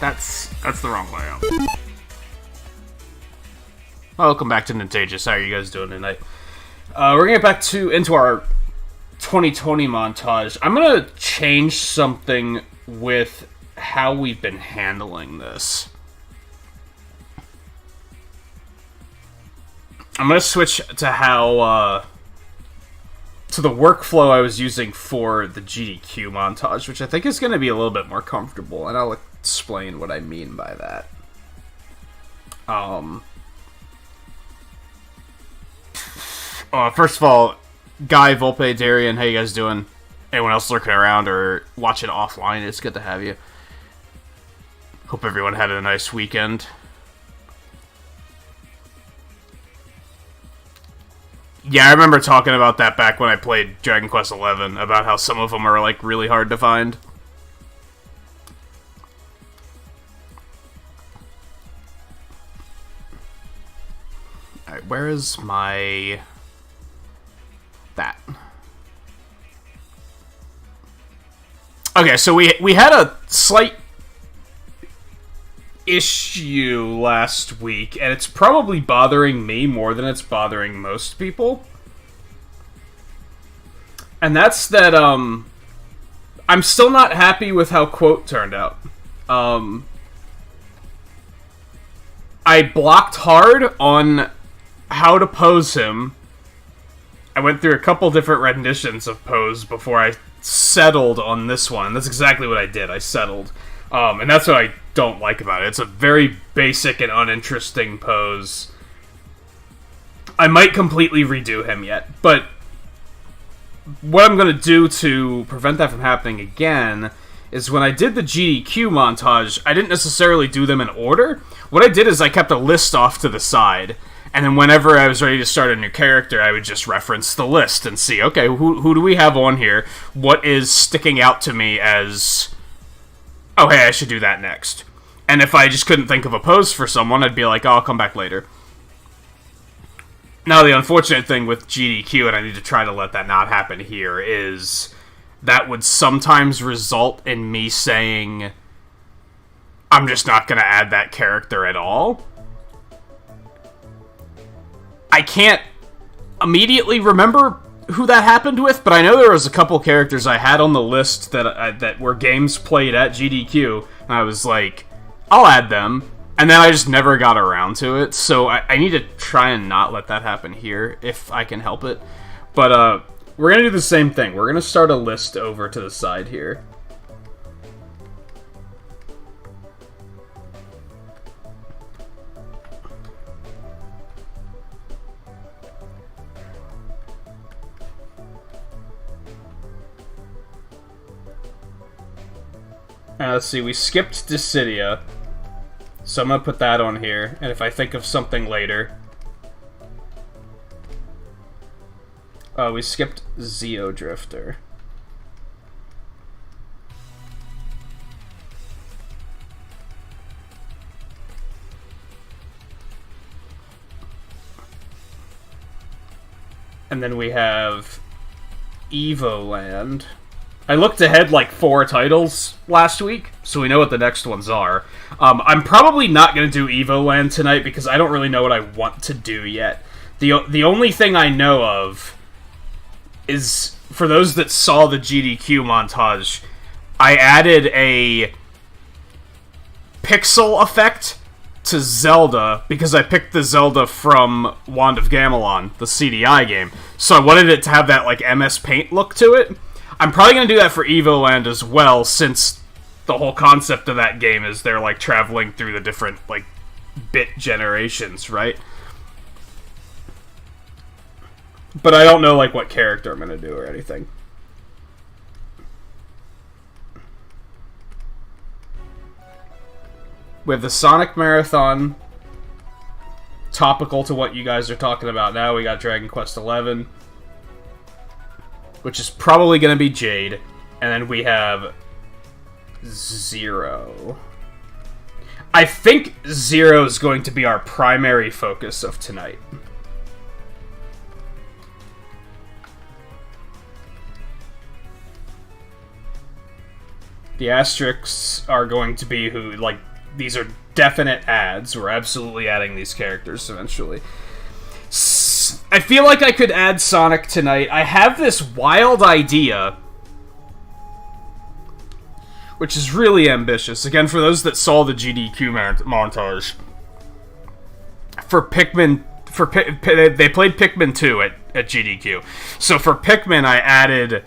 That's the wrong way out. Welcome back to Nintagious. How are you guys doing tonight? We're gonna get back into our 2020 montage. I'm gonna change something with how we've been handling this. I'm gonna switch to how to the workflow I was using for the GDQ montage, which I think is gonna be a little bit more comfortable, and I'll explain what I mean by that. First of all, Guy, Volpe, Darian, how you guys doing? Anyone else lurking around or watching offline? It's good to have you. Hope everyone had a nice weekend. Yeah, I remember talking about that back when I played Dragon Quest XI, about how some of them are, like, really hard to find. Alright, where is my... that. Okay, so we had a slight issue last week, and it's probably bothering me more than it's bothering most people. And that's that, I'm still not happy with how Quote turned out. I blocked hard on how to pose him. I went through a couple different renditions of pose before I settled on this one. That's exactly what I did. I settled. And that's what I don't like about it. It's a very basic and uninteresting pose. I might completely redo him yet, but what I'm going to do to prevent that from happening again is when I did the GDQ montage, I didn't necessarily do them in order. What I did is I kept a list off to the side, and then whenever I was ready to start a new character, I would just reference the list and see, okay, who do we have on here? What is sticking out to me as... oh, hey, I should do that next. And if I just couldn't think of a pose for someone, I'd be like, oh, I'll come back later. Now, the unfortunate thing with GDQ, and I need to try to let that not happen here, is that would sometimes result in me saying, I'm just not going to add that character at all. I can't immediately remember who that happened with, but I know there was a couple characters I had on the list that were games played at GDQ, and I was like, I'll add them, and then I just never got around to it, so I need to try and not let that happen here, if I can help it. But, we're gonna do the same thing. We're gonna start a list over to the side here. Let's see, we skipped Dissidia, so I'm gonna put that on here, and if I think of something later... we skipped Zeodrifter. And then we have Evoland. I looked ahead like 4 titles last week, so we know what the next ones are. I'm probably not going to do Evoland tonight because I don't really know what I want to do yet. The only thing I know of is, for those that saw the GDQ montage, I added a pixel effect to Zelda because I picked the Zelda from Wand of Gamelon, the CDI game. So I wanted it to have that like MS Paint look to it. I'm probably going to do that for Evoland as well, since the whole concept of that game is they're, like, traveling through the different, like, bit generations, right? But I don't know, like, what character I'm going to do or anything. We have the Sonic Marathon, topical to what you guys are talking about now. We got Dragon Quest XI, which is probably going to be Jade. And then we have Zero. I think Zero is going to be our primary focus of tonight. The asterisks are going to be who, like, these are definite adds. We're absolutely adding these characters eventually. I feel like I could add Sonic tonight. I have this wild idea, which is really ambitious. Again, for those that saw the GDQ montage, for Pikmin, they played Pikmin 2 at GDQ. So for Pikmin, I added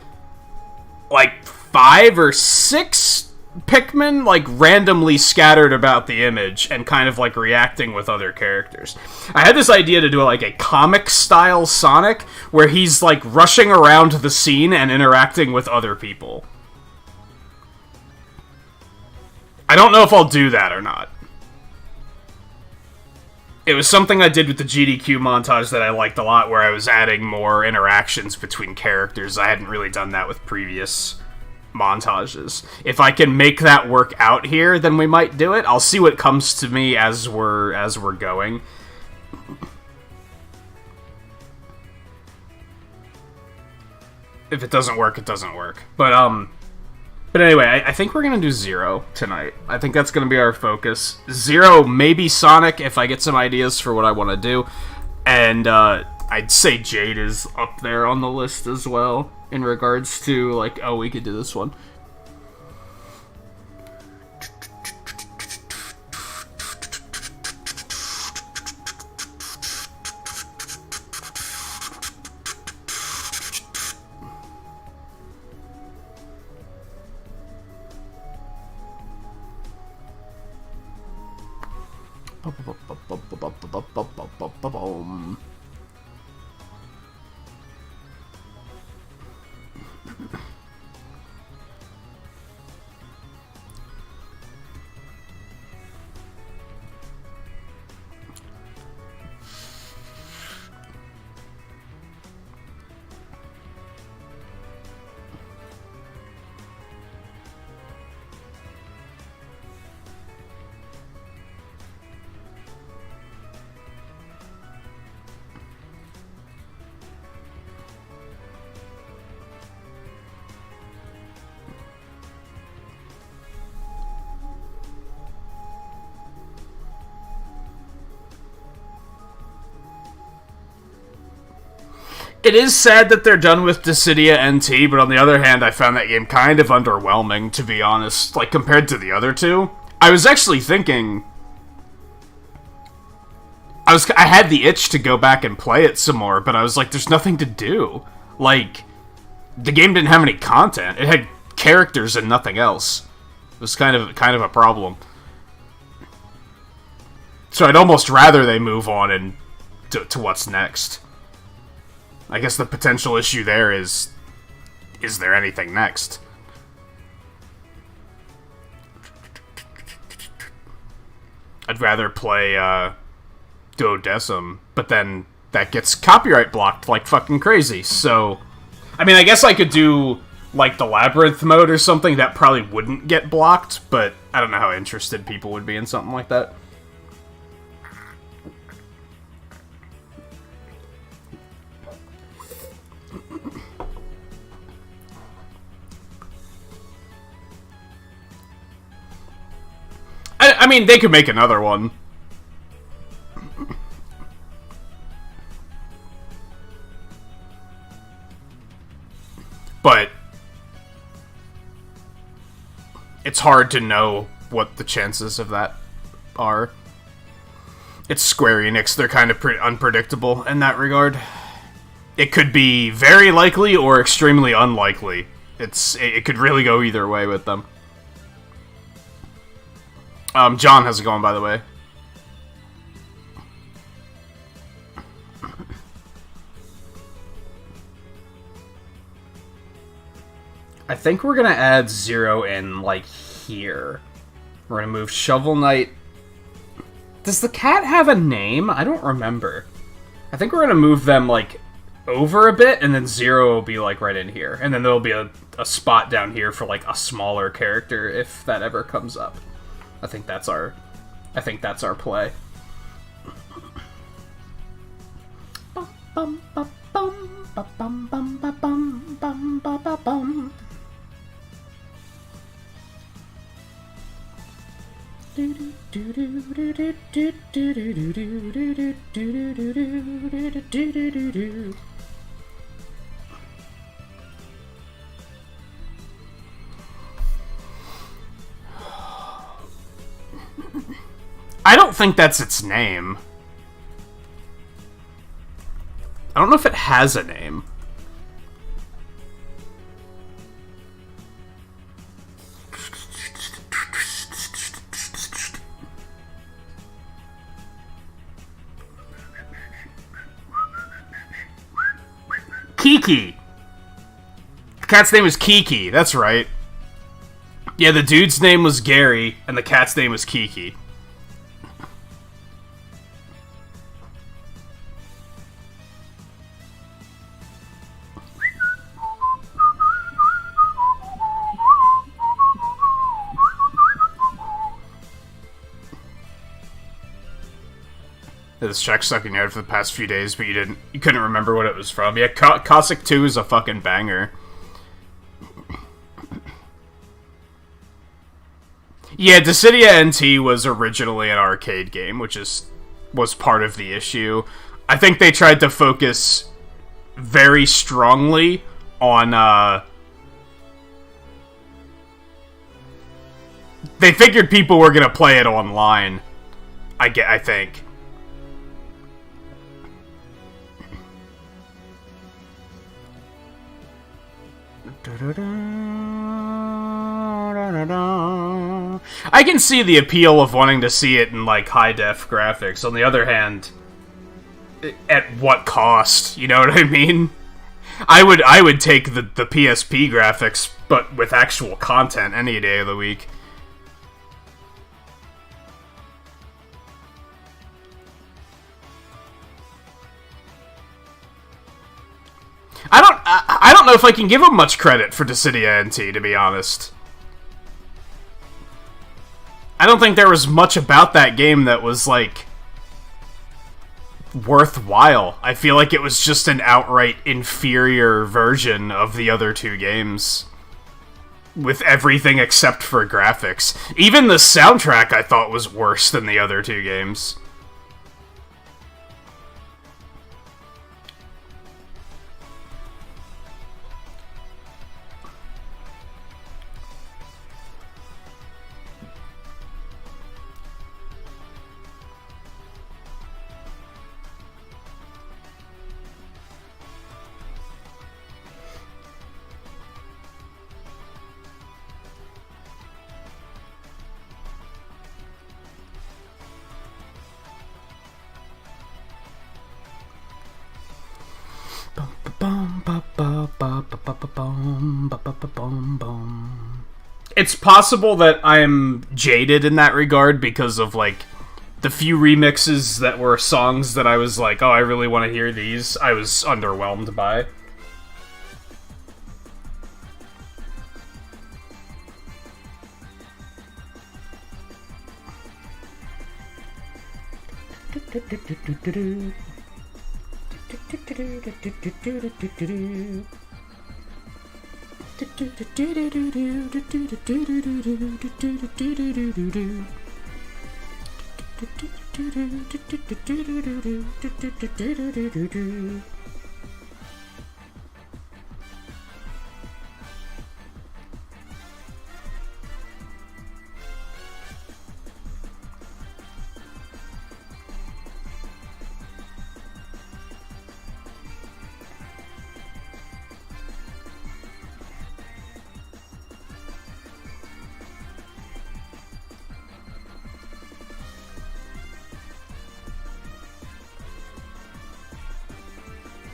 like 5 or 6 Pikmin, like, randomly scattered about the image and kind of, like, reacting with other characters. I had this idea to do, like, a comic-style Sonic, where he's, like, rushing around the scene and interacting with other people. I don't know if I'll do that or not. It was something I did with the GDQ montage that I liked a lot, where I was adding more interactions between characters. I hadn't really done that with previous montages. If I can make that work out here, then we might do it. I'll see what comes to me as we're going. If it doesn't work, it doesn't work. But anyway, I think we're gonna do Zero tonight. I think that's gonna be our focus. Zero, maybe Sonic, if I get some ideas for what I want to do. And I'd say Jade is up there on the list as well, in regards to, like, oh, we could do this one. It is sad that they're done with Dissidia NT, but on the other hand, I found that game kind of underwhelming, to be honest, like, compared to the other two. I was actually thinking... I had the itch to go back and play it some more, but I was like, there's nothing to do. Like, the game didn't have any content. It had characters and nothing else. It was kind of a problem. So I'd almost rather they move on and to what's next. I guess the potential issue there is there anything next? I'd rather play Duodecim, but then that gets copyright blocked like fucking crazy, so... I mean, I guess I could do, like, the Labyrinth mode or something that probably wouldn't get blocked, but I don't know how interested people would be in something like that. I mean, they could make another one. But it's hard to know what the chances of that are. It's Square Enix, they're kind of unpredictable in that regard. It could be very likely or extremely unlikely. It could really go either way with them. John, how's it going, by the way? I think we're gonna add Zero in, like, here. We're gonna move Shovel Knight. Does the cat have a name? I don't remember. I think we're gonna move them, like, over a bit, and then Zero will be, like, right in here. And then there'll be a spot down here for, like, a smaller character, if that ever comes up. I think that's our play. I don't think that's its name. I don't know if it has a name. Kiki! The cat's name is Kiki, that's right. Yeah, the dude's name was Gary, and the cat's name was Kiki. This track stuck in your head for the past few days, but you couldn't remember what it was from. Yeah, Cossack 2 is a fucking banger. Yeah, Dissidia NT was originally an arcade game, which was part of the issue. I think they tried to focus very strongly on, they figured people were gonna play it online. I think. I can see the appeal of wanting to see it in, like, high-def graphics. On the other hand, at what cost? You know what I mean? I would take the PSP graphics, but with actual content any day of the week. I don't know if I can give him much credit for Dissidia NT, to be honest. I don't think there was much about that game that was, like, worthwhile. I feel like it was just an outright inferior version of the other two games. With everything except for graphics. Even the soundtrack I thought was worse than the other two games. It's possible that I'm jaded in that regard because of, like, the few remixes that were songs that I was like, oh, I really want to hear these, I was underwhelmed by.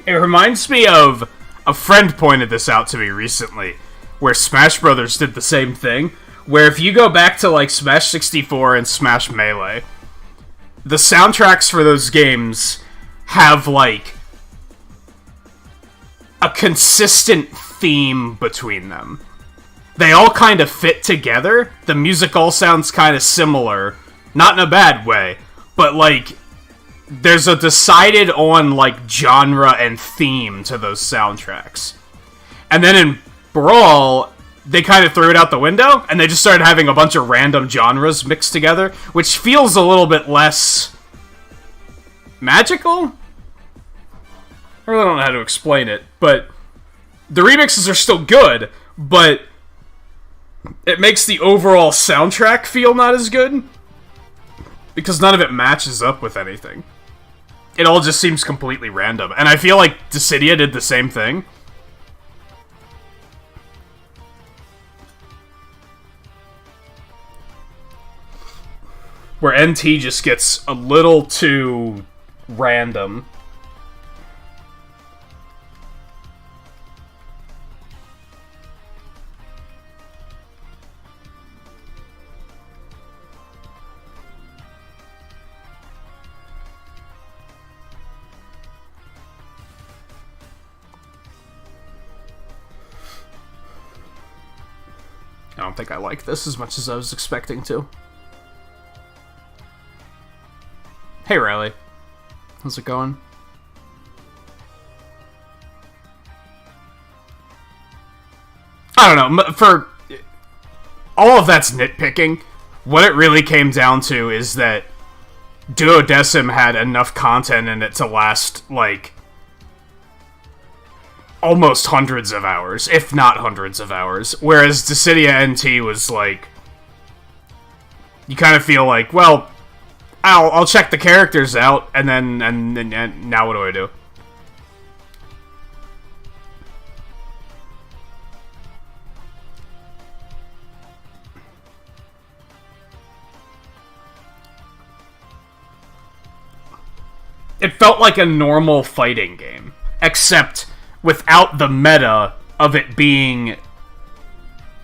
It reminds me of... A friend pointed this out to me recently, where Smash Brothers did the same thing, where if you go back to, like, Smash 64 and Smash Melee, the soundtracks for those games have, like, a consistent theme between them. They all kind of fit together, the music all sounds kind of similar, not in a bad way, but, like... There's a decided on, like, genre and theme to those soundtracks. And then in Brawl, they kind of threw it out the window, and they just started having a bunch of random genres mixed together, which feels a little bit less magical? I really don't know how to explain it, but the remixes are still good, but it makes the overall soundtrack feel not as good, because none of it matches up with anything. It all just seems completely random, and I feel like Dissidia did the same thing. Where NT just gets a little too random. I don't think I like this as much as I was expecting to. Hey, Riley. How's it going? I don't know. For all of that's nitpicking. What it really came down to is that Duodecim had enough content in it to last, like, almost hundreds of hours, if not hundreds of hours. Whereas Dissidia NT was like, you kind of feel like, well, I'll check the characters out, and then now what do I do? It felt like a normal fighting game, except without the meta of it being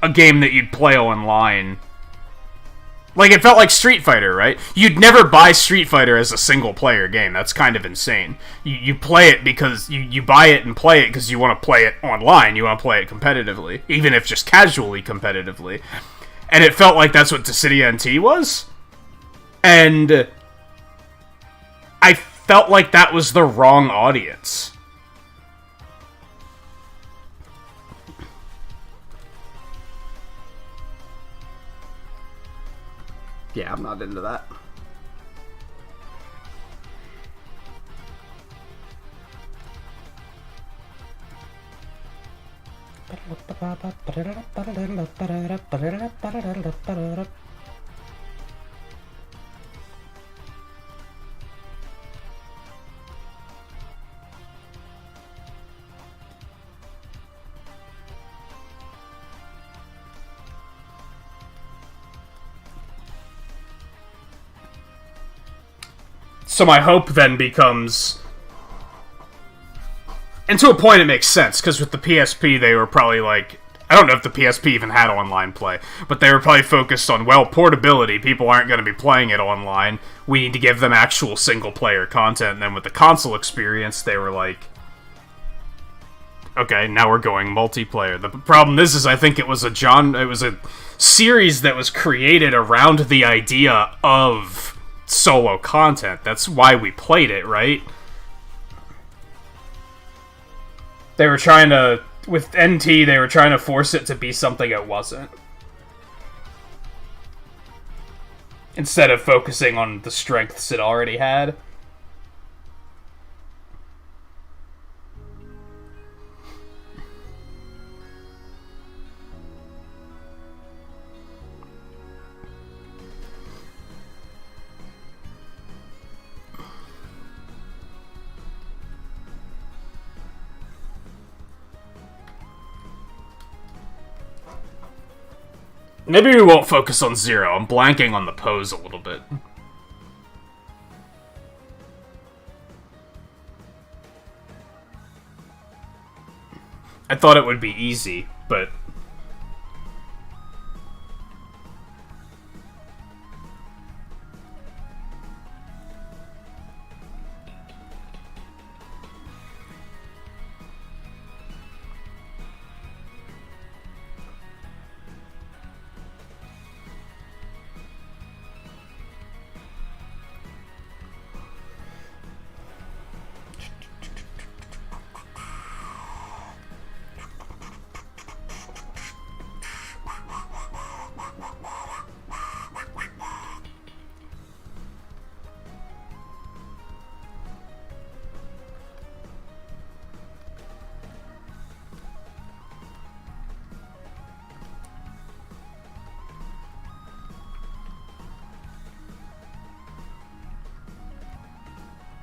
a game that you'd play online. Like, it felt like Street Fighter, right? You'd never buy Street Fighter as a single-player game. That's kind of insane. You play it because... You buy it and play it because you want to play it online. You want to play it competitively. Even if just casually competitively. And it felt like that's what Dissidia NT was. And I felt like that was the wrong audience. Yeah, I'm not into that. So my hope then becomes... And to a point it makes sense, because with the PSP they were probably like... I don't know if the PSP even had online play, but they were probably focused on, well, portability. People aren't going to be playing it online. We need to give them actual single-player content. And then with the console experience, they were like... Okay, now we're going multiplayer. The problem is I think it was a series that was created around the idea of solo content. That's why we played it, right? They were trying to... With NT, they were trying to force it to be something it wasn't. Instead of focusing on the strengths it already had. Maybe we won't focus on Zero. I'm blanking on the pose a little bit. I thought it would be easy, but...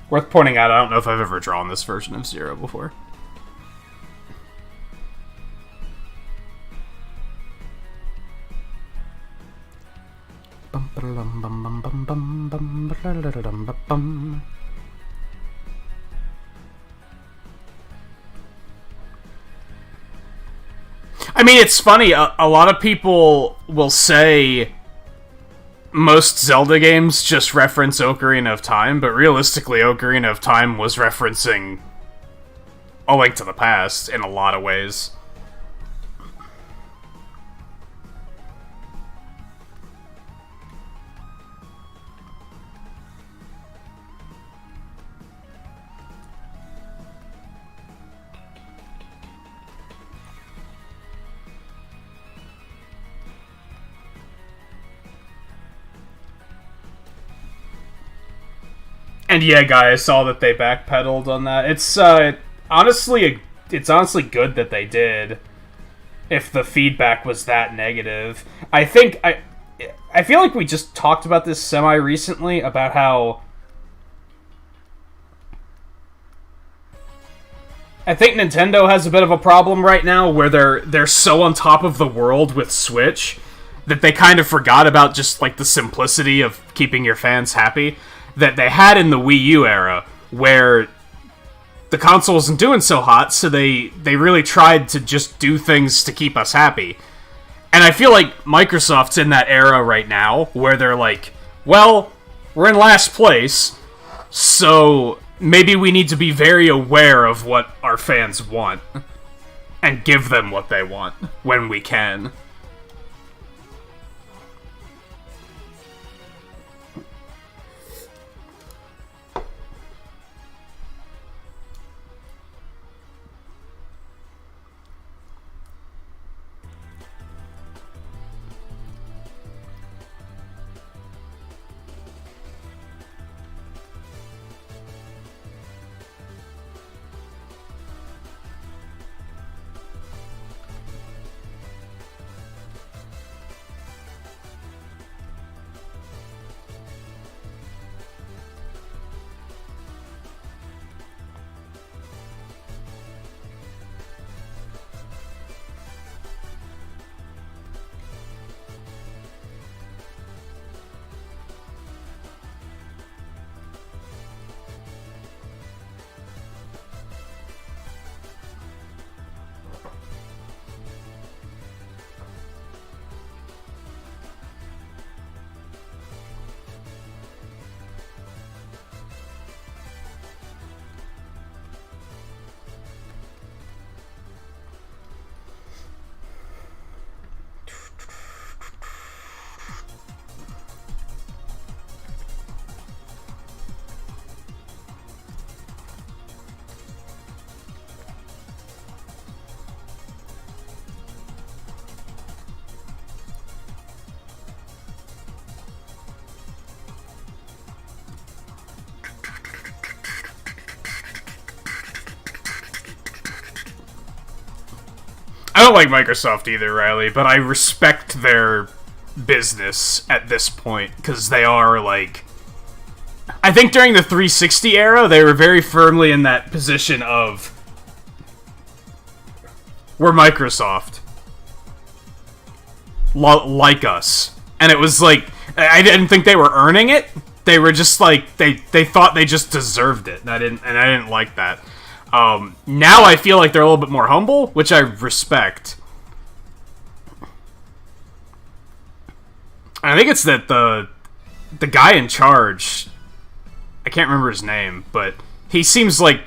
Worth pointing out, I don't know if I've ever drawn this version of Zero before. I mean, it's funny, a lot of people will say most Zelda games just reference Ocarina of Time, but realistically, Ocarina of Time was referencing A Link to the Past in a lot of ways. And yeah, guys, I saw that they backpedaled on that. It's honestly good that they did. If the feedback was that negative, I feel like we just talked about this semi recently about how I think Nintendo has a bit of a problem right now where they're so on top of the world with Switch that they kind of forgot about just like the simplicity of keeping your fans happy that they had in the Wii U era, where the console wasn't doing so hot, so they really tried to just do things to keep us happy. And I feel like Microsoft's in that era right now, where they're like, well, we're in last place, so maybe we need to be very aware of what our fans want, and give them what they want, when we can. I don't like Microsoft either, Riley, but I respect their business at this point, because they are, like... I think during the 360 era, they were very firmly in that position of... We're Microsoft. Like us. And it was like... I didn't think they were earning it. They were just like... They thought they just deserved it, and I didn't like that. Now I feel like they're a little bit more humble, which I respect. I think it's that the guy in charge, I can't remember his name, but he seems like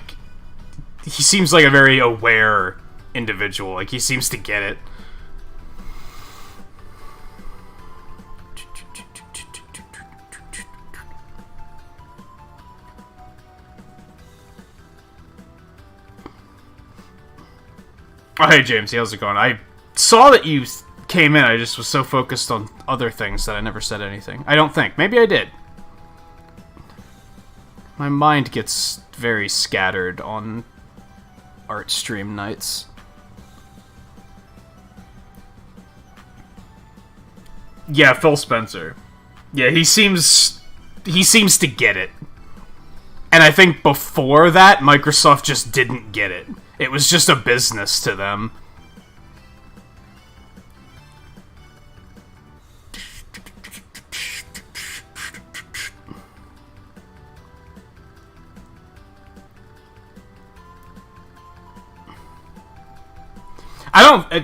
a very aware individual. Like, he seems to get it. Oh, hey, James, how's it going? I saw that you came in. I just was so focused on other things that I never said anything. I don't think. Maybe I did. My mind gets very scattered on art stream nights. Yeah, Phil Spencer. Yeah, he seems to get it. And I think before that, Microsoft just didn't get it. It was just a business to them.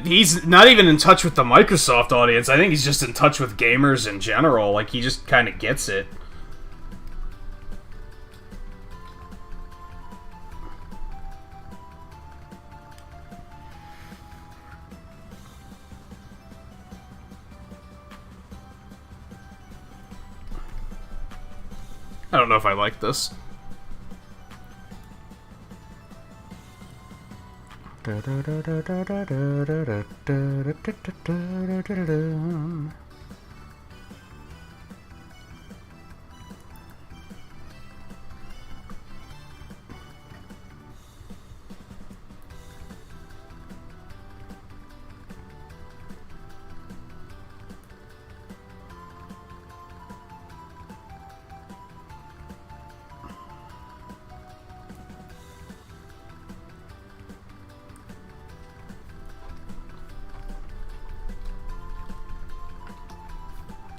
He's not even in touch with the Microsoft audience. I think he's just in touch with gamers in general. Like, he just kind of gets it. I don't know if I like this.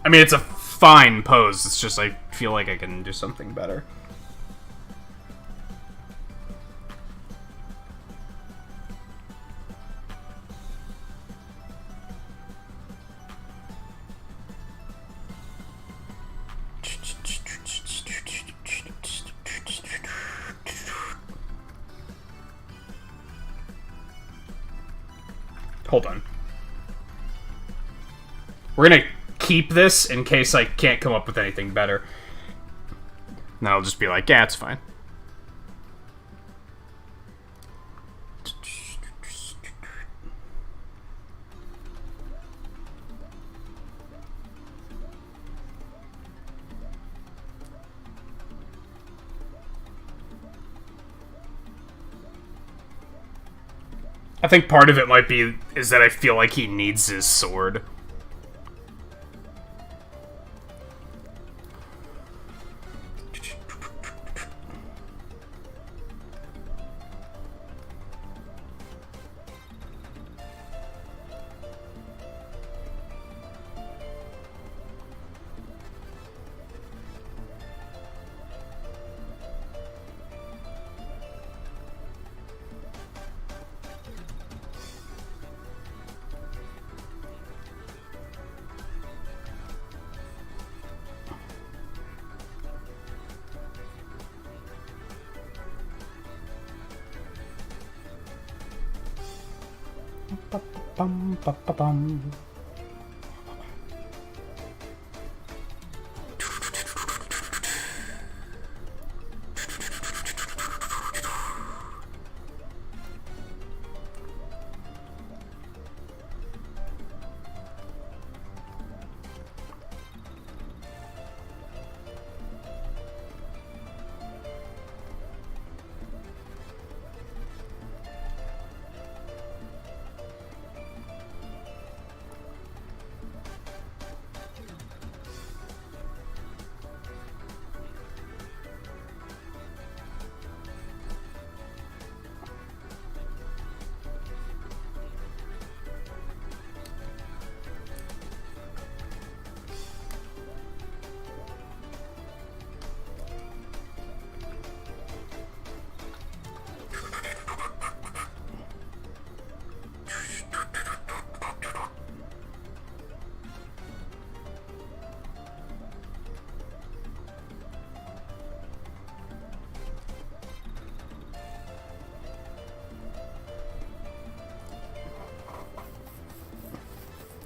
I mean, it's a fine pose. It's just I feel like I can do something better. Hold on. We're gonna keep this in case I can't come up with anything better. And I'll just be like, yeah, it's fine. I think part of it might be is that I feel like he needs his sword. Bum, ba, ba, bum.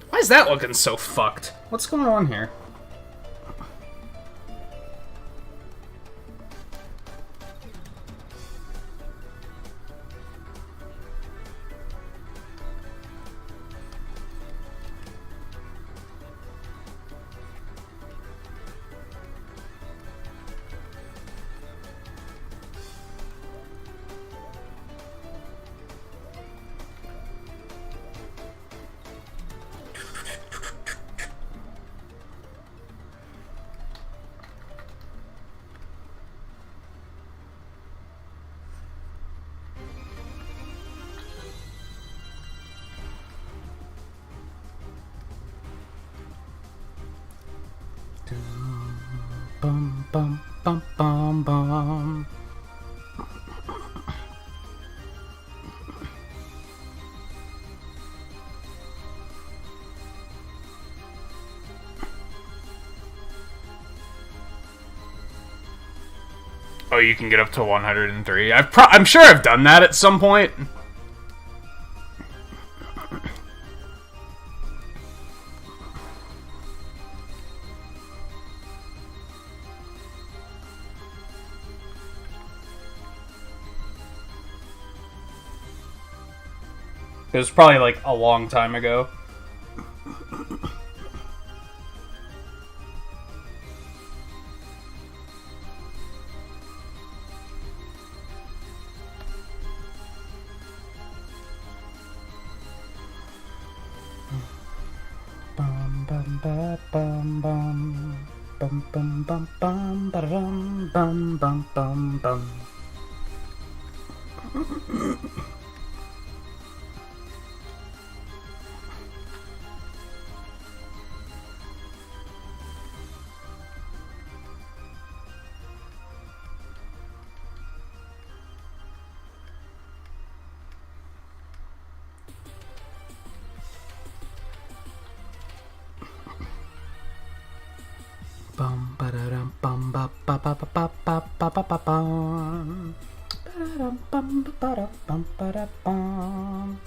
Why is that looking so fucked? What's going on here? Bum bum bum bum bum. Oh, you can get up to 103. I'm sure I've done that at some point. It was probably like a long time ago. Bum bum ba bum bum bum bum bum bum bum bum bum bum bum. Bum ba da dum bum ba ba ba ba ba ba ba ba ba bum ba da dum bum ba da bum ba da bum.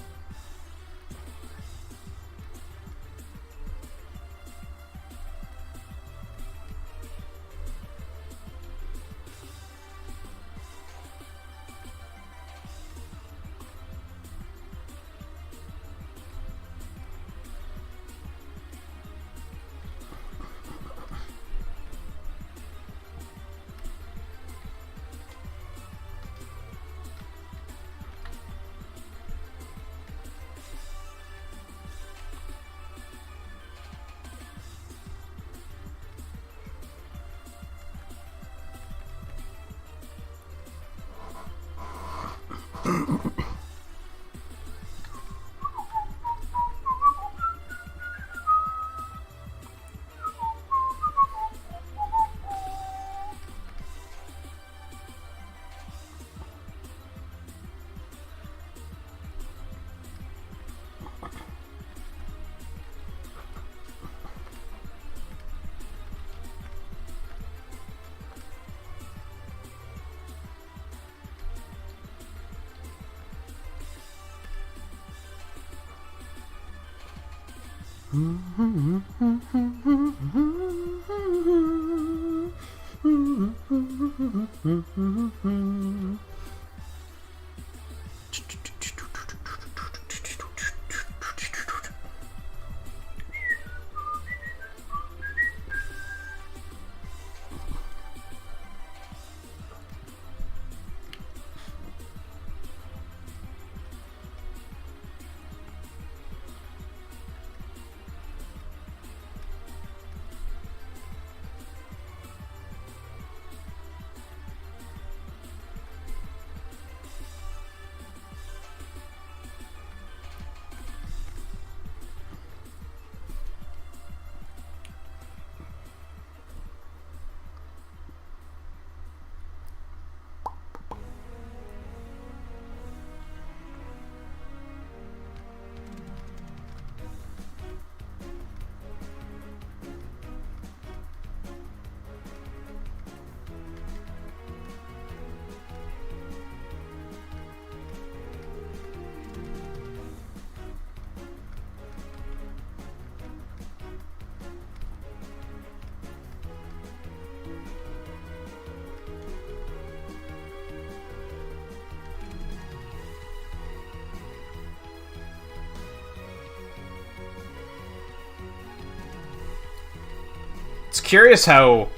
It's curious how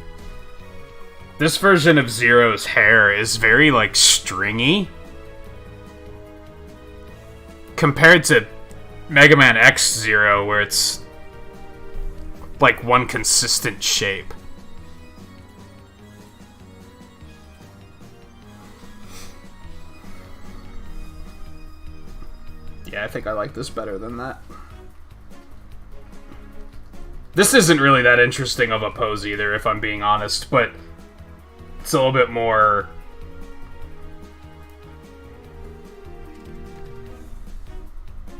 this version of Zero's hair is very, like, stringy compared to Mega Man X Zero, where it's like one consistent shape. Yeah, I think I like this better than that. This isn't really that interesting of a pose either, if I'm being honest, but it's a little bit more...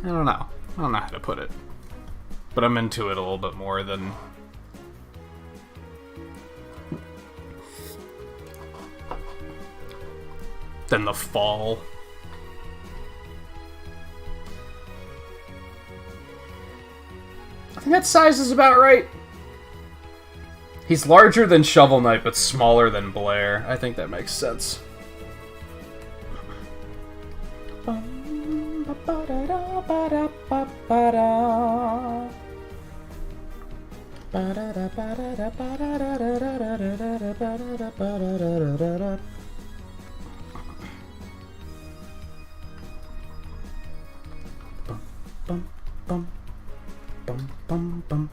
I don't know. I don't know how to put it. But I'm into it a little bit more than... the fall. I think that size is about right. He's larger than Shovel Knight, but smaller than Blair. I think that makes sense. Bum, bum, bum, bum, bum.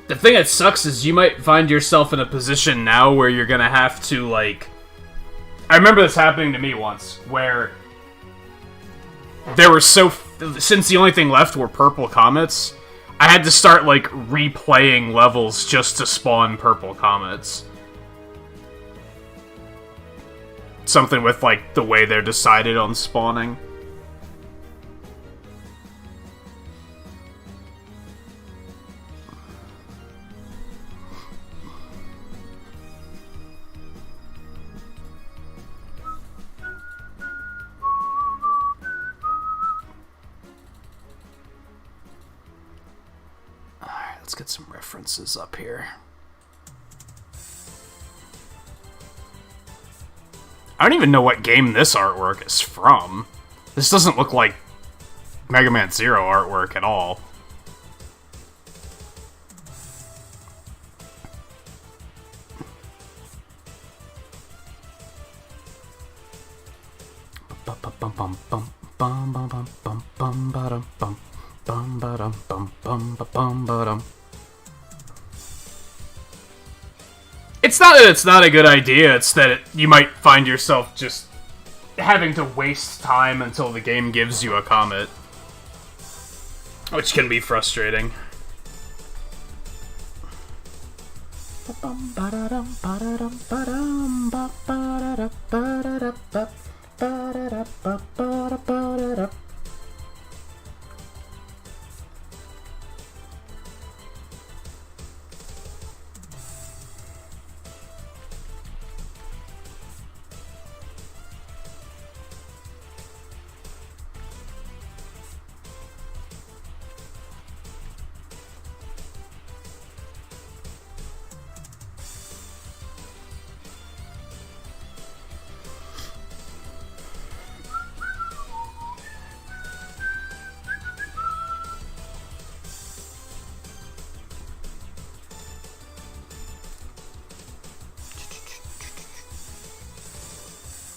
The thing that sucks is you might find yourself in a position now where you're gonna have to, like... I remember this happening to me once, where there were since the only thing left were purple comets, I had to start, like, replaying levels just to spawn purple comets. Something with, like, the way they're decided on spawning. Let's get some references up here. I don't even know what game this artwork is from. This doesn't look like Mega Man Zero artwork at all. It's not that it's not a good idea, it's that you might find yourself just having to waste time until the game gives you a comet. Which can be frustrating.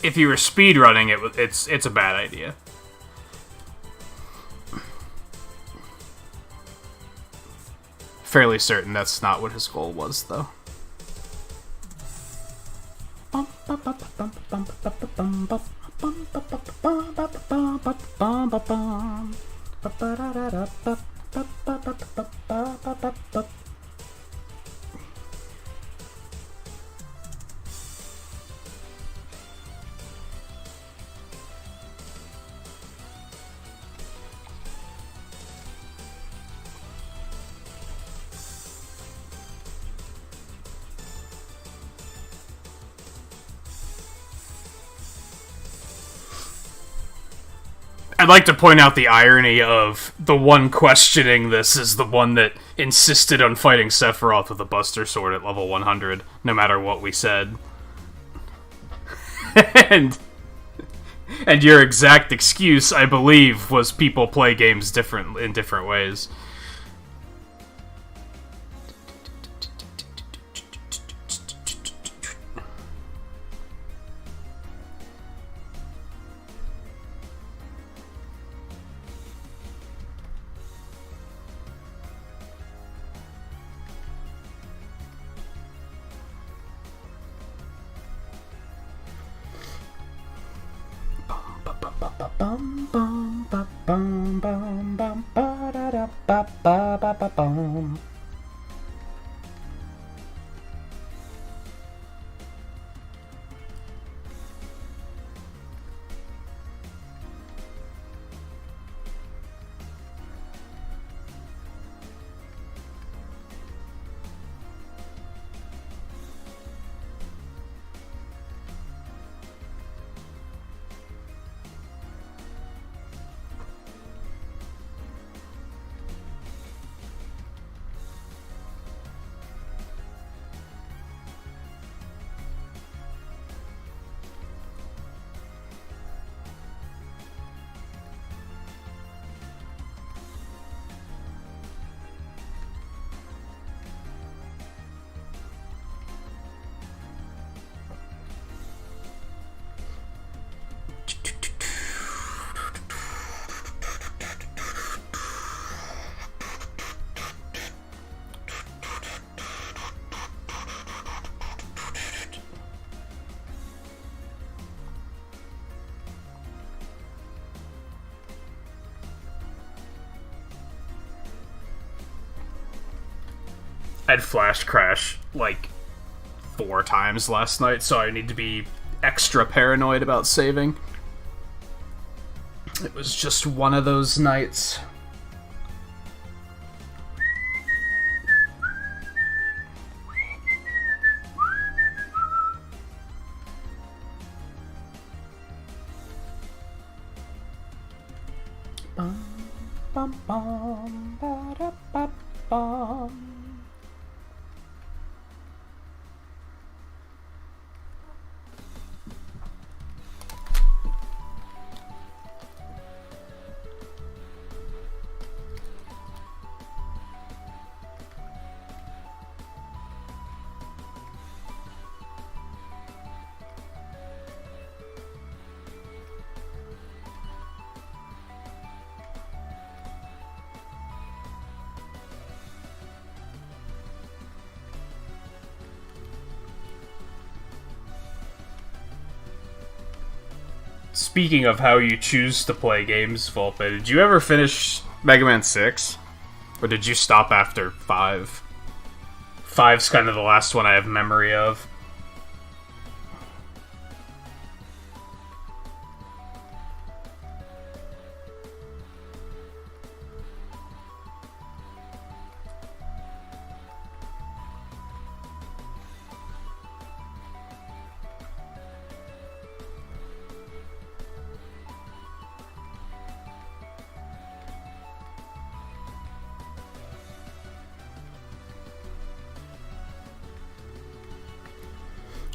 If you were speedrunning it, it's a bad idea. Fairly certain that's not what his goal was, though. I'd like to point out the irony of the one questioning this is the one that insisted on fighting Sephiroth with a Buster Sword at level 100, no matter what we said. and your exact excuse, I believe, was people play games in different ways. I'd flash crash like 4 times last night, so I need to be extra paranoid about saving. It was just one of those nights. Bum, bum, bum, ba-da-ba-bum. Speaking of how you choose to play games, Volpe, did you ever finish Mega Man 6? Or did you stop after 5? 5's kind of the last one I have memory of.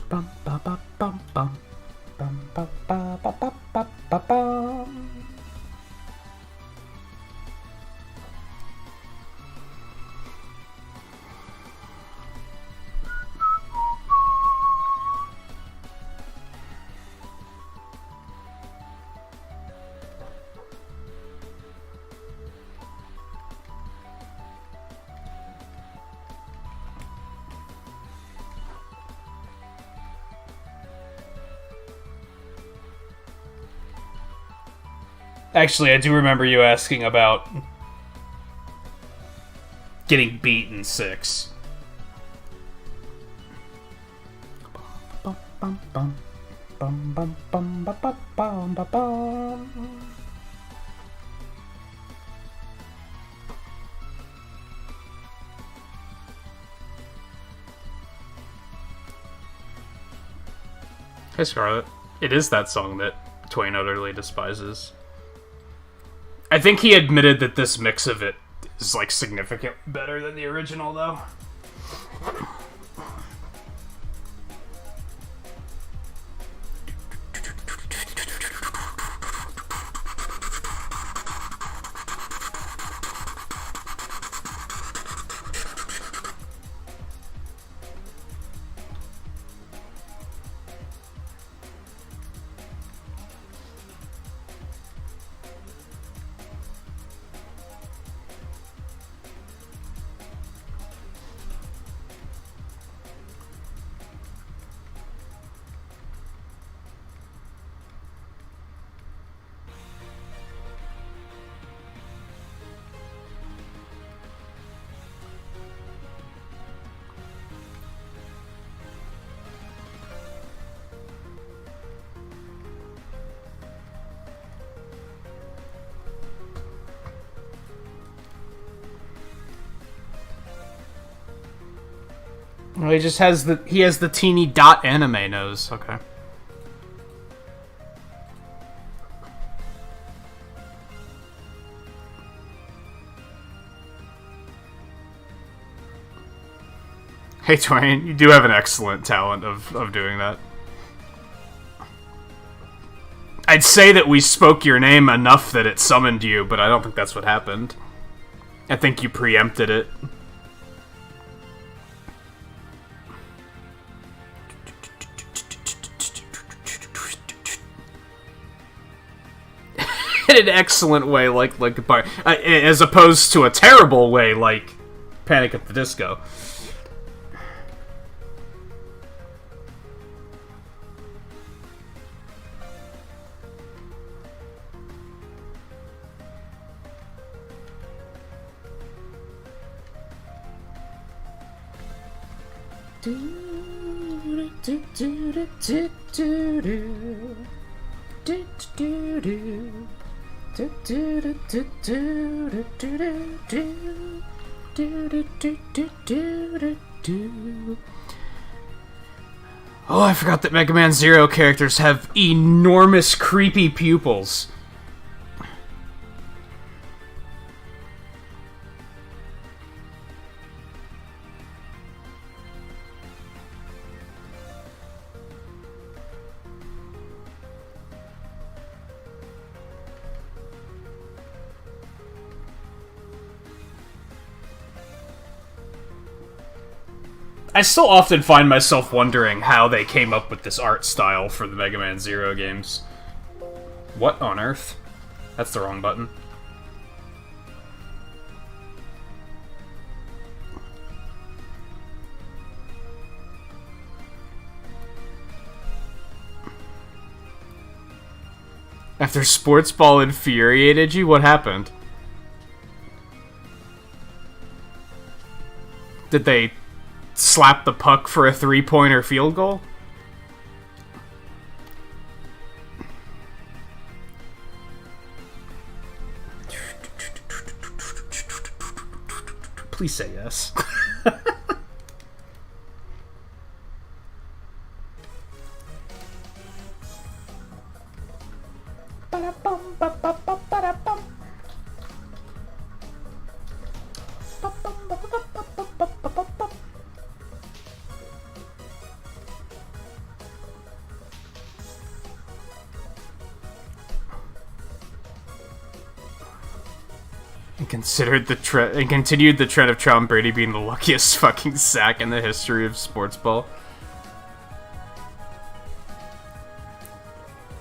Bum ba ba bum bum bum ba ba ba ba ba ba bum. Actually, I do remember you asking about getting beat in 6. Bum, bum, bum, bum, bum, bum, ba, ba, bum, ba, bum. Hey, Scarlet. It is that song that Twain utterly despises. I think he admitted that this mix of it is, like, significantly better than the original, though. Well, he just has the teeny dot anime nose. Okay. Hey, Twain, you do have an excellent talent of doing that. I'd say that we spoke your name enough that it summoned you, but I don't think that's what happened. I think you preempted it. In an excellent way, like as opposed to a terrible way, like Panic at the Disco. Oh, I forgot that Mega Man Zero characters have enormous creepy pupils. I still often find myself wondering how they came up with this art style for the Mega Man Zero games. What on earth? That's the wrong button. After Sports Ball infuriated you, what happened? Did they slap the puck for a three-pointer field goal? Please say yes. And continued the trend of Tom Brady being the luckiest fucking sack in the history of sports ball.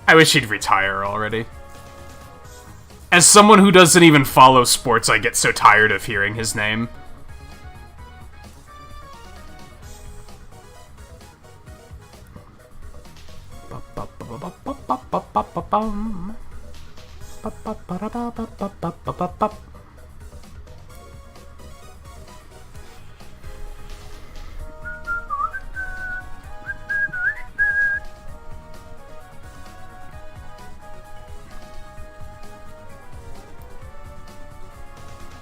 I wish he'd retire already. As someone who doesn't even follow sports, I get so tired of hearing his name.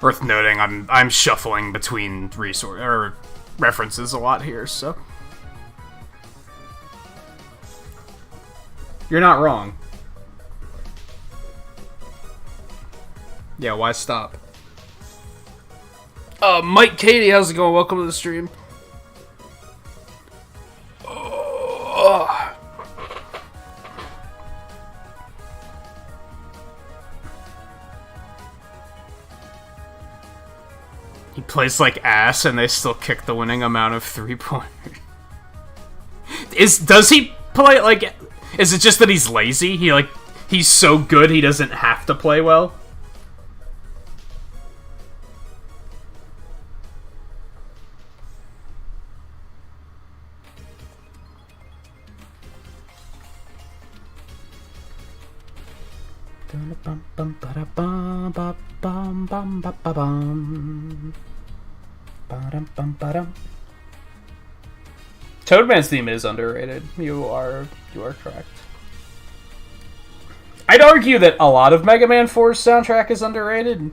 Worth noting, I'm shuffling between references a lot here, so you're not wrong. Yeah, why stop? Mike Katie, how's it going? Welcome to the stream. He plays like ass, and they still kick the winning amount of 3-pointers. Does he play like? Is it just that he's lazy? He's so good he doesn't have to play well. Toadman's theme is underrated. You are correct. I'd argue that a lot of Mega Man 4's soundtrack is underrated.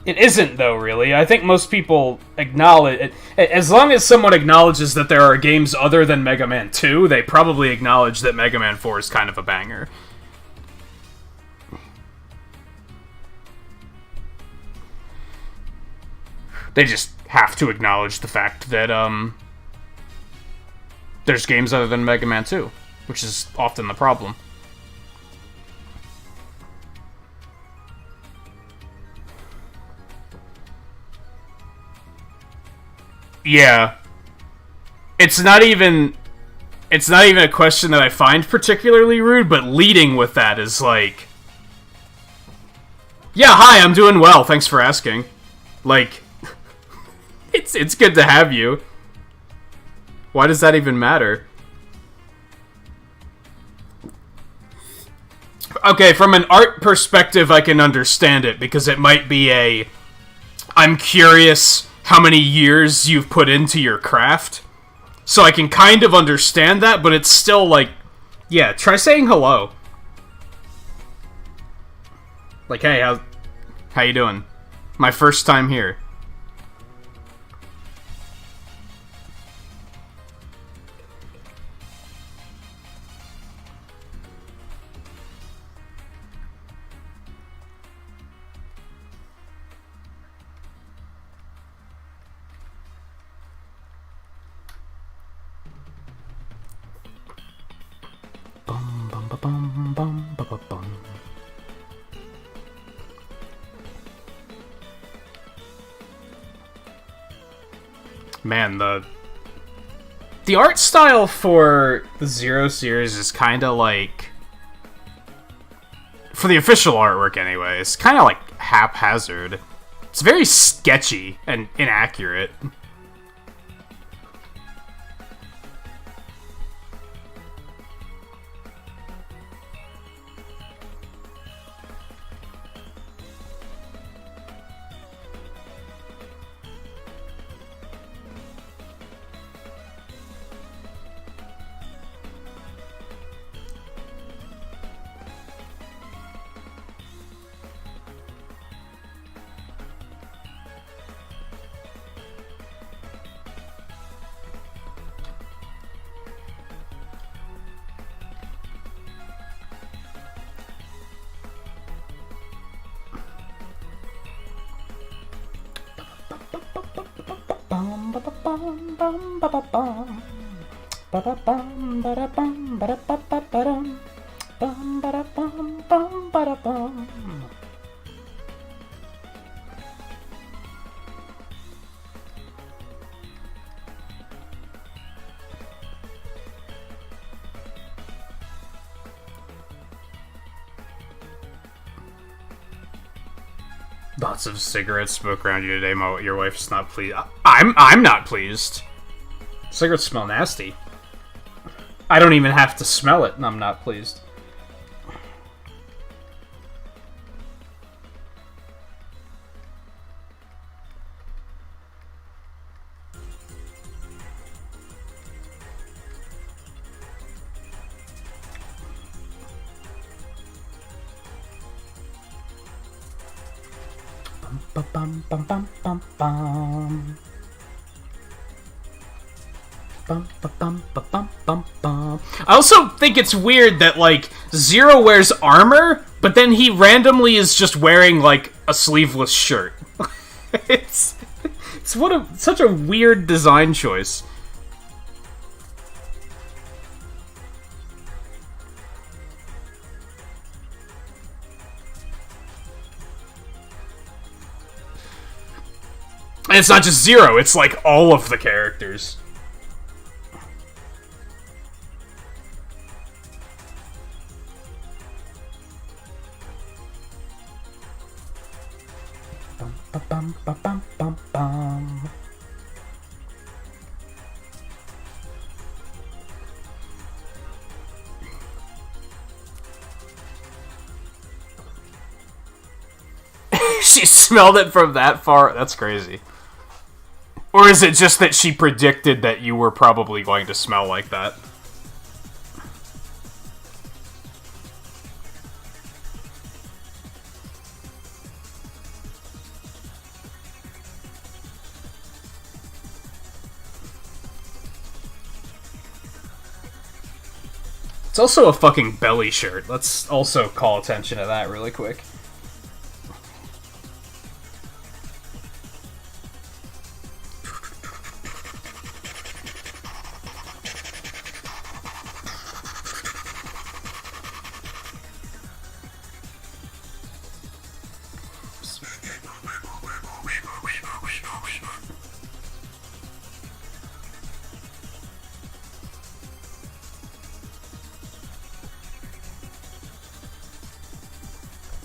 It isn't, though, really. I think most people acknowledge it. As long as someone acknowledges that there are games other than Mega Man 2, they probably acknowledge that Mega Man 4 is kind of a banger. They just have to acknowledge the fact that, there's games other than Mega Man 2, which is often the problem. Yeah. It's not even a question that I find particularly rude, but leading with that is like, yeah, hi, I'm doing well, thanks for asking. Like, it's good to have you. Why does that even matter? Okay, from an art perspective, I can understand it, because it might be I'm curious how many years you've put into your craft. So I can kind of understand that, but it's still like, yeah, try saying hello. Like, hey, how you doing? My first time here. Man, the art style for the Zero series is kind of like, for the official artwork anyway, it's kind of like haphazard. It's very sketchy and inaccurate. Lots of cigarette smoke around you today, Mo. Your wife's not pleased. I'm not pleased. Cigarettes smell nasty. I don't even have to smell it, and I'm not pleased. Bum bum bum bum bum. Bum bum bum bum bum bum. I also think it's weird that like Zero wears armor, but then he randomly is just wearing like a sleeveless shirt. it's such a weird design choice. And it's not just Zero, it's like all of the characters. Bum, bum, bum, bum, bum, bum. She smelled it from that far? That's crazy. Or is it just that she predicted that you were probably going to smell like that? It's also a fucking belly shirt. Let's also call attention to that really quick.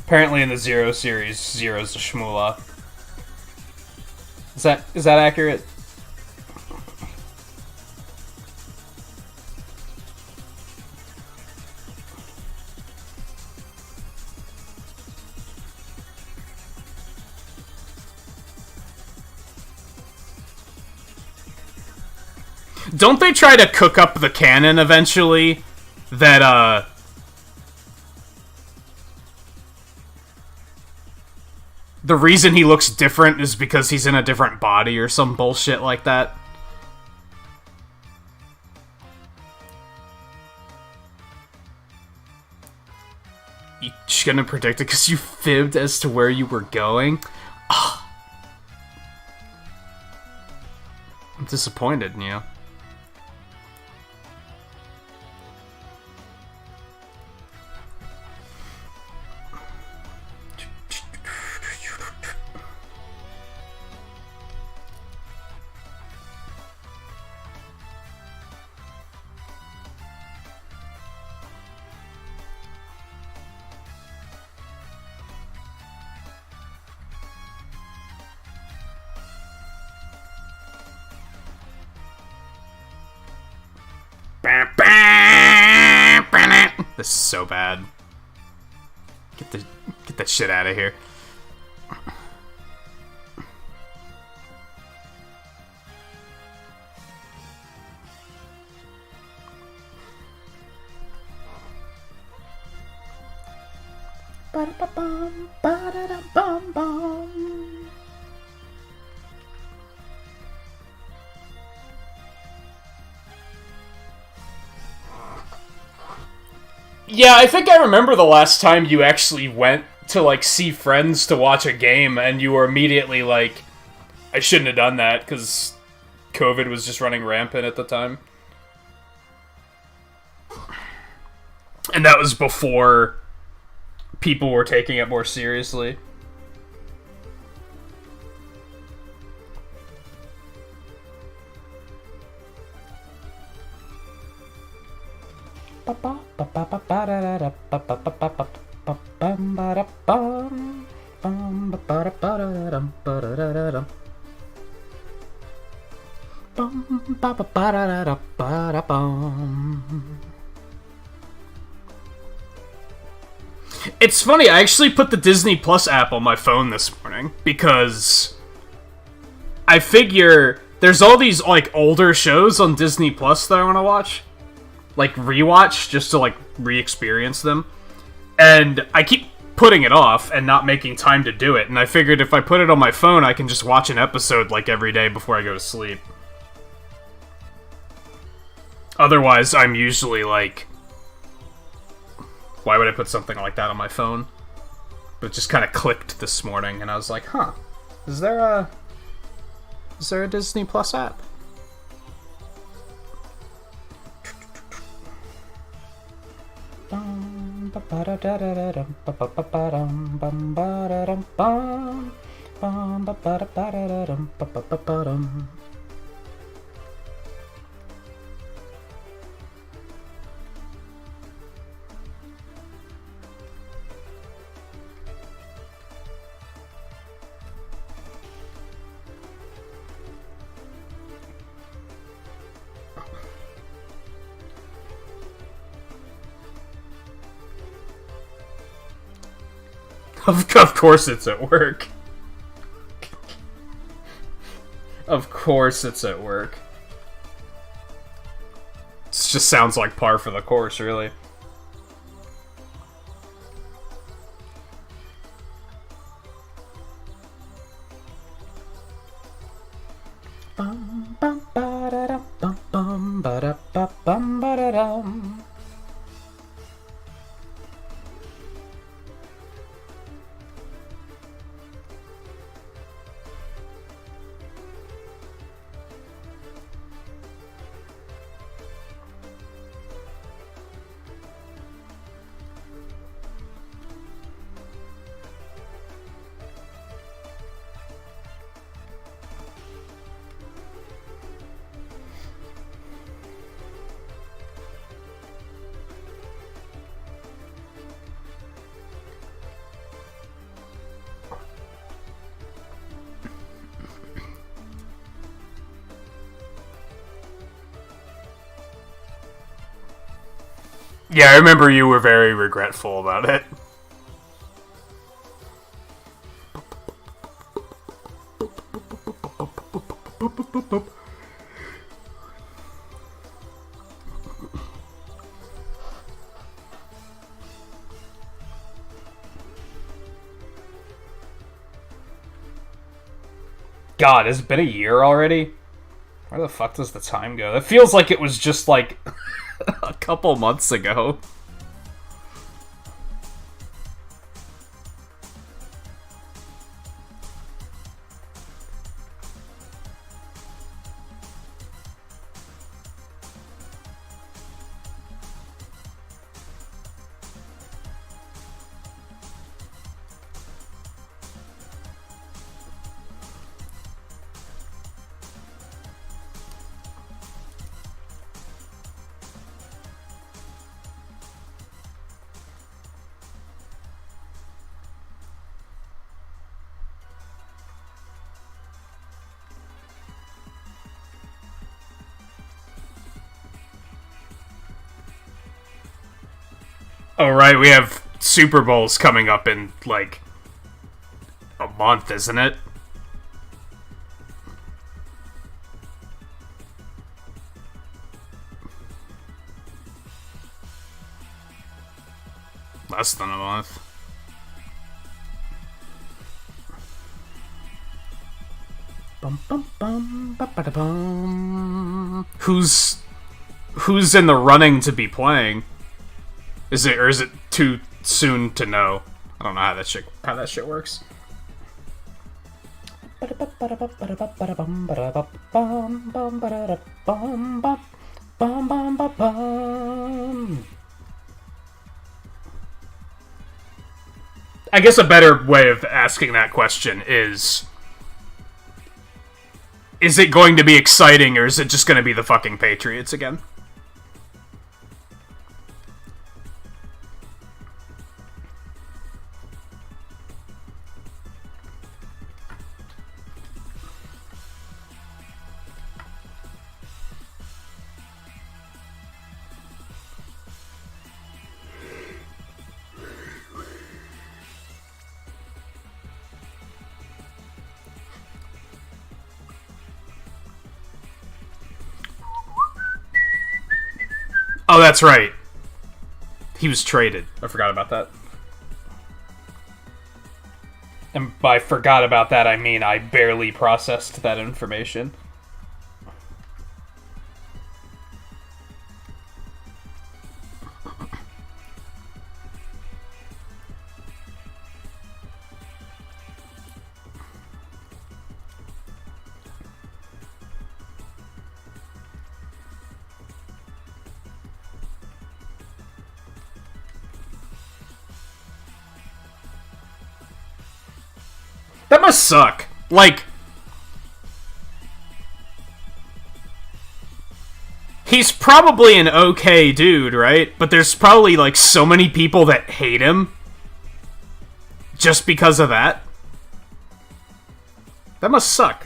Apparently in the Zero series, Zero's a shmoola. Is that accurate? Don't they try to cook up the canon eventually? That, the reason he looks different is because he's in a different body or some bullshit like that. You shouldn't have predicted because you fibbed as to where you were going? Ugh. I'm disappointed in you. This is so bad. Get that shit out of here. Ba-da-ba-bum, ba-da-da-bum-bum. Yeah, I think I remember the last time you actually went to, like, see friends to watch a game, and you were immediately like, I shouldn't have done that, because COVID was just running rampant at the time. And that was before people were taking it more seriously. It's funny, I actually put the Disney Plus app on my phone this morning because I figure there's all these, like, older shows on Disney Plus that I want to watch. Like, rewatch, just to, like, re-experience them. And I keep putting it off and not making time to do it. And I figured if I put it on my phone, I can just watch an episode, like, every day before I go to sleep. Otherwise, I'm usually like, why would I put something like that on my phone? But it just kind of clicked this morning, and I was like, huh, is there a Disney Plus app? Of course it's at work. Of course it's at work. It just sounds like par for the course, really. Bum bum ba da dum bum bum ba da ba bum ba da dum. Yeah, I remember you were very regretful about it. God, has it been a year already? Where the fuck does the time go? It feels like it was just, like, a couple months ago. Oh, right, we have Super Bowls coming up in, like, a month, isn't it? Less than a month. Bum, bum, bum, ba, ba, da, bum. Who's in the running to be playing? Is it too soon to know? I don't know how that shit works. I guess a better way of asking that question is it going to be exciting, or is it just going to be the fucking Patriots again? Oh, that's right. He was traded. I forgot about that. And by forgot about that, I mean I barely processed that information. That must suck. Like, he's probably an okay dude, right? But there's probably, like, so many people that hate him just because of that. That must suck.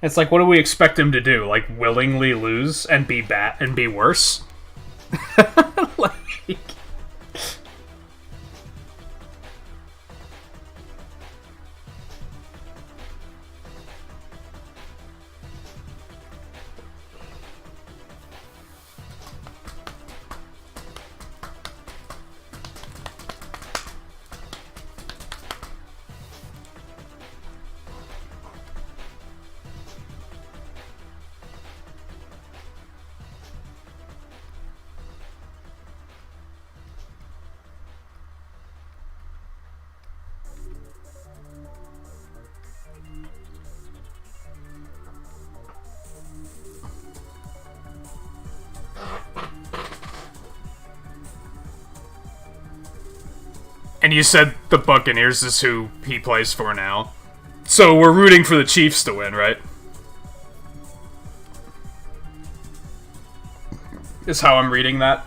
It's like, what do we expect him to do? Like, willingly lose and be bad and be worse? Like... And you said the Buccaneers is who he plays for now. So we're rooting for the Chiefs to win, right? is how I'm reading that.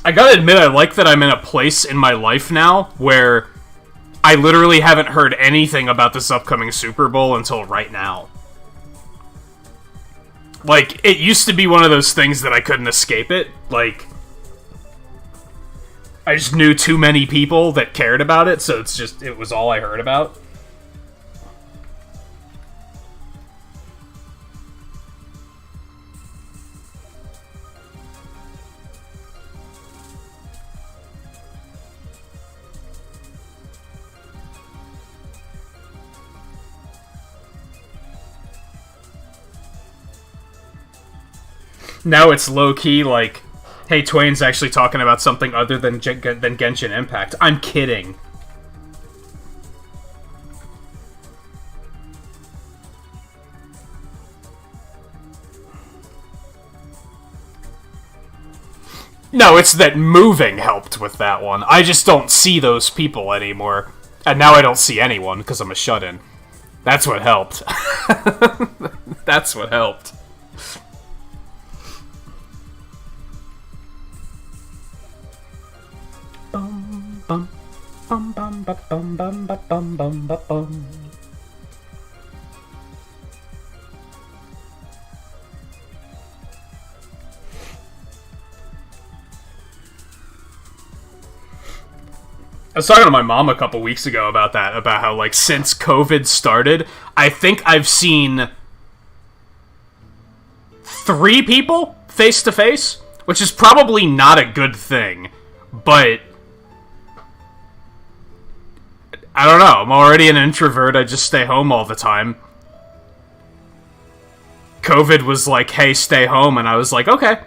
I gotta admit, I like that I'm in a place in my life now where I literally haven't heard anything about this upcoming Super Bowl until right now. Like, it used to be one of those things that I couldn't escape it. Like, I just knew too many people that cared about it, so it was all I heard about. Now it's low-key, like, hey, Twain's actually talking about something other than Genshin Impact. I'm kidding. No, it's that moving helped with that one. I just don't see those people anymore. And now I don't see anyone, because I'm a shut-in. That's what helped. That's what helped. Bum, bum, bum, bum, bum, bum, bum, bum, bum, bum. I was talking to my mom a couple weeks ago about that, about how, like, since COVID started, I think I've seen 3 people face-to-face, which is probably not a good thing, but I don't know, I'm already an introvert, I just stay home all the time. COVID was like, hey, stay home, and I was like, okay.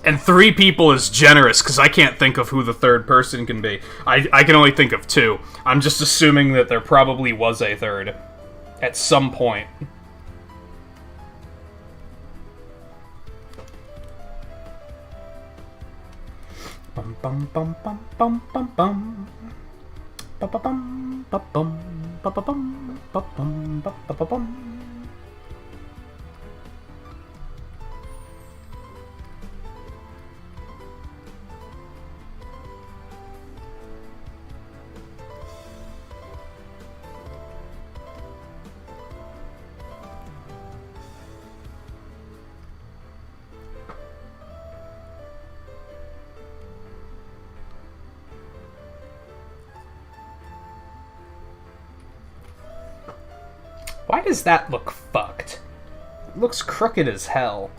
And 3 people is generous, because I can't think of who the third person can be. I can only think of 2. I'm just assuming that there probably was a third. At some point. Bum bum bum bum bum bum bum. Bum bum bum bum bum bum bum bum bum bum. Why does that look fucked? It looks crooked as hell.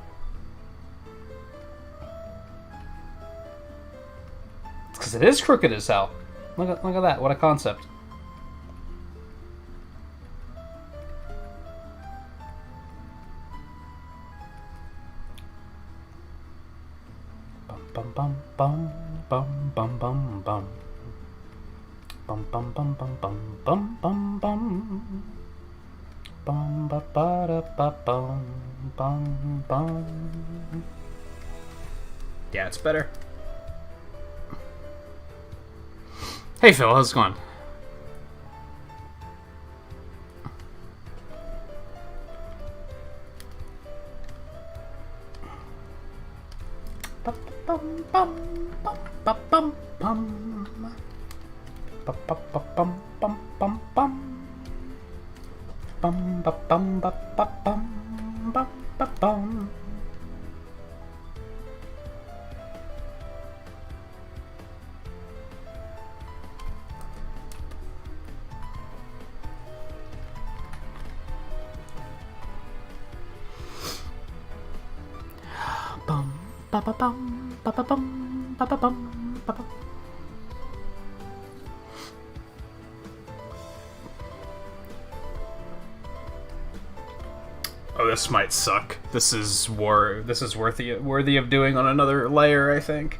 It's because it is crooked as hell. Look at that. What a concept. Bum bum bum bum bum bum bum. Bum bum bum bum bum bum bum bum. Bum ba ba da ba bum bum bum. Yeah, it's better. Hey Phil, how's it going? Bum bum bum bum bum bum bum bum bum bum bum. Bum ba bum ba ba bum bum ba bum. Ba-ba-bum, ba-ba-bum, ba-ba-bum, ba-bum. Oh, this might suck. This is worthy of doing on another layer, I think.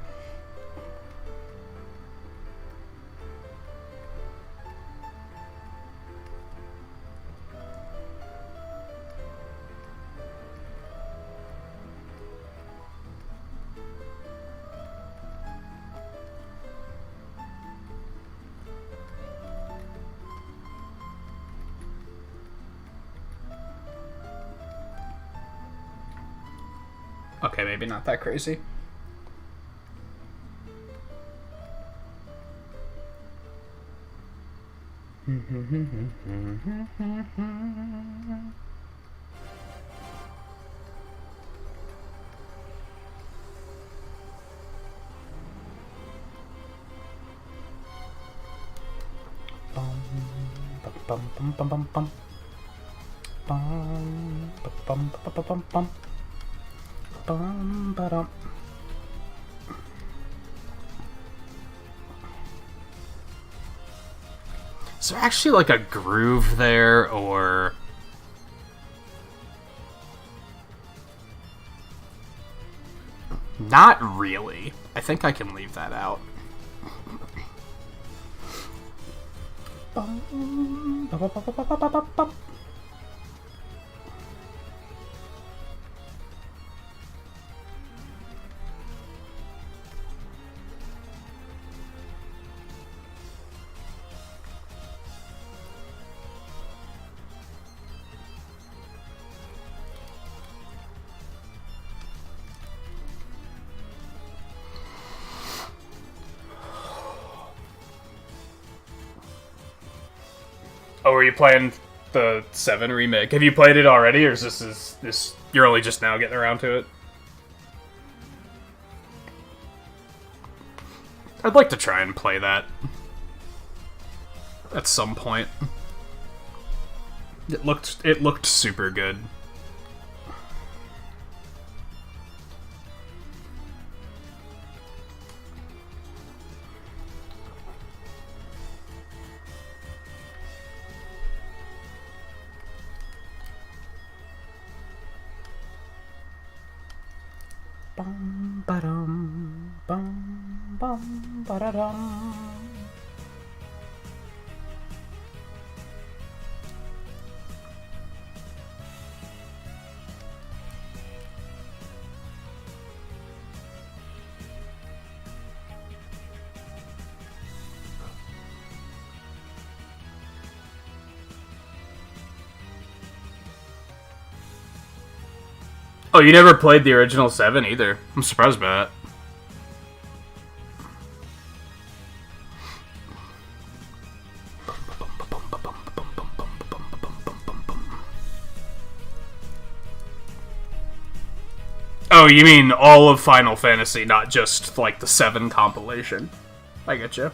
Okay, maybe not that crazy. Is there actually like a groove there, or... Not really. I think I can leave that out. Oh, are you playing the 7 remake? Have you played it already, or is this you're only just now getting around to it? I'd like to try and play that at some point. It looked super good. Bum ba-dum, bum bum ba-da-dum. Oh, you never played the original 7 either. I'm surprised by that. Oh, you mean all of Final Fantasy, not just, like, the 7 compilation. I get you.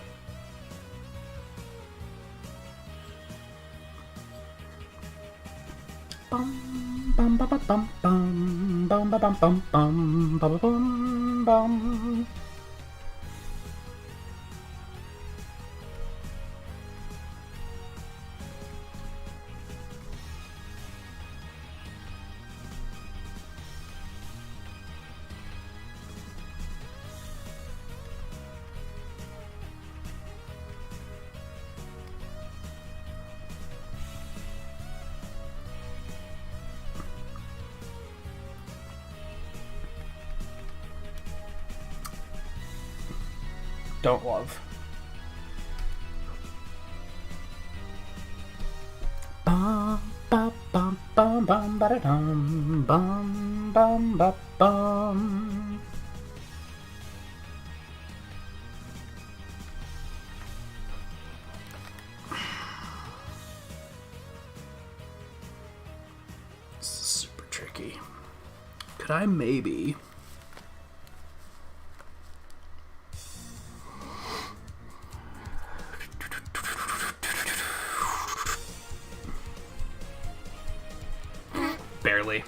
Bum bum ba bum bum bum ba bum bum bum ba bum bum. Don't love. Bum bum bum bum bum ba dum bum bum ba bum. This is super tricky. Could I maybe? Barely.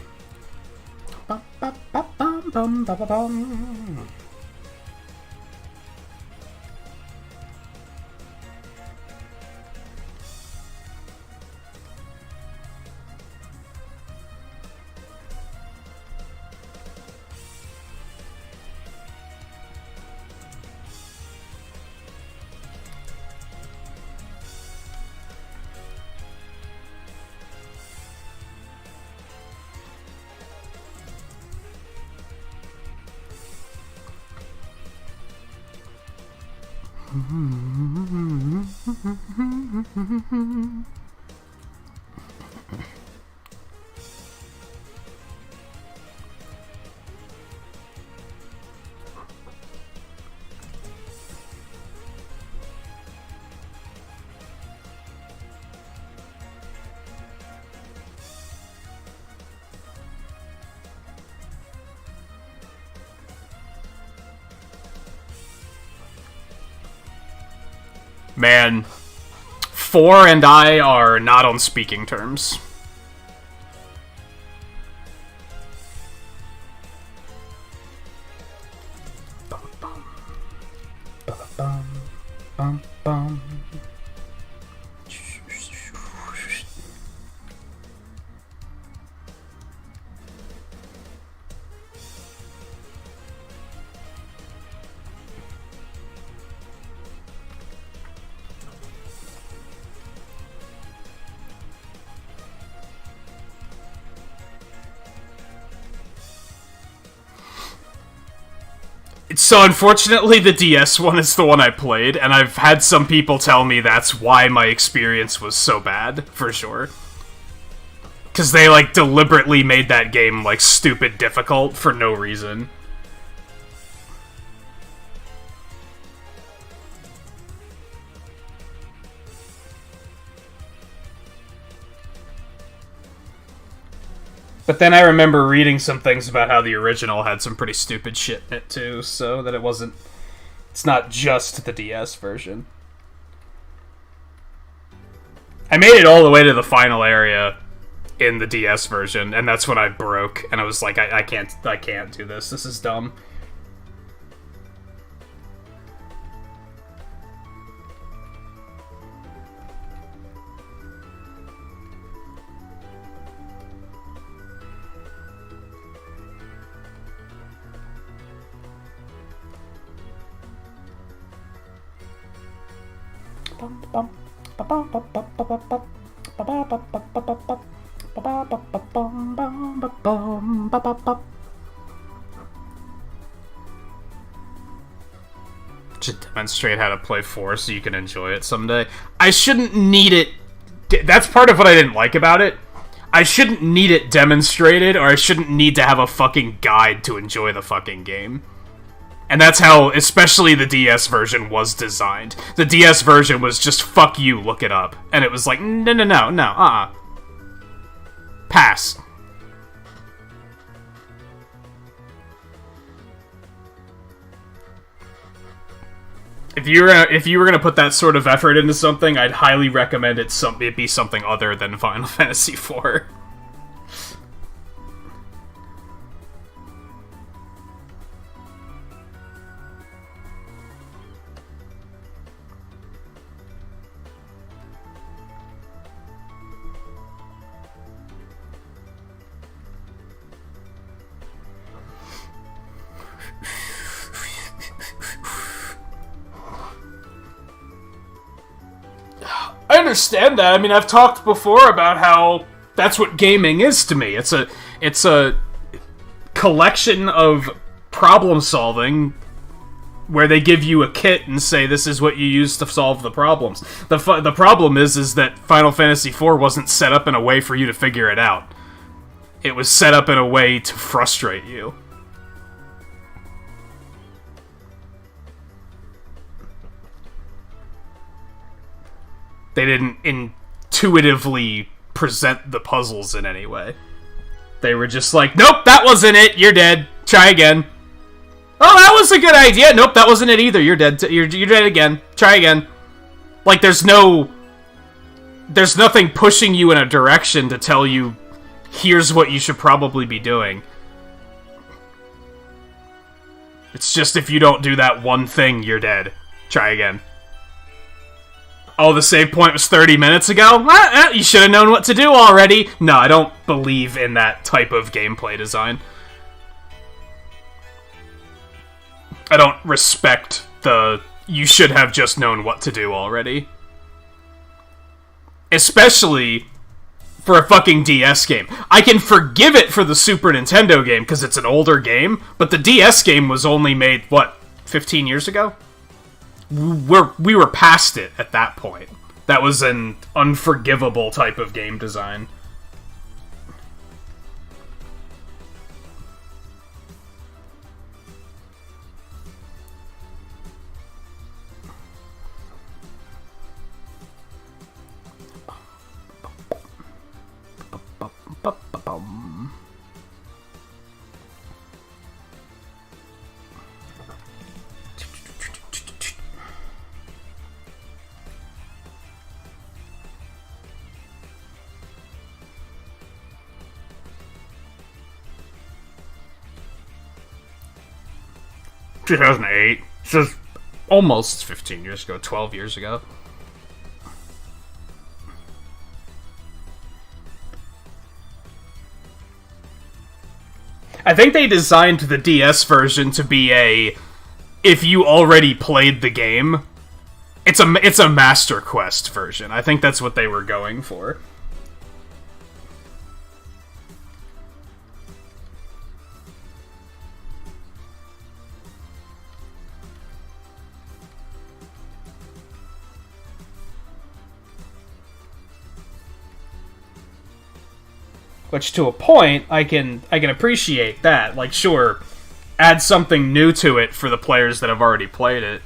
Bum, bum, bum, bum, bum ba ba bum. Man, 4 and I are not on speaking terms. Bum, bum. Bum, bum, bum. So unfortunately the DS one is the one I played, and I've had some people tell me that's why my experience was so bad, for sure. Because they, like, deliberately made that game, like, stupid difficult for no reason. But then I remember reading some things about how the original had some pretty stupid shit in it too, so that it's not just the DS version. I made it all the way to the final area in the DS version, and that's when I broke, and I was like, I can't do this, this is dumb. Should demonstrate how to play 4 so you can enjoy it someday. I shouldn't need it. That's part of what I didn't like about it. I shouldn't need it demonstrated, or I shouldn't need to have a fucking guide to enjoy the fucking game. And that's how, especially the DS version, was designed. The DS version was just, fuck you, look it up. And it was like, no, pass. If you were gonna put that sort of effort into something, I'd highly recommend it be something other than Final Fantasy IV. I understand that. I mean, I've talked before about how that's what gaming is to me. It's a collection of problem solving where they give you a kit and say this is what you use to solve the problems. The problem is that Final Fantasy IV wasn't set up in a way for you to figure it out. It was set up in a way to frustrate you. They didn't intuitively present the puzzles in any way. They were just like, nope, that wasn't it, you're dead, try again. Oh, that was a good idea, nope, that wasn't it either, you're dead, you're dead again, try again. Like, there's nothing pushing you in a direction to tell you, here's what you should probably be doing. It's just if you don't do that one thing, you're dead. Try again. Oh, the save point was 30 minutes ago? You should have known what to do already. No, I don't believe in that type of gameplay design. I don't respect the you should have just known what to do already. Especially for a fucking DS game. I can forgive it for the Super Nintendo game because it's an older game, but the DS game was only made, what, 15 years ago? We were past it at that point. That was an unforgivable type of game design. Bum. 2008. So almost 15 years ago, 12 years ago. I think they designed the DS version to be a, if you already played the game, it's a Master Quest version. I think that's what they were going for. Which, to a point, I can appreciate that. Like, sure, add something new to it for the players that have already played it.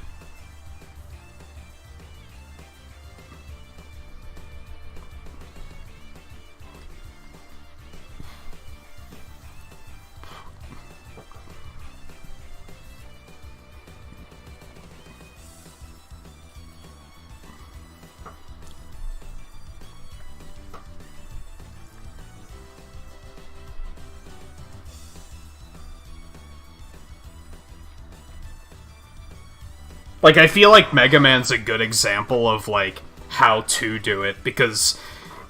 Like, I feel like Mega Man's a good example of, like, how to do it, because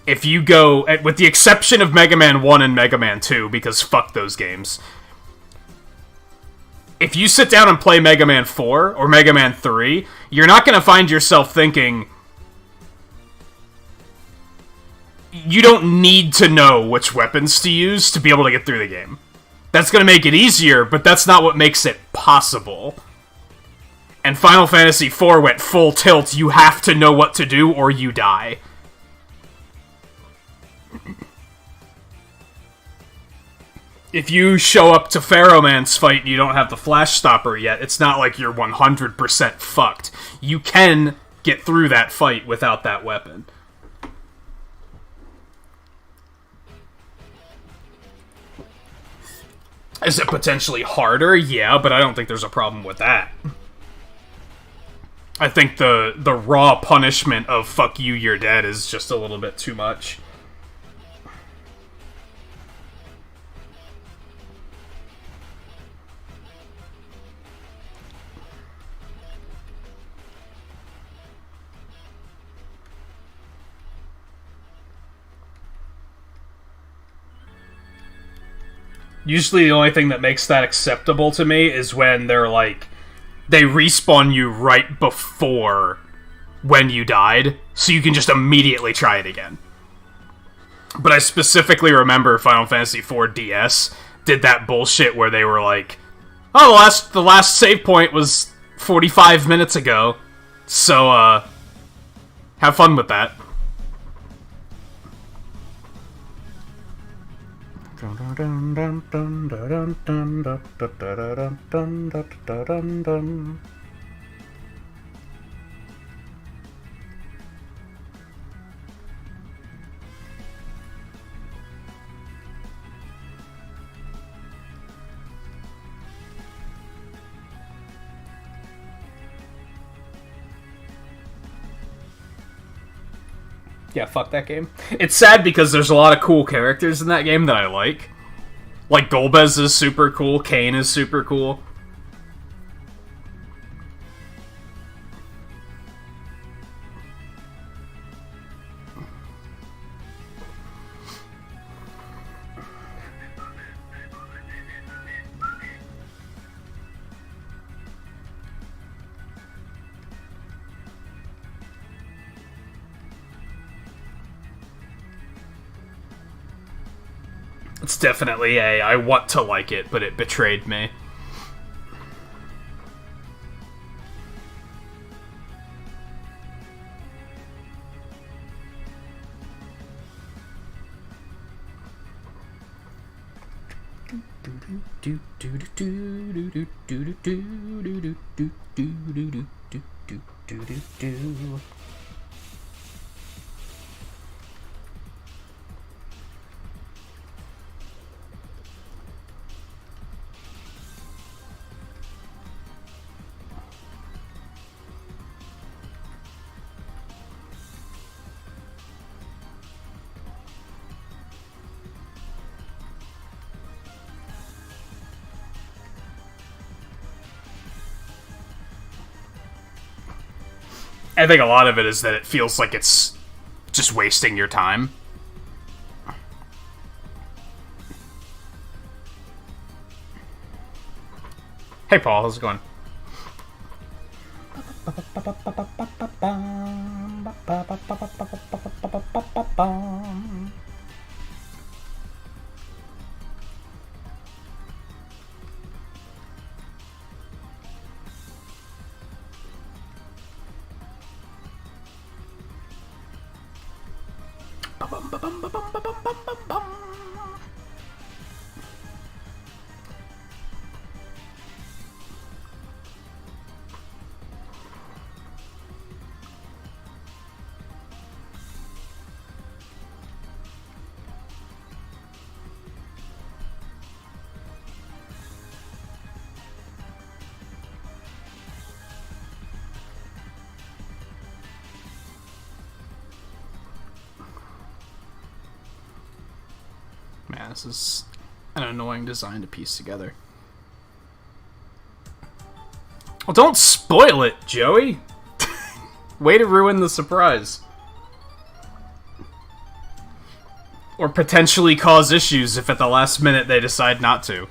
if you go, with the exception of Mega Man 1 and Mega Man 2, because fuck those games, if you sit down and play Mega Man 4 or Mega Man 3, you're not going to find yourself thinking, you don't need to know which weapons to use to be able to get through the game. That's going to make it easier, but that's not what makes it possible. And Final Fantasy IV went full tilt, you have to know what to do or you die. If you show up to Pharaoh Man's fight and you don't have the Flash Stopper yet, it's not like you're 100% fucked. You can get through that fight without that weapon. Is it potentially harder? Yeah, but I don't think there's a problem with that. I think the raw punishment of fuck you, you're dead is just a little bit too much. Usually the only thing that makes that acceptable to me is when they're like, they respawn you right before when you died, so you can just immediately try it again. But I specifically remember Final Fantasy IV DS did that bullshit where they were like, oh, the last save point was 45 minutes ago, so, have fun with that. Yeah, fuck that game. It's sad because there's a lot of cool characters in that game that I like. Like, Golbez is super cool, Kain is super cool. It's definitely I want to like it, but it betrayed me. I think a lot of it is that it feels like it's just wasting your time. Hey Paul, how's it going? Man, this is an annoying design to piece together. Well, don't spoil it, Joey! Way to ruin the surprise. Or potentially cause issues if at the last minute they decide not to.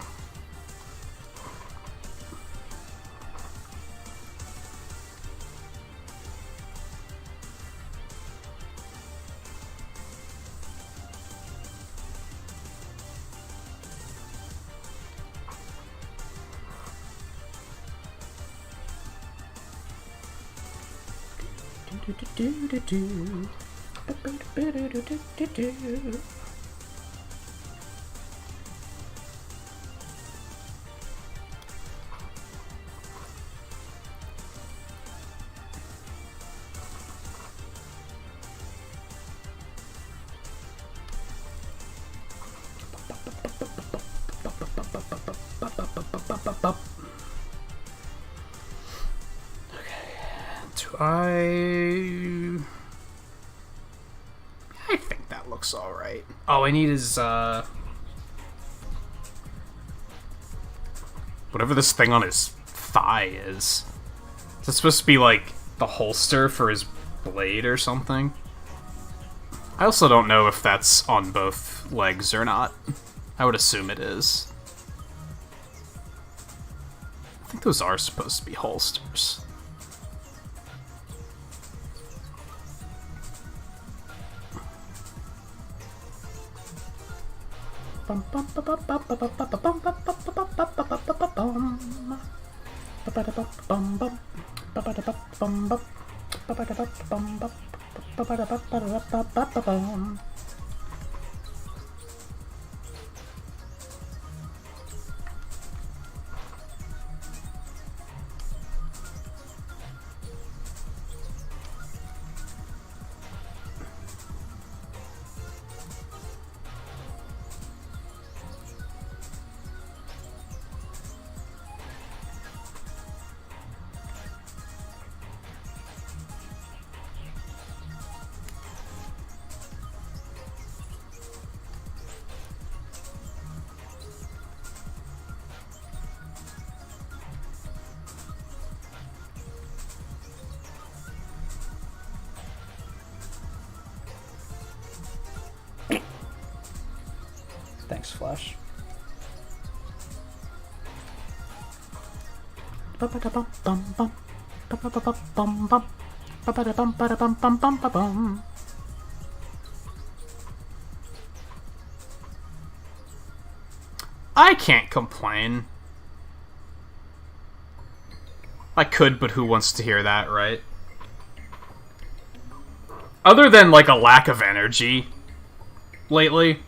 I think that looks alright. All I need is, whatever this thing on his thigh is. Is that supposed to be, like, the holster for his blade or something? I also don't know if that's on both legs or not. I would assume it is. I think those are supposed to be holsters. Thanks, Flash. I can't complain. I could, but who wants to hear that, right? Other than, like, a lack of energy lately.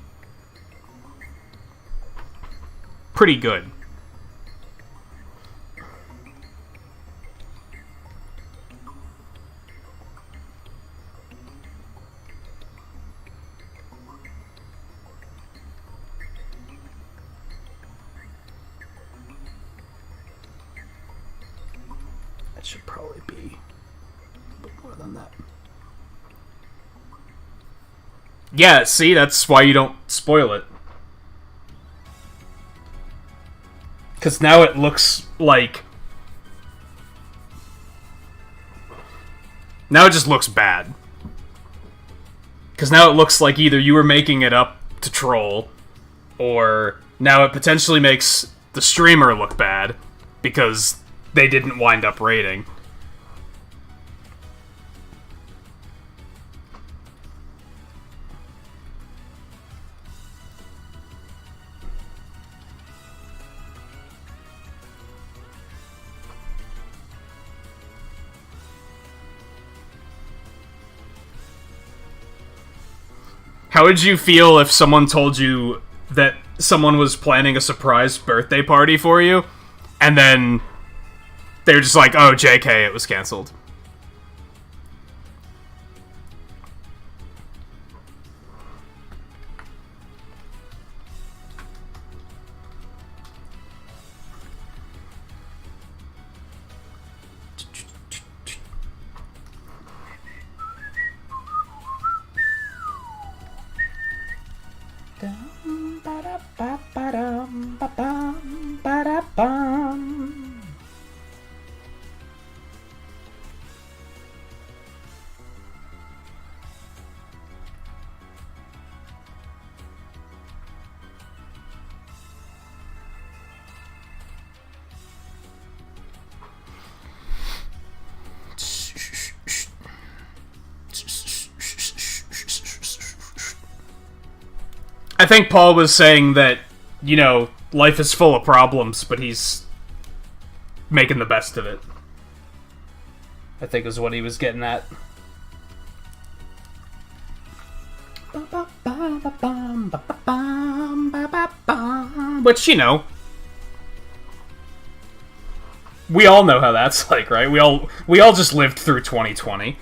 Pretty good. That should probably be a bit more than that. Yeah, see, that's why you don't spoil it. Because now it looks like... Now it just looks bad. Because now it looks like either you were making it up to troll, or now it potentially makes the streamer look bad, because they didn't wind up rating. How would you feel if someone told you that someone was planning a surprise birthday party for you, and then they were just like, oh, JK, it was cancelled? I think Paul was saying that, you know, life is full of problems, but he's making the best of it. I think is what he was getting at. Which, you know, we all know how that's like, right? We all just lived through 2020.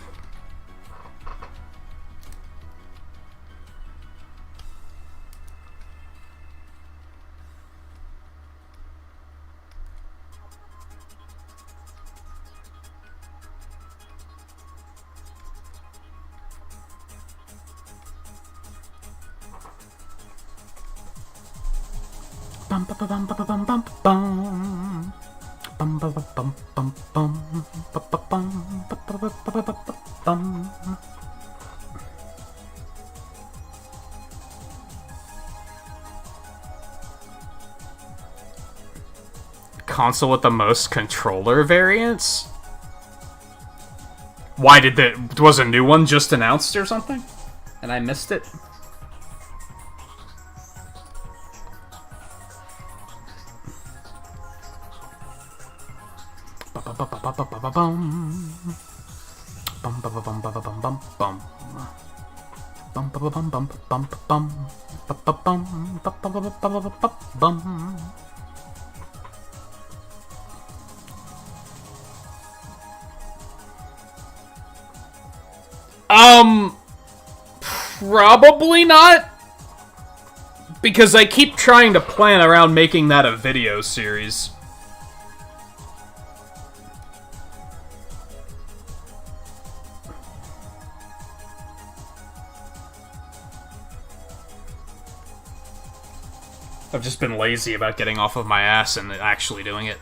Console with the most controller variants? Why did was a new one just announced or something? And I missed it? Probably not. Because I keep trying to plan around making that a video series. I've just been lazy about getting off of my ass and actually doing it.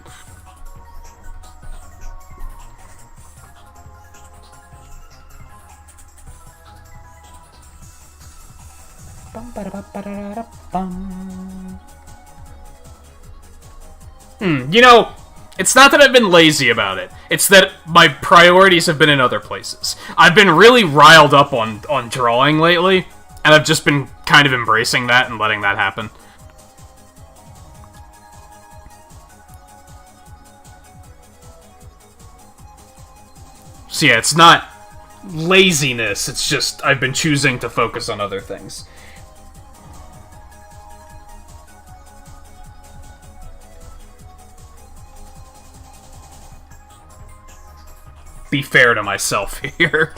You know, it's not that I've been lazy about it. It's that my priorities have been in other places. I've been really riled up on drawing lately, and I've just been kind of embracing that and letting that happen. So yeah, it's not laziness, it's just I've been choosing to focus on other things. Be fair to myself here.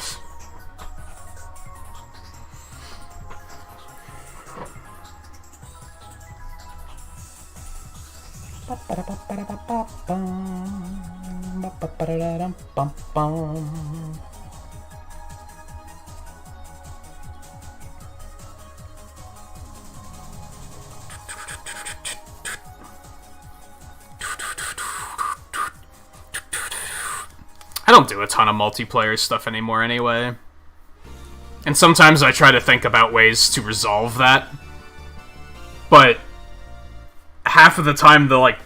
I don't do a ton of multiplayer stuff anymore anyway. And sometimes I try to think about ways to resolve that. But half of the time the, like,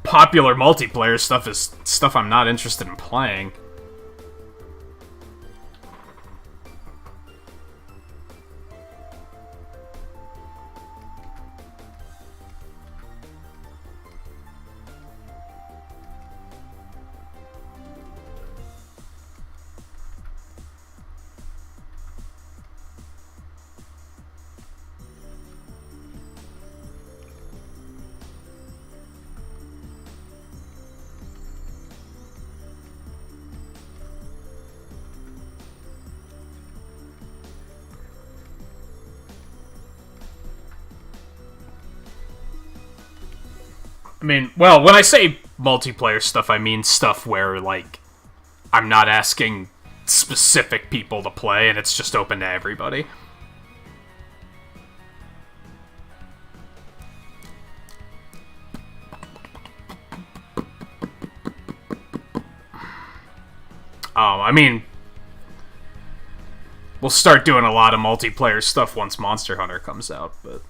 popular multiplayer stuff is stuff I'm not interested in playing. I mean, well, when I say multiplayer stuff, I mean stuff where, like, I'm not asking specific people to play and it's just open to everybody. I mean, we'll start doing a lot of multiplayer stuff once Monster Hunter comes out, but...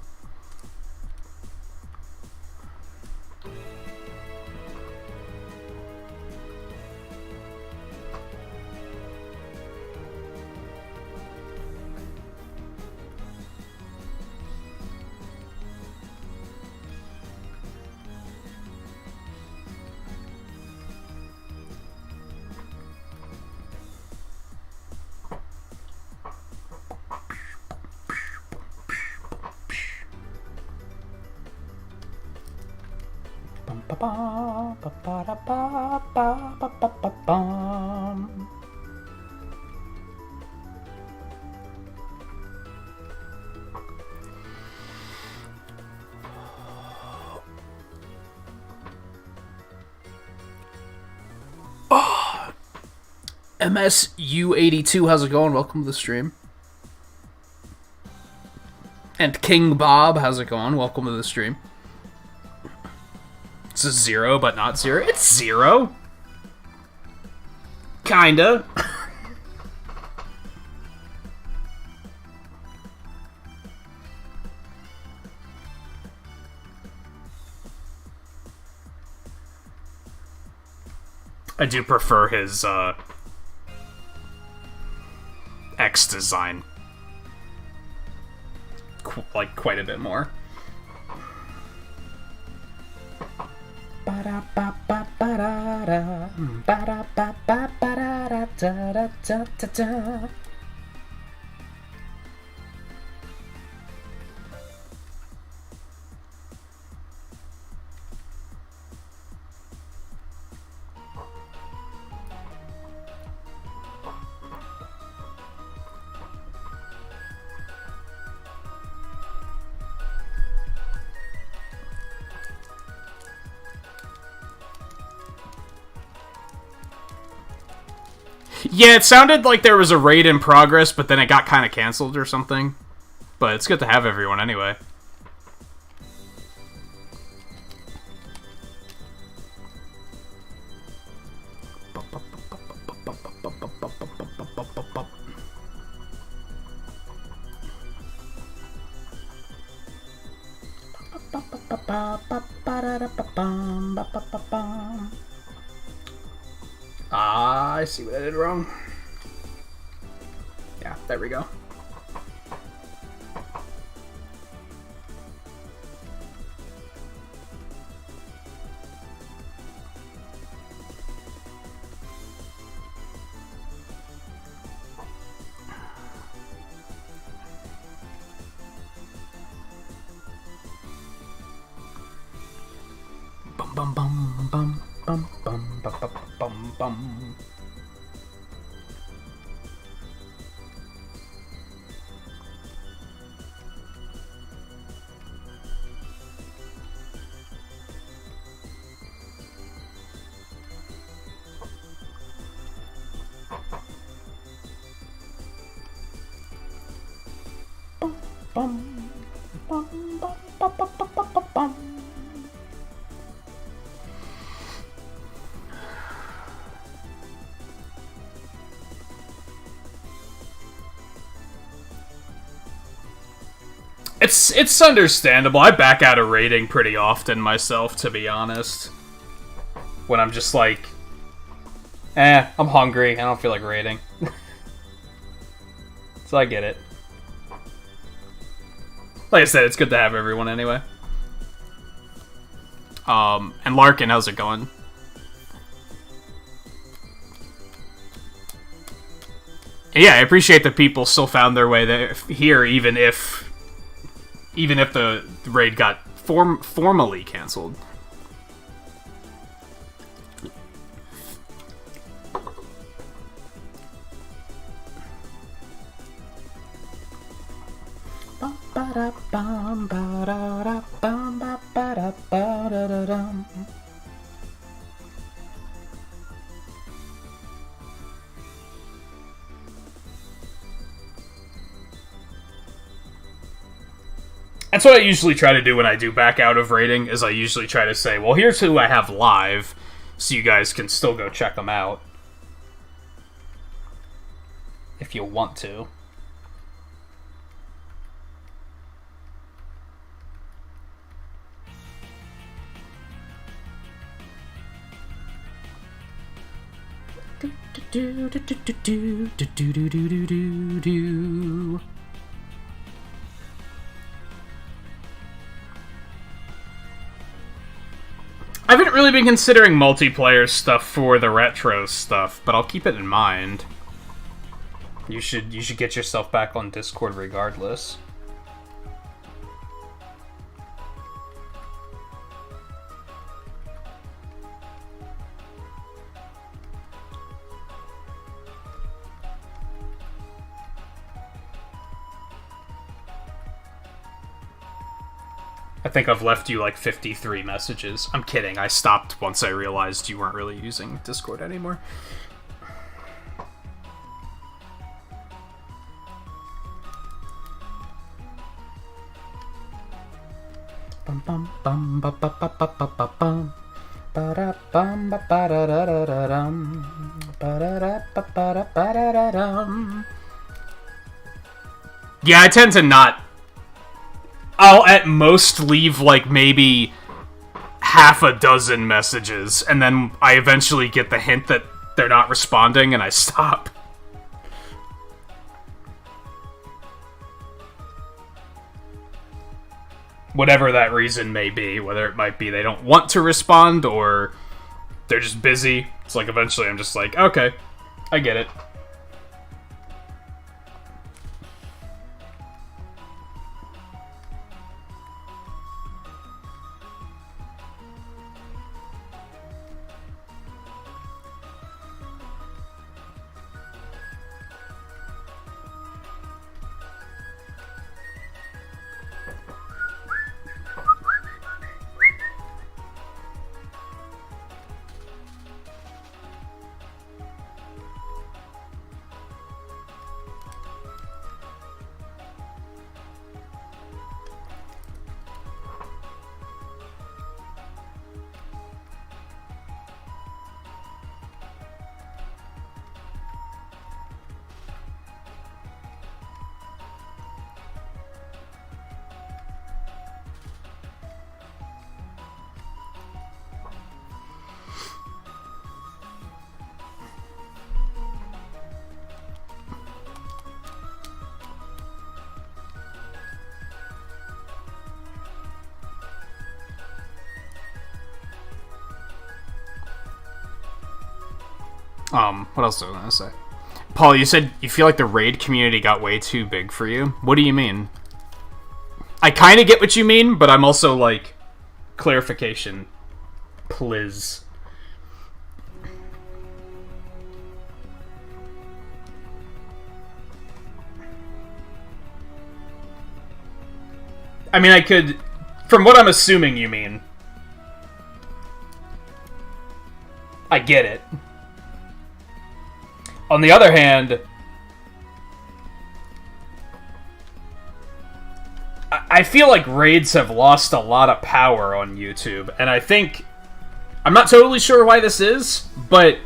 MSU82, how's it going? Welcome to the stream. And King Bob, how's it going? Welcome to the stream. It's a 0, but not 0. It's 0. Kinda. I do prefer his, X design. Like, quite a bit more. Yeah, it sounded like there was a raid in progress, but then it got kind of canceled or something. But it's good to have everyone anyway. I see what I did wrong. Yeah, there we go. bum bum bum bum bum bum bum bum. It's understandable. I back out of raiding pretty often myself, to be honest. When I'm just like, I'm hungry. I don't feel like raiding. So I get it. Like I said, it's good to have everyone anyway. And Larkin, how's it going? And yeah, I appreciate that people still found their way there, here, even if the raid got formally canceled. That's what I usually try to do when I do back out of raiding, is I usually try to say, well, here's who I have live, so you guys can still go check them out. If you want to. I haven't really been considering multiplayer stuff for the retro stuff, but I'll keep it in mind. You should get yourself back on Discord regardless. I think I've left you like 53 messages. I'm kidding. I stopped once I realized you weren't really using Discord anymore. Bum bum bum ba ba ba ba ba ba bum ba da bum ba ba da da da da dum ba da da ba ba da ba da da dum. Yeah, I tend to not. I'll at most leave like maybe half a dozen messages, and then I eventually get the hint that they're not responding, and I stop. Whatever that reason may be, whether it might be they don't want to respond, or they're just busy. It's like eventually I'm just like, okay, I get it. What else was I gonna say? Paul, you said you feel like the raid community got way too big for you. What do you mean? I kind of get what you mean, but I'm also like, clarification. Please. I mean, I could... From what I'm assuming you mean. I get it. On the other hand... I feel like raids have lost a lot of power on YouTube, and I think... I'm not totally sure why this is, but...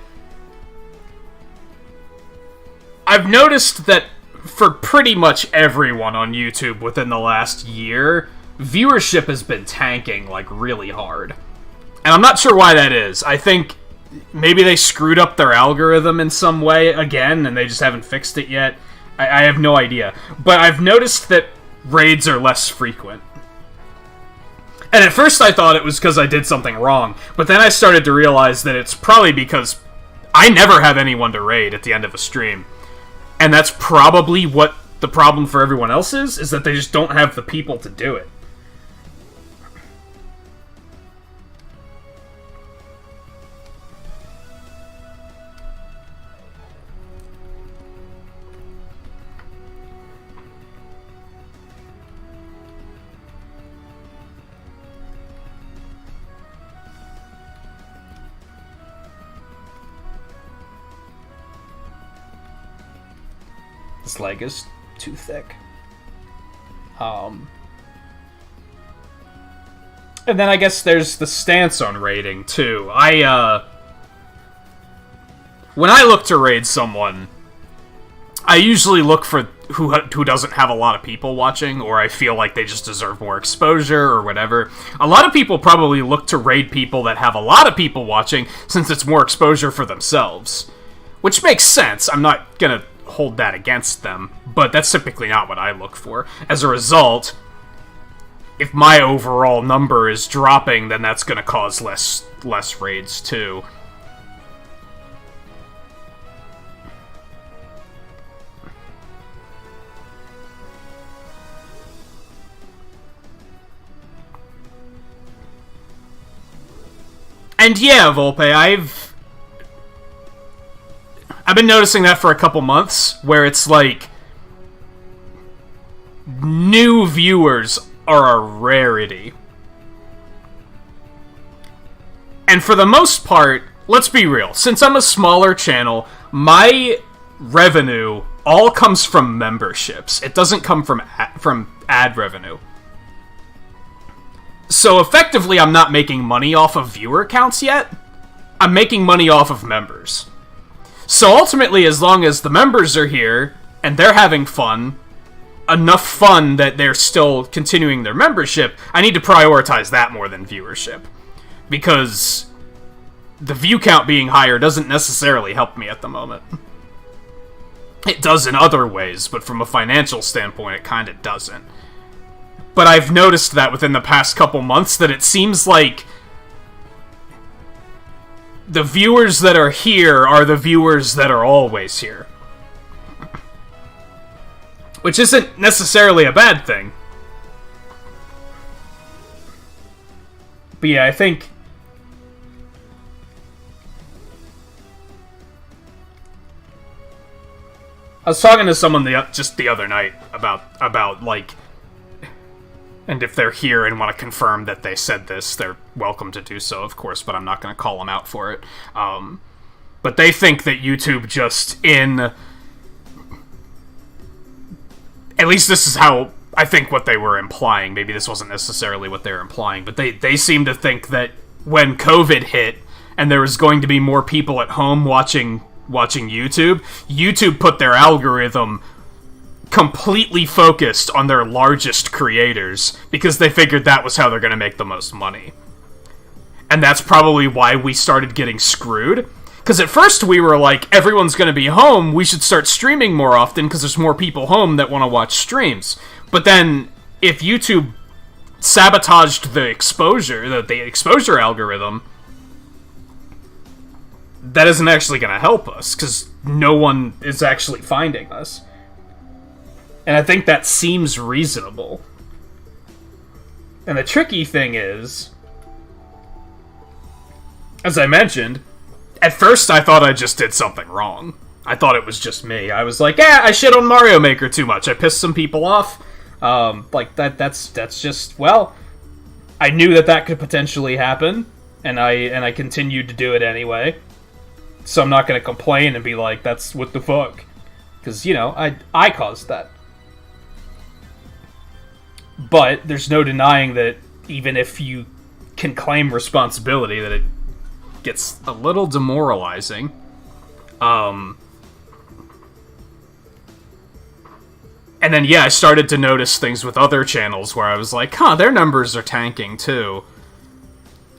I've noticed that for pretty much everyone on YouTube within the last year, viewership has been tanking, like, really hard. And I'm not sure why that is. I think maybe they screwed up their algorithm in some way again, and they just haven't fixed it yet. I have no idea. But I've noticed that raids are less frequent. And at first I thought it was because I did something wrong, but then I started to realize that it's probably because I never have anyone to raid at the end of a stream. And that's probably what the problem for everyone else is that they just don't have the people to do it. This leg is too thick. And then I guess there's the stance on raiding, too. When I look to raid someone, I usually look for who doesn't have a lot of people watching, or I feel like they just deserve more exposure, or whatever. A lot of people probably look to raid people that have a lot of people watching, since it's more exposure for themselves. Which makes sense. I'm not gonna hold that against them, but that's typically not what I look for. As a result, if my overall number is dropping, then that's going to cause less raids too. And yeah, Volpe, I've been noticing that for a couple months, where it's like, new viewers are a rarity. And for the most part, let's be real, since I'm a smaller channel, my revenue all comes from memberships. It doesn't come from ad revenue. So effectively, I'm not making money off of viewer counts yet. I'm making money off of members. So ultimately, as long as the members are here, and they're having fun, enough fun that they're still continuing their membership, I need to prioritize that more than viewership. Because the view count being higher doesn't necessarily help me at the moment. It does in other ways, but from a financial standpoint, it kinda doesn't. But I've noticed that within the past couple months, that it seems like the viewers that are here are the viewers that are always here. Which isn't necessarily a bad thing. But yeah, I think... I was talking to someone just the other night about like... And if they're here and want to confirm that they said this, they're welcome to do so, of course, but I'm not going to call them out for it. But they think that YouTube just at least this is how I think what they were implying. Maybe this wasn't necessarily what they were implying, but they seem to think that when COVID hit and there was going to be more people at home watching YouTube put their algorithm completely focused on their largest creators, because they figured that was how they're going to make the most money. And that's probably why we started getting screwed. Because at first we were like, everyone's going to be home, we should start streaming more often because there's more people home that want to watch streams. But then, if YouTube sabotaged the exposure algorithm, that isn't actually going to help us, because no one is actually finding us. And I think that seems reasonable. And the tricky thing is, as I mentioned, at first I thought I just did something wrong. I thought it was just me. I was like, I shit on Mario Maker too much. I pissed some people off. Like, that's just, well, I knew that could potentially happen, and I continued to do it anyway. So I'm not going to complain and be like, that's what the fuck. Because, you know, I caused that. But there's no denying that even if you can claim responsibility, that it gets a little demoralizing. And then, yeah, I started to notice things with other channels where I was like, huh, their numbers are tanking too.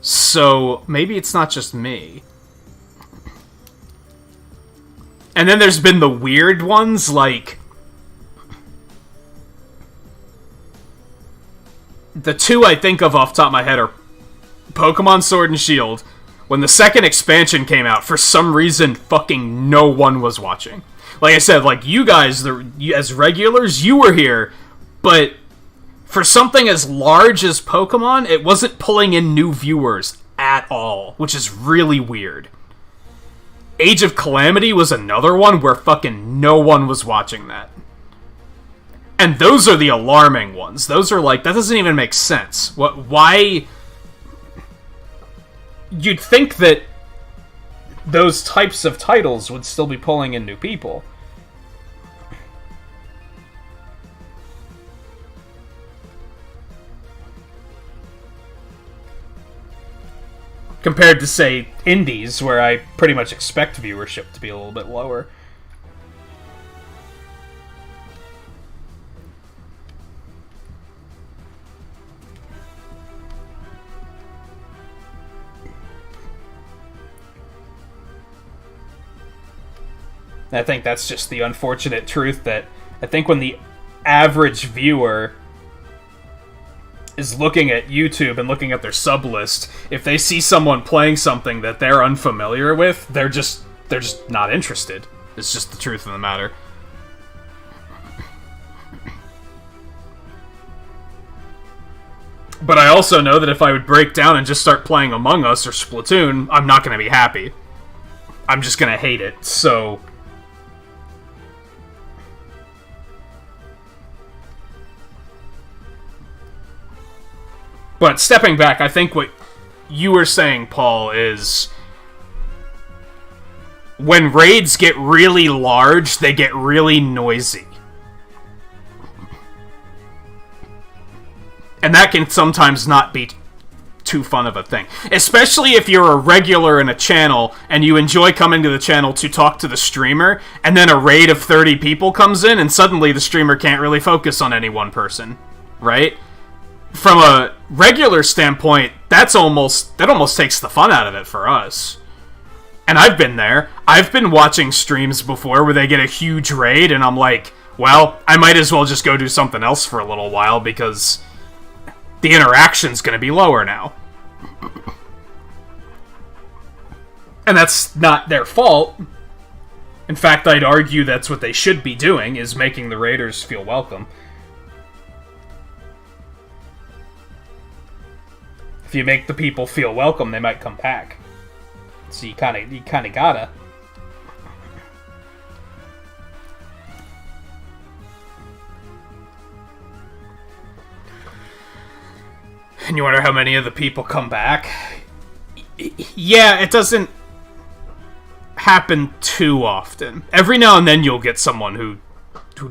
So maybe it's not just me. And then there's been the weird ones, like... The two I think of off the top of my head are Pokemon Sword and Shield. When the second expansion came out, for some reason, fucking no one was watching. Like I said, like, you guys, as regulars, you were here, but for something as large as Pokemon, it wasn't pulling in new viewers at all, which is really weird. Age of Calamity was another one where fucking no one was watching that. And those are the alarming ones. Those are like, that doesn't even make sense. Why? You'd think that those types of titles would still be pulling in new people. Compared to, say, indies, where I pretty much expect viewership to be a little bit lower. I think that's just the unfortunate truth that I think when the average viewer is looking at YouTube and looking at their sub list, if they see someone playing something that they're unfamiliar with, they're just not interested. It's just the truth of the matter. But I also know that if I would break down and just start playing Among Us or Splatoon, I'm not going to be happy. I'm just going to hate it, so... But stepping back, I think what you were saying, Paul, is when raids get really large, they get really noisy. And that can sometimes not be too fun of a thing. Especially if you're a regular in a channel and you enjoy coming to the channel to talk to the streamer, and then a raid of 30 people comes in and suddenly the streamer can't really focus on any one person, right? From a regular standpoint, that almost takes the fun out of it for us. And I've been there. I've been watching streams before where they get a huge raid, and I'm like, well, I might as well just go do something else for a little while, because the interaction's gonna be lower now. And that's not their fault. In fact, I'd argue that's what they should be doing, is making the raiders feel welcome. If you make the people feel welcome, they might come back. So you kind of gotta. And you wonder how many of the people come back? Yeah, it doesn't happen too often. Every now and then you'll get someone who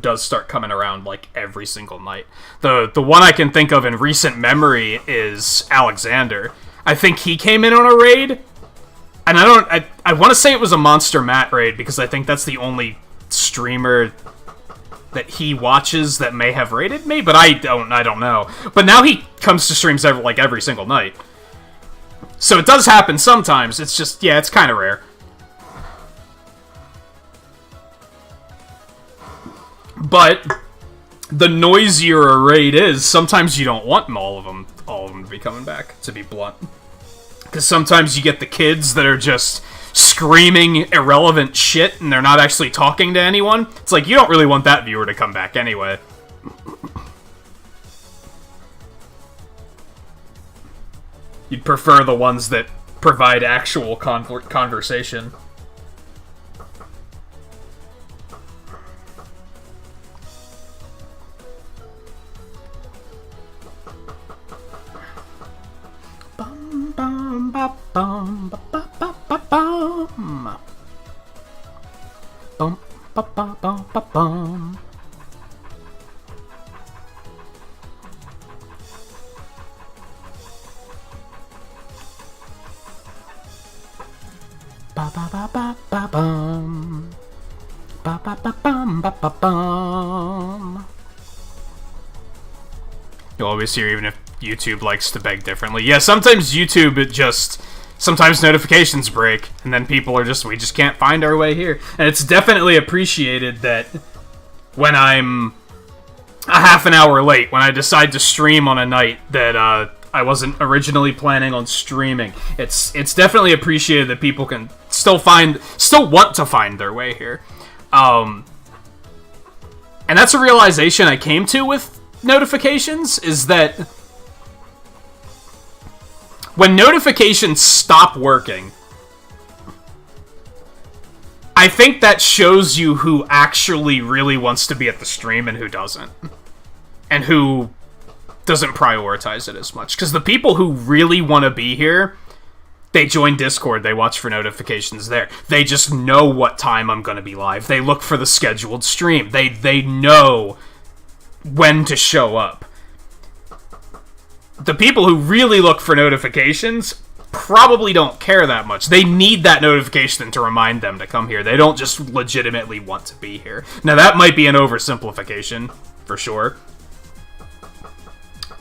does start coming around like every single night. The one I can think of in recent memory is Alexander. I think he came in on a raid, and I want to say it was a Monster Matt raid, because I think that's the only streamer that he watches that may have raided me, but I don't know. But now he comes to streams every single night. So it does happen sometimes. It's just, yeah, it's kind of rare. But the noisier a raid is, sometimes you don't want all of them to be coming back, to be blunt. Because sometimes you get the kids that are just screaming irrelevant shit and they're not actually talking to anyone. It's like, you don't really want that viewer to come back anyway. You'd prefer the ones that provide actual conversation. Bum bum ba bum ba ba ba ba bum. Bum ba ba ba ba bum. Ba ba ba ba ba bum. Ba ba ba bum ba ba bum. You'll always hear, even if YouTube likes to beg differently. Yeah, sometimes YouTube, sometimes notifications break, and then people are we just can't find our way here. And it's definitely appreciated that when I'm a half an hour late, when I decide to stream on a night that, I wasn't originally planning on streaming. It's definitely appreciated that people can still want to find their way here. And that's a realization I came to with notifications, is that when notifications stop working, I think that shows you who actually really wants to be at the stream and who doesn't. And who doesn't prioritize it as much. Because the people who really want to be here, they join Discord, they watch for notifications there. They just know what time I'm going to be live. They look for the scheduled stream. They know when to show up. The people who really look for notifications probably don't care that much. They need that notification to remind them to come here. They don't just legitimately want to be here. Now, that might be an oversimplification, for sure.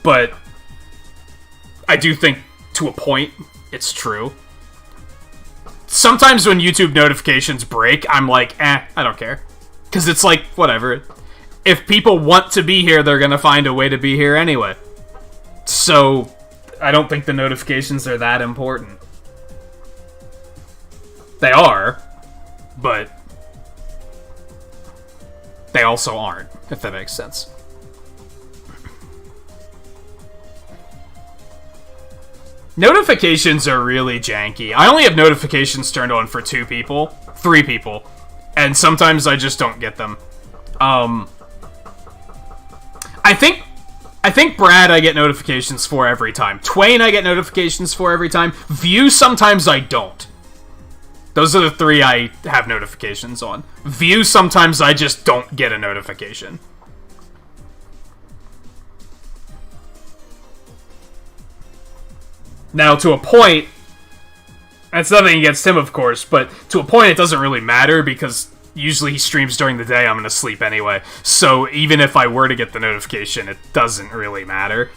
But I do think, to a point, it's true. Sometimes when YouTube notifications break, I'm like, I don't care. Because it's like, whatever. If people want to be here, they're going to find a way to be here anyway. So, I don't think the notifications are that important. They are, but they also aren't, if that makes sense. Notifications are really janky. I only have notifications turned on for 3 people, and sometimes I just don't get them. I think Brad I get notifications for every time. Twain I get notifications for every time. View sometimes I don't. Those are the 3 I have notifications on. View sometimes I just don't get a notification. Now, to a point, that's nothing against him, of course, but to a point it doesn't really matter, because usually he streams during the day, I'm gonna sleep anyway. So even if I were to get the notification, it doesn't really matter.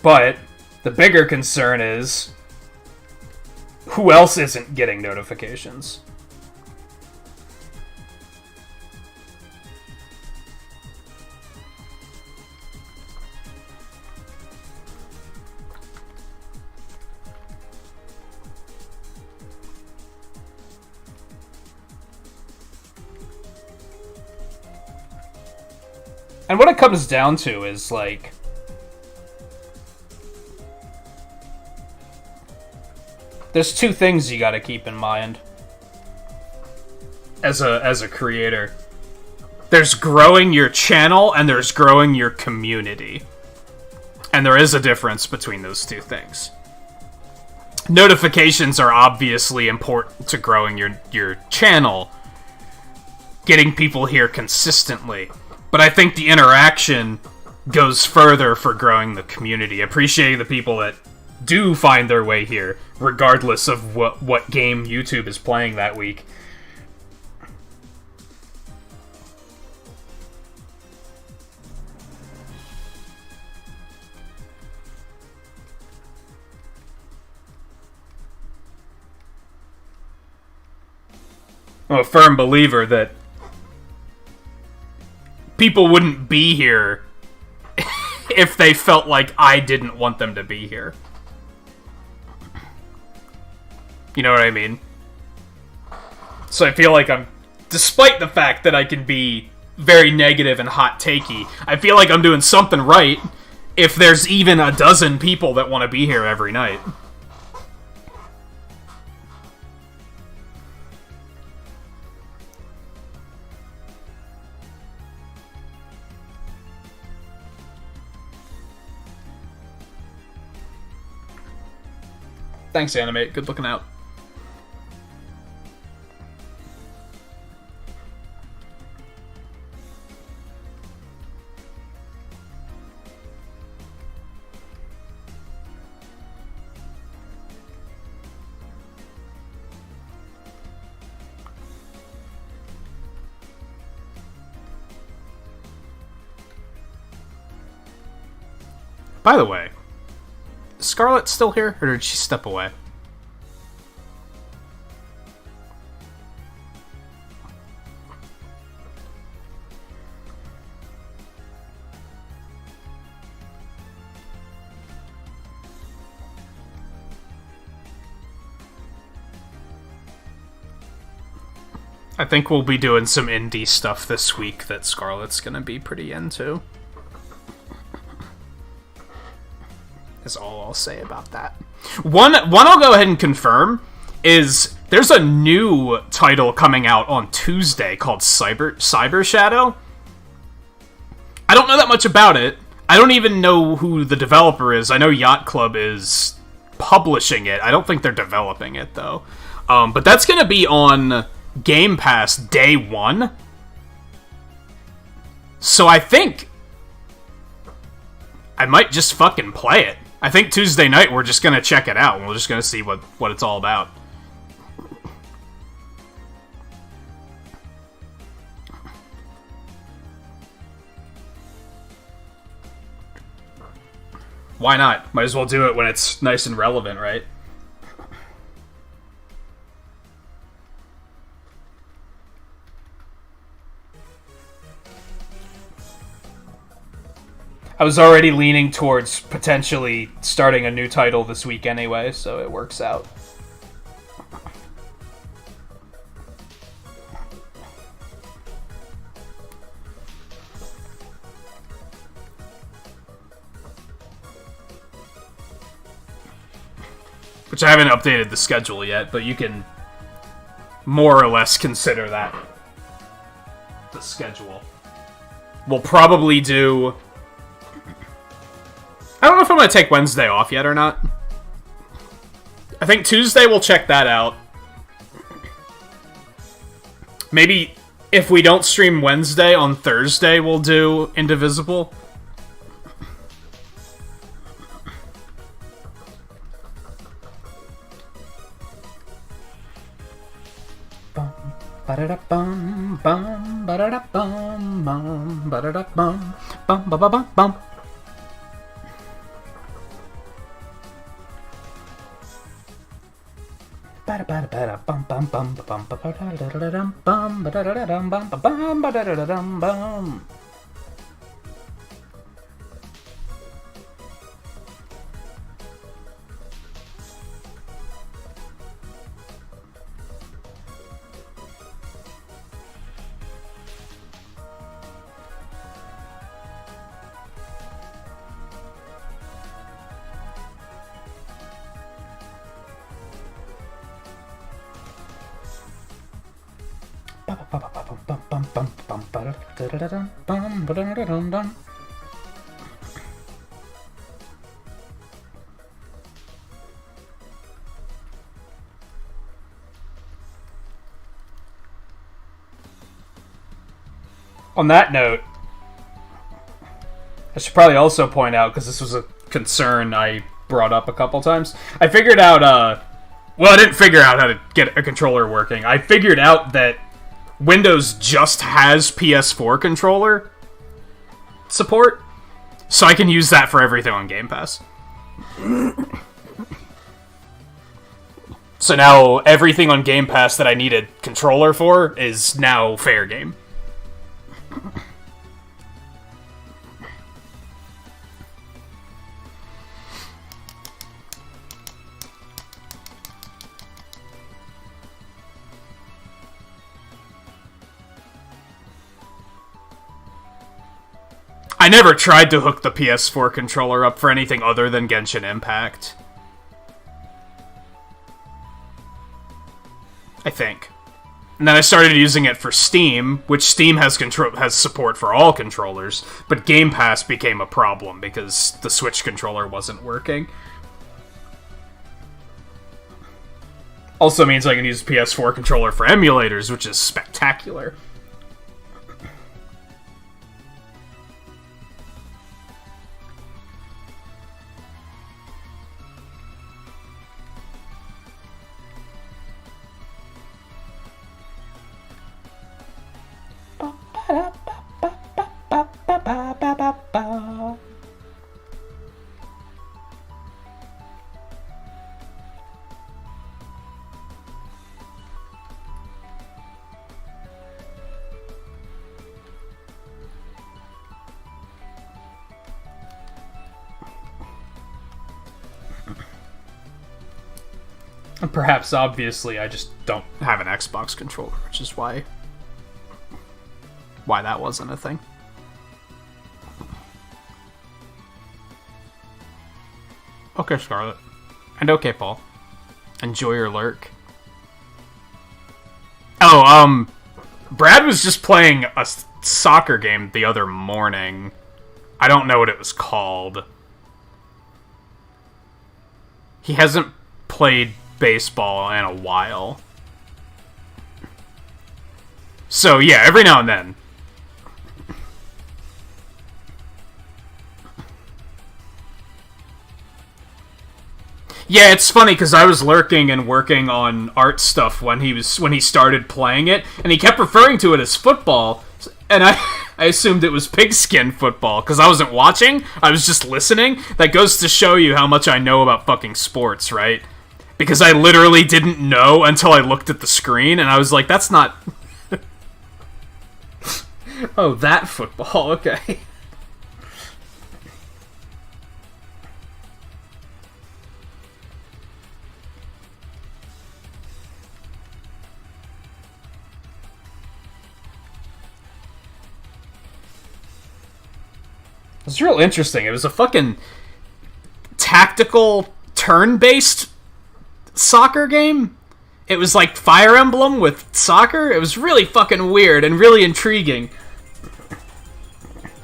But the bigger concern is, who else isn't getting notifications? And what it comes down to is, like, there's 2 things you gotta keep in mind as a creator. There's growing your channel, and there's growing your community. And there is a difference between those 2 things. Notifications are obviously important to growing your channel, getting people here consistently. But I think the interaction goes further for growing the community, appreciating the people that do find their way here, regardless of what game YouTube is playing that week. I'm a firm believer that people wouldn't be here if they felt like I didn't want them to be here. You know what I mean? So I feel like despite the fact that I can be very negative and hot-takey, I feel like I'm doing something right, if there's even a dozen people that want to be here every night. Thanks, Animate. Good looking out. By the way, is Scarlet still here, or did she step away? I think we'll be doing some indie stuff this week that Scarlet's gonna be pretty into. Is all I'll say about that. One I'll go ahead and confirm is there's a new title coming out on Tuesday called Cyber Shadow. I don't know that much about it. I don't even know who the developer is. I know Yacht Club is publishing it. I don't think they're developing it, though. But that's going to be on Game Pass day 1. So I think I might just fucking play it. I think Tuesday night we're just going to check it out, and we're just going to see what it's all about. Why not? Might as well do it when it's nice and relevant, right? I was already leaning towards potentially starting a new title this week anyway, so it works out. Which I haven't updated the schedule yet, but you can more or less consider that the schedule. We'll probably do... I don't know if I'm going to take Wednesday off yet or not. I think Tuesday we'll check that out. Maybe if we don't stream Wednesday, on Thursday we'll do Indivisible. Ba-da-da-bum, bum, ba-da-da-bum, bum, ba-da-da-bum, bum, ba-ba-bum, bum. On that note, I should probably also point out, because this was a concern I brought up a couple times, I figured out, well, I didn't figure out how to get a controller working. I figured out that Windows just has PS4 controller support, so I can use that for everything on Game Pass. So now everything on Game Pass that I needed controller for is now fair game. I never tried to hook the PS4 controller up for anything other than Genshin Impact. I think. And then I started using it for Steam, which Steam has support for all controllers, but Game Pass became a problem because the Switch controller wasn't working. Also means I can use PS4 controller for emulators, which is spectacular. And perhaps, obviously, I just don't have an Xbox controller, which is why that wasn't a thing. Okay, Scarlet. And okay, Paul. Enjoy your lurk. Oh, Brad was just playing a soccer game the other morning. I don't know what it was called. He hasn't played baseball in a while. So, yeah, every now and then. Yeah, it's funny because I was lurking and working on art stuff when he started playing it, and he kept referring to it as football, and I assumed it was pigskin football because I wasn't watching, I was just listening. That goes to show you how much I know about fucking sports, right? Because I literally didn't know until I looked at the screen, and I was like, that's not... Oh, that football, okay. It was real interesting. It was a fucking tactical turn-based soccer game. It was like Fire Emblem with soccer. It was really fucking weird and really intriguing.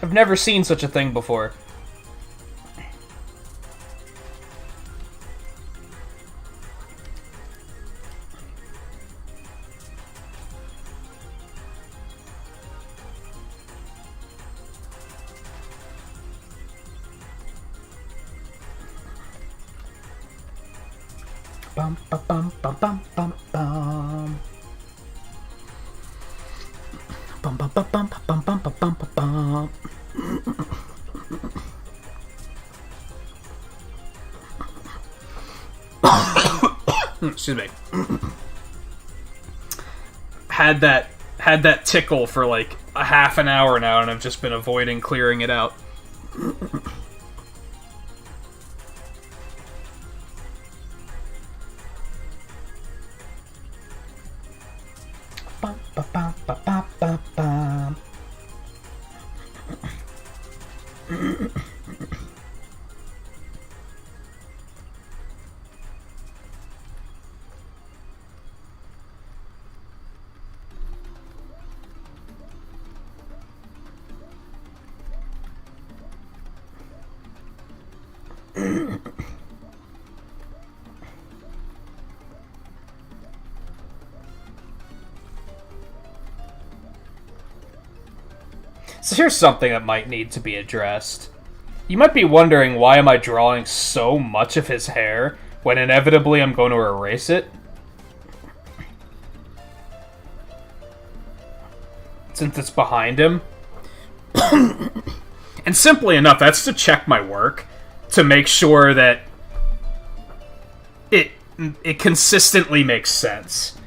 I've never seen such a thing before. Bum bum bum bum bum bum bum. Bum bum bum bum bum bum bum bum bum. Excuse me. Had that tickle for like a half an hour now, and I've just been avoiding clearing it out. So here's something that might need to be addressed. You might be wondering, why am I drawing so much of his hair when inevitably I'm going to erase it? Since it's behind him. And simply enough, that's to check my work, to make sure that it consistently makes sense.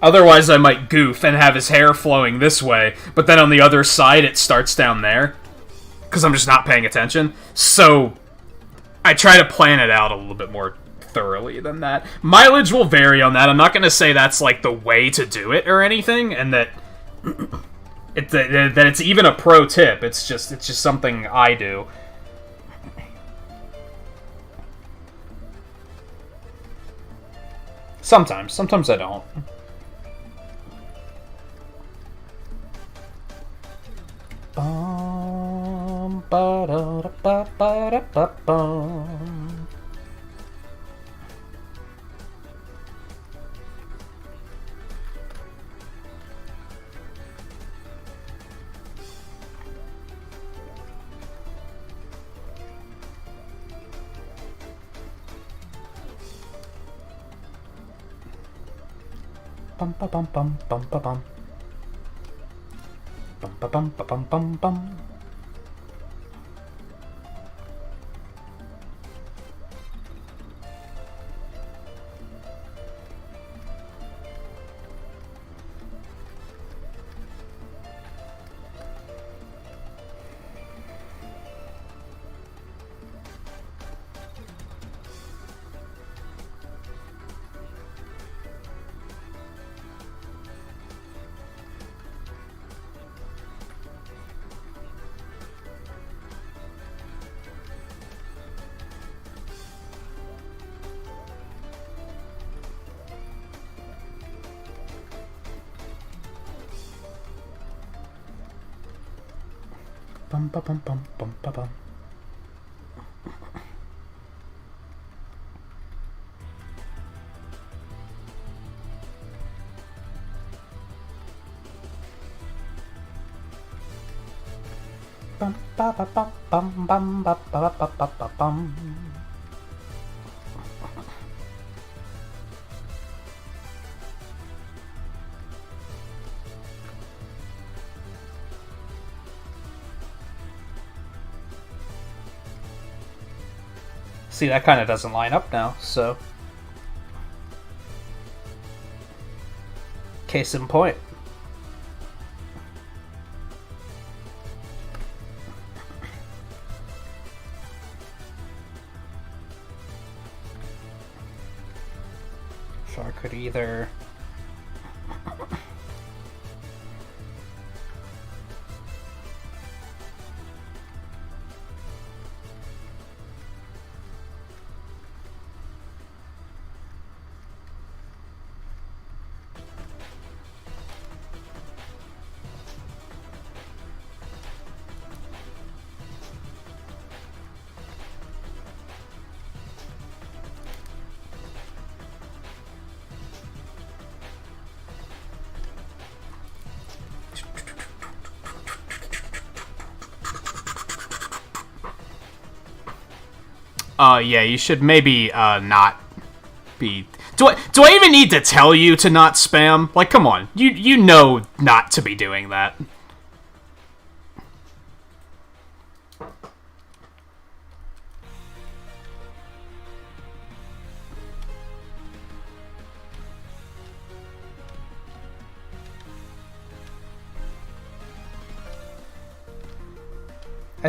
Otherwise, I might goof and have his hair flowing this way, but then on the other side, it starts down there. because I'm just not paying attention. So I try to plan it out a little bit more thoroughly than that. Mileage will vary on that. I'm not going to say that's like the way to do it or anything, and that it's even a pro tip. It's just something I do. Sometimes I don't. Bum ba bum bum bum ba bum. Bum ba bum ba bum bum bum. Bum ba bum bum bum ba bum. Bum ba ba bum bum bum ba ba ba ba ba bum. See, that kind of doesn't line up now, so... Case in point. So I could either... yeah, you should maybe, not be... Do I even need to tell you to not spam? Like, come on. You know not to be doing that. I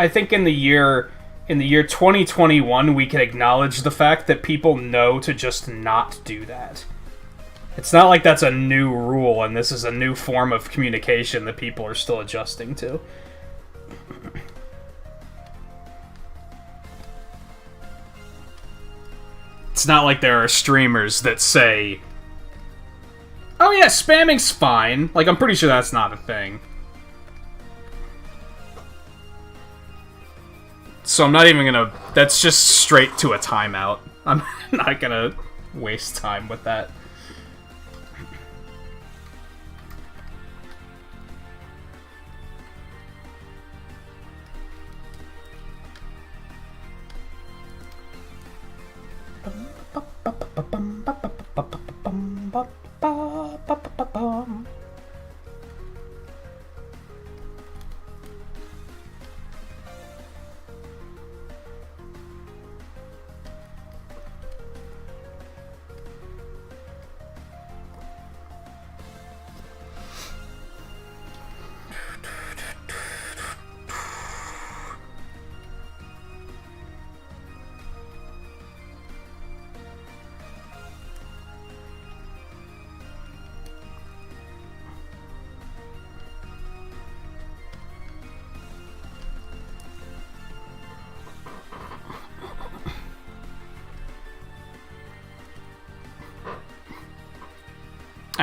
think in the year 2021 we can acknowledge the fact that people know to just not do that. It's not like that's a new rule and this is a new form of communication that people are still adjusting to. It's not like there are streamers that say, "Oh yeah, spamming's fine." Like, I'm pretty sure that's not a thing. So I'm not even gonna... That's just straight to a timeout. I'm not gonna waste time with that.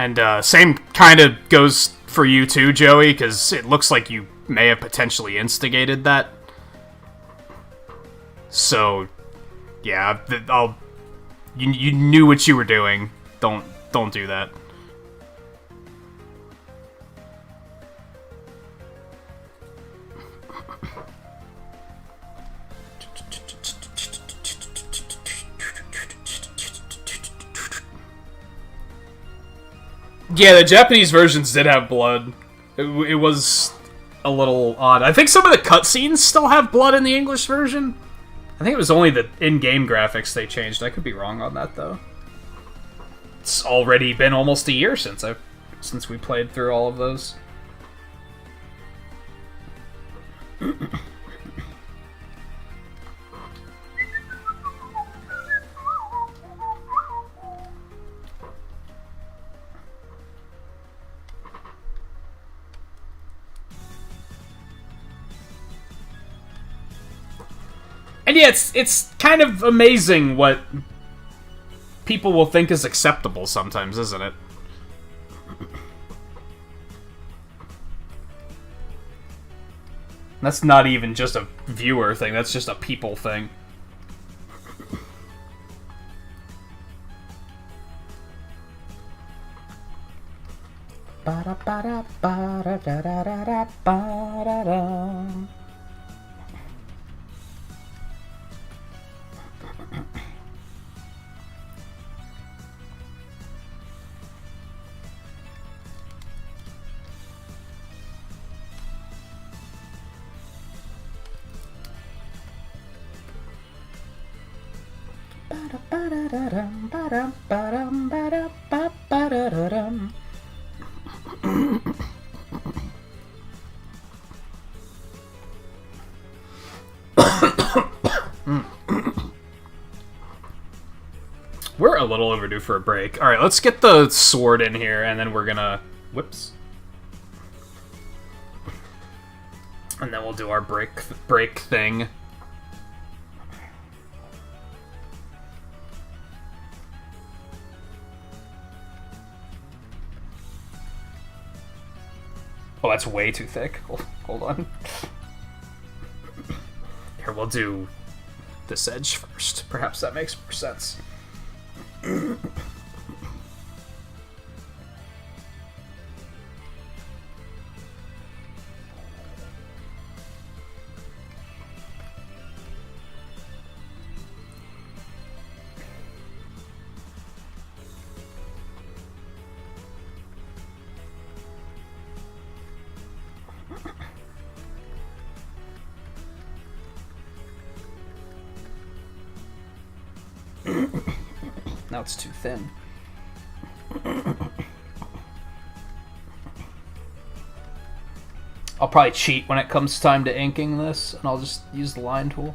And same kind of goes for you too, Joey, because it looks like you may have potentially instigated that. So, yeah, you knew what you were doing. Don't do that. Yeah, the Japanese versions did have blood. It was a little odd. I think some of the cutscenes still have blood in the English version. I think it was only the in-game graphics they changed. I could be wrong on that, though. It's already been almost a year since we played through all of those. And yeah, it's kind of amazing what people will think is acceptable sometimes, isn't it? That's not even just a viewer thing, that's just a people thing. We're a little overdue for a break. Alright, let's get the sword in here, and then we're gonna... Whoops. And then we'll do our break thing. Oh, that's way too thick. Hold on. Here, we'll do this edge first. Perhaps that makes more sense. Now it's too thin. I'll probably cheat when it comes time to inking this, and I'll just use the line tool.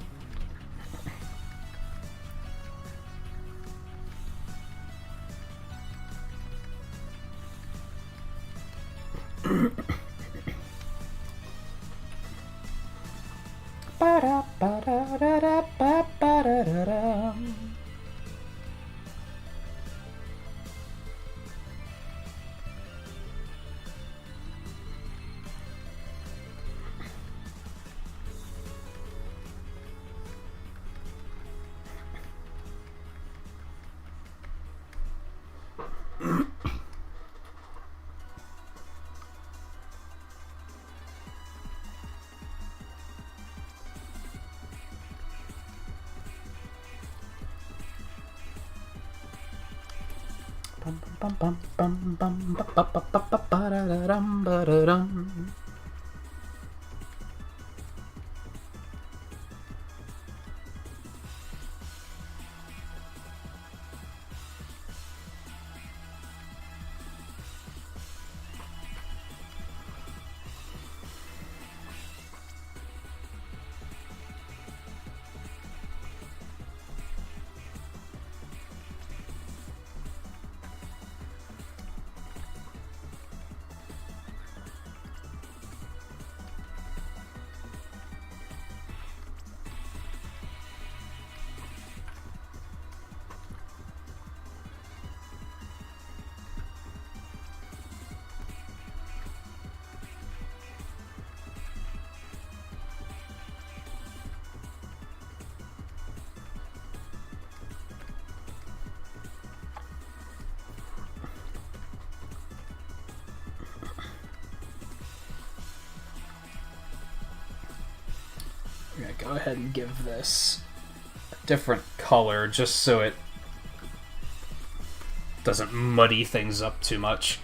I'm gonna go ahead and give this a different color just so it doesn't muddy things up too much.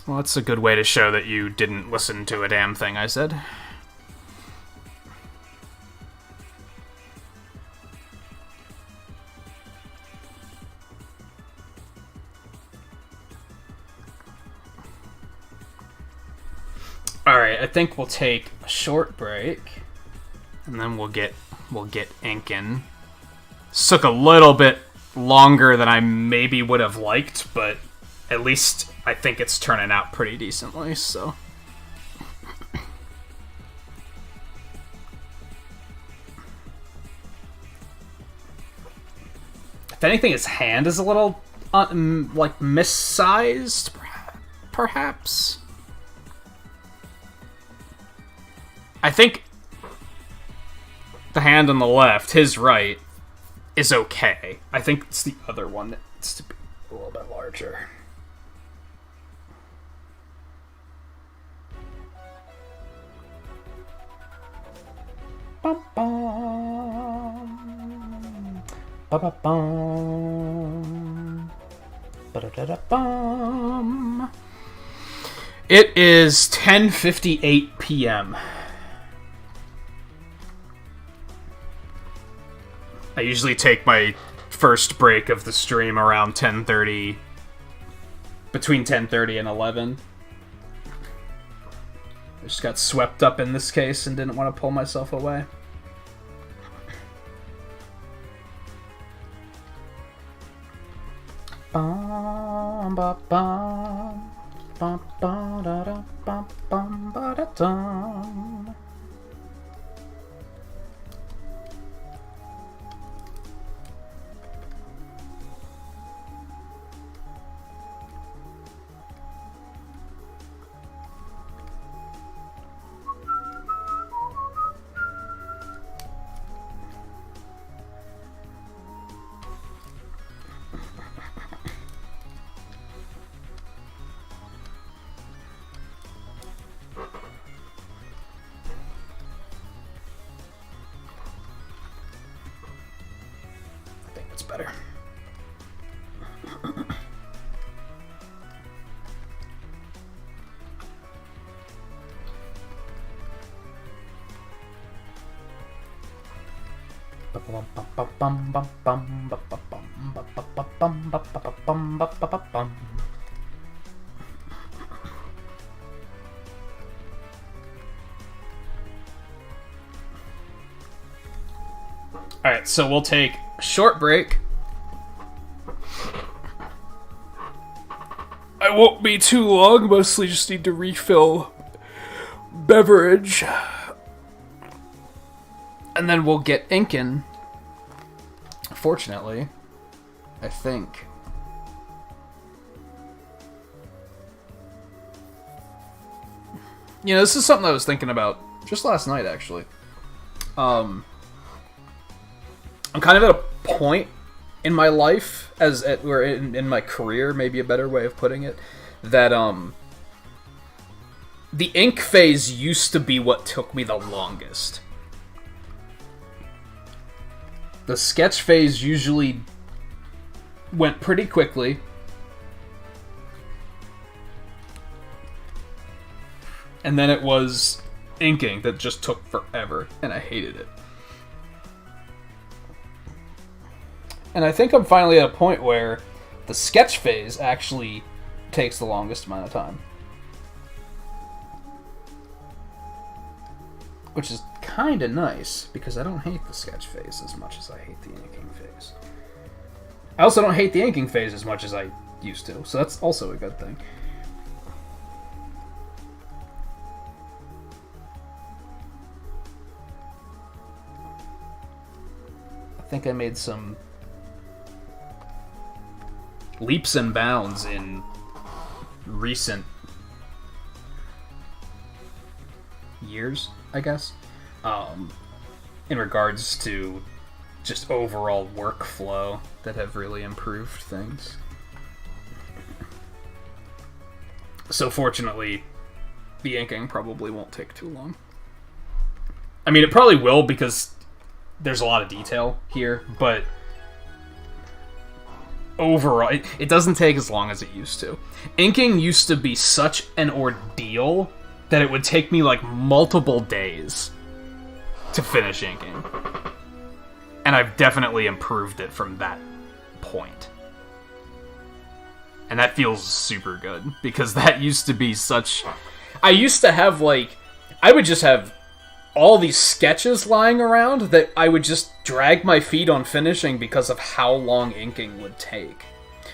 Well, that's a good way to show that you didn't listen to a damn thing I said. Alright, I think we'll take a short break, and then we'll get inking. This took a little bit longer than I maybe would have liked, but at least I think it's turning out pretty decently, so. If anything, his hand is a little, like, missized, perhaps? I think the hand on the left, his right, is okay. I think it's the other one that needs to be a little bit larger. Bum, bum. Ba-ba-bum. Ba-da-da-da-bum. It is 10:58 p.m. I usually take my first break of the stream around 10:30, between 10:30 and 11. I just got swept up in this case and didn't want to pull myself away. Bum, ba, bum, bum, ba, da, da, bum, bum, ba, da, dum. Better. Alright, so we'll take a short break. I won't be too long, mostly just need to refill beverage. And then we'll get inking. Fortunately, I think. You know, this is something I was thinking about just last night, actually. I'm kind of at a point in my life, or in my career, maybe a better way of putting it, that the ink phase used to be what took me the longest. The sketch phase usually went pretty quickly. And then it was inking that just took forever, and I hated it. And I think I'm finally at a point where the sketch phase actually takes the longest amount of time. Which is kind of nice, because I don't hate the sketch phase as much as I hate the inking phase. I also don't hate the inking phase as much as I used to, so that's also a good thing. I think I made some leaps and bounds in recent years, I guess, in regards to just overall workflow that have really improved things. So fortunately, the inking probably won't take too long. I mean, it probably will because there's a lot of detail here, but overall, it doesn't take as long as it used to. Inking used to be such an ordeal that it would take me like multiple days to finish inking. And I've definitely improved it from that point. And that feels super good, because that used to be such... I used to have, like... I would just have all these sketches lying around that I would just drag my feet on finishing because of how long inking would take.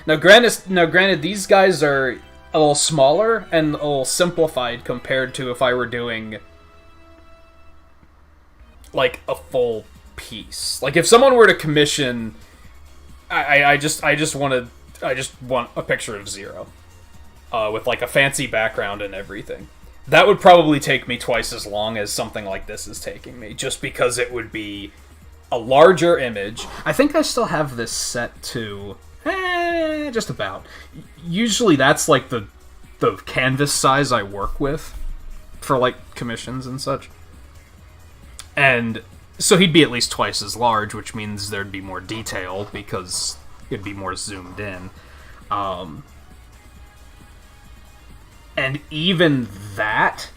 Now, granted, these guys are a little smaller and a little simplified compared to if I were doing, like, a full piece. Like, if someone were to commission... I just want a picture of Zero. With, like, a fancy background and everything. That would probably take me twice as long as something like this is taking me, just because it would be a larger image. I think I still have this set to... just about. Usually that's, like, the canvas size I work with for, like, commissions and such. And so he'd be at least twice as large, which means there'd be more detail, because it'd be more zoomed in. And even that,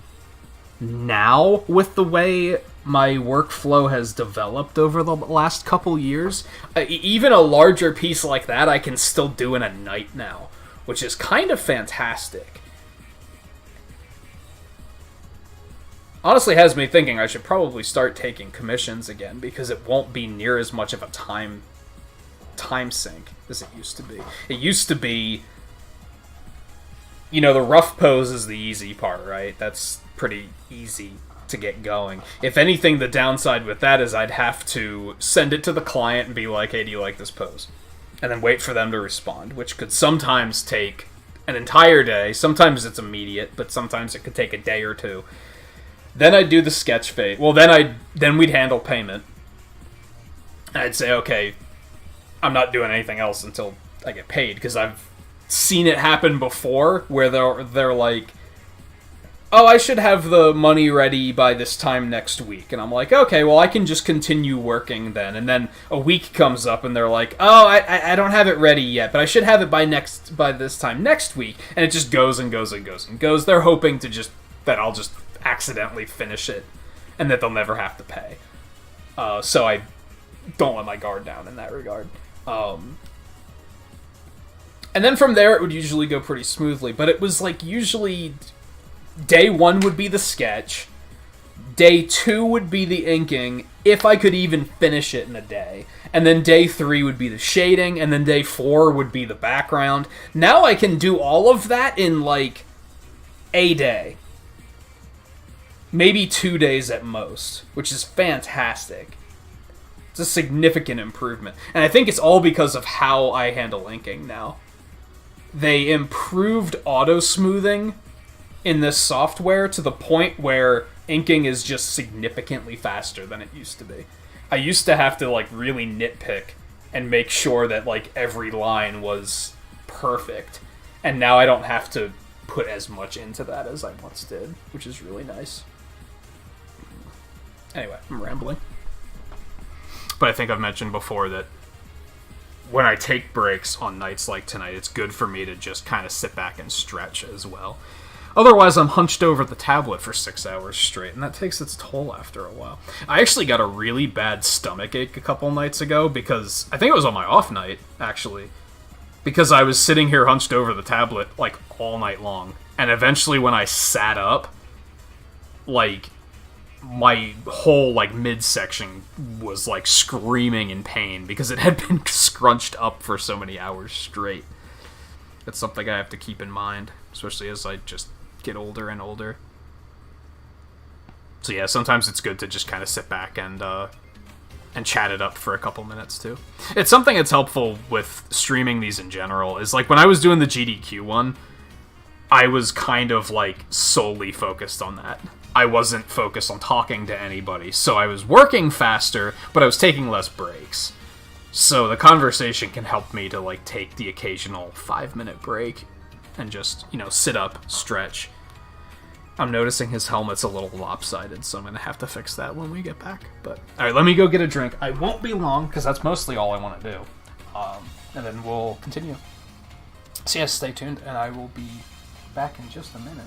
now, with the way my workflow has developed over the last couple years, even a larger piece like that I can still do in a night now, which is kind of fantastic. Honestly has me thinking I should probably start taking commissions again, because it won't be near as much of a time sink as it used to be. It used to be... You know, the rough pose is the easy part, right? That's pretty easy to get going. If anything, the downside with that is I'd have to send it to the client and be like, hey, do you like this pose? And then wait for them to respond, which could sometimes take an entire day. Sometimes it's immediate, but sometimes it could take a day or two. Then I'd do the sketch phase. Well, then we'd handle payment. I'd say, okay, I'm not doing anything else until I get paid, because I've seen it happen before, where they're like, oh, I should have the money ready by this time next week. And I'm like, okay, well, I can just continue working then. And then a week comes up and they're like, oh, I don't have it ready yet, but I should have it by this time next week. And it just goes and goes and goes and goes. They're hoping that I'll just accidentally finish it and that they'll never have to pay. So I don't let my guard down in that regard. And then from there, it would usually go pretty smoothly. But it was, like, usually day 1 would be the sketch. Day 2 would be the inking, if I could even finish it in a day. And then day 3 would be the shading. And then day 4 would be the background. Now I can do all of that in, like, a day. Maybe 2 days at most, which is fantastic. It's a significant improvement. And I think it's all because of how I handle inking now. They improved auto-smoothing in this software to the point where inking is just significantly faster than it used to be. I used to have to, like, really nitpick and make sure that, like, every line was perfect. And now I don't have to put as much into that as I once did, which is really nice. Anyway, I'm rambling. But I think I've mentioned before that when I take breaks on nights like tonight, it's good for me to just kind of sit back and stretch as well. Otherwise, I'm hunched over the tablet for 6 hours straight, and that takes its toll after a while. I actually got a really bad stomach ache a couple nights ago, because I think it was on my off night, actually, because I was sitting here hunched over the tablet, like, all night long. And eventually, when I sat up, like, my whole, like, midsection was, like, screaming in pain because it had been scrunched up for so many hours straight. That's something I have to keep in mind, especially as I just get older and older. So yeah, sometimes it's good to just kind of sit back and chat it up for a couple minutes, too. It's something that's helpful with streaming these in general, is, like, when I was doing the GDQ one, I was kind of, like, solely focused on that. I wasn't focused on talking to anybody. So I was working faster, but I was taking less breaks. So the conversation can help me to, like, take the occasional 5-minute break and just, sit up, stretch. I'm noticing his helmet's a little lopsided, so I'm going to have to fix that when we get back. But alright, let me go get a drink. I won't be long, because that's mostly all I want to do. And then we'll continue. So yes, stay tuned, and I will be back in just a minute.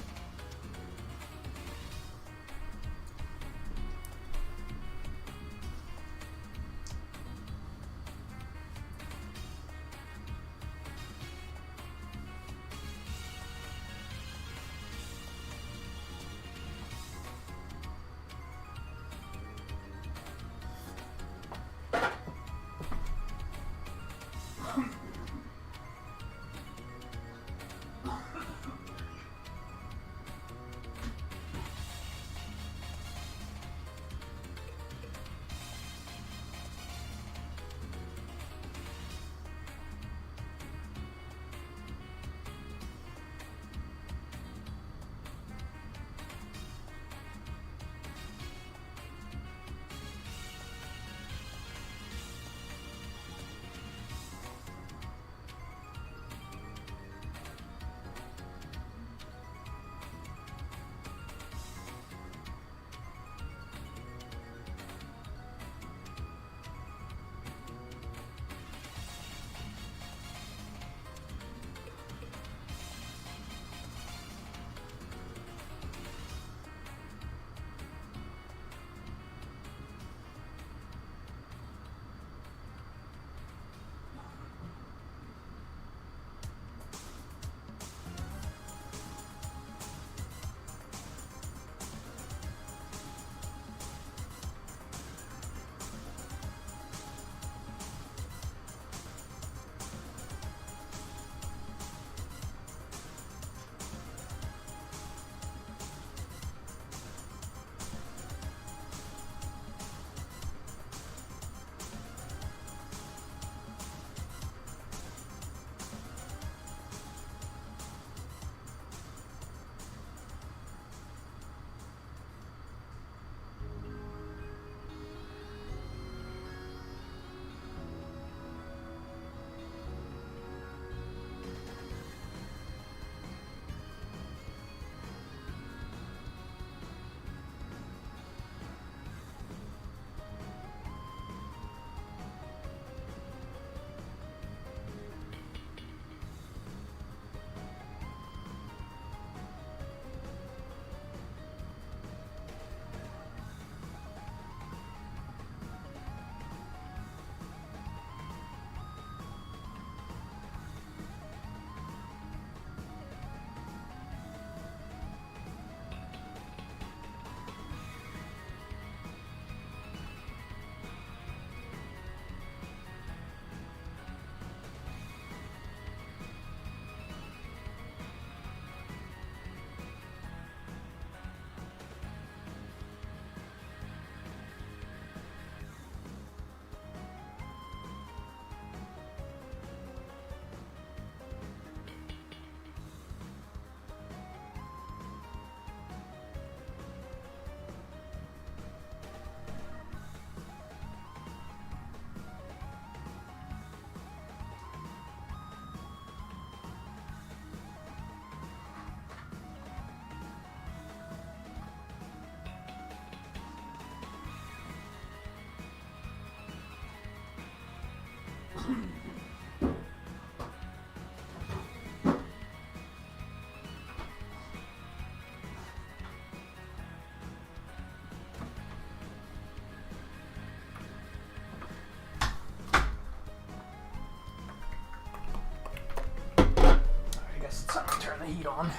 heat on.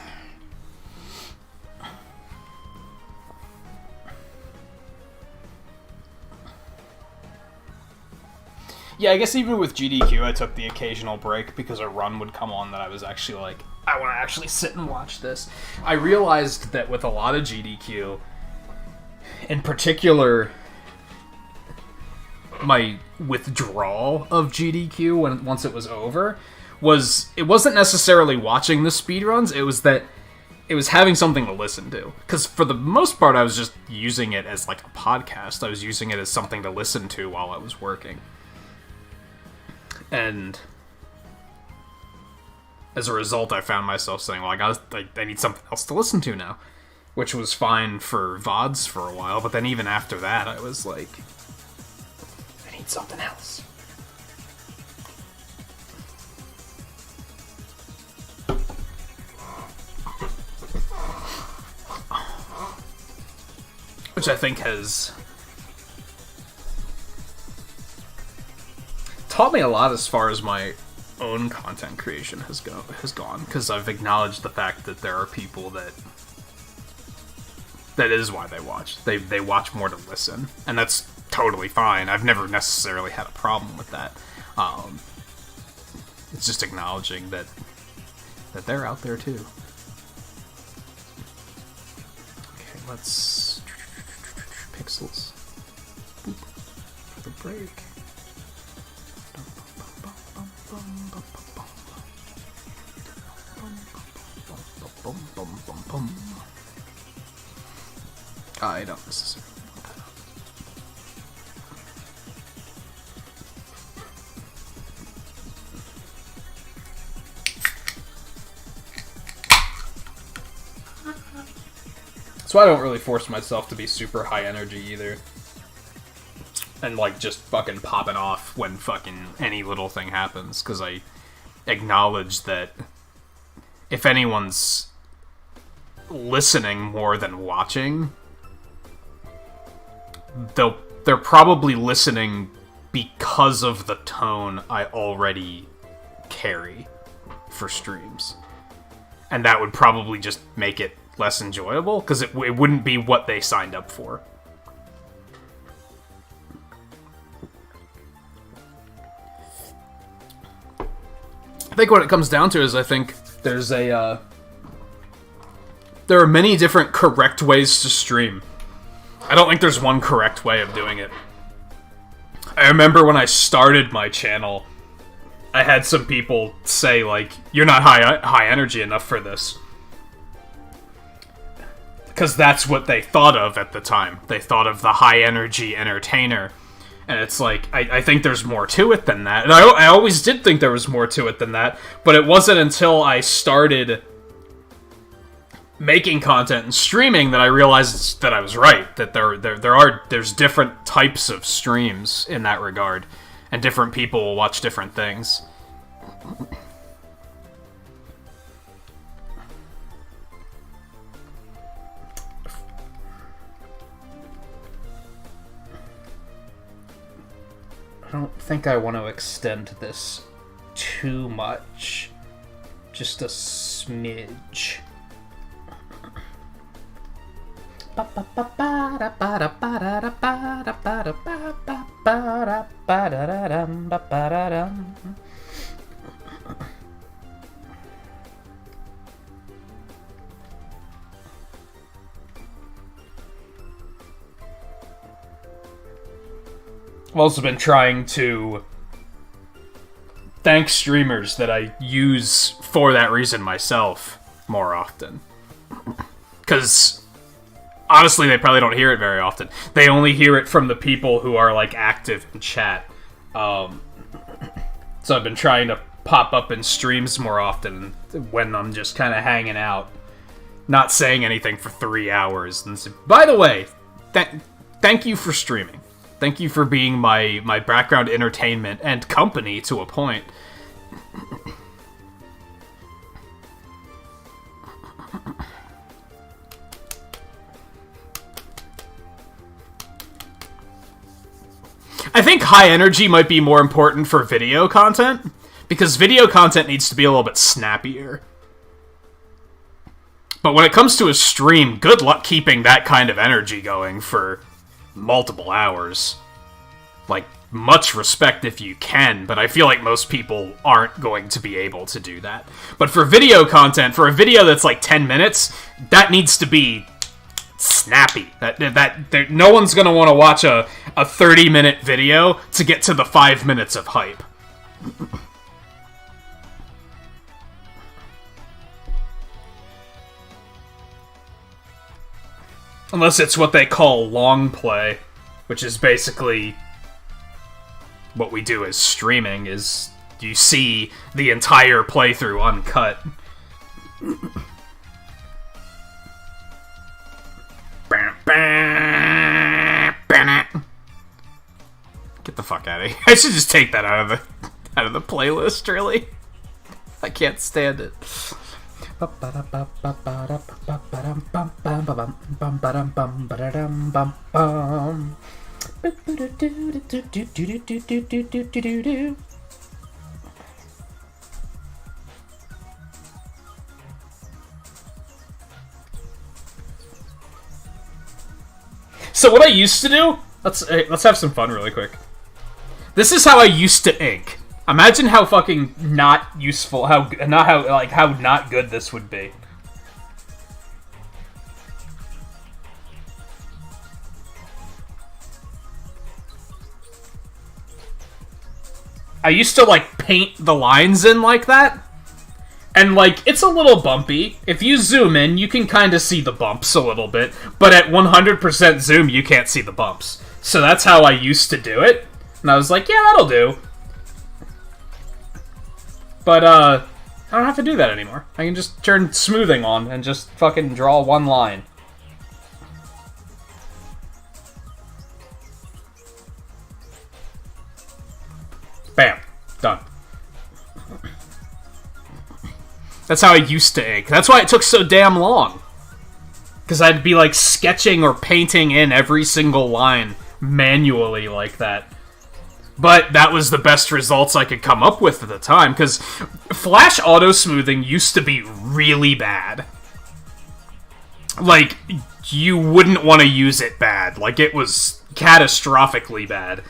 Yeah, I guess even with GDQ, I took the occasional break because a run would come on that I was actually like, I want to actually sit and watch this. I realized that with a lot of GDQ, in particular, my withdrawal of GDQ once it was over, it wasn't necessarily watching the speedruns, it was that it was having something to listen to. Because for the most part, I was just using it as like a podcast. I was using it as something to listen to while I was working. And as a result, I found myself saying, well, I need something else to listen to now. Which was fine for VODs for a while, but then even after that, I was like, I need something else. Which I think has taught me a lot as far as my own content creation has gone, because I've acknowledged the fact that there are people that is why they watch. They watch more to listen, and that's totally fine. I've never necessarily had a problem with that. It's just acknowledging that they're out there too. Okay, let's pixels. Boop. For the break. I don't necessarily want that up. So I don't really force myself to be super high energy either. And like just fucking popping off when fucking any little thing happens, because I acknowledge that if anyone's listening more than watching, they're probably listening because of the tone I already carry for streams. And that would probably just make it less enjoyable, because it wouldn't be what they signed up for. I think what it comes down to is I think there's there are many different correct ways to stream. I don't think there's one correct way of doing it. I remember when I started my channel, I had some people say, like, you're not high energy enough for this. Because that's what they thought of at the time. They thought of the high energy entertainer. And it's like, I think there's more to it than that. And I always did think there was more to it than that. But it wasn't until I started making content and streaming that I realized that I was right. That there's different types of streams in that regard. And different people will watch different things. I don't think I want to extend this too much. Just a smidge. I've also been trying to thank streamers that I use for that reason myself more often. Because honestly, they probably don't hear it very often. They only hear it from the people who are, like, active in chat. So I've been trying to pop up in streams more often when I'm just kind of hanging out, not saying anything for 3 hours. And so, by the way, thank you for streaming. Thank you for being my background entertainment and company to a point. I think high energy might be more important for video content, because video content needs to be a little bit snappier. But when it comes to a stream, good luck keeping that kind of energy going for multiple hours. Like, much respect if you can, but I feel like most people aren't going to be able to do that. But for video content, for a video that's like 10 minutes, that needs to be snappy. No one's gonna want to watch a 30-minute video to get to the 5 minutes of hype. Unless it's what they call long play, which is basically what we do as streaming, is you see the entire playthrough uncut. Get the fuck out of here. I should just take that out of the playlist, really. I can't stand it. So what I used to do, let's have some fun really quick. This is how I used to ink. Imagine how fucking not useful, how not good this would be. I used to, like, paint the lines in like that. And, like, it's a little bumpy. If you zoom in, you can kind of see the bumps a little bit. But at 100% zoom, you can't see the bumps. So that's how I used to do it. And I was like, yeah, that'll do. But, I don't have to do that anymore. I can just turn smoothing on and just fucking draw one line. Bam. Done. That's how I used to ink. That's why it took so damn long. Because I'd be, like, sketching or painting in every single line manually like that. But that was the best results I could come up with at the time, because Flash auto-smoothing used to be really bad. Like, you wouldn't want to use it bad. Like, it was catastrophically bad.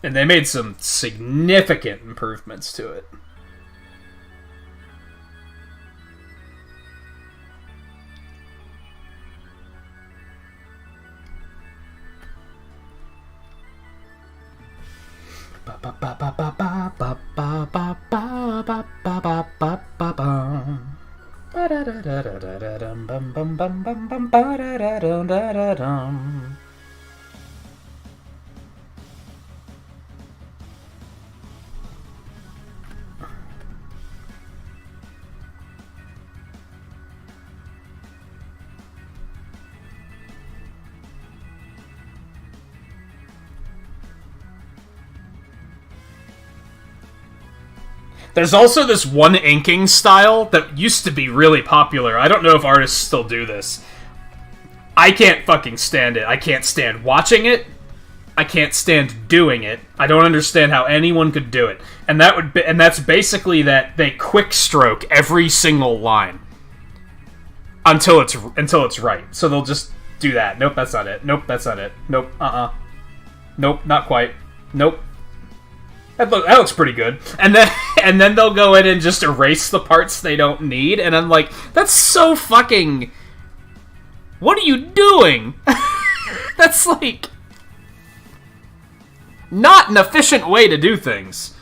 And they made some significant improvements to it. There's also this one inking style that used to be really popular. I don't know if artists still do this. I can't fucking stand it. I can't stand watching it. I can't stand doing it. I don't understand how anyone could do it. And that's basically that they quick stroke every single line until it's right. So they'll just do that. Nope, that's not it. Nope, that's not it. Nope, Nope, not quite. Nope. That looks pretty good. And then they'll go in and just erase the parts they don't need, and I'm like, that's so fucking... What are you doing? That's, like... not an efficient way to do things.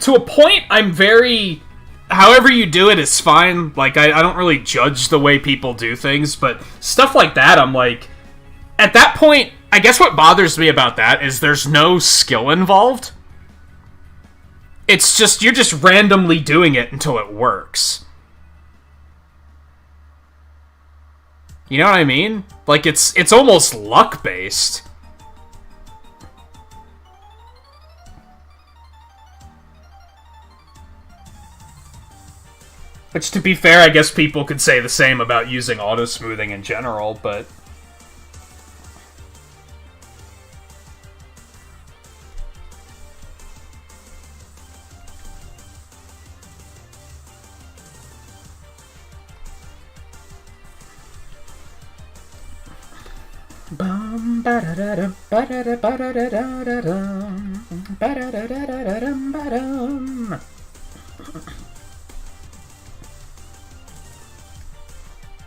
To a point, I'm very... However you do it is fine. Like, I don't really judge the way people do things, but stuff like that, I'm like... At that point... I guess what bothers me about that is there's no skill involved. It's just, you're just randomly doing it until it works. You know what I mean? Like, it's almost luck-based. Which, to be fair, I guess people could say the same about using auto-smoothing in general, but...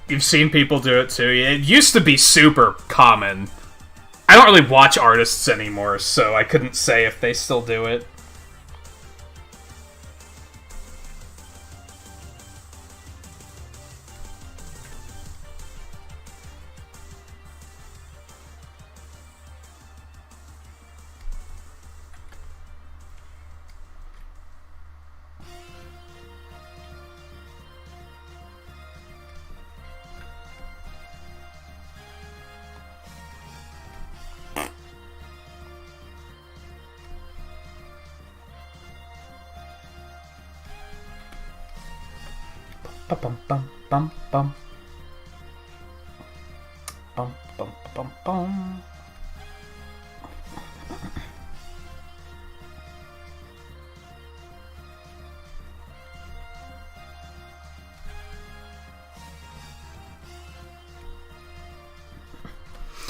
You've seen people do it too. It used to be super common. I don't really watch artists anymore, so I couldn't say if they still do it. Bum bum bum bum. Bum bum bum bum.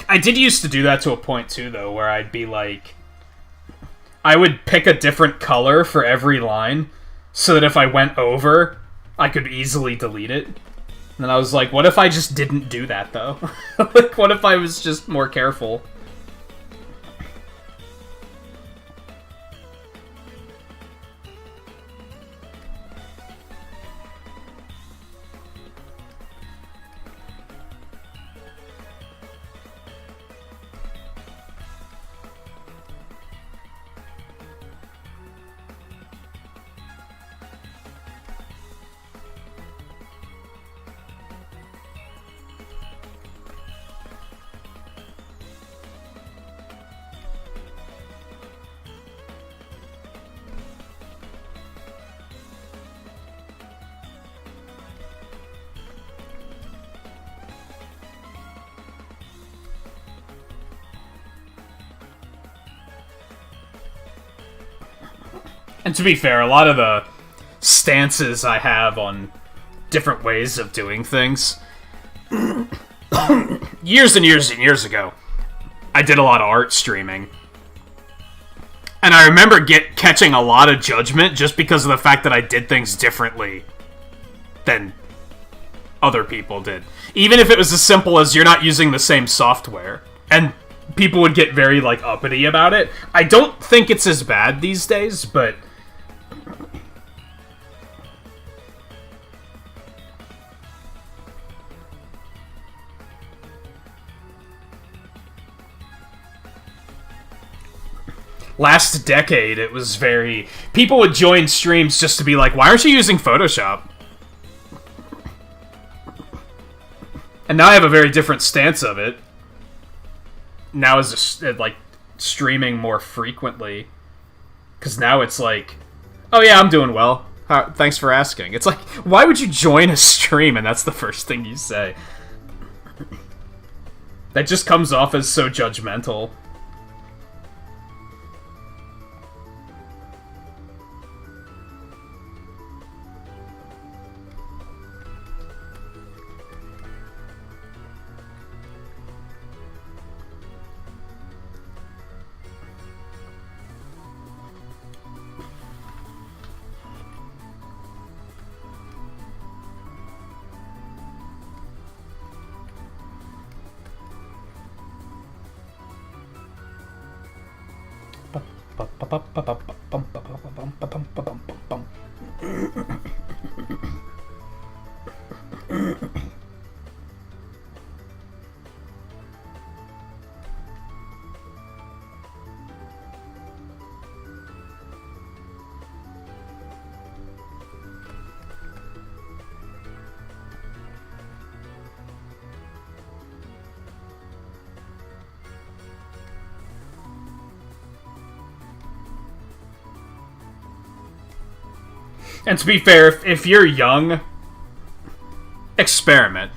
I did used to do that to a point too, though, where I'd be like, I would pick a different color for every line, so that if I went over, I could easily delete it. And then I was like, what if I just didn't do that, though? Like, what if I was just more careful? And to be fair, a lot of the stances I have on different ways of doing things, years and years and years ago, I did a lot of art streaming. And I remember catching a lot of judgment just because of the fact that I did things differently than other people did. Even if it was as simple as you're not using the same software. And people would get very, like, uppity about it. I don't think it's as bad these days, but last decade, it was very... People would join streams just to be like, why aren't you using Photoshop? And now I have a very different stance of it. Now is like streaming more frequently. Because now it's like, oh yeah, I'm doing well. Thanks for asking. It's like, why would you join a stream and that's the first thing you say? That just comes off as so judgmental. And to be fair, if you're young, experiment.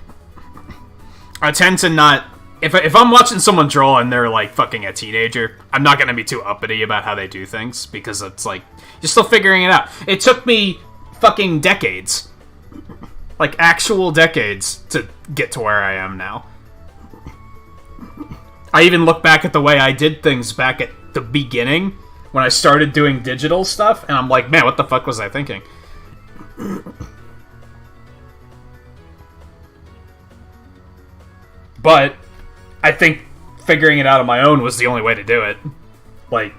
I tend to not... If I'm watching someone draw and they're, like, fucking a teenager, I'm not gonna be too uppity about how they do things, because it's, like, you're still figuring it out. It took me fucking decades. Like, actual decades to get to where I am now. I even look back at the way I did things back at the beginning, when I started doing digital stuff, and I'm like, man, what the fuck was I thinking? But I think figuring it out on my own was the only way to do it. Like,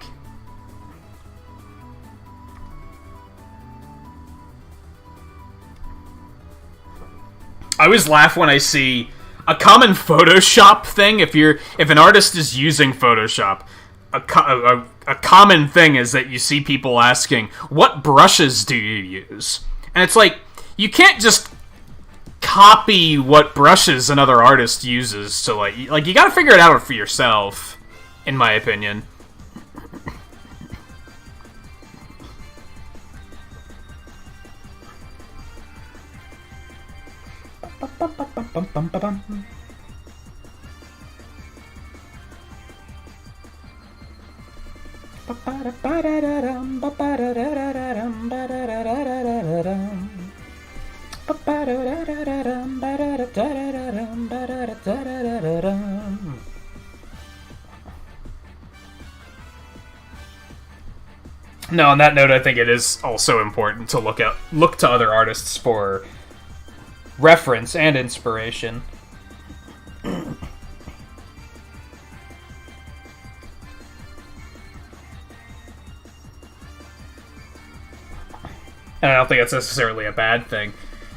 I always laugh when I see a common Photoshop thing. If an artist is using Photoshop, a common thing is that you see people asking, what brushes do you use? And it's like, you can't just copy what brushes another artist uses to, like you gotta figure it out for yourself, in my opinion. No, on that note, I think it is also important to look to other artists for reference and inspiration. And I don't think that's necessarily a bad thing.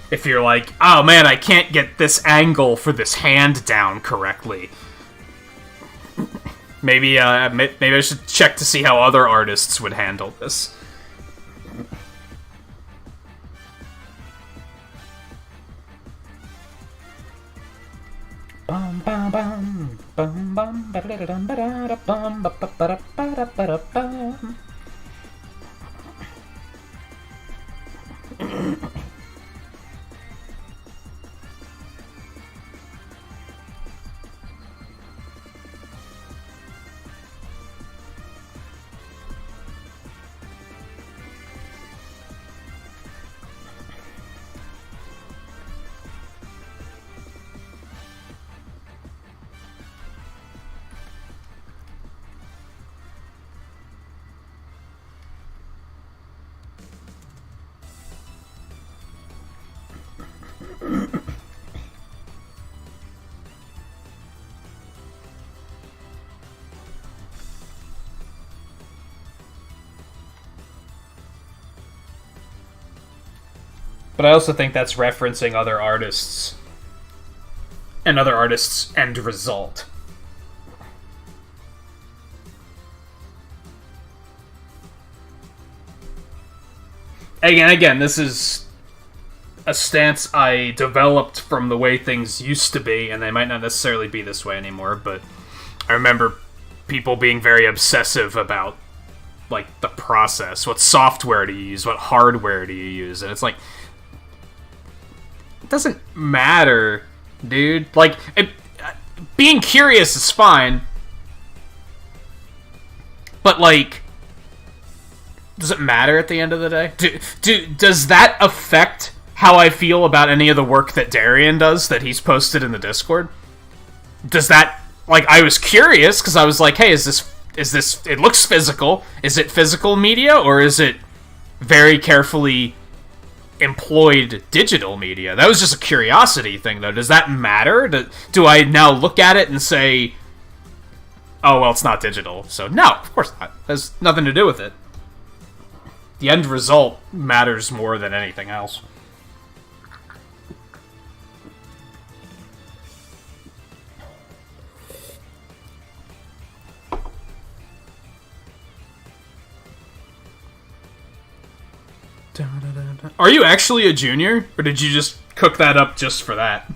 If you're like, oh man, I can't get this angle for this hand down correctly. Maybe I should check to see how other artists would handle this. Bum bum bum bum bum ba da dum ba da bum ba ba ba da bum. But I also think that's referencing other artists and other artists' end result. Again, this is a stance I developed from the way things used to be, and they might not necessarily be this way anymore, but I remember people being very obsessive about, like, the process. What software do you use? What hardware do you use? And it's like, it doesn't matter, dude. Like, being curious is fine, but, like, does it matter at the end of the day? Does that affect how I feel about any of the work that Darian does that he's posted in the Discord? Does that, like, I was curious because I was like, hey, is this, it looks physical. Is it physical media or is it very carefully employed digital media? That was just a curiosity thing, though. Does that matter? Do I now look at it and say, oh, well, it's not digital, so no, of course not. It has nothing to do with it. The end result matters more than anything else. Are you actually a junior, or did you just cook that up just for that?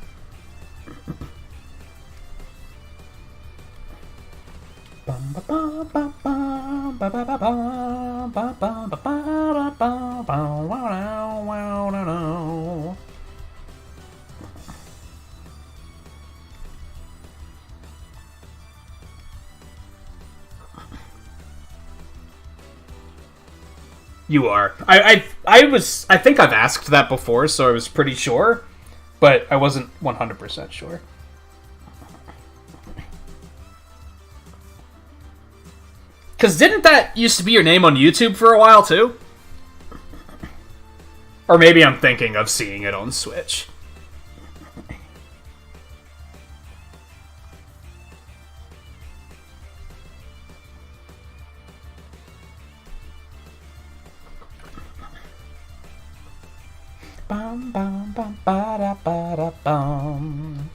You are. I think I've asked that before, so I was pretty sure, but I wasn't 100% sure. Because didn't that used to be your name on YouTube for a while, too? Or maybe I'm thinking of seeing it on Switch. Bum bum bum ba da ba da bum.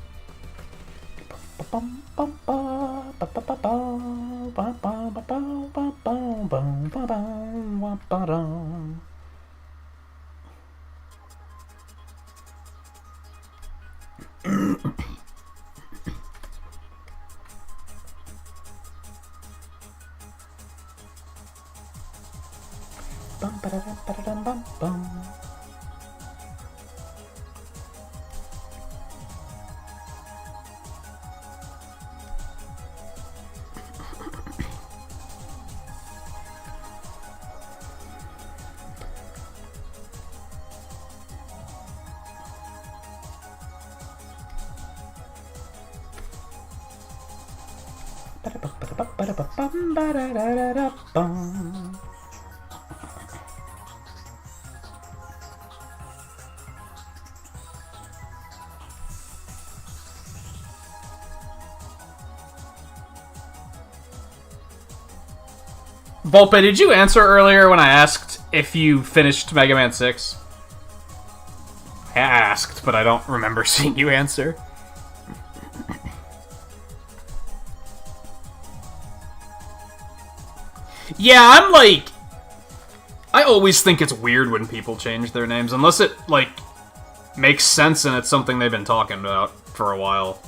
Bum bum ba ba ba ba ba ba ba ba ba ba ba ba ba ba dum. Bum ba da bum bum. Volpe, did you answer earlier when I asked if you finished Mega Man 6? I asked, but I don't remember seeing you answer. Yeah, I'm like... I always think it's weird when people change their names, unless it, like, makes sense and it's something they've been talking about for a while.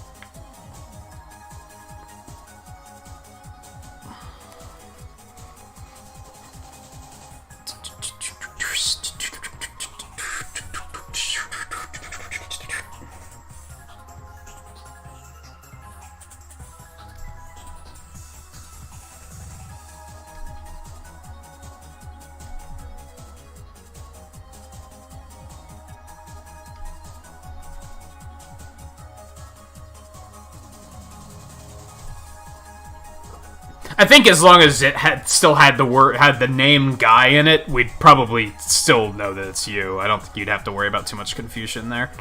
I think as long as it still had the name Guy in it, we'd probably still know that it's you. I don't think you'd have to worry about too much confusion there.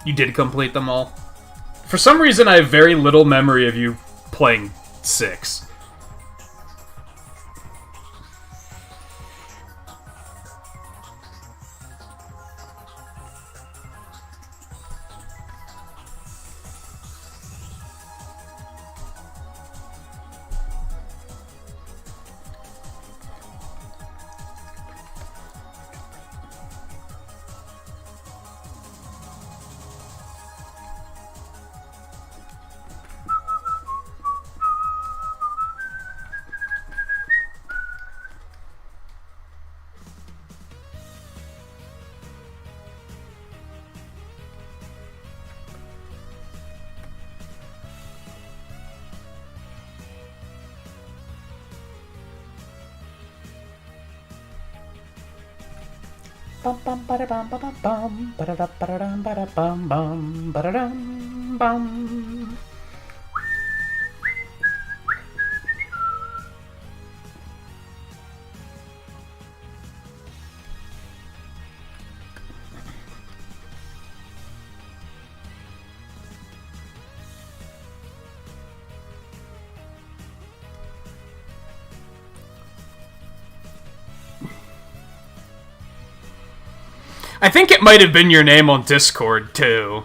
You did complete them all. For some reason, I have very little memory of you playing 6. Bum bum bada bum ba bum bada da bada dum bada bum bum bada dum bum. I think it might have been your name on Discord, too.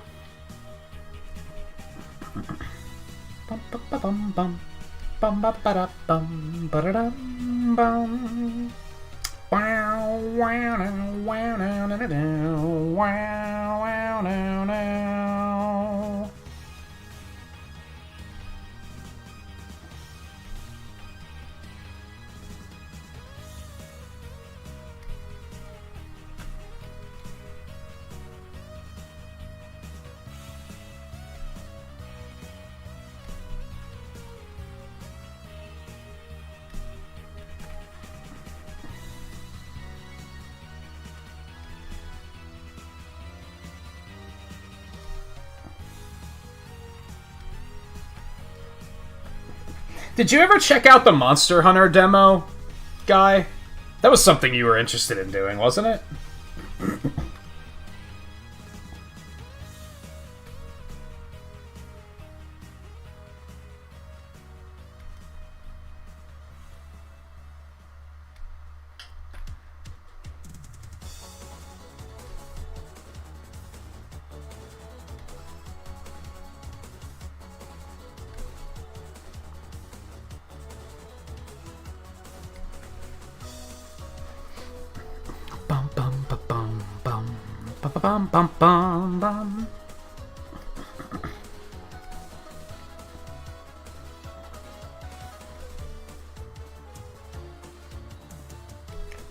Did you ever check out the Monster Hunter demo, Guy? That was something you were interested in doing, wasn't it? Bum bum bum bum.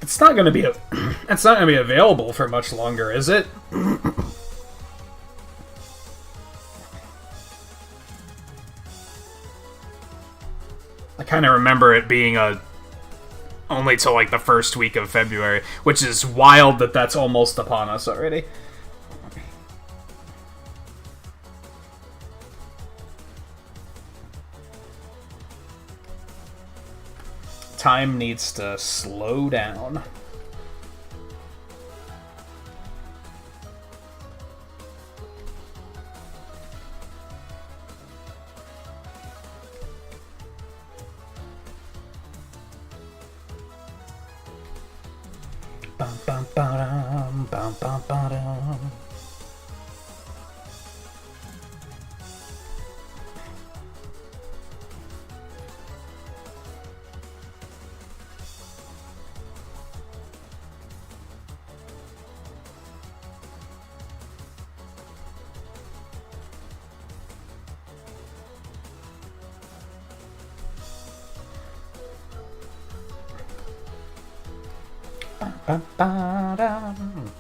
It's not gonna be it's not gonna be available for much longer, is it? I kind of remember it being a only till like the first week of February, which is wild that that's almost upon us already. Time needs to slow down. Bum, bum, ba-dum, bum, bum, ba-dum. Bum, ba-dum.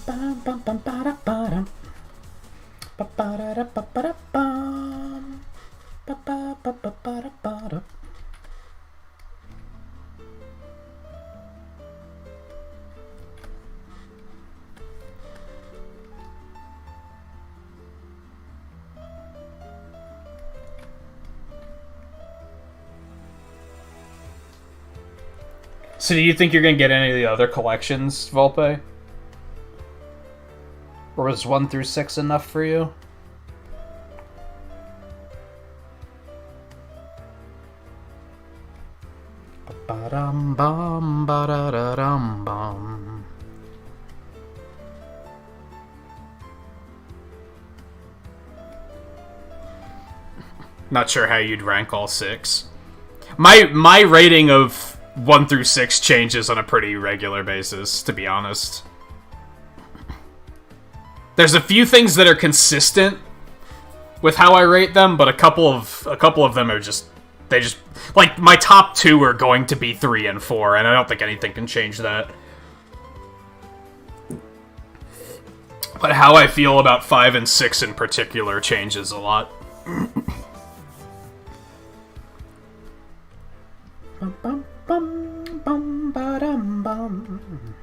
Bum, bum, bum, ba-da-ba-dum. Ba-ba-da-da-ba-ba-da-bum. Ba-ba-ba-ba-ba-da-ba-da. So do you think you're going to get any of the other collections, Volpe? Or was 1 through 6 enough for you? Ba-dum-bum, ba-da-da-dum-bum. Not sure how you'd rank all 6. My rating of 1 through 6 changes on a pretty regular basis, to be honest. There's a few things that are consistent with how I rate them, but a couple of them are just like my top 2 are going to be 3 and 4, and I don't think anything can change that. But how I feel about 5 and 6 in particular changes a lot. Bum, bum, bum, bum, ba-dum, bum.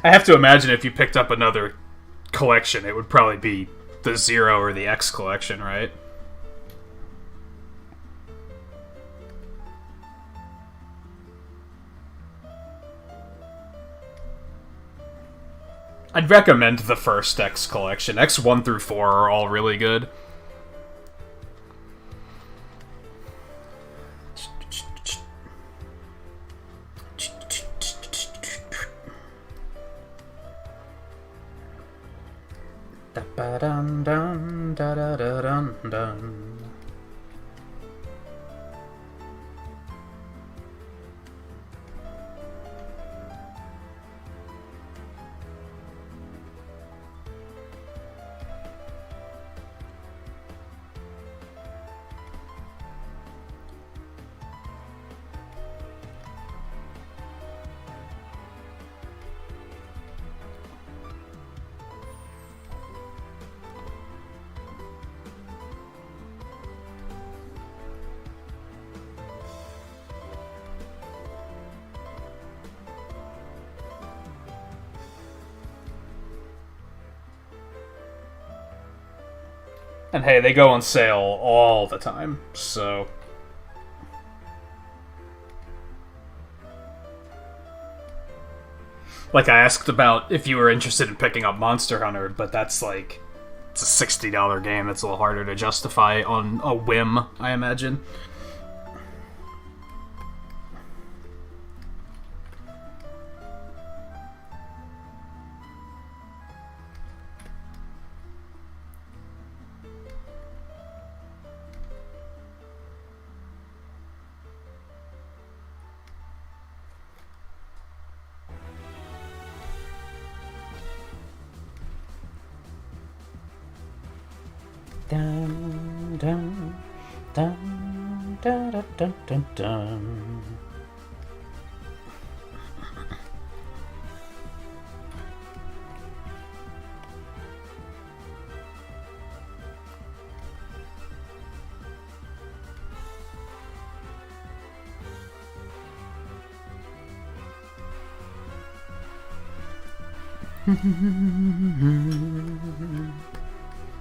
I have to imagine if you picked up another collection, it would probably be the Zero or the X collection, right? I'd recommend the first X collection. X 1 through 4 are all really good. Da-ba-dum-dum-da-da-da-dum-dum. And hey, they go on sale all the time, so... Like, I asked about if you were interested in picking up Monster Hunter, but that's like... It's a $60 game. It's a little harder to justify on a whim, I imagine. Dun, dun, dun, dun, dun, dun, dun, dun.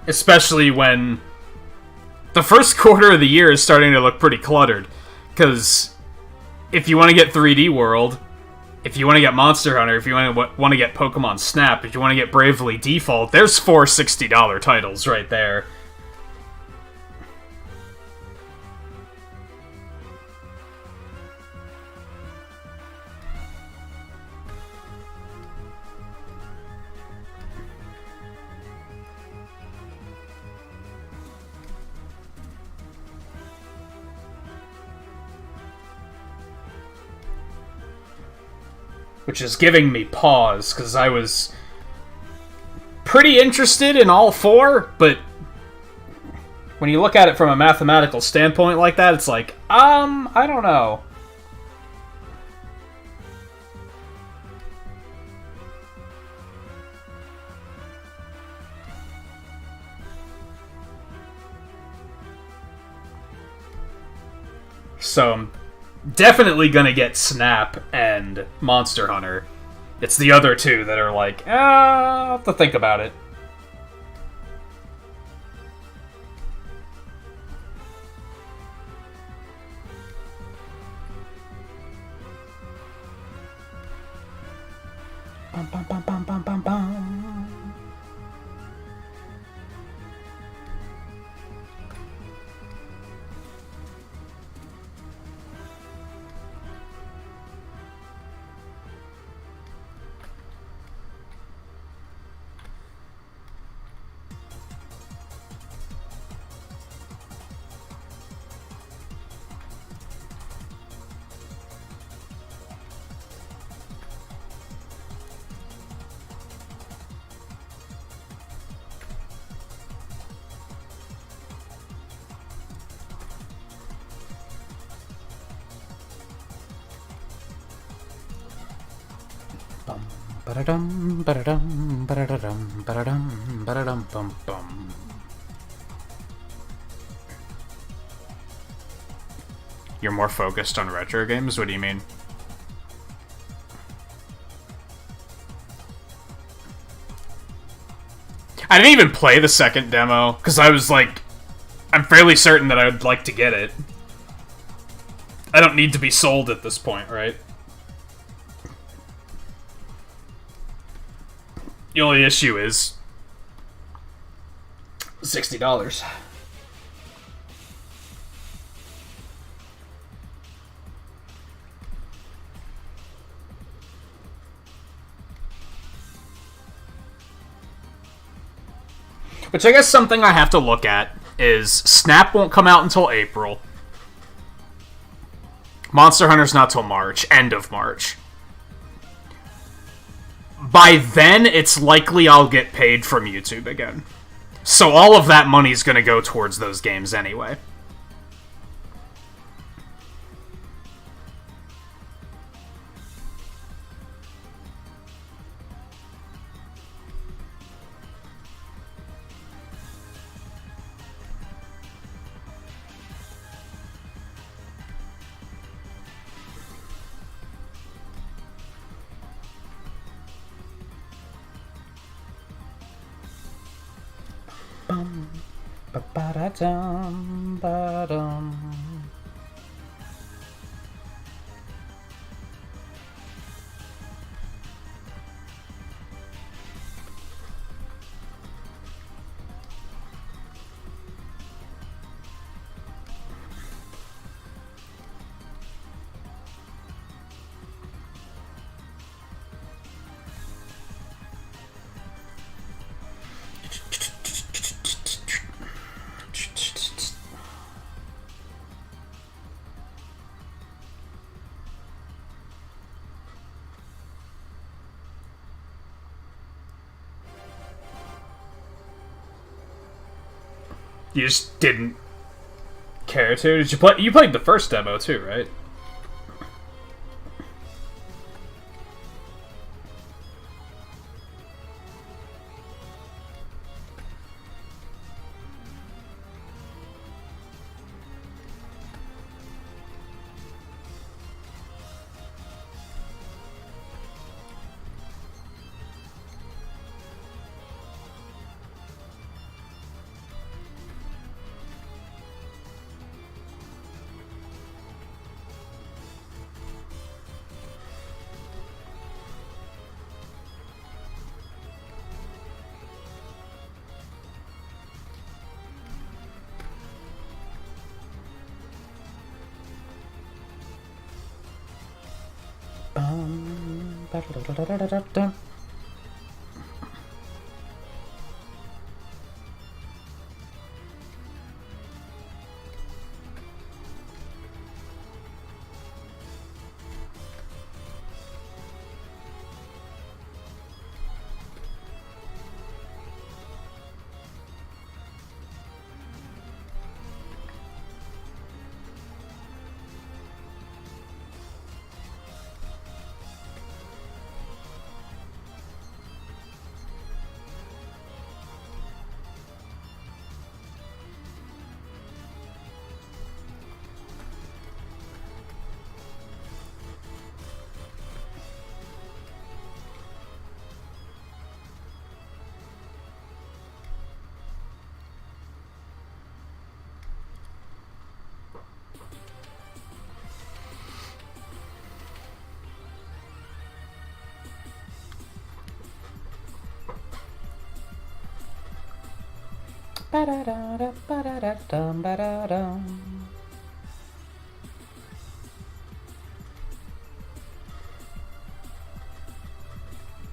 Especially when the first quarter of the year is starting to look pretty cluttered. Because if you want to get 3D World, if you want to get Monster Hunter, if you want to get Pokemon Snap, if you want to get Bravely Default, there's four $60 titles right there. Which is giving me pause, because I was pretty interested in all four, but when you look at it from a mathematical standpoint like that, it's like, I don't know. So I'm definitely gonna get Snap and Monster Hunter. It's the other two that are like, I'll have to think about it. Bum, bum, bum, bum, bum, bum, bum. Ba-da-dum, ba-da-dum, ba-da-da-dum, ba-da-dum, ba-da-dum, bum, bum. You're more focused on retro games? What do you mean? I didn't even play the second demo, because I was like, I'm fairly certain that I would like to get it. I don't need to be sold at this point, right? The only issue is $60. Which I guess something I have to look at is Snap won't come out until April. Monster Hunter's not till March, end of March. By then, it's likely I'll get paid from YouTube again. So all of that money's gonna go towards those games anyway. Ba-ba-da-dum, ba-dum. You just didn't care to? Did you play? You played the first demo too, right?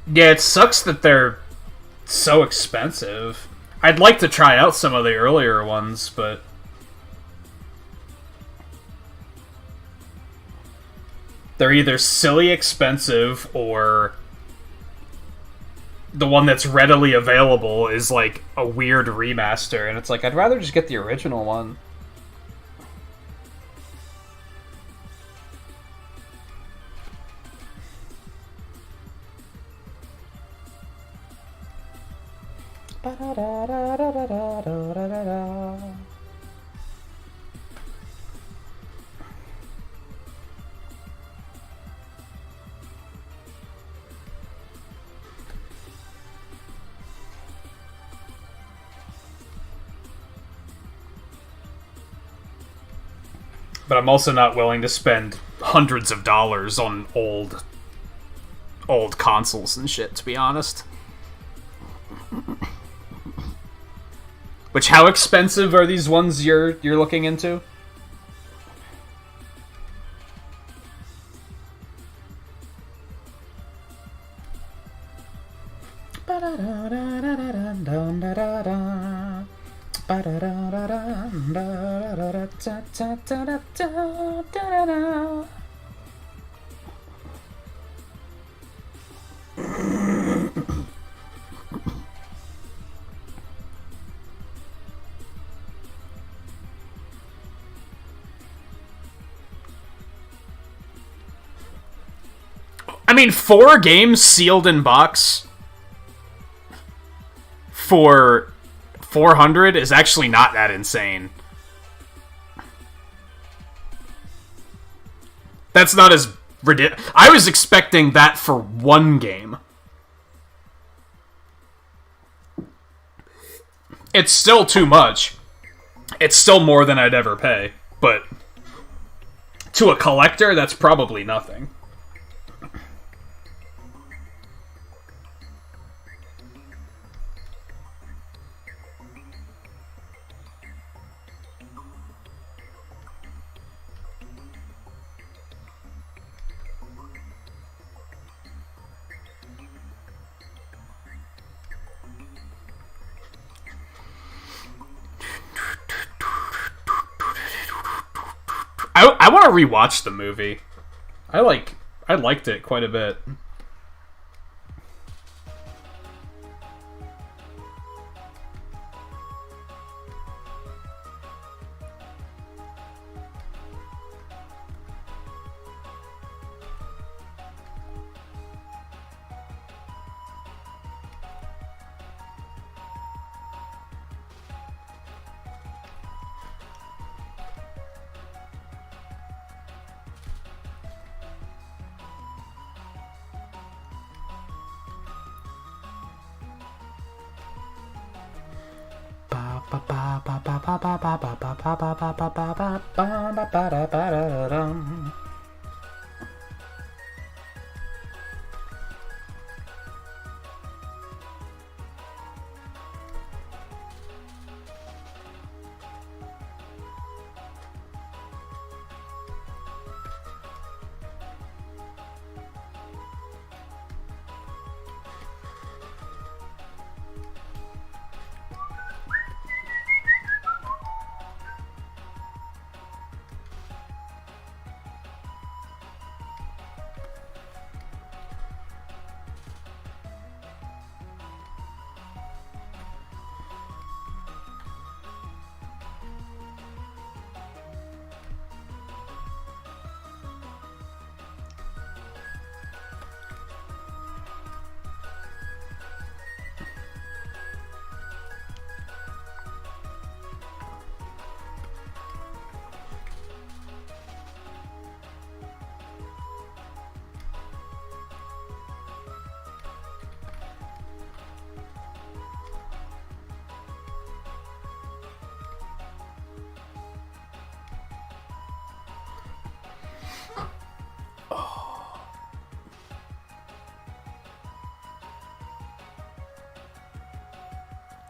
Yeah, it sucks that they're so expensive. I'd like to try out some of the earlier ones, but they're either silly expensive or the one that's readily available is like a weird remaster, and it's like, I'd rather just get the original one. But I'm also not willing to spend hundreds of dollars on old consoles and shit, to be honest. Which, how expensive are these ones you're looking into? I mean, 4 games sealed in box for $400 is actually not that insane. That's not as ridiculous. I was expecting that for one game. It's still too much. It's still more than I'd ever pay, but to a collector, that's probably nothing. I want to rewatch the movie. I liked it quite a bit.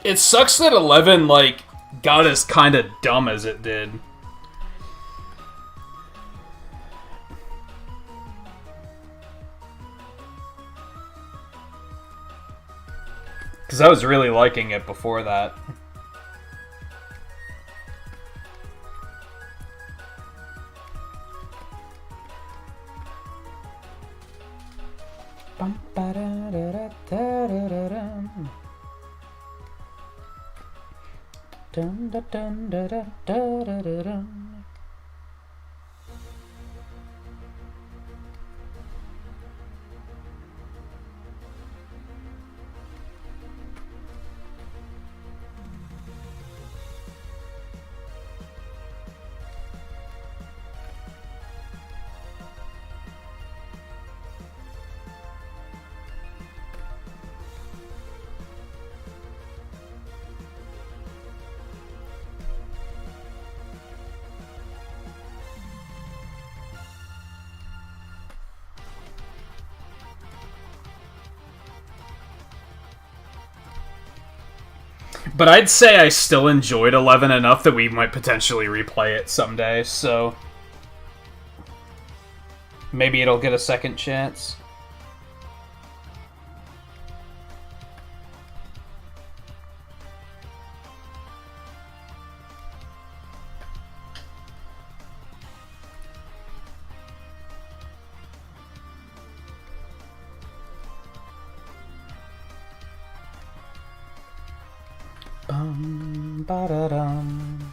It sucks that 11, like, got as kind of dumb as it did. Because I was really liking it before that. Dun, dun, dun, dun, dun, dun, dun, dun. But I'd say I still enjoyed 11 enough that we might potentially replay it someday, so maybe it'll get a second chance. Bum, ba-da-dum.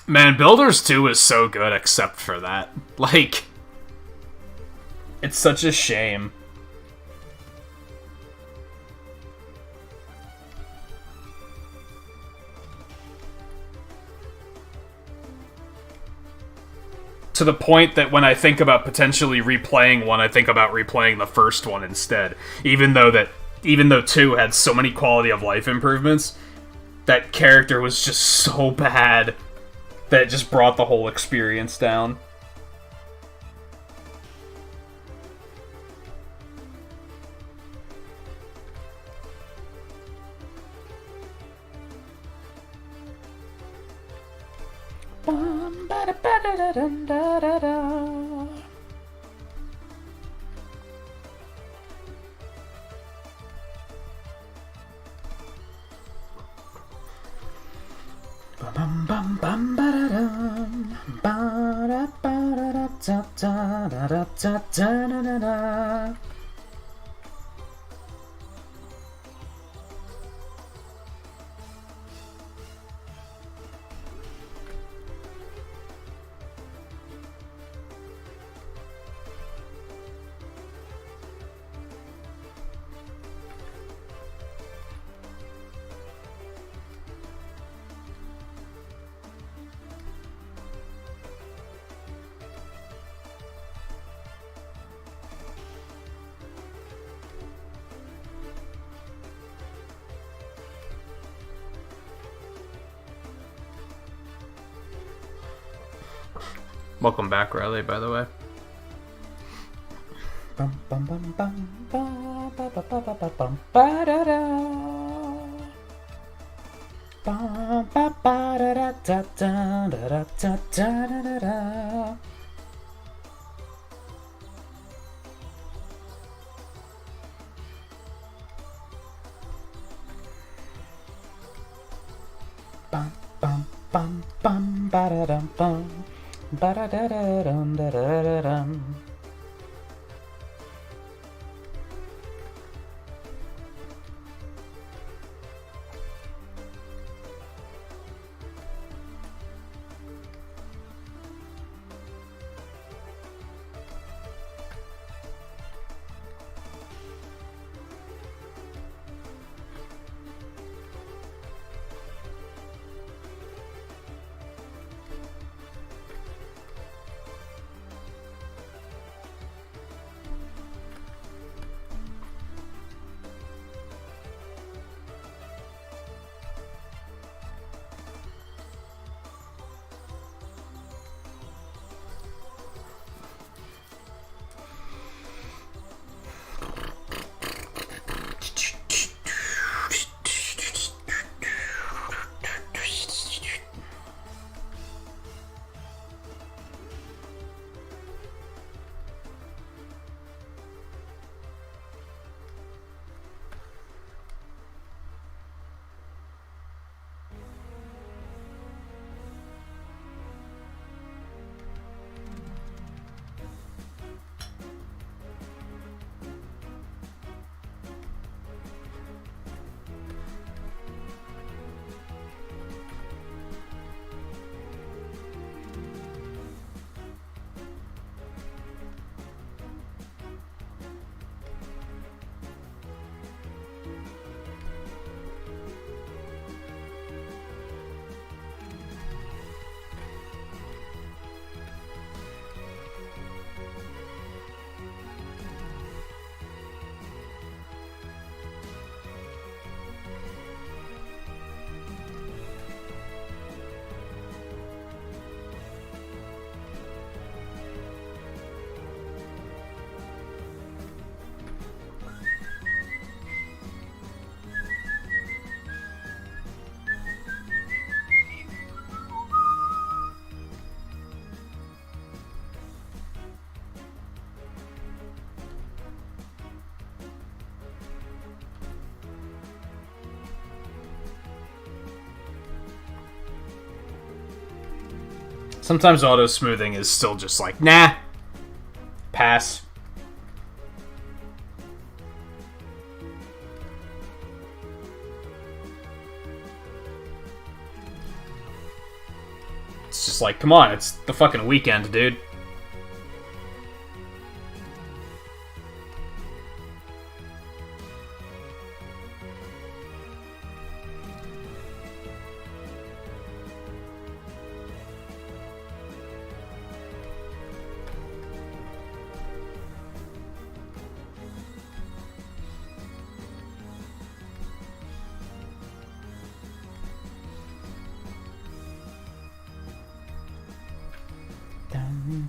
Man, Builders 2 is so good except for that. Like, it's such a shame. To the point that when I think about potentially replaying one, I think about replaying the first one instead. Even though 2 had so many quality of life improvements, that character was just so bad that it just brought the whole experience down. Welcome back, Riley, by the way. Ba-da-da-da-dum-da-da-da-dum. Sometimes auto smoothing is still just like, nah, pass. It's just like, come on, it's the fucking weekend, dude.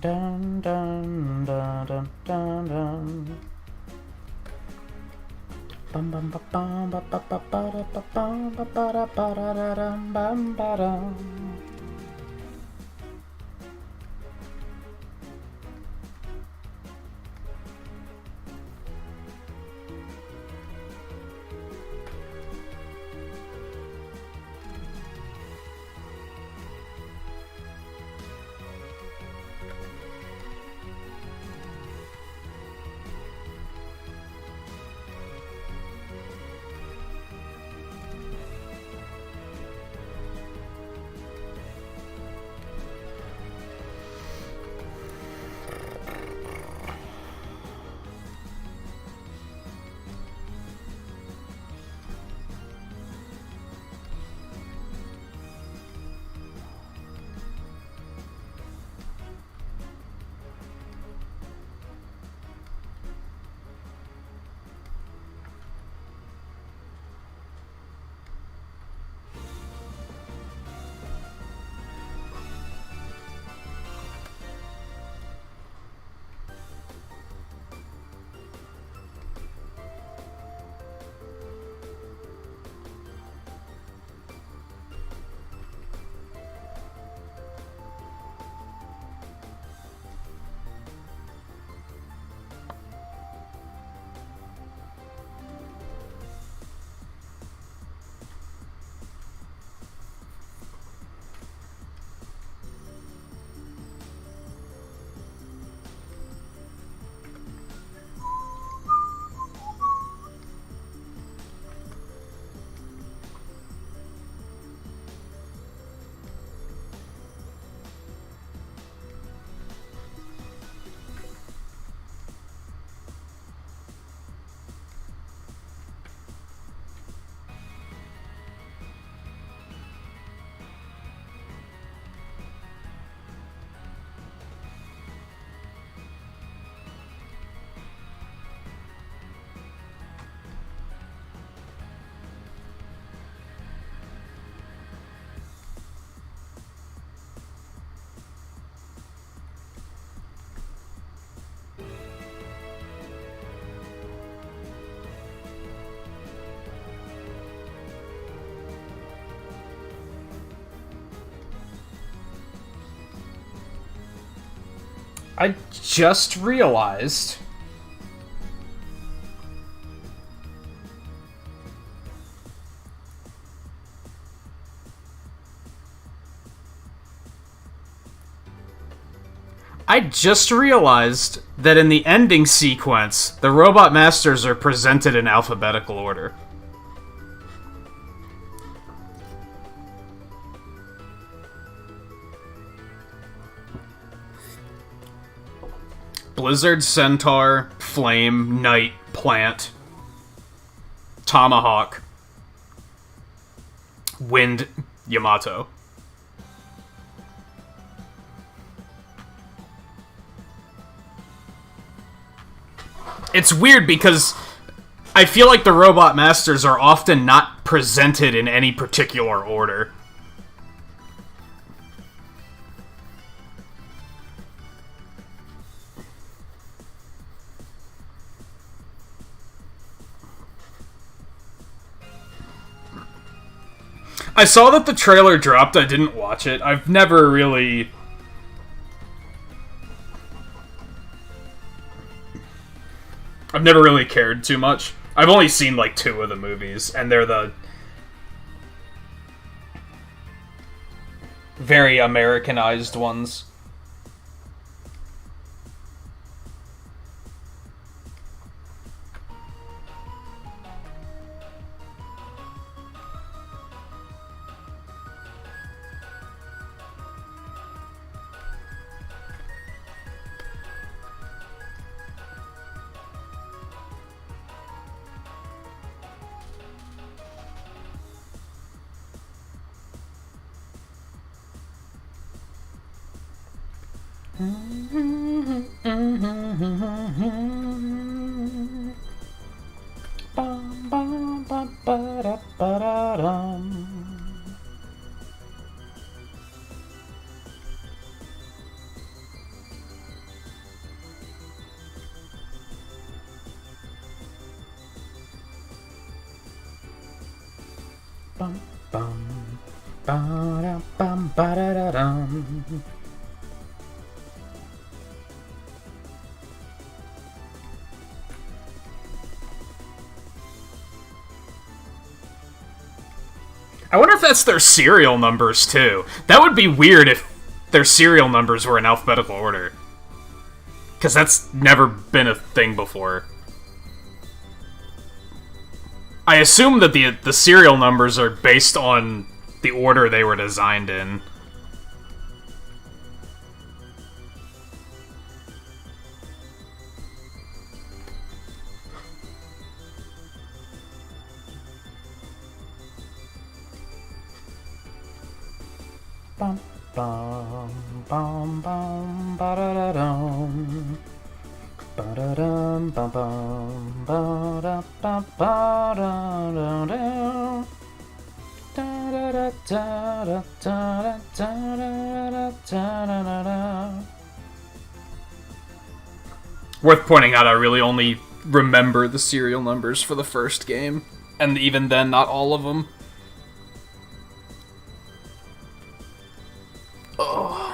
Dun, dun, dun, dun, dun, dun. Bum bum ba bum ba ba ba ba da ba bum ba ba da ba da da dum bum ba dum. I just realized that in the ending sequence, the Robot Masters are presented in alphabetical order. Blizzard, Centaur, Flame, Knight, Plant, Tomahawk, Wind, Yamato. It's weird because I feel like the Robot Masters are often not presented in any particular order. I saw that the trailer dropped, I didn't watch it. I've never really cared too much. I've only seen like 2 of the movies, and they're the very Americanized ones. I wonder if that's their serial numbers, too. That would be weird if their serial numbers were in alphabetical order. Because that's never been a thing before. I assume that the serial numbers are based on the order they were designed in. Bum, bum, bum, bum, ba-da-da-dum. Ba-da-dum, bum, bum, ba-da-ba-ba-da-da-da. Da-da-da-da-da-da-da-da-da-da-da. Worth pointing out, I really only remember the serial numbers for the first game. And even then, not all of them. Oh.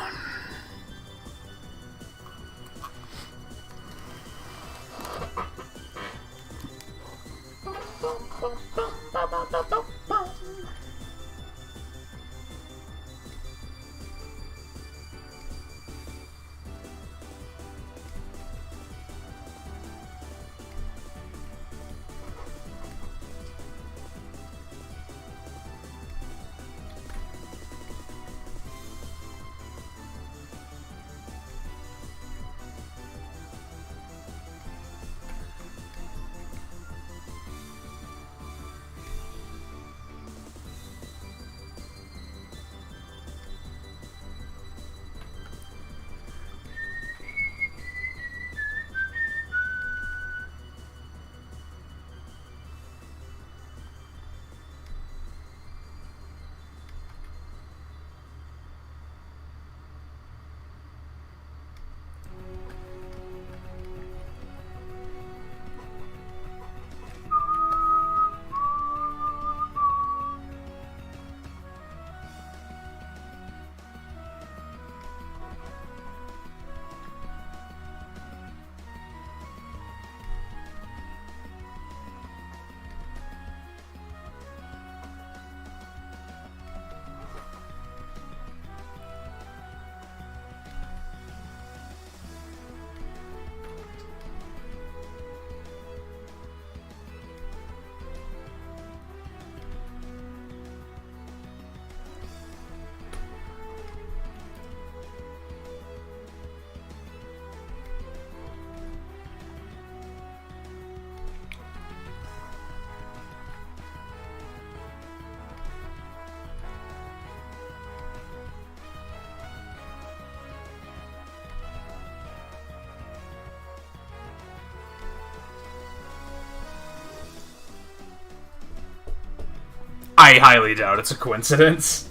I highly doubt it's a coincidence.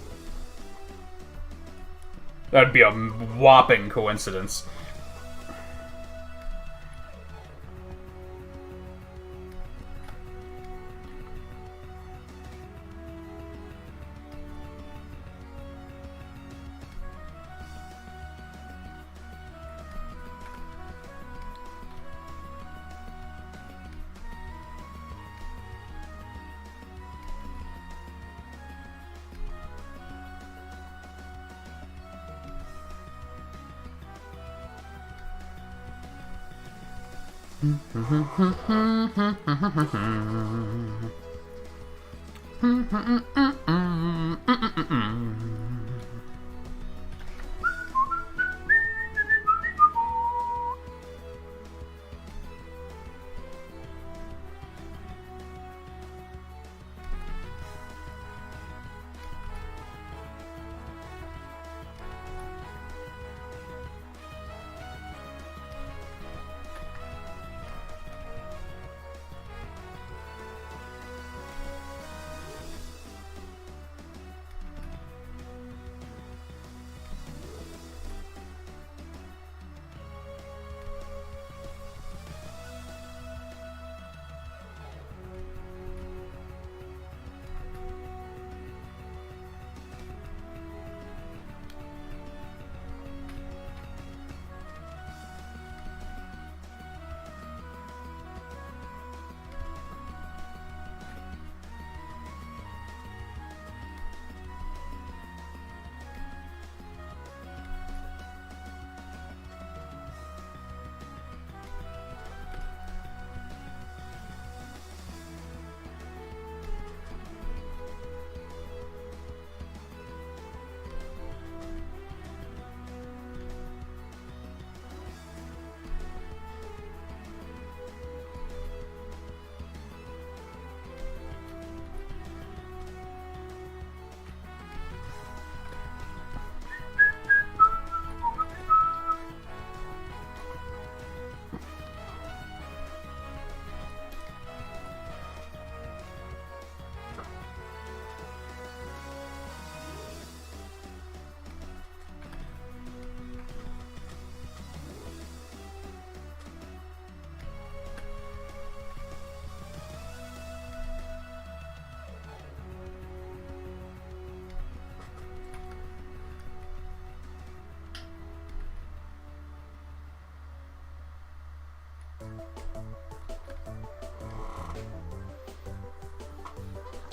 That'd be a whopping coincidence.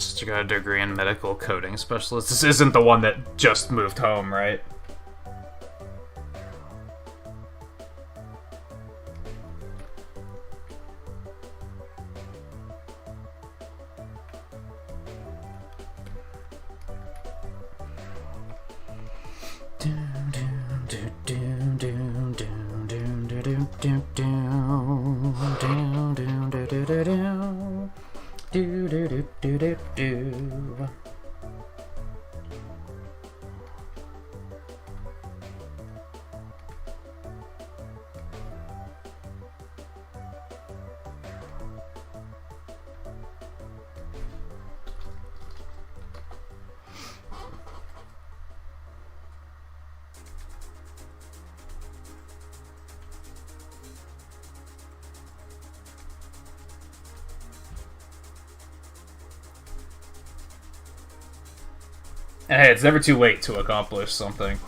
She got a degree in medical coding specialist. This isn't the one that just moved home, right? And hey, it's never too late to accomplish something.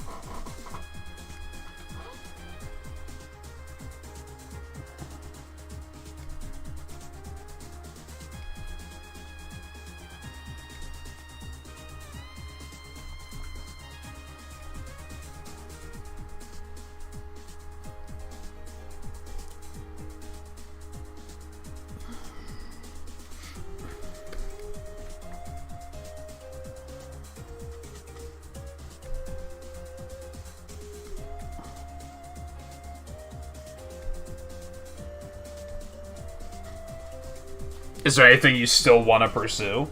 Is there anything you still want to pursue?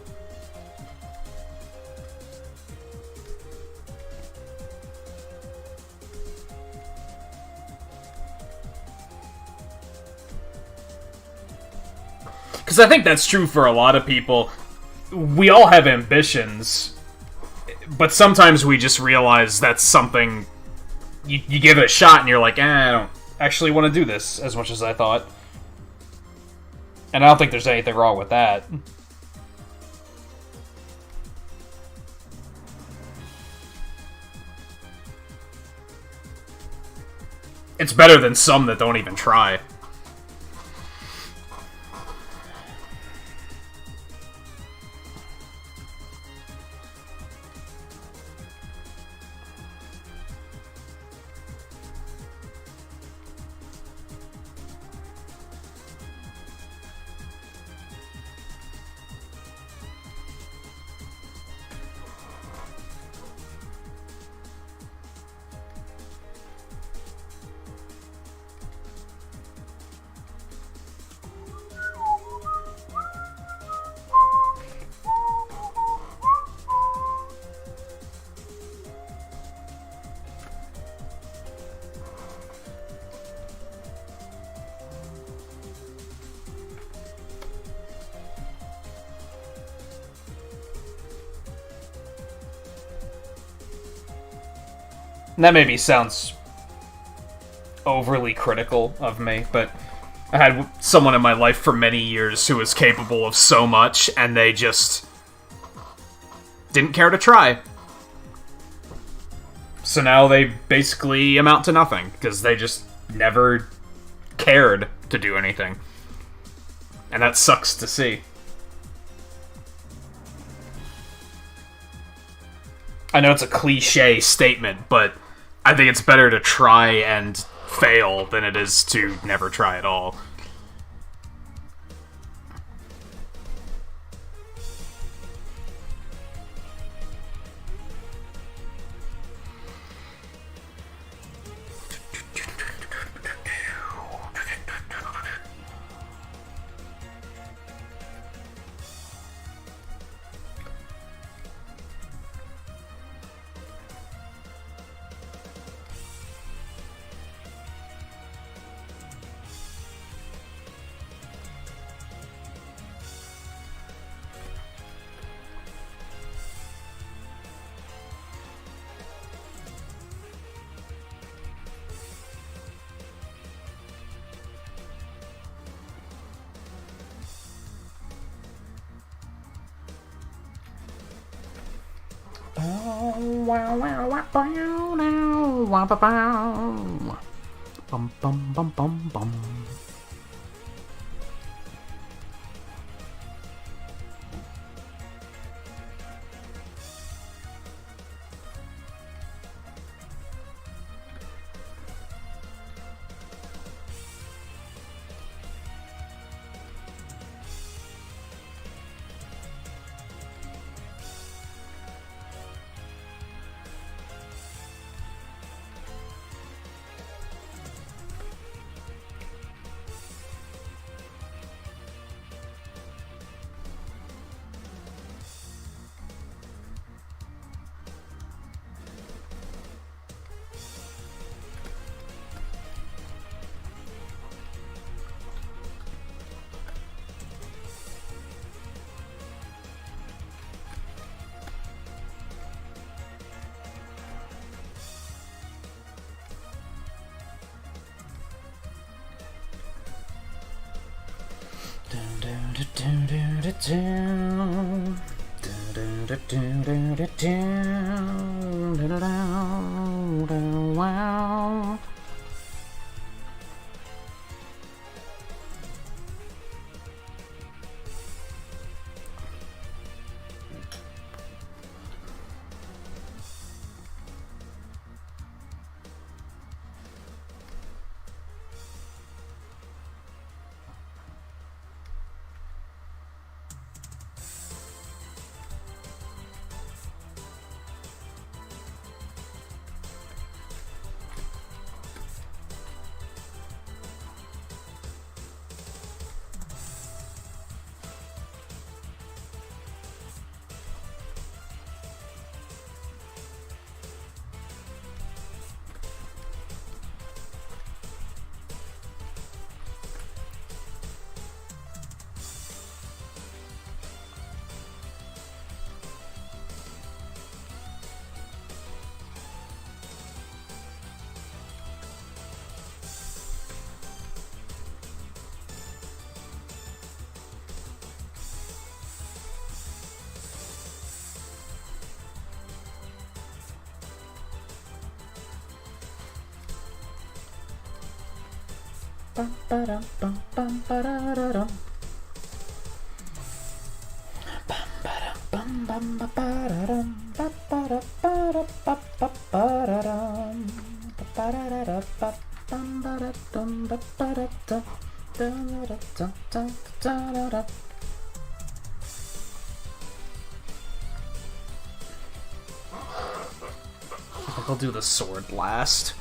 Because I think that's true for a lot of people. We all have ambitions, but sometimes we just realize that's something... You give it a shot and you're like, I don't actually want to do this as much as I thought. And I don't think there's anything wrong with that. It's better than some that don't even try. That maybe sounds overly critical of me, but I had someone in my life for many years who was capable of so much, and they just didn't care to try. So now they basically amount to nothing, because they just never cared to do anything. And that sucks to see. I know it's a cliche statement, but I think it's better to try and fail than it is to never try at all. Bum bum bum bum bum. I'll do the sword last.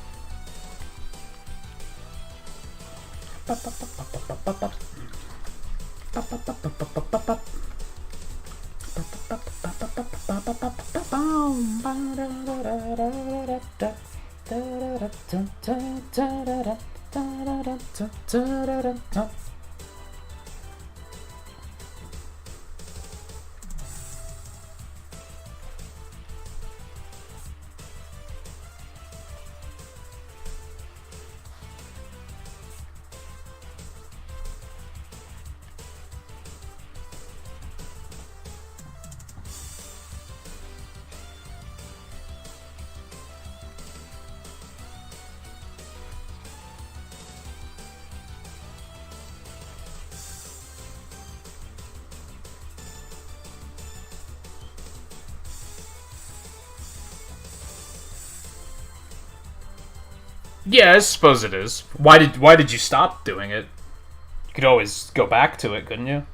Yeah, I suppose it is. Why did you stop doing it? You could always go back to it, couldn't you?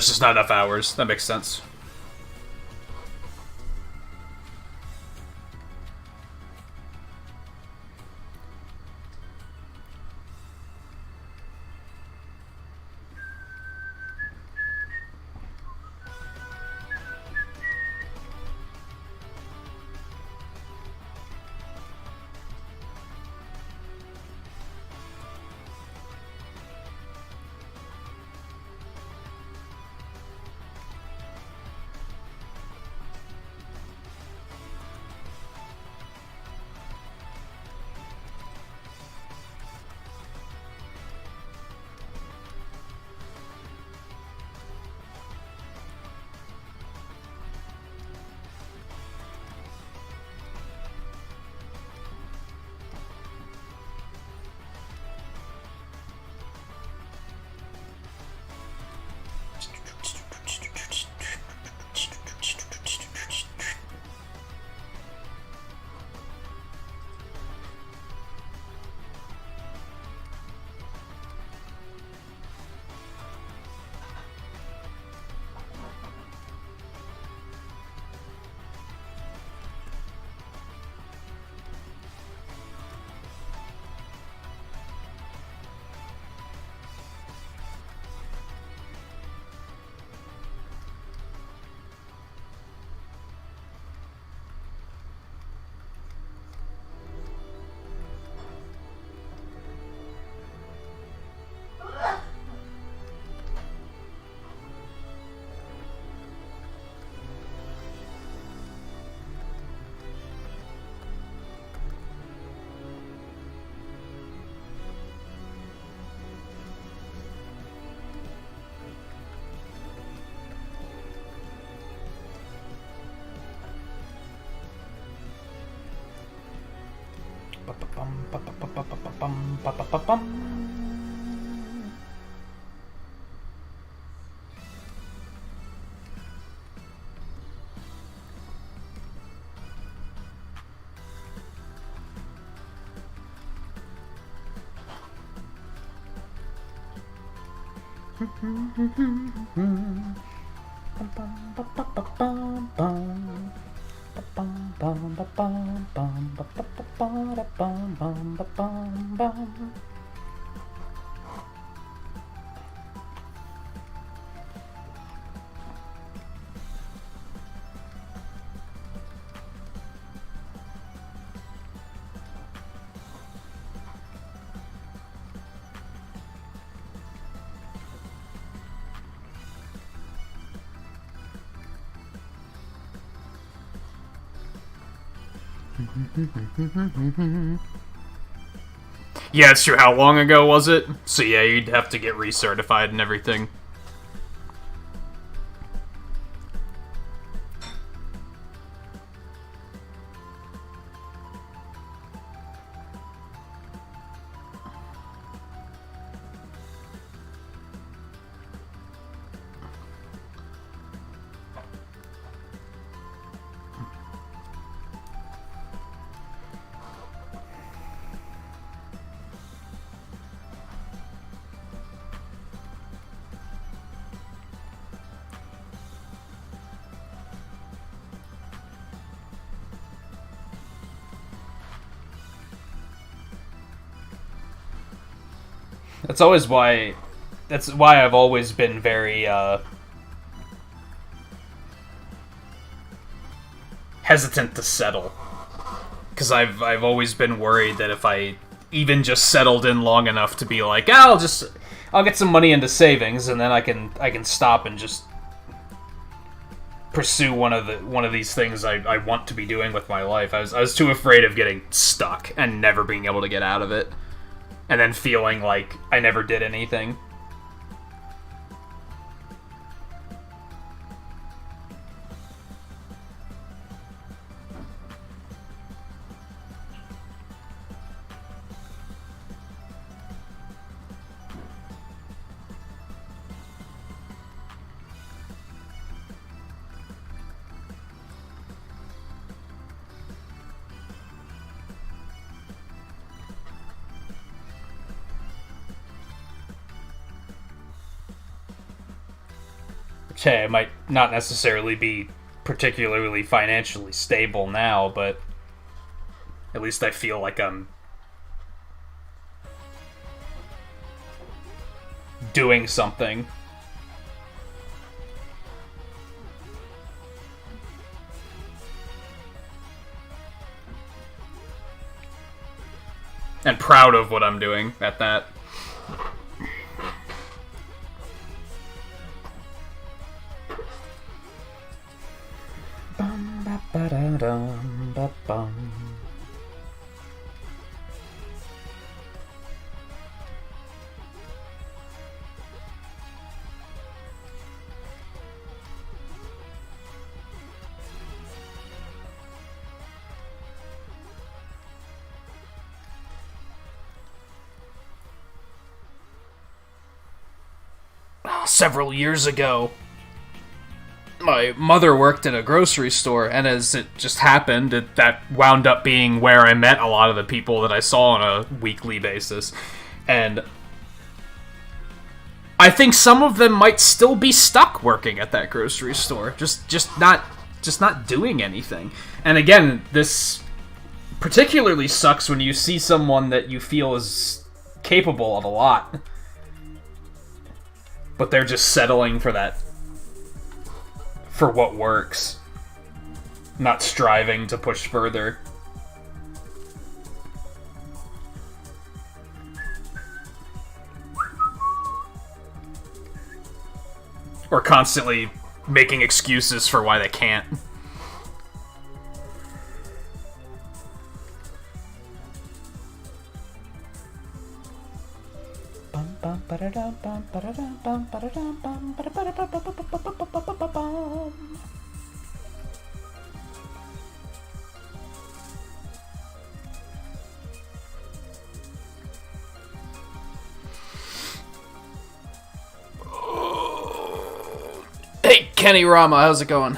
there's just not enough hours. That makes sense. Yeah, it's true. How long ago was it? So yeah, you'd have to get recertified and everything. That's why I've always been very hesitant to settle, because I've always been worried that if I even just settled in long enough to be like, I'll get some money into savings and then I can stop and just pursue one of these things I want to be doing with my life. I was too afraid of getting stuck and never being able to get out of it, and then feeling like I never did anything. okay, I might not necessarily be particularly financially stable now, but at least I feel like I'm doing something. And proud of what I'm doing at that. Several years ago, my mother worked in a grocery store, and as it just happened, that wound up being where I met a lot of the people that I saw on a weekly basis. And I think some of them might still be stuck working at that grocery store, just not doing anything. And again, this particularly sucks when you see someone that you feel is capable of a lot, but they're just settling for that, for what works, not striving to push further. Or constantly making excuses for why they can't. Hey, Kenny Rama, how's it going?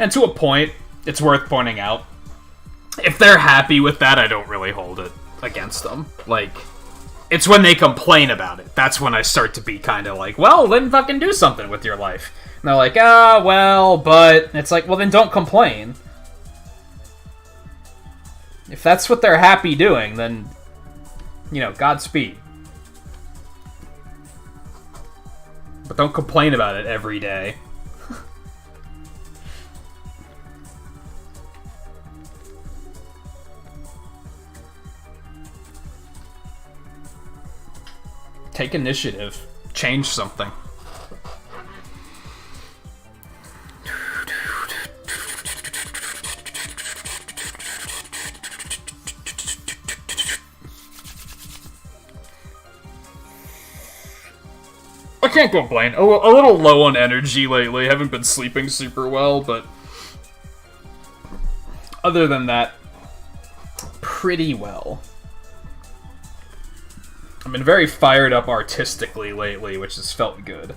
And to a point, it's worth pointing out, if they're happy with that, I don't really hold it against them. Like, it's when they complain about it. That's when I start to be kind of like, well, then fucking do something with your life. And they're like, well, but... It's like, well, then don't complain. If that's what they're happy doing, then, you know, Godspeed. But don't complain about it every day. Take initiative. Change something. I can't complain. A little low on energy lately. Haven't been sleeping super well, but other than that, pretty well. I've been very fired up artistically lately, which has felt good.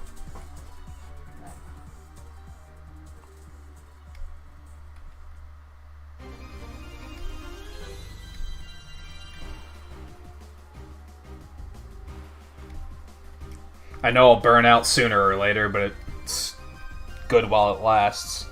I know I'll burn out sooner or later, but it's good while it lasts.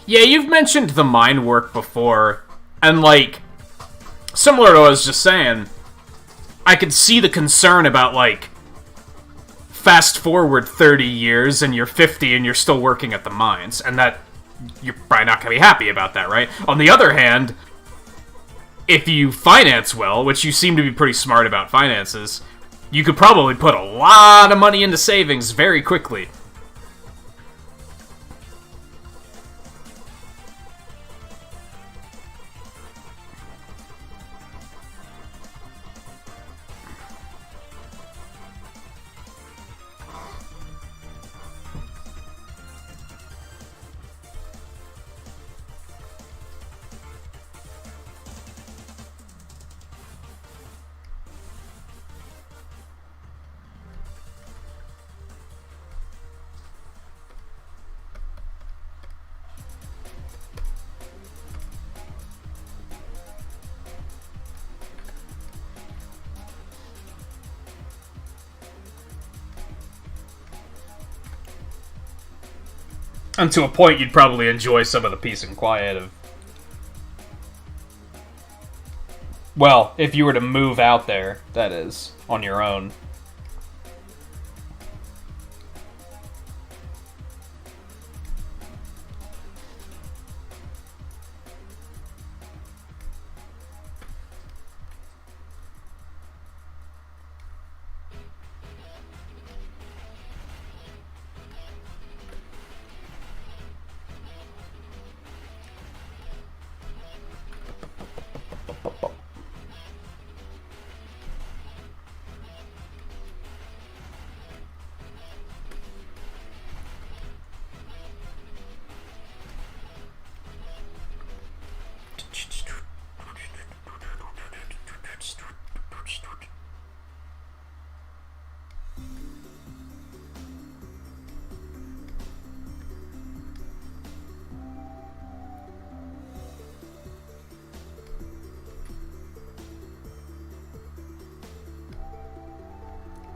Yeah, you've mentioned the mind work before, and, like, similar to what I was just saying, I could see the concern about, like, fast forward 30 years and you're 50 and you're still working at the mines, and that you're probably not going to be happy about that, right? On the other hand, if you finance well, which you seem to be pretty smart about finances, you could probably put a lot of money into savings very quickly. And to a point, you'd probably enjoy some of the peace and quiet of... Well, if you were to move out there, that is, on your own.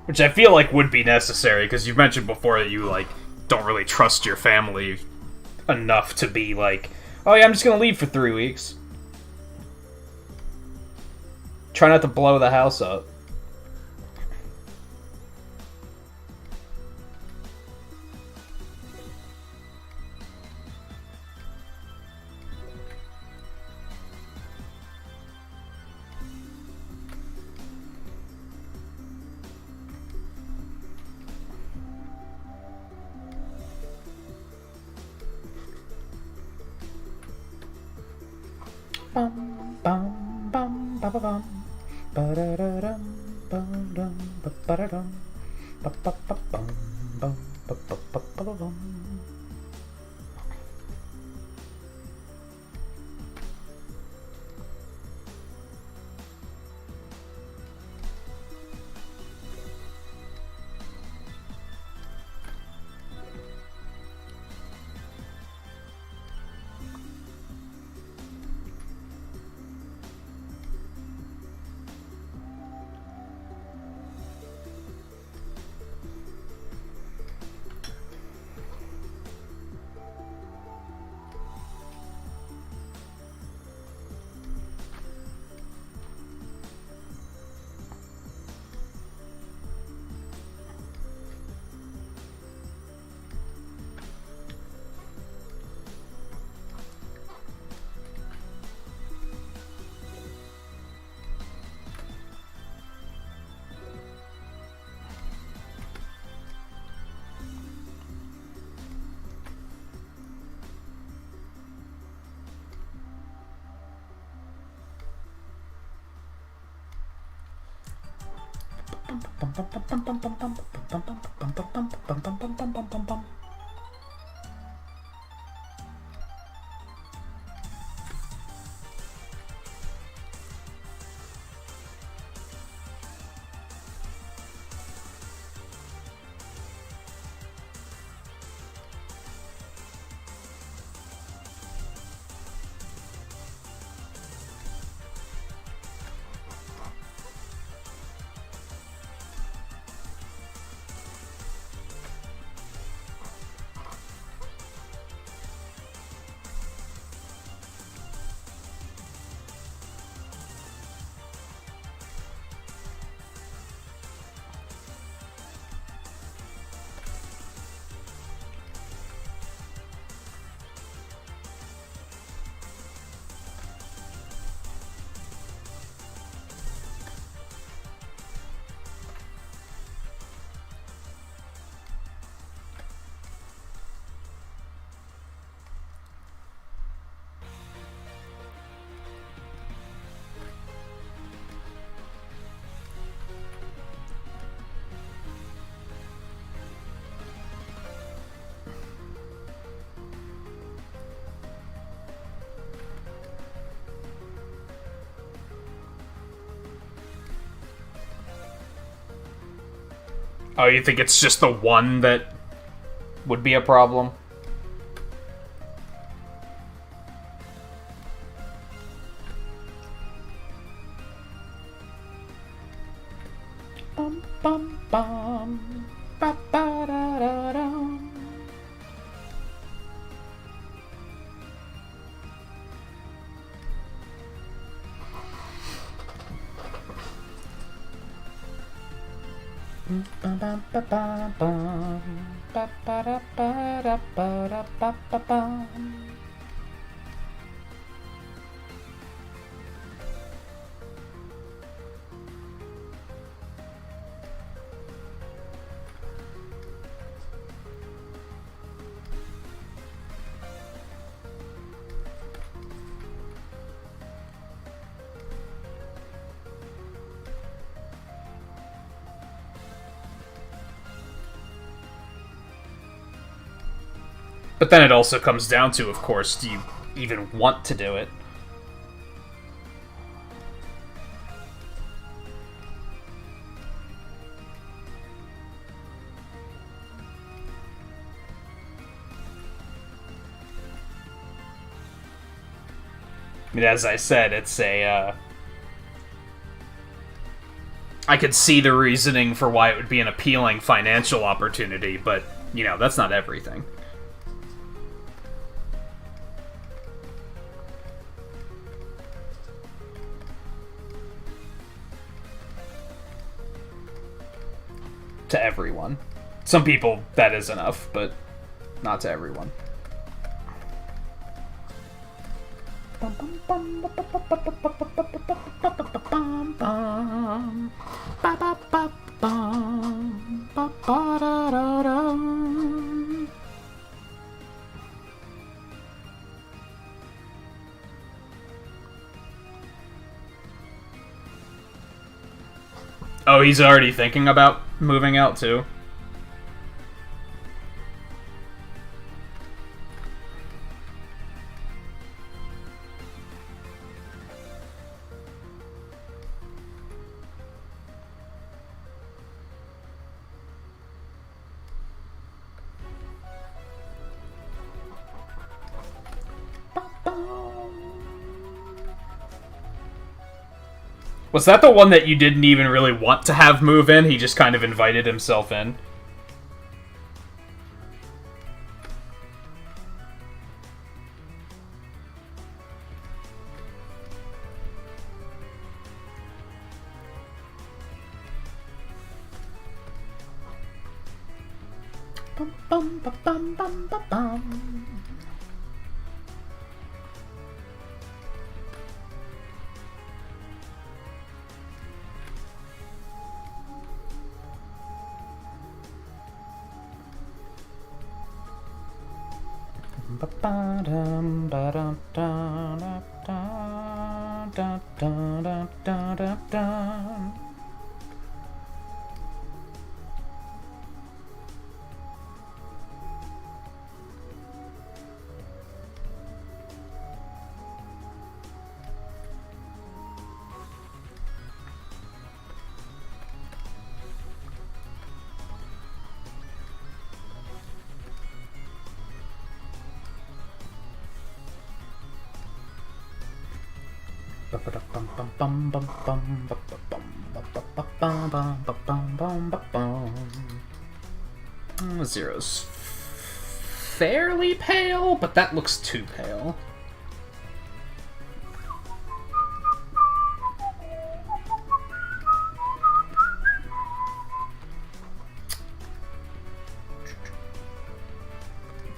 Which I feel like would be necessary, because you've mentioned before that you, like, don't really trust your family enough to be like, oh yeah, I'm just gonna leave for 3 weeks. Try not to blow the house up. Bum bum bum ba ba bum ba da da dum bum dum ba ba da dum ba ba ba bum bum ba ba ba ba ba bum. Oh, you think it's just the one that would be a problem? Bum, bum, bum. Ba, ba, da, da, da. But then it also comes down to, of course, do you even want to do it? I mean, as I said, it's a, I could see the reasoning for why it would be an appealing financial opportunity, but, you know, that's not everything. To everyone. Some people, that is enough, but not to everyone. Oh, he's already thinking about moving out, too? Was that the one that you didn't even really want to have move in? He just kind of invited himself in? Bum, bum, ba, bum, bum, ba, bum. Zero's fairly pale, but that looks too pale.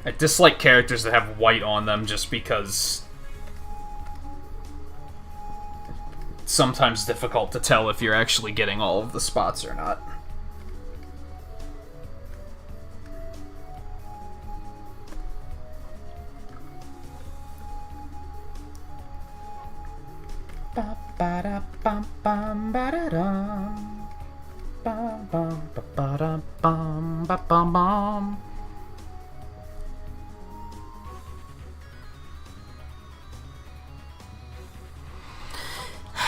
I dislike characters that have white on them just because it's sometimes difficult to tell if you're actually getting all of the spots or not.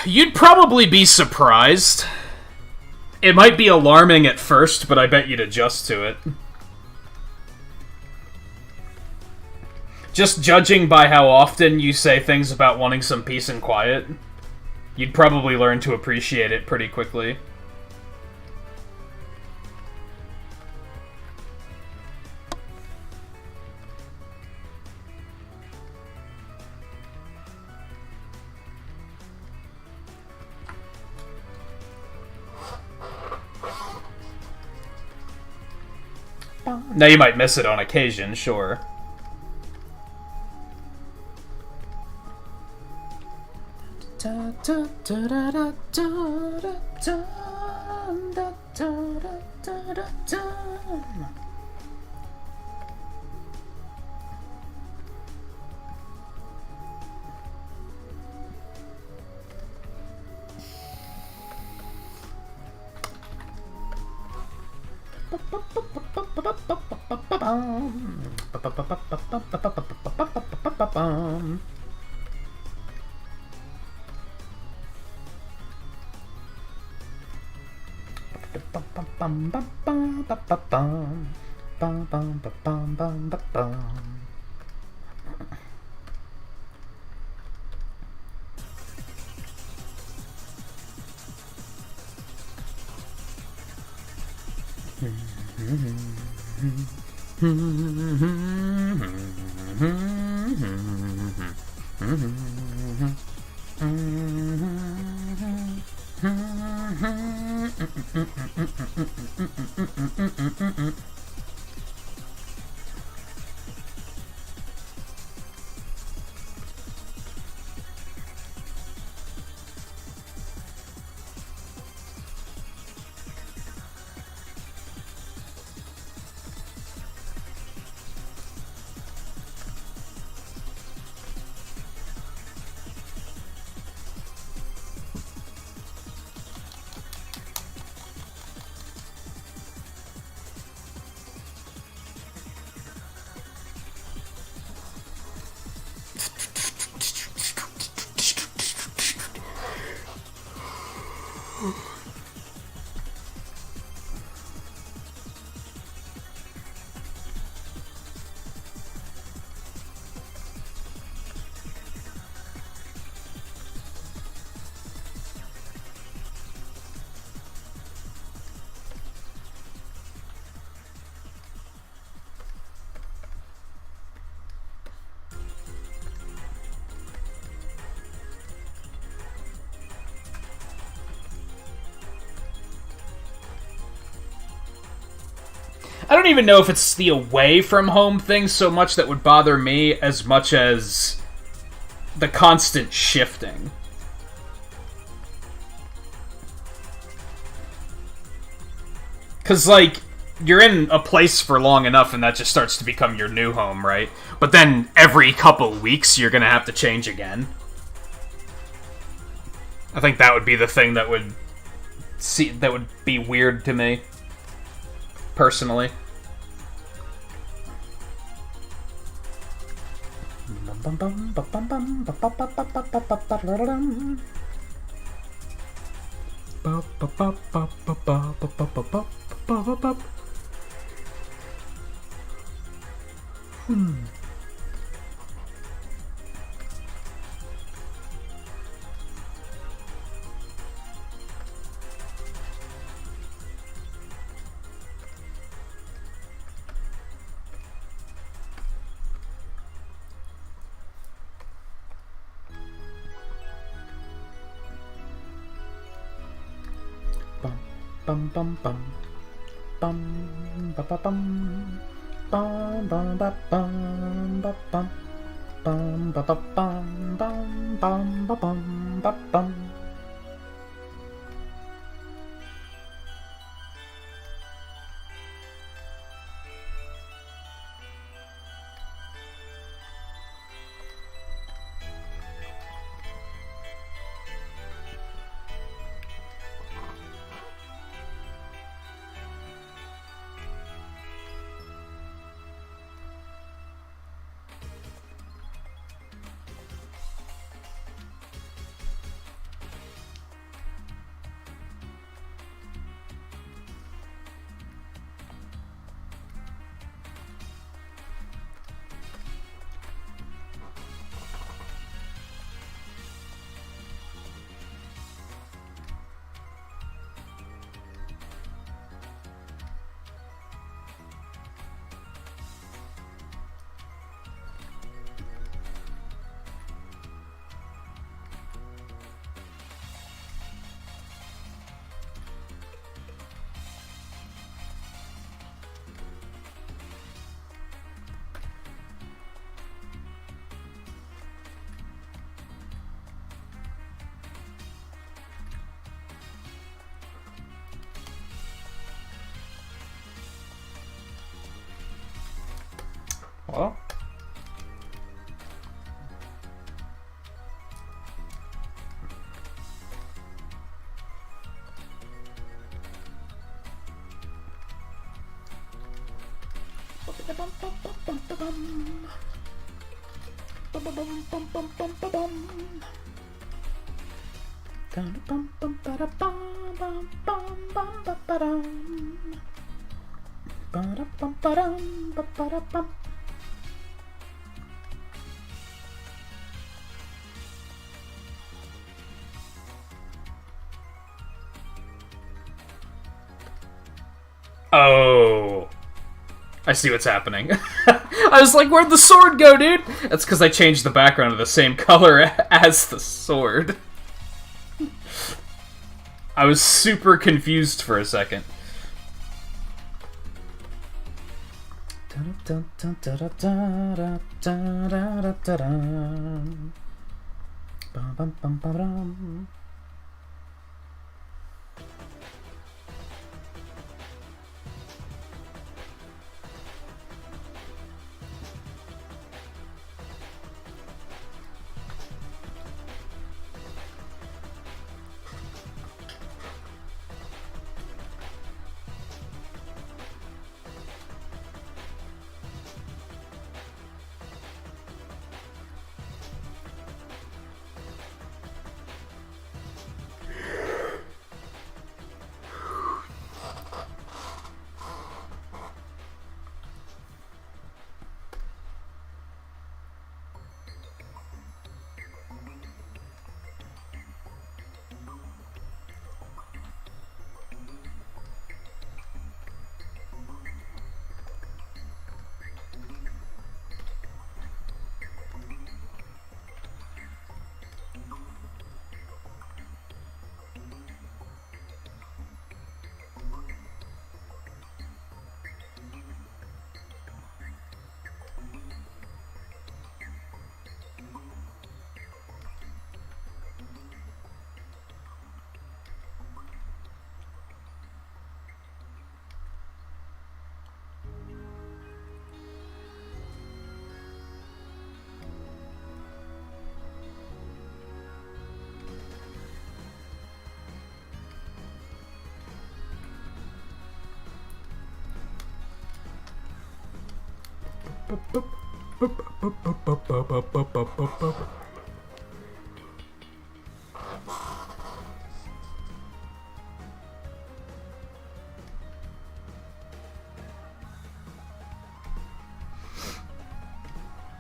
You'd probably be surprised. It might be alarming at first, but I bet you'd adjust to it. Just judging by how often you say things about wanting some peace and quiet, you'd probably learn to appreciate it pretty quickly. Now you might miss it on occasion, sure. I don't even know if it's the away from home thing so much that would bother me as much as the constant shifting. Because, like, you're in a place for long enough and that just starts to become your new home, right? But then every couple weeks you're gonna have to change again. I think that would be the thing that would be weird to me. Personally. bum bum bum bum ba ba bum bum bum ba bum ba bum bum ba ba bum bum bum ba bum ba bum. Well, oh, I see what's happening. I was like, where'd the sword go, dude? That's because I changed the background to the same color as the sword. I was super confused for a second.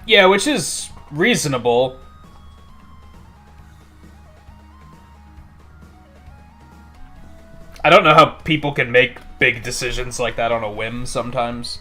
Yeah, which is reasonable. I don't know how people can make big decisions like that on a whim sometimes.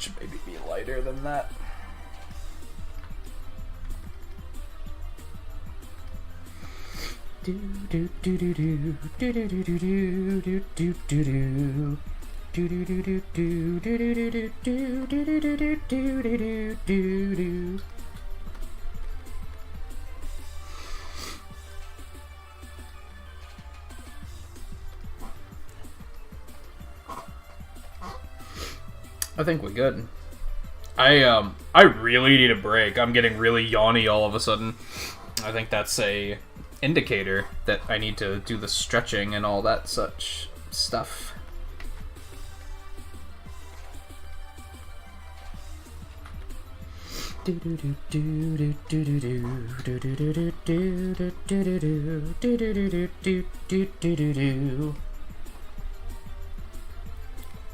Should maybe be lighter than that. I think we're good. I really need a break. I'm getting really yawny all of a sudden. I think that's a indicator that I need to do the stretching and all that such stuff.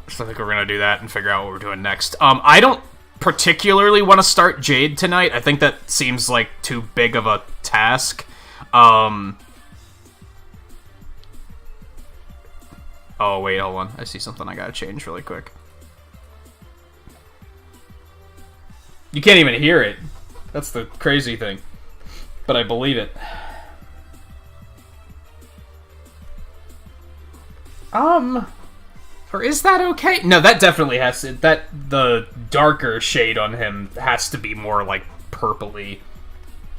So I think we're gonna do that and figure out what we're doing next. I don't particularly want to start Jade tonight. I think that seems like too big of a task. Oh wait, hold on. I see something I gotta change really quick. You can't even hear it. That's the crazy thing. But I believe it. Or is that okay? No, that definitely has to... the darker shade on him has to be more, like, purpley.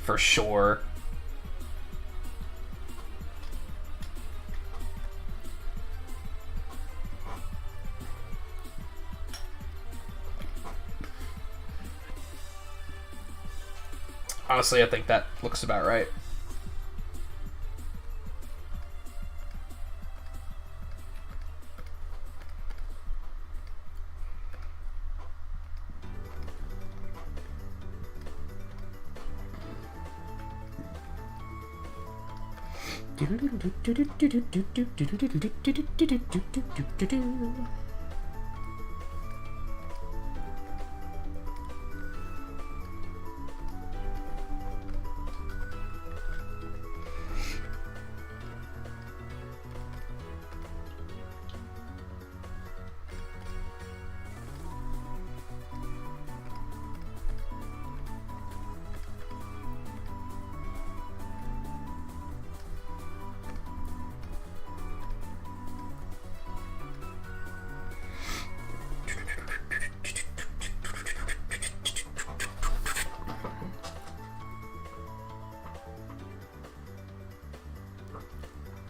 For sure. Honestly, I think that looks about right.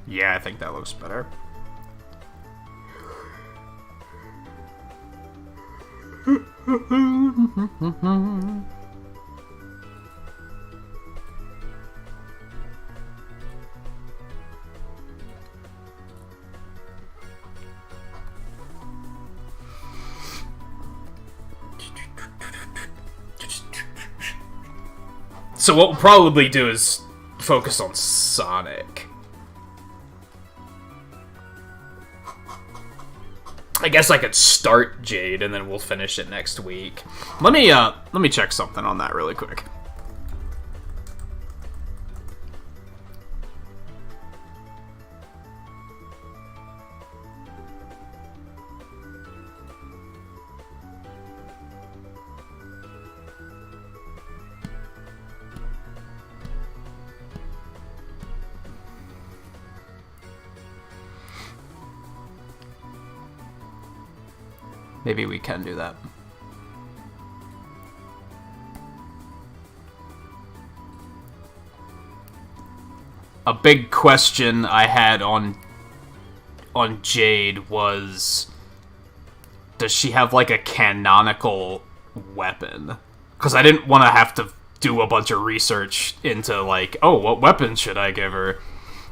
Yeah, I think that looks better. So what we'll probably do is focus on Sonic. I guess I could start Jade and then we'll finish it next week. Let me check something on that really quick. Maybe we can do that. A big question I had on Jade was, does she have like a canonical weapon? Because I didn't want to have to do a bunch of research into like, oh, what weapon should I give her?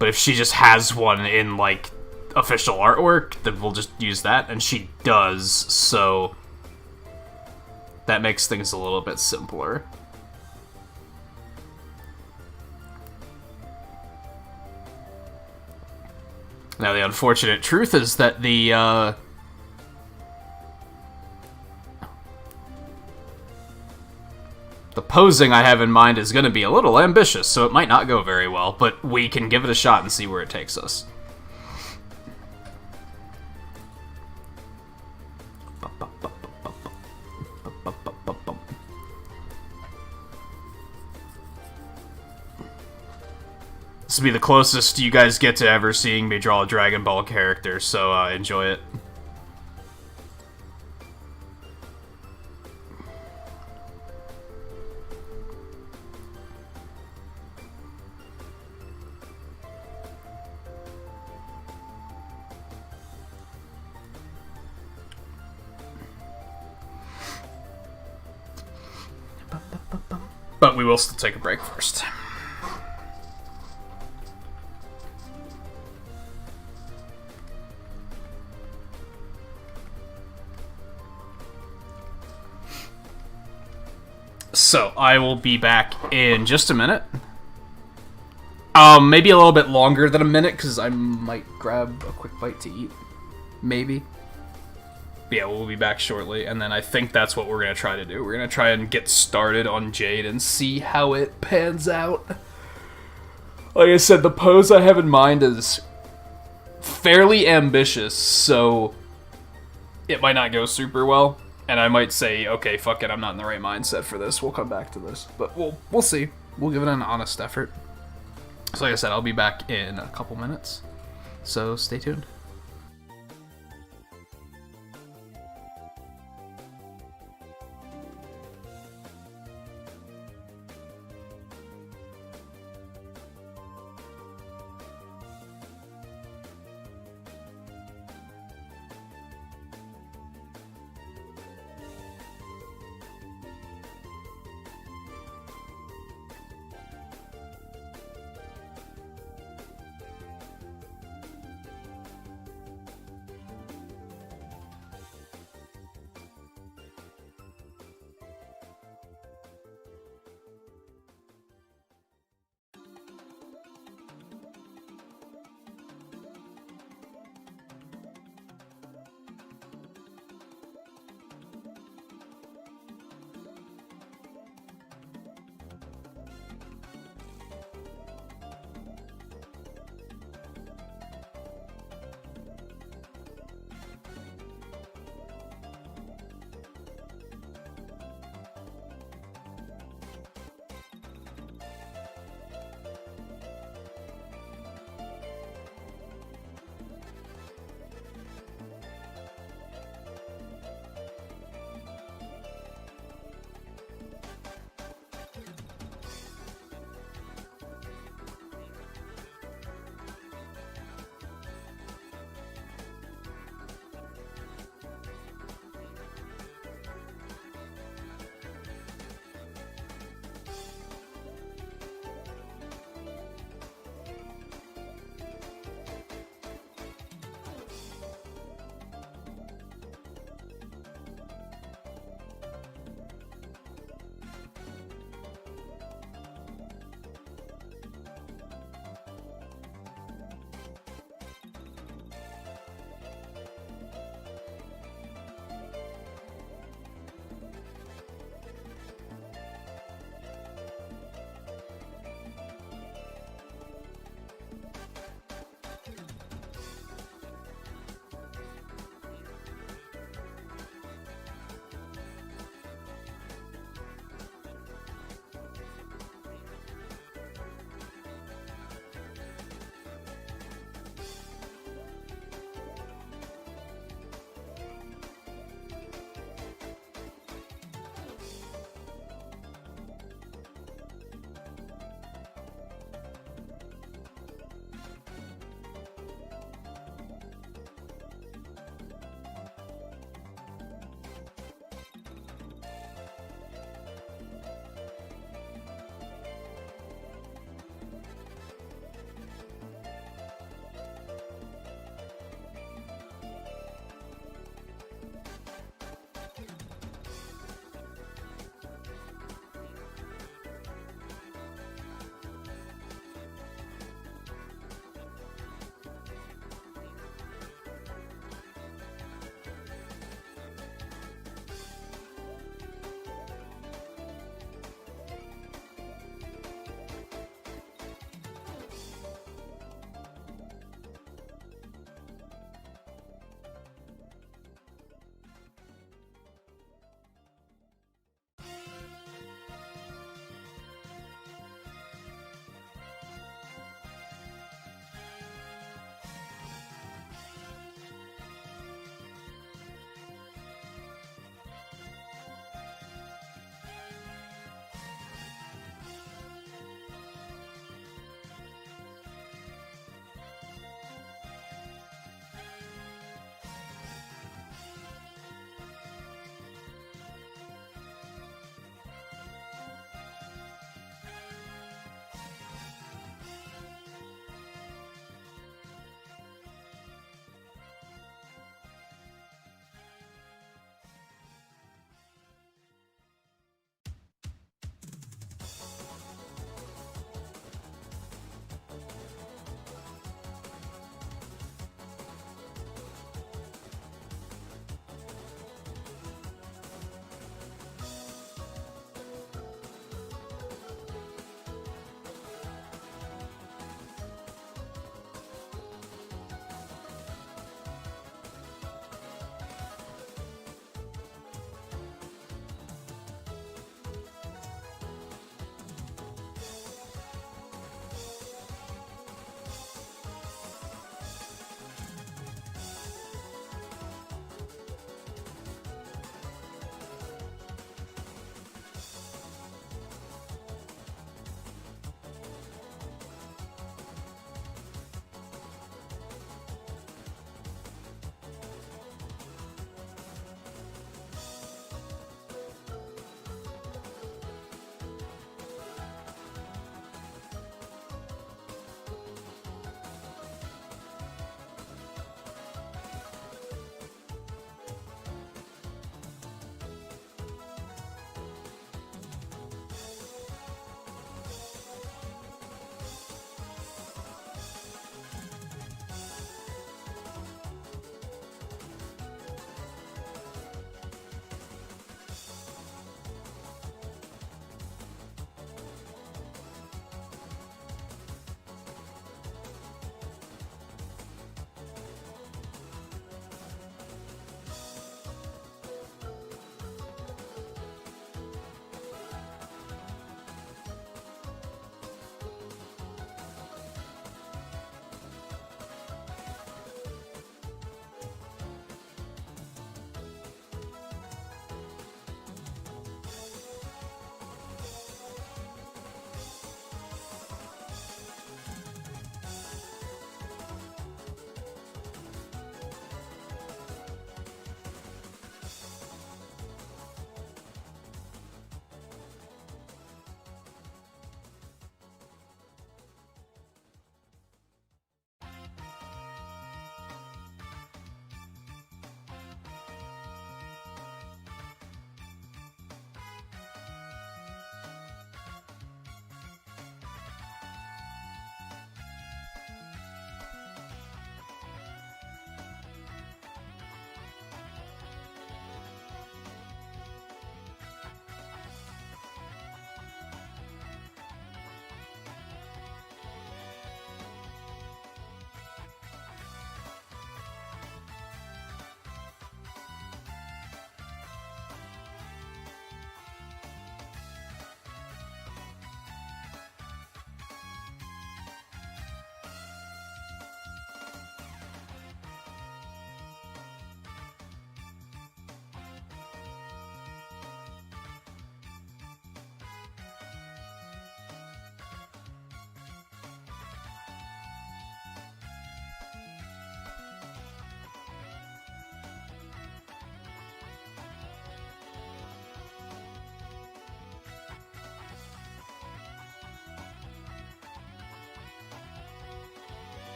But if she just has one in like official artwork, then we'll just use that, and she does, so that makes things a little bit simpler. Now the unfortunate truth is that the posing I have in mind is going to be a little ambitious, so it might not go very well, but we can give it a shot and see where it takes us. This will be the closest you guys get to ever seeing me draw a Dragon Ball character, so enjoy it. But we will still take a break first. So, I will be back in just a minute. Maybe a little bit longer than a minute, because I might grab a quick bite to eat. Maybe. But yeah, we'll be back shortly, and then I think that's what we're going to try to do. We're going to try and get started on Jade and see how it pans out. Like I said, the pose I have in mind is fairly ambitious, so it might not go super well. And I might say, okay, fuck it, I'm not in the right mindset for this. We'll come back to this. But we'll see. We'll give it an honest effort. So like I said, I'll be back in a couple minutes. So stay tuned.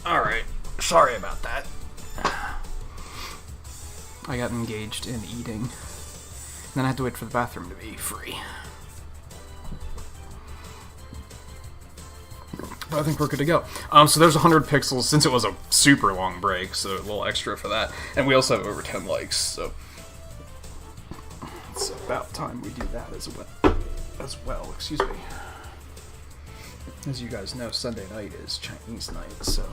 Alright. Sorry about that. I got engaged in eating. Then I had to wait for the bathroom to be free. But I think we're good to go. So there's 100 pixels, since it was a super long break, so a little extra for that. And we also have over 10 likes, so it's about time we do that as well. Excuse me. As you guys know, Sunday night is Chinese night, so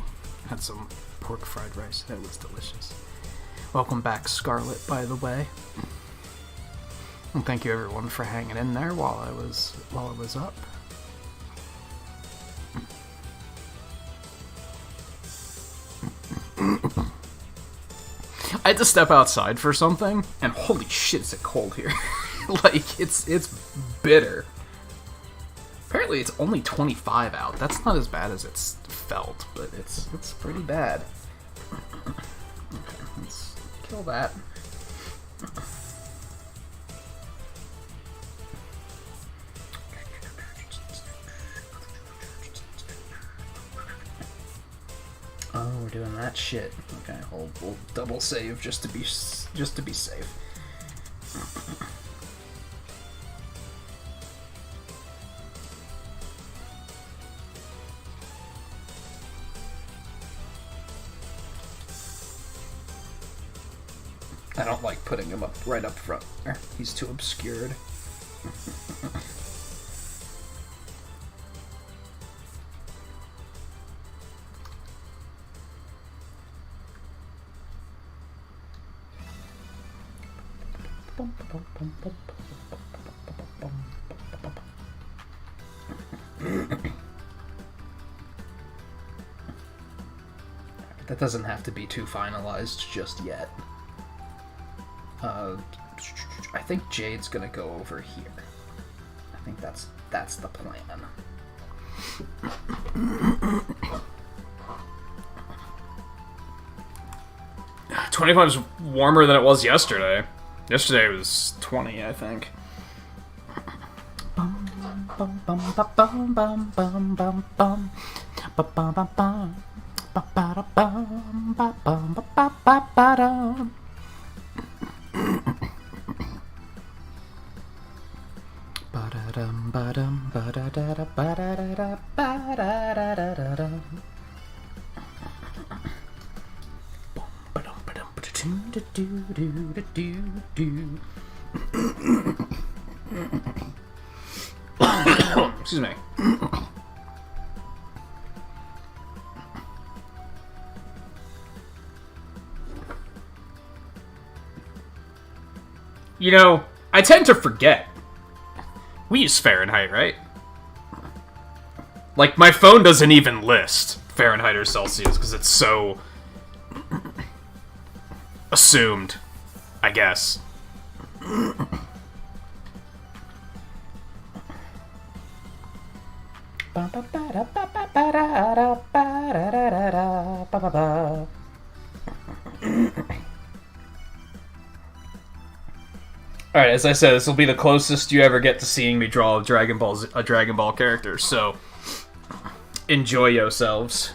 I had some pork fried rice, and it was delicious. Welcome back, Scarlet, by the way. And thank you everyone for hanging in there while I was up. I had to step outside for something, and holy shit, is it cold here. Like, it's bitter. Apparently it's only 25 out. That's not as bad as it's felt, but it's pretty bad. Okay, let's kill that. Oh, we're doing that shit. Okay, we'll double save just to be safe. I don't like putting him right up front there. He's too obscured. That doesn't have to be too finalized just yet. I think Jade's gonna go over here. I think that's the plan. 25 is warmer than it was yesterday. Yesterday was 20, I think. Excuse me. You know, I tend to forget. We use Fahrenheit, right? Like, my phone doesn't even list Fahrenheit or Celsius because it's so assumed, I guess. Alright, as I said, this will be the closest you ever get to seeing me draw a Dragon Ball character, so enjoy yourselves.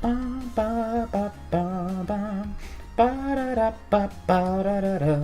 Ba, ba, ba, ba. Ba-da-da, ba-ba-da-da-da.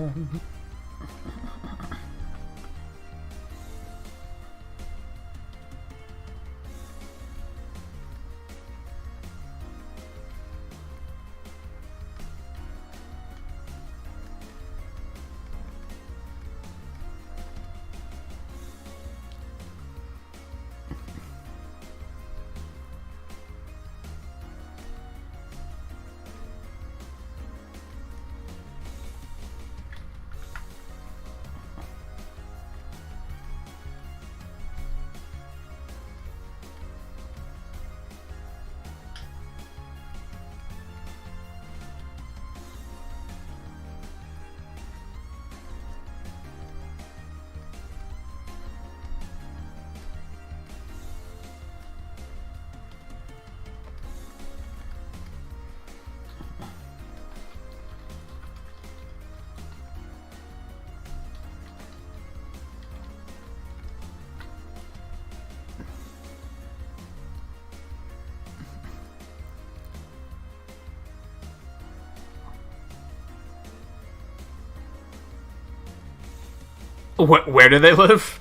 Where do they live?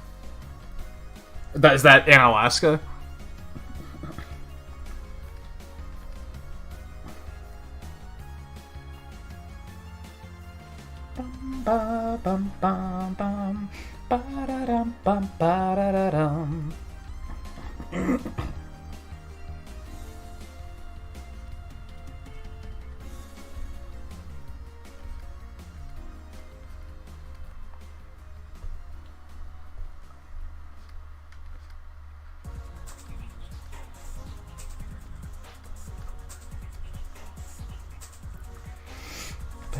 Is that in Alaska? Bum, ba, bum, bum, bum. Ba-da-dum, bum, ba-da-da-dum.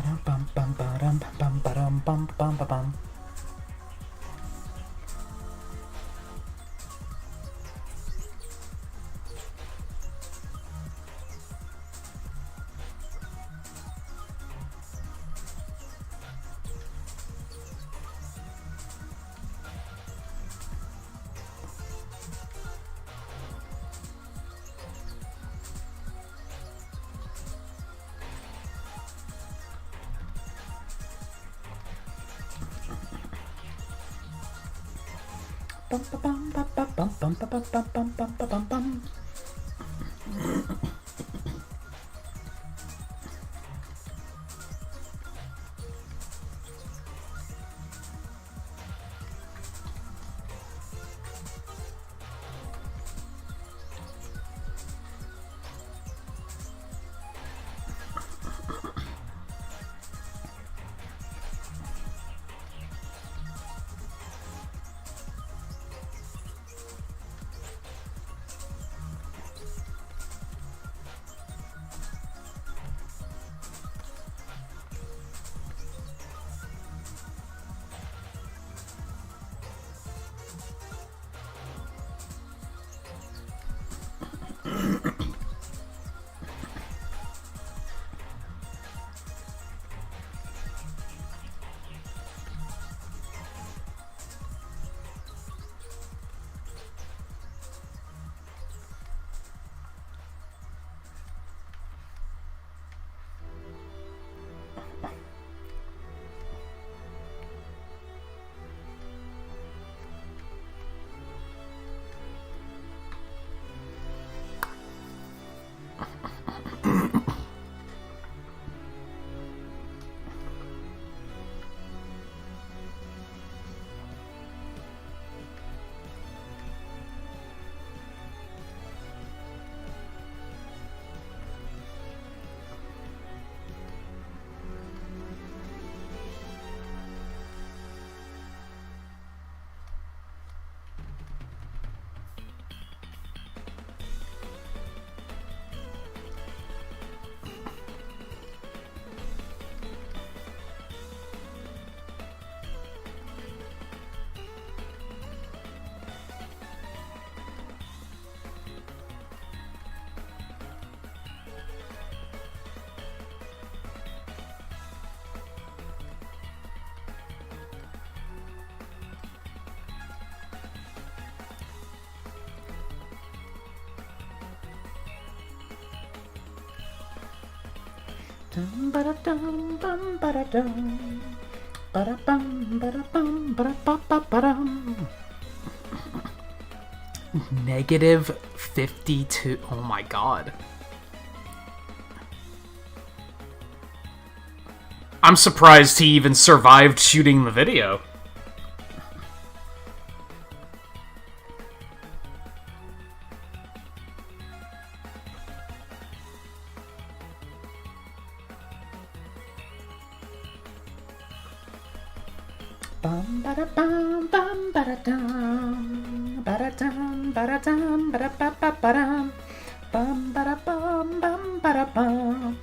Bum, bum, ba-dum, bum, ba-dum, bum, bum, ba-bum. Bum, ba-bum, ba-ba-bum, bum, ba-bum, bum, bum, ba-bum, bum. Negative 52. Oh my god. I'm surprised he even survived shooting the video. Bum ba da bum bum ba da dum ba da dum ba da dum ba da ba ba ba dum bum ba da bum bum ba da bum.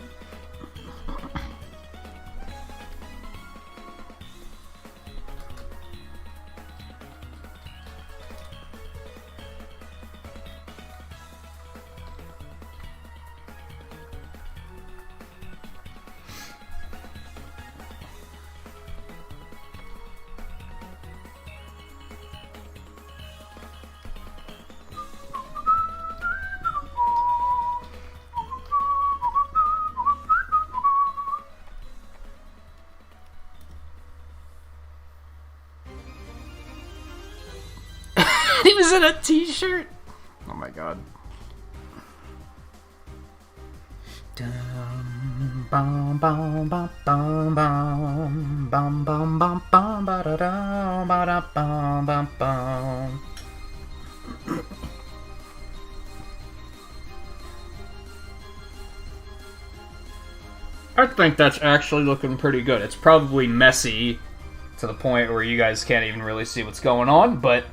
He was in a t-shirt. Oh my god. Dum bum bum bum bum bum bum bum bum bum ba da da ba da bum bum bum. I think that's actually looking pretty good. It's probably messy to the point where you guys can't even really see what's going on, but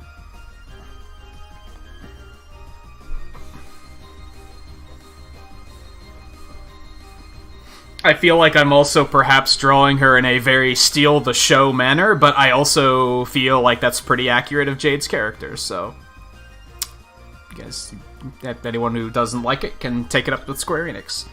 I feel like I'm also perhaps drawing her in a very steal the show manner, but I also feel like that's pretty accurate of Jade's character, so you guys, anyone who doesn't like it can take it up with Square Enix.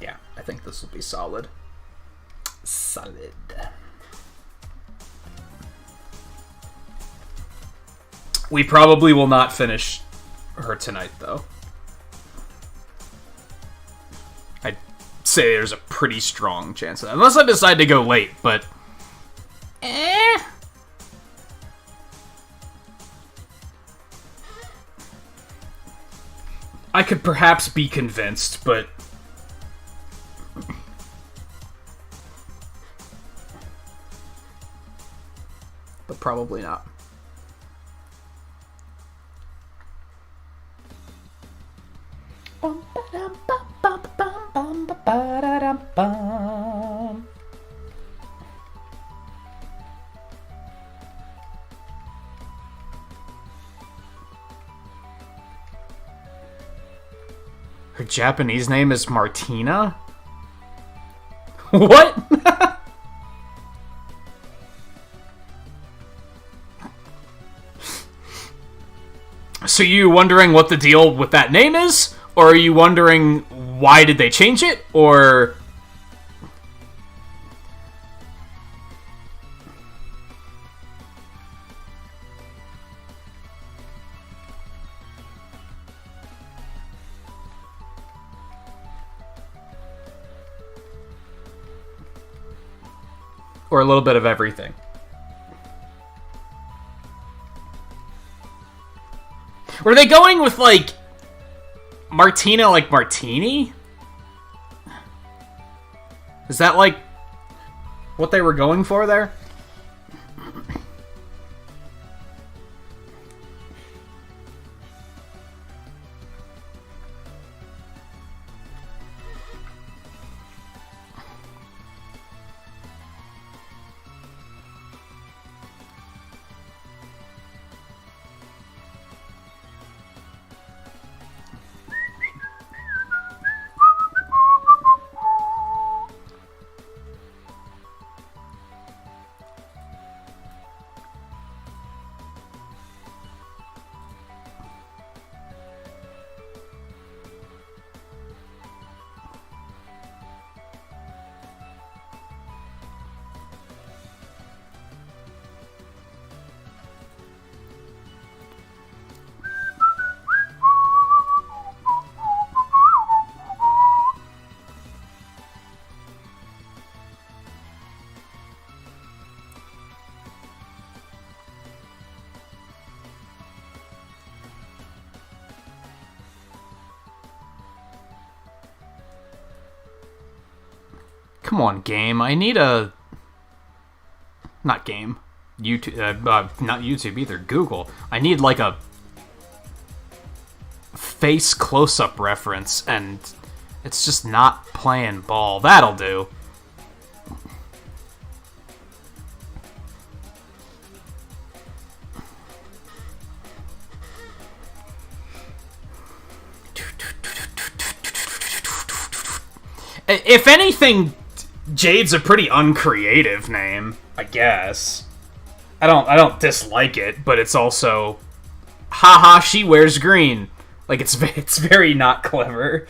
Yeah, I think this will be solid. Solid. We probably will not finish her tonight, though. I'd say there's a pretty strong chance of that. Unless I decide to go late, but... I could perhaps be convinced, but... but probably not. Her Japanese name is Martina? What? So you wondering what the deal with that name is? Or are you wondering why did they change it? Or... or a little bit of everything? Were they going with, like, Martina like martini? Is that, like, what they were going for there? Come on, game. I need a... Not game. YouTube, not YouTube either. Google. I need like a face close-up reference, and it's just not playing ball. That'll do. If anything, Jade's a pretty uncreative name, I guess. I don't dislike it, but it's also, haha, she wears green. Like, it's very not clever.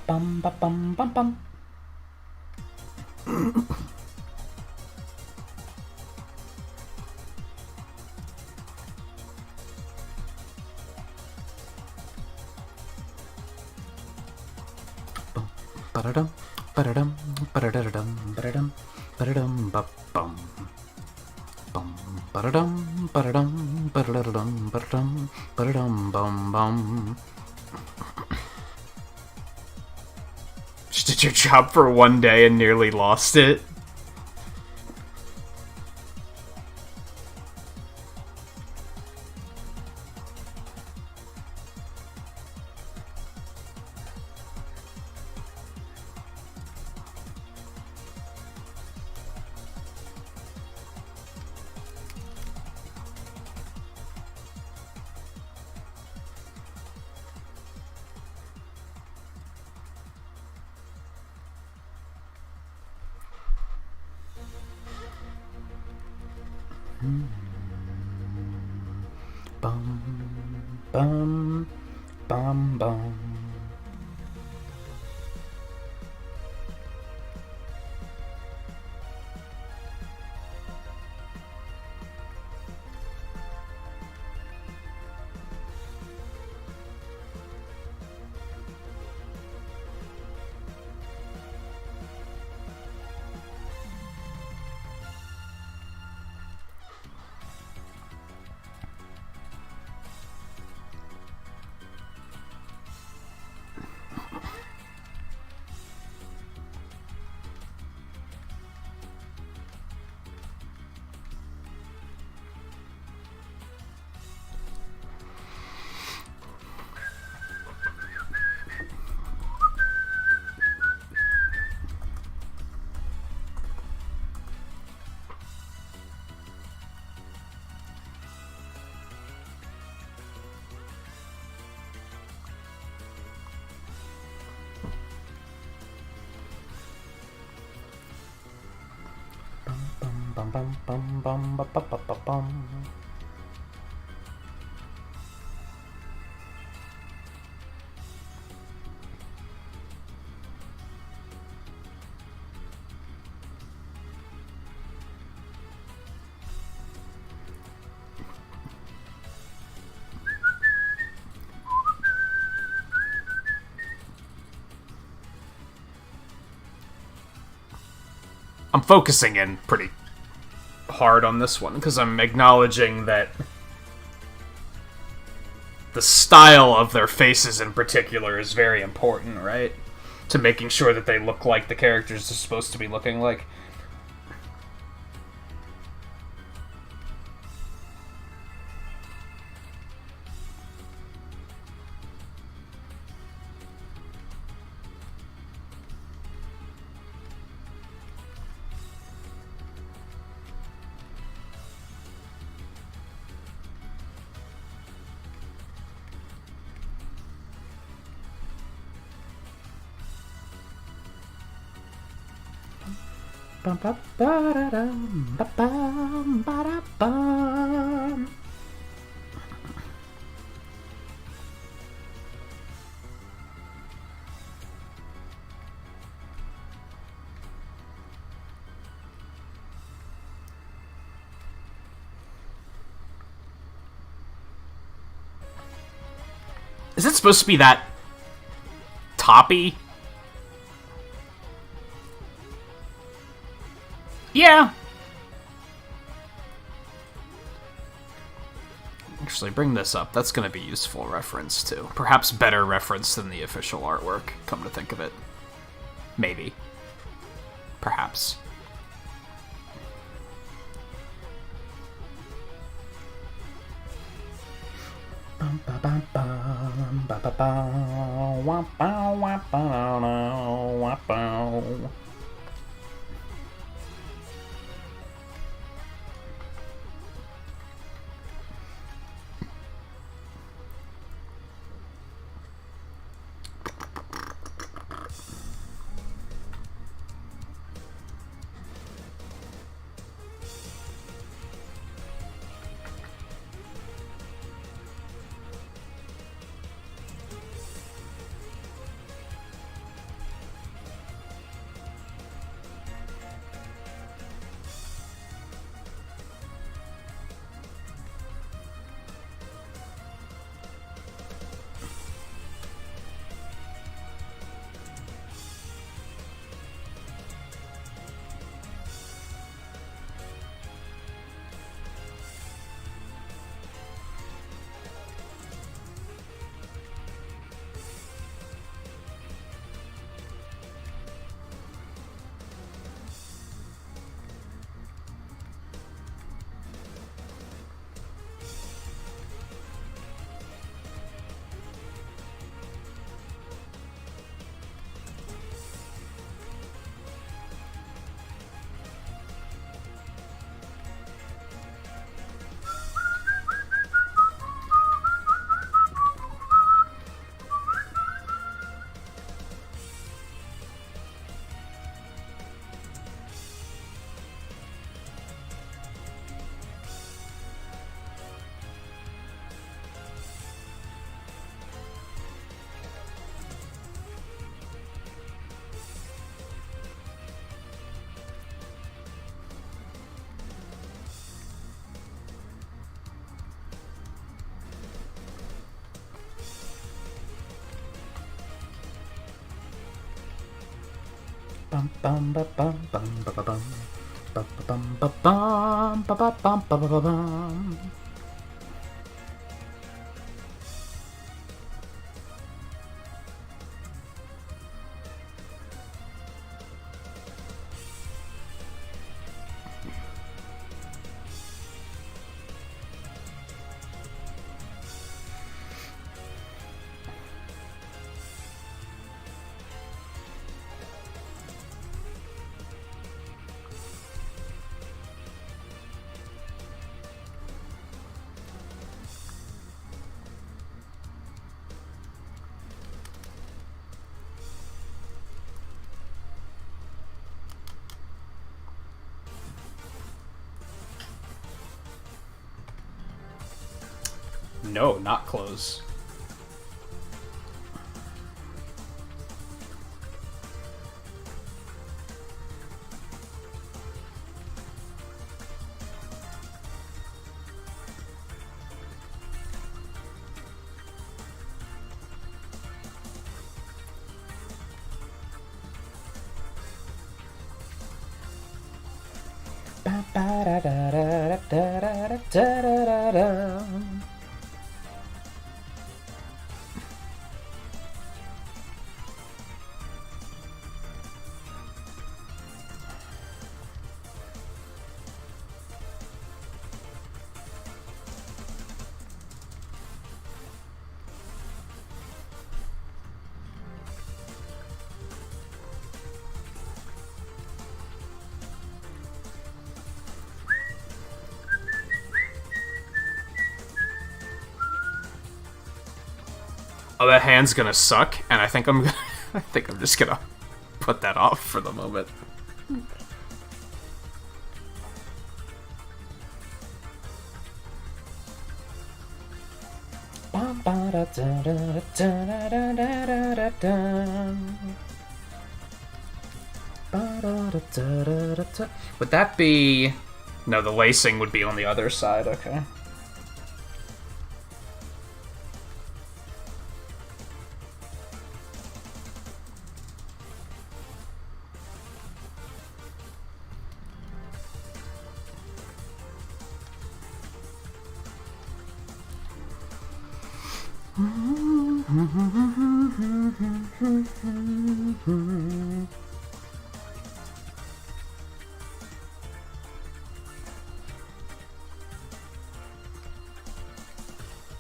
Bum, bum, bum, bum, bum. Ba-da-dum, ba-da-dum, ba-da-da-dum, ba-da-dum, ba-da-dum, ba-bum. Bum, ba-da-dum, ba-da-dum, ba-da-da-dum, ba-da-dum, ba-da-dum, bum-bum. Just did your job for one day and nearly lost it. Bum, bum, bum, bum. Bum, bum, bum, bum, bum, bum, bum, bum. I'm focusing in pretty hard on this one because I'm acknowledging that the style of their faces in particular is very important, right? To making sure that they look like the characters are supposed to be looking like. Bum, ba, ba-da-dum, ba-bum, ba-da-bum. Is it supposed to be that toppy? Yeah. Actually, bring this up. That's going to be useful reference, too. Perhaps better reference than the official artwork, come to think of it. Maybe. Perhaps. No, not close. Oh, that hand's gonna suck, and I think I'm just gonna put that off for the moment. Would that be... No, the lacing would be on the other side, okay.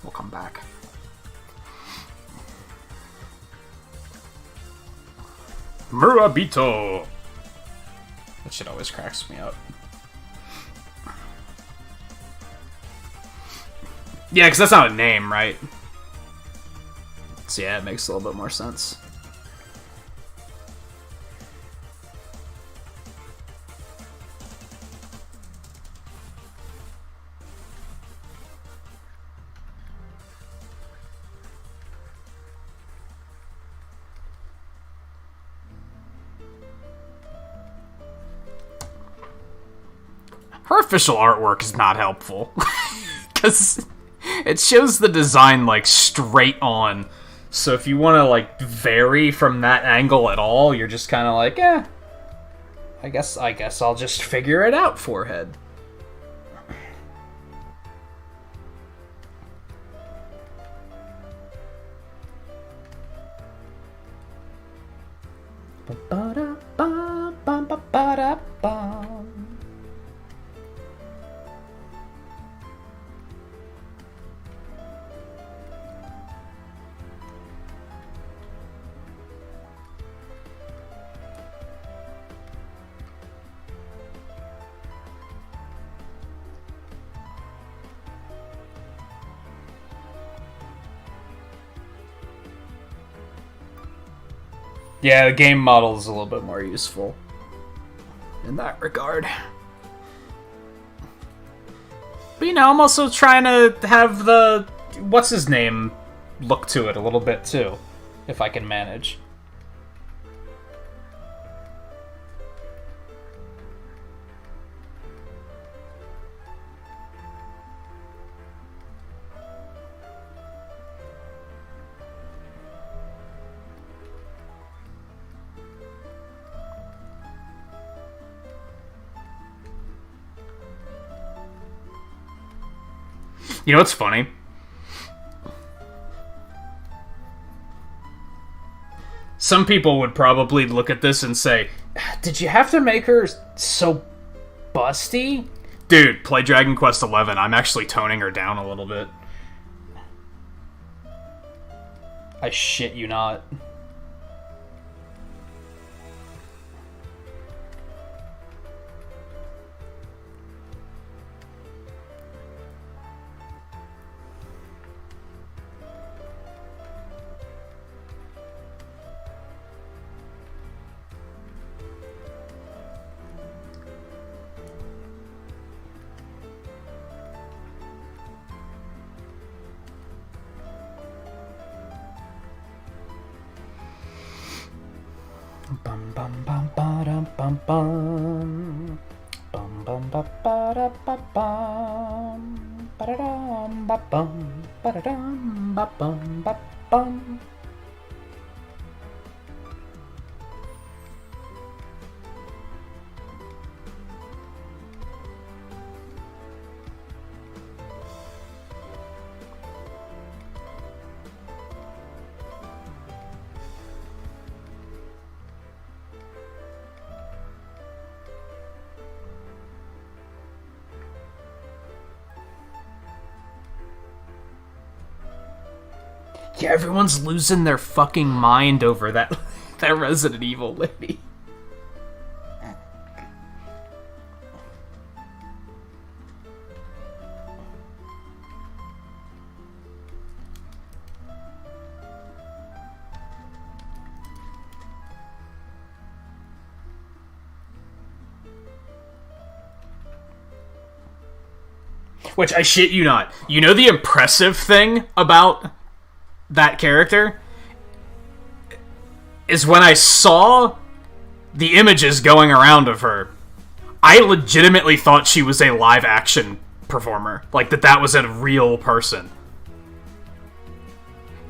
We'll come back. Murabito! That shit always cracks me up. Yeah, because that's not a name, right? So yeah, it makes a little bit more sense. Her official artwork is not helpful. Because it shows the design, like, straight on. So if you want to, like, vary from that angle at all, you're just kind of like, eh. I guess I'll just figure it out, forehead. Yeah, the game model is a little bit more useful in that regard. But, you know, I'm also trying to have the what's-his-name look to it a little bit, too, if I can manage. You know what's funny? Some people would probably look at this and say, did you have to make her so busty? Dude, play Dragon Quest XI. I'm actually toning her down a little bit. I shit you not. Bum bum bum ba dum bum bum bum bum ba da ba bum ba da dum ba bum ba da dum ba bum ba bum. Yeah, everyone's losing their fucking mind over that that Resident Evil lady. Which, I shit you not, you know the impressive thing about that character is when I saw the images going around of her, I legitimately thought she was a live action performer. Like, that was a real person.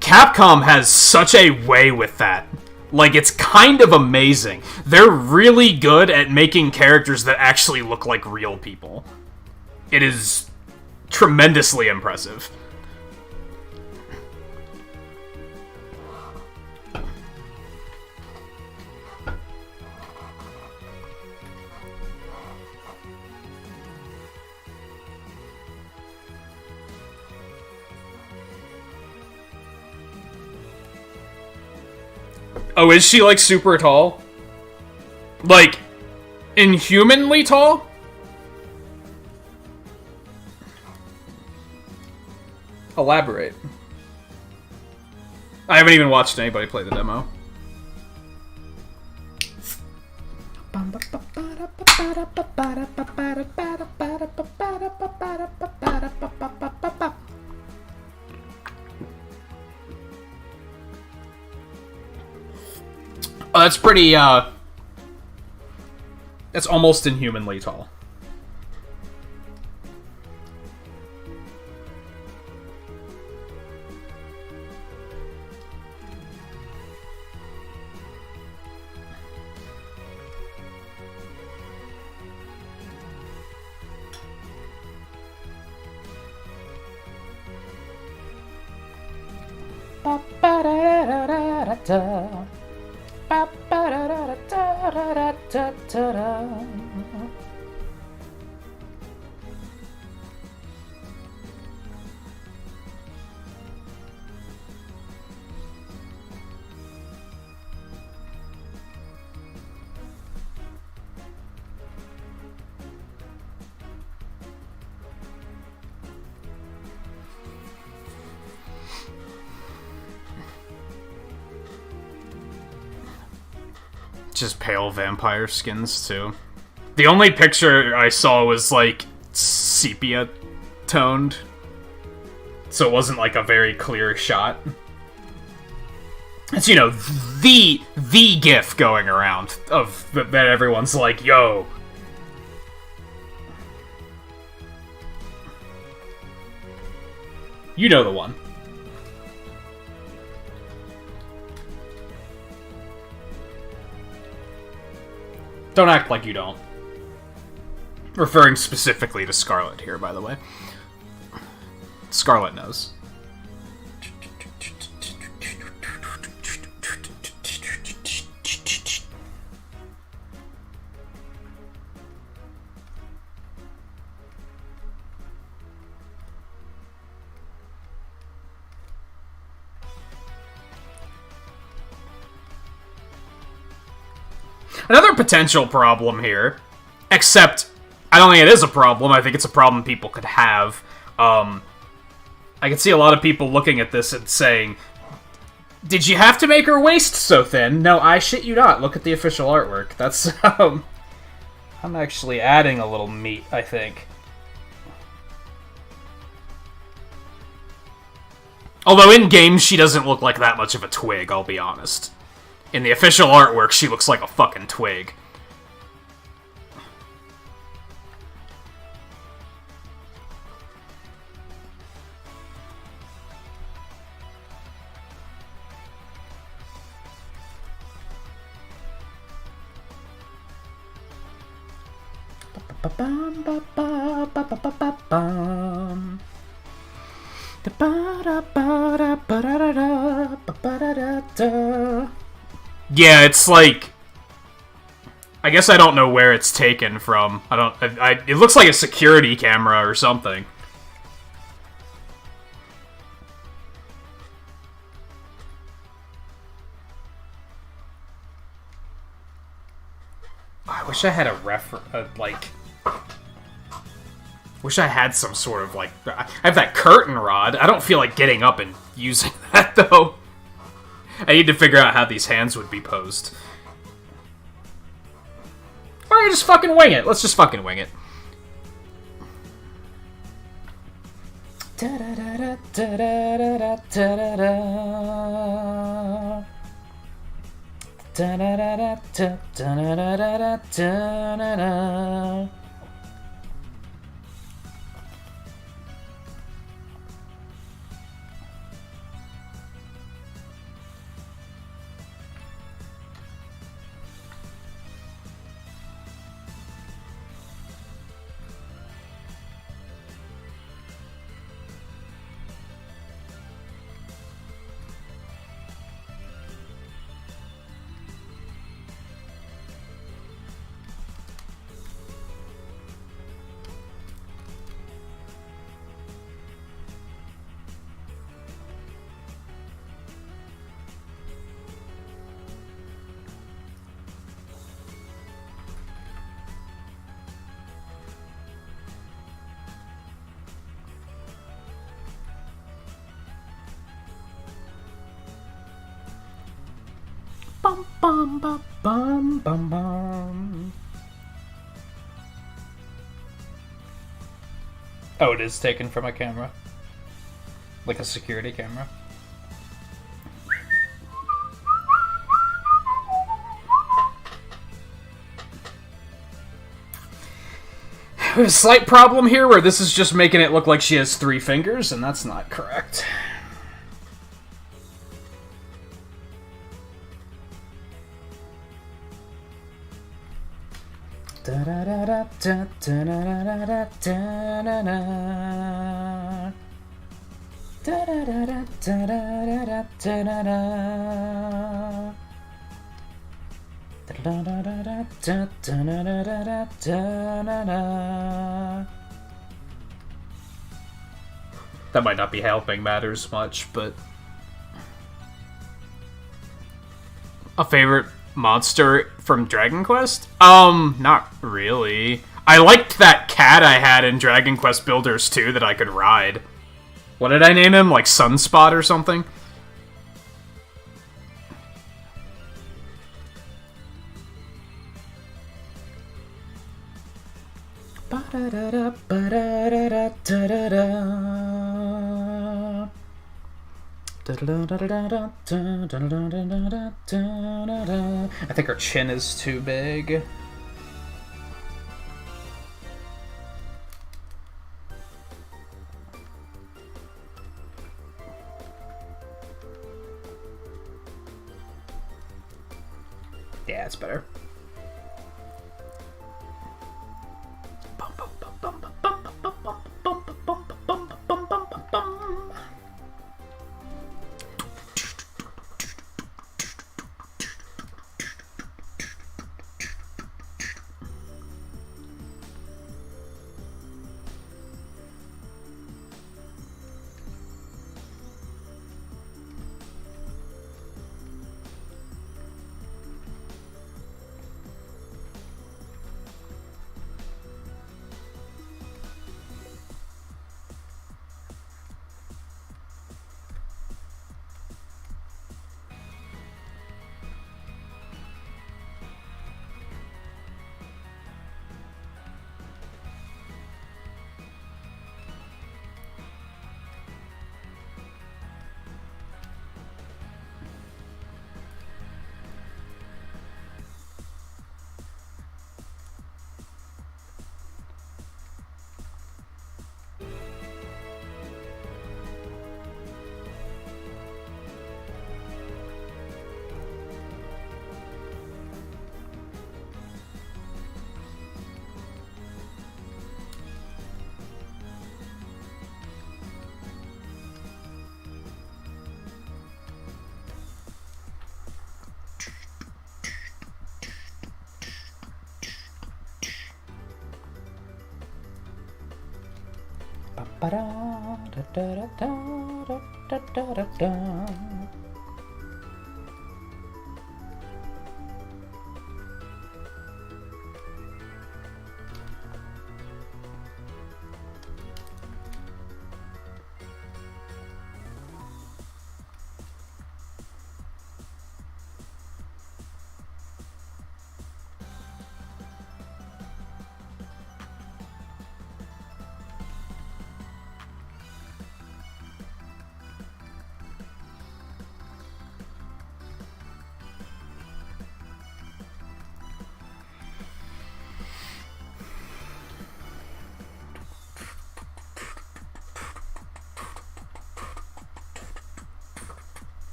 Capcom has such a way with that. Like, it's kind of amazing. They're really good at making characters that actually look like real people. It is tremendously impressive. Oh, is she, like, super tall? Like, inhumanly tall? Elaborate. I haven't even watched anybody play the demo. Oh, that's pretty, that's almost inhumanly tall. Just pale vampire skins, too. The only picture I saw was, like, sepia-toned. So it wasn't, like, a very clear shot. It's, you know, the GIF going around of that everyone's like, yo. You know the one. Don't act like you don't. Referring specifically to Scarlet here, by the way. Scarlet knows. Another potential problem here, except I don't think it is a problem, I think it's a problem people could have. I could see a lot of people looking at this and saying, did you have to make her waist so thin? No, I shit you not. Look at the official artwork. That's, I'm actually adding a little meat, I think. Although in-game, she doesn't look like that much of a twig, I'll be honest. In the official artwork, she looks like a fucking twig. Yeah, it's like, I guess I don't know where it's taken from. It looks like a security camera or something. I wish I had wish I had some sort of, like, I have that curtain rod. I don't feel like getting up and using that, though. I need to figure out how these hands would be posed. Or you just fucking wing it. Let's just fucking wing it. bum, bum, bum, bum, bum, bum. Oh, it is taken from a camera. Like a security camera. There's a slight problem here where this is just making it look like she has 3 fingers, and that's not correct. That might not be helping matters much, but... A favorite monster from Dragon Quest? Not really. I liked that cat I had in Dragon Quest Builders 2 that I could ride. What did I name him? Like Sunspot or something? I think her chin is too big. Yeah, it's better.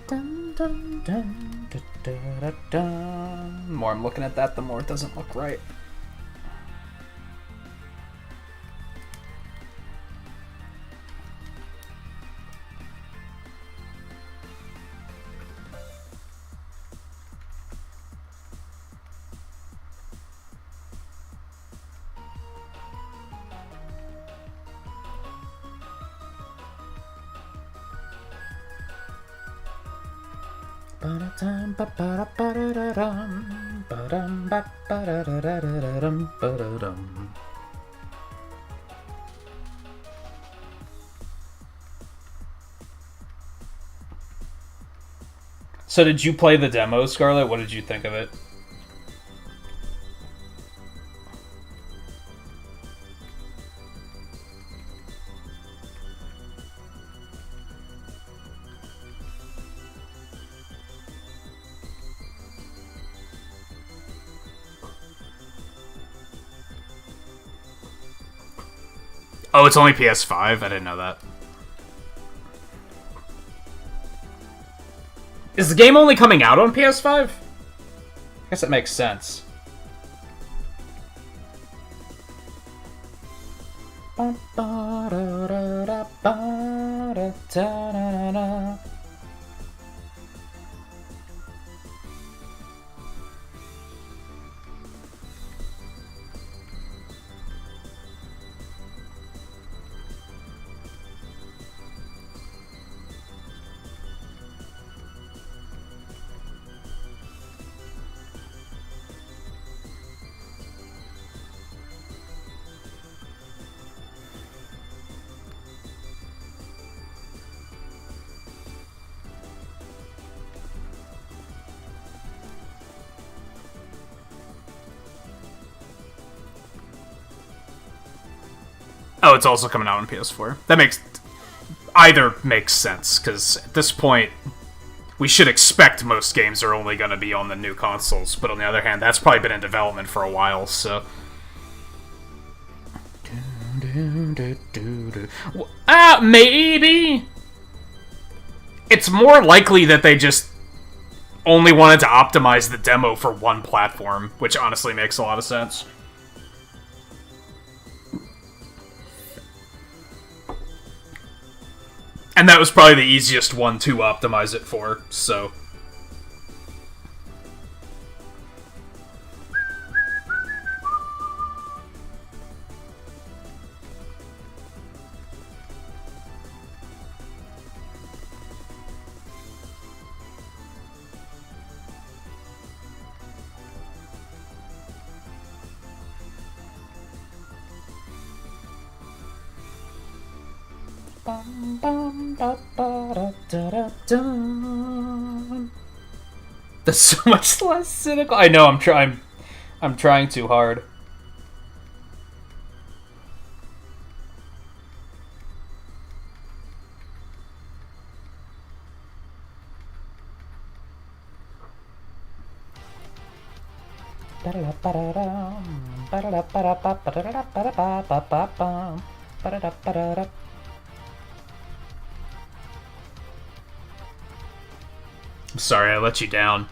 Dun, dun, dun, da, da, da, dun. The more I'm looking at that, the more it doesn't look right. So did you play the demo, Scarlet? What did you think of it? Oh, it's only PS5? I didn't know that. Is the game only coming out on PS5? I guess that makes sense. Oh, it's also coming out on PS4. That makes... Either makes sense, because at this point, we should expect most games are only going to be on the new consoles. But on the other hand, that's probably been in development for a while, so... Maybe? It's more likely that they just only wanted to optimize the demo for one platform, which honestly makes a lot of sense. And that was probably the easiest one to optimize it for, so... That's so much less cynical. I know, I'm trying too hard. I'm sorry I let you down.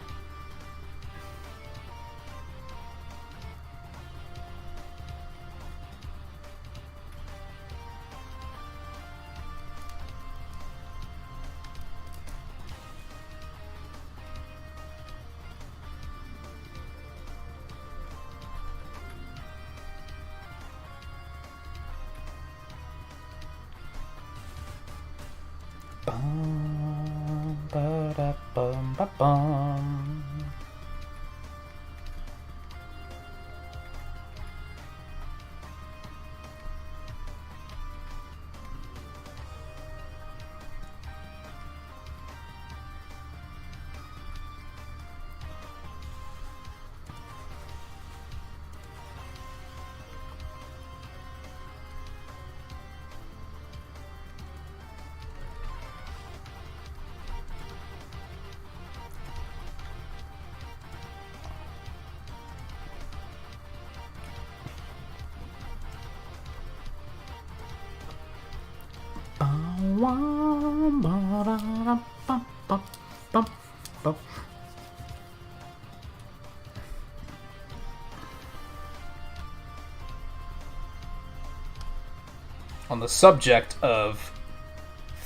On the subject of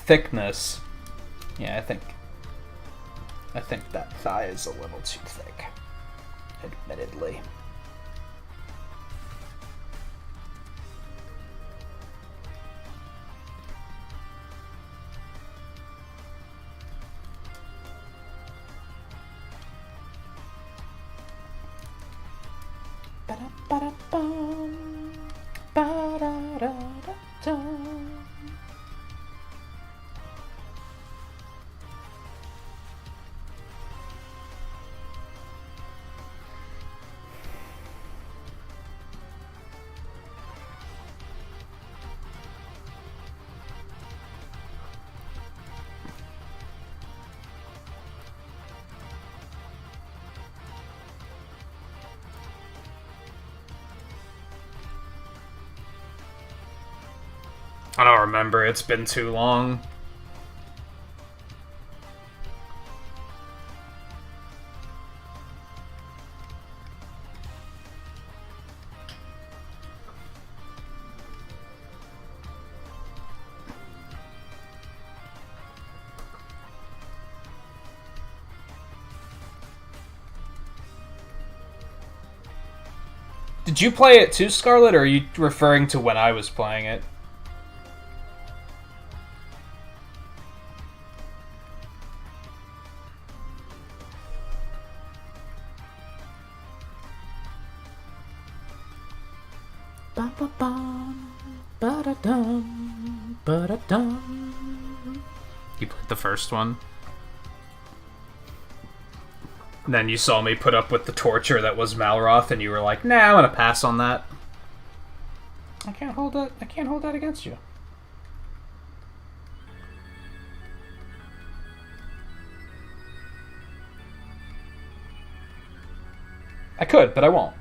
thickness, yeah, I think that thigh is a little too thick, admittedly. I don't remember. It's been too long. Did you play it too, Scarlet, or are you referring to when I was playing it? You played the first one? And then you saw me put up with the torture that was Malroth, and you were like, "Nah, I'm gonna pass on that." I can't hold that against you. I could, but I won't.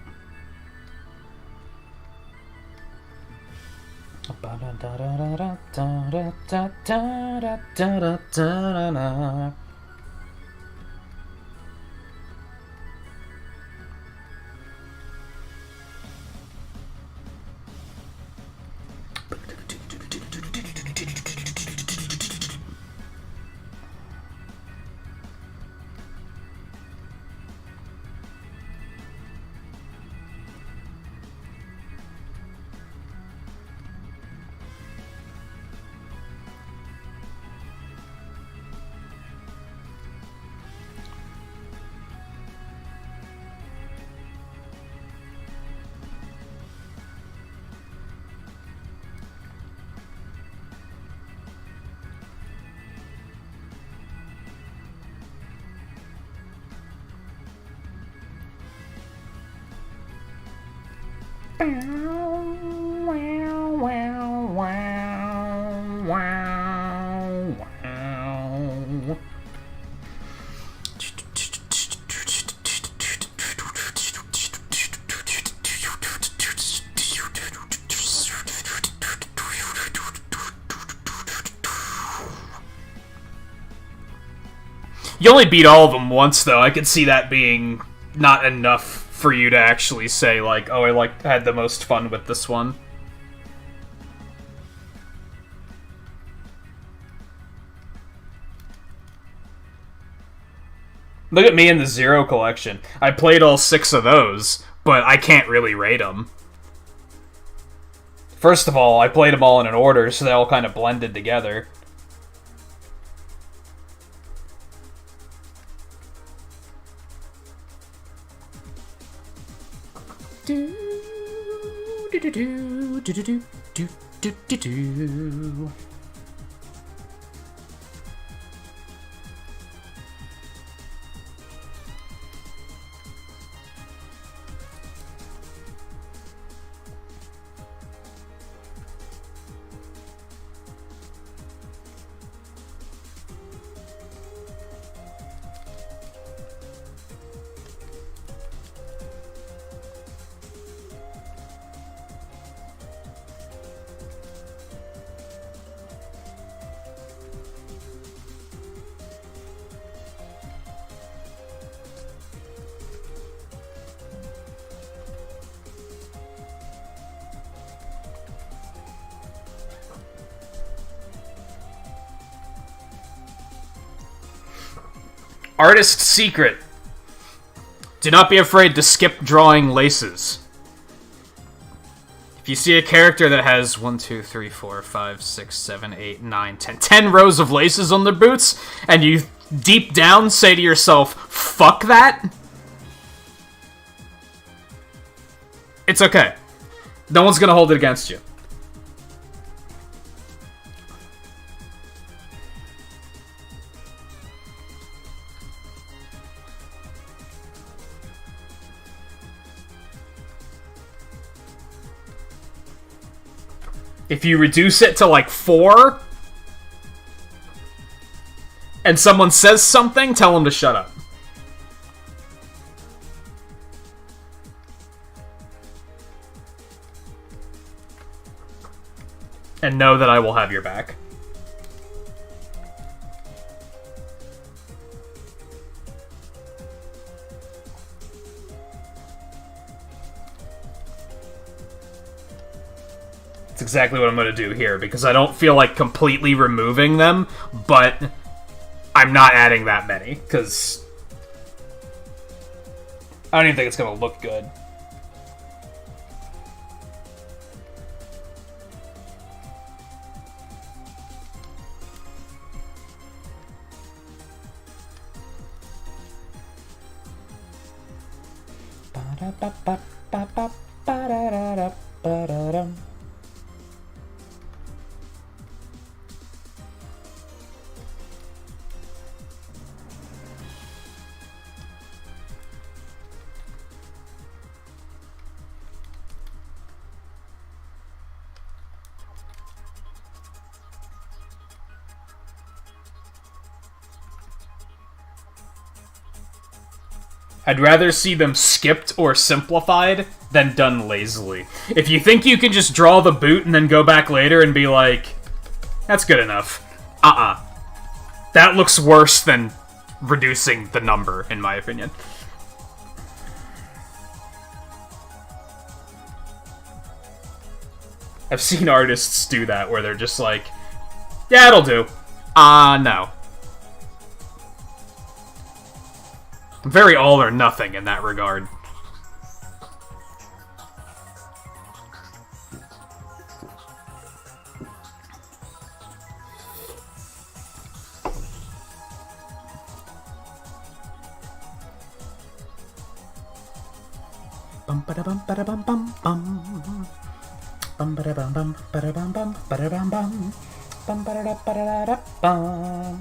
You only beat all of them once, though. I could see that being not enough for you to actually say, like, oh, I had the most fun with this one. Look at me in the Zero collection. I played all 6 of those, but I can't really rate them. First of all, I played them all in an order, so they all kind of blended together. Artist's secret. Do not be afraid to skip drawing laces. If you see a character that has 1, 2, 3, 4, 5, 6, 7, 8, 9, 10, 10 rows of laces on their boots, and you deep down say to yourself, fuck that, it's okay. No one's gonna hold it against you. If you reduce it to like 4, and someone says something, tell them to shut up. And know that I will have your back. That's exactly what I'm going to do here, because I don't feel like completely removing them, but I'm not adding that many, because I don't even think it's going to look good. I'd rather see them skipped or simplified than done lazily. If you think you can just draw the boot and then go back later and be like, that's good enough. That looks worse than reducing the number, in my opinion. I've seen artists do that, where they're just like, yeah, it'll do. No. Very all or nothing in that regard. Bum ba da bum ba da bum bum bum. Bum ba da bum bum ba da bum bum ba da bum bum. Bum ba da da bum.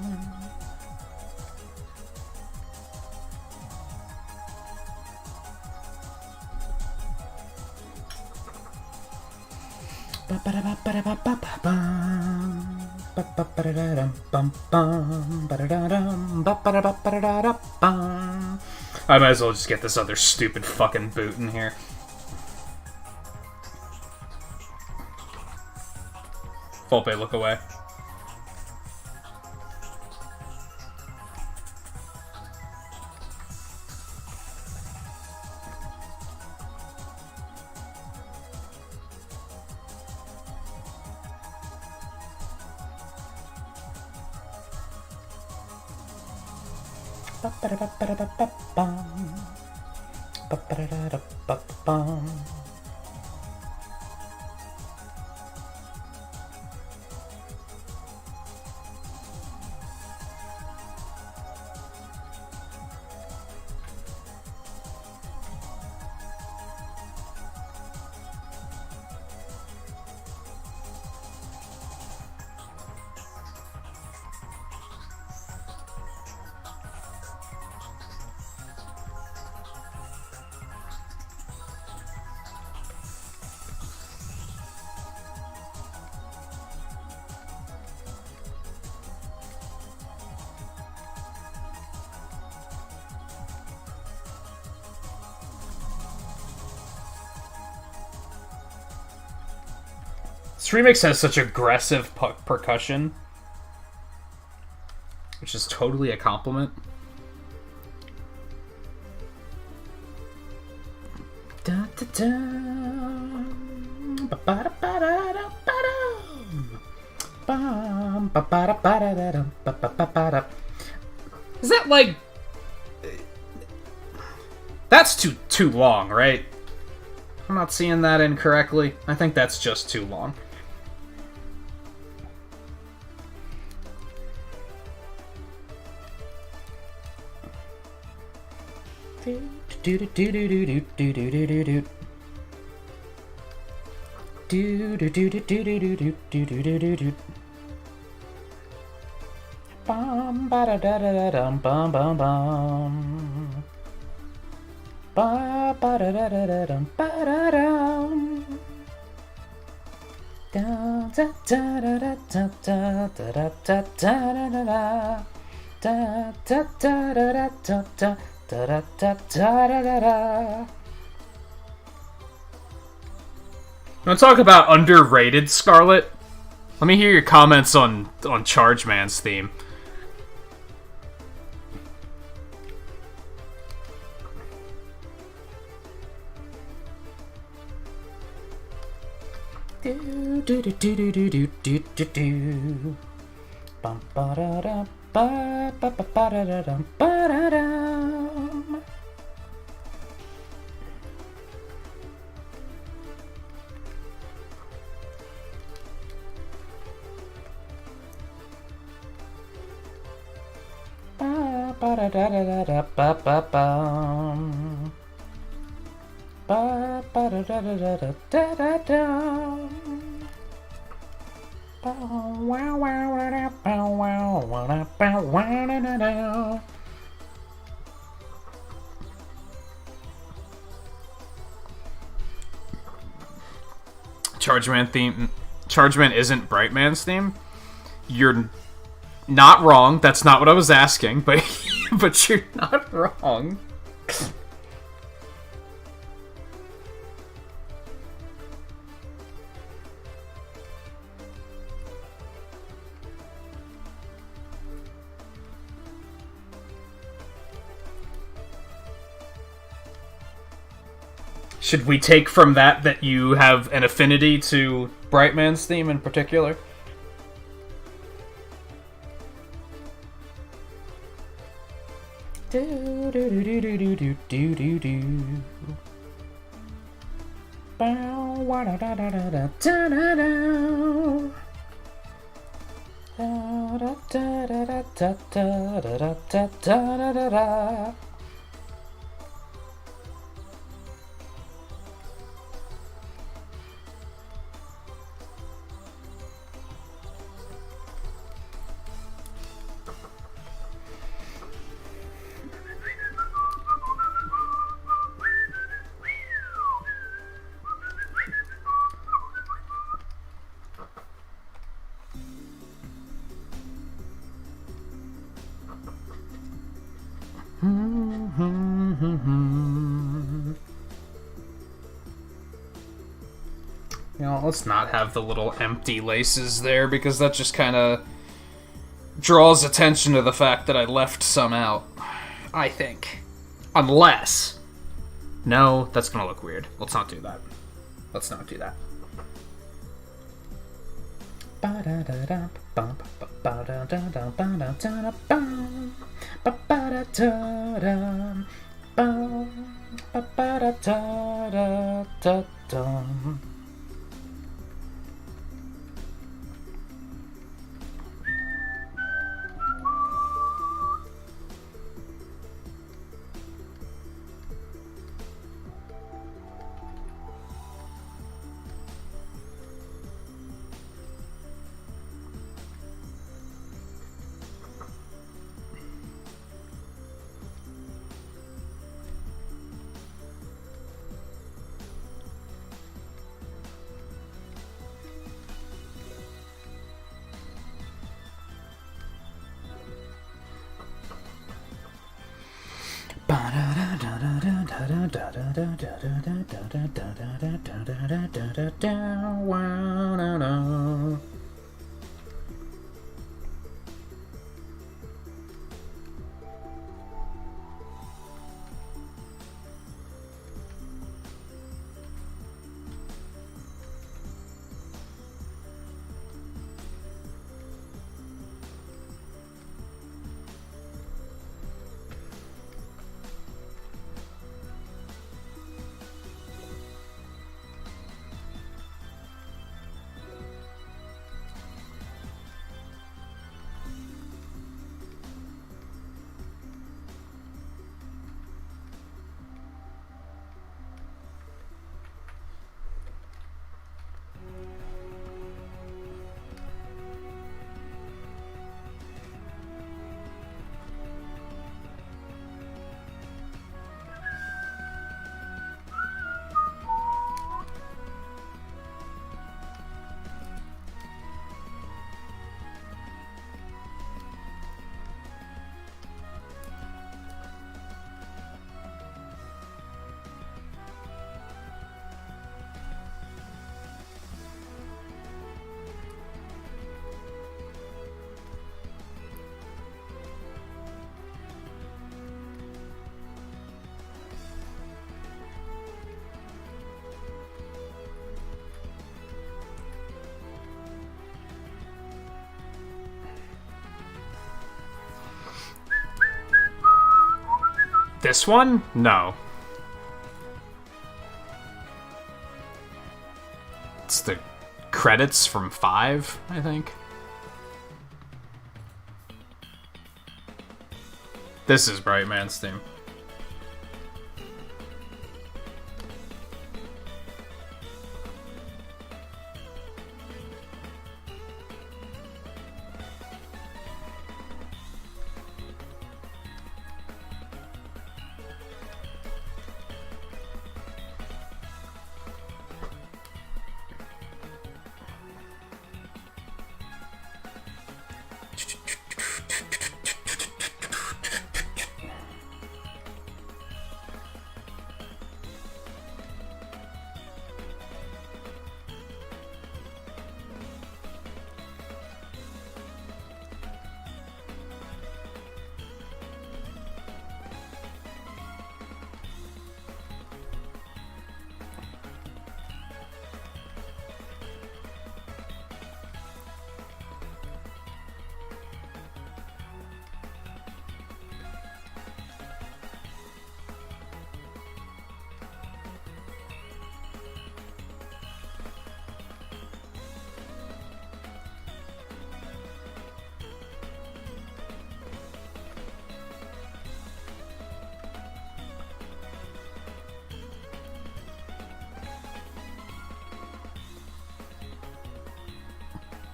I might as well just get this other stupid fucking boot in here. Volpe, look away. This remix has such aggressive percussion, which is totally a compliment. Da, da, da. Is that like... That's too long, right? I'm not seeing that incorrectly. I think that's just too long. Bum ba da da da dum bum bum bum. Ba ba da da da dum ba da dum. Da da da da da da da da da da da. Da da da da da da. Da da da da da da. Want to talk about underrated Scarlet? Let me hear your comments on Charge Man's theme. Do do do do do do do do do. Bum ba da da ba ba ba ba da da dum ba da dum. Ba ba da da da da ba ba bum. Ba ba da da da da da da da. Bow wow wow da bow wow wow bow wow da da. Chargeman theme. Chargeman isn't Brightman's theme. You're not wrong. That's not what I was asking, but but you're not wrong. Should we take from that you have an affinity to Brightman's theme in particular? Do do do do do do do do do. Bow wa da da da da da da da da. Da da da da da da da da da da da. You know, let's not have the little empty laces there, because that just kind of draws attention to the fact that I left some out, I think. Unless... No, that's gonna look weird. Let's not do that. Let's not do that. This one? No. It's the credits from 5, I think. This is Brightman's theme.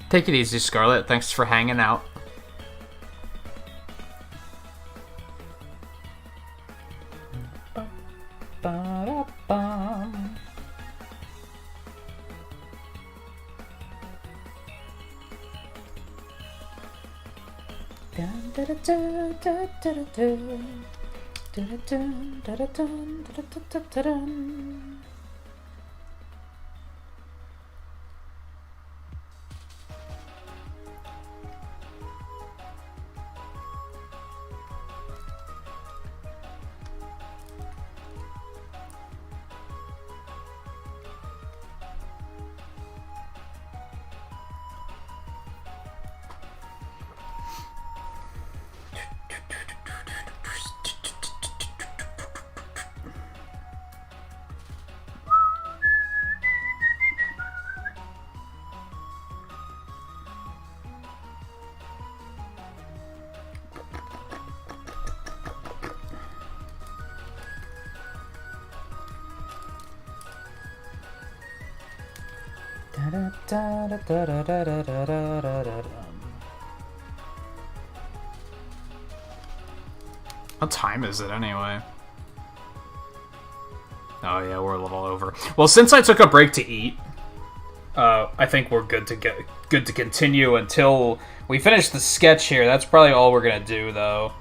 Take it easy, Scarlet. Thanks for hanging out. What time is it anyway? Oh yeah, we're a little over. Well, since I took a break to eat, I think we're good to continue until we finish the sketch here. That's probably all we're gonna do, though.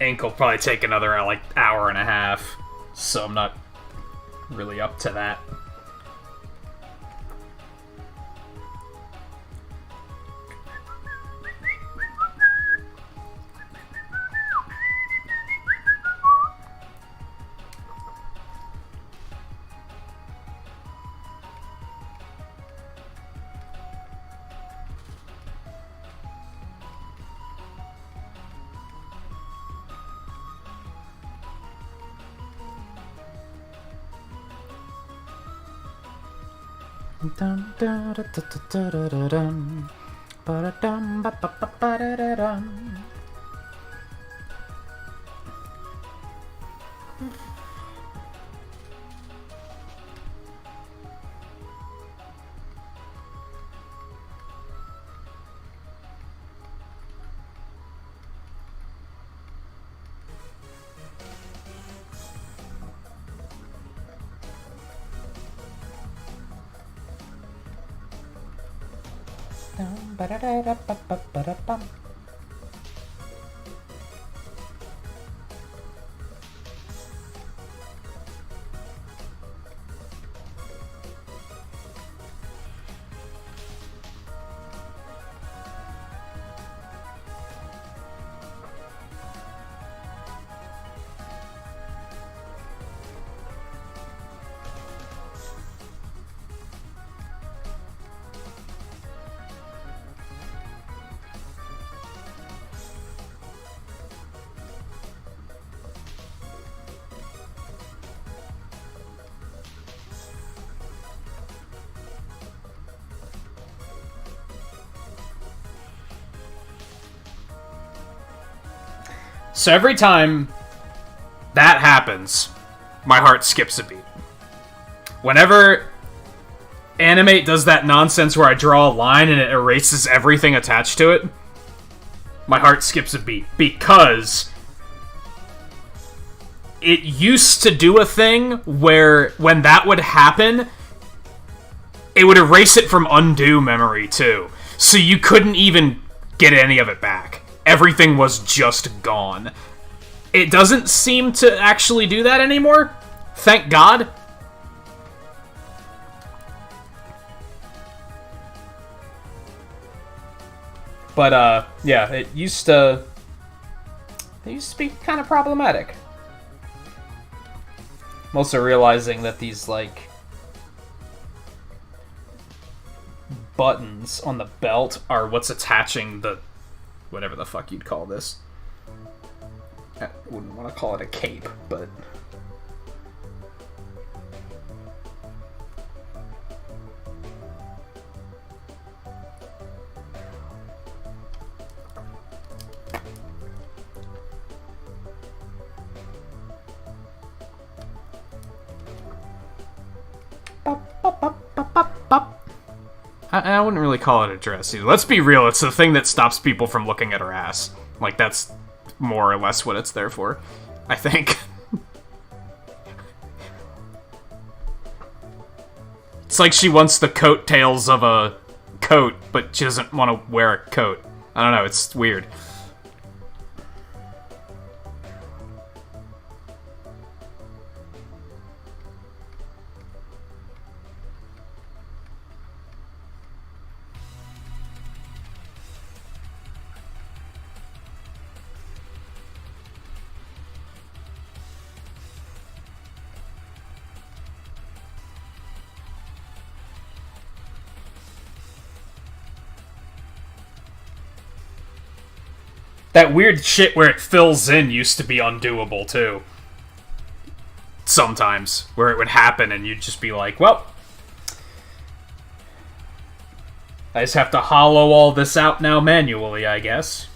Ink will probably take another like hour and a half, so I'm not really up to that. So every time that happens, my heart skips a beat. Whenever Animate does that nonsense where I draw a line and it erases everything attached to it, my heart skips a beat. Because it used to do a thing where when that would happen, it would erase it from undo memory too. So you couldn't even get any of it back. Everything was just gone. It doesn't seem to actually do that anymore. Thank God. But, yeah, it used to be kind of problematic. I'm also realizing that these, like, buttons on the belt are what's attaching the... whatever the fuck you'd call this. I wouldn't want to call it a cape, but... I wouldn't really call it a dress either. Let's be real, it's the thing that stops people from looking at her ass. Like, that's more or less what it's there for, I think. It's like she wants the coattails of a coat, but she doesn't want to wear a coat. I don't know, it's weird. That weird shit where it fills in used to be undoable, too. Sometimes. Where it would happen and you'd just be like, well... I just have to hollow all this out now manually, I guess.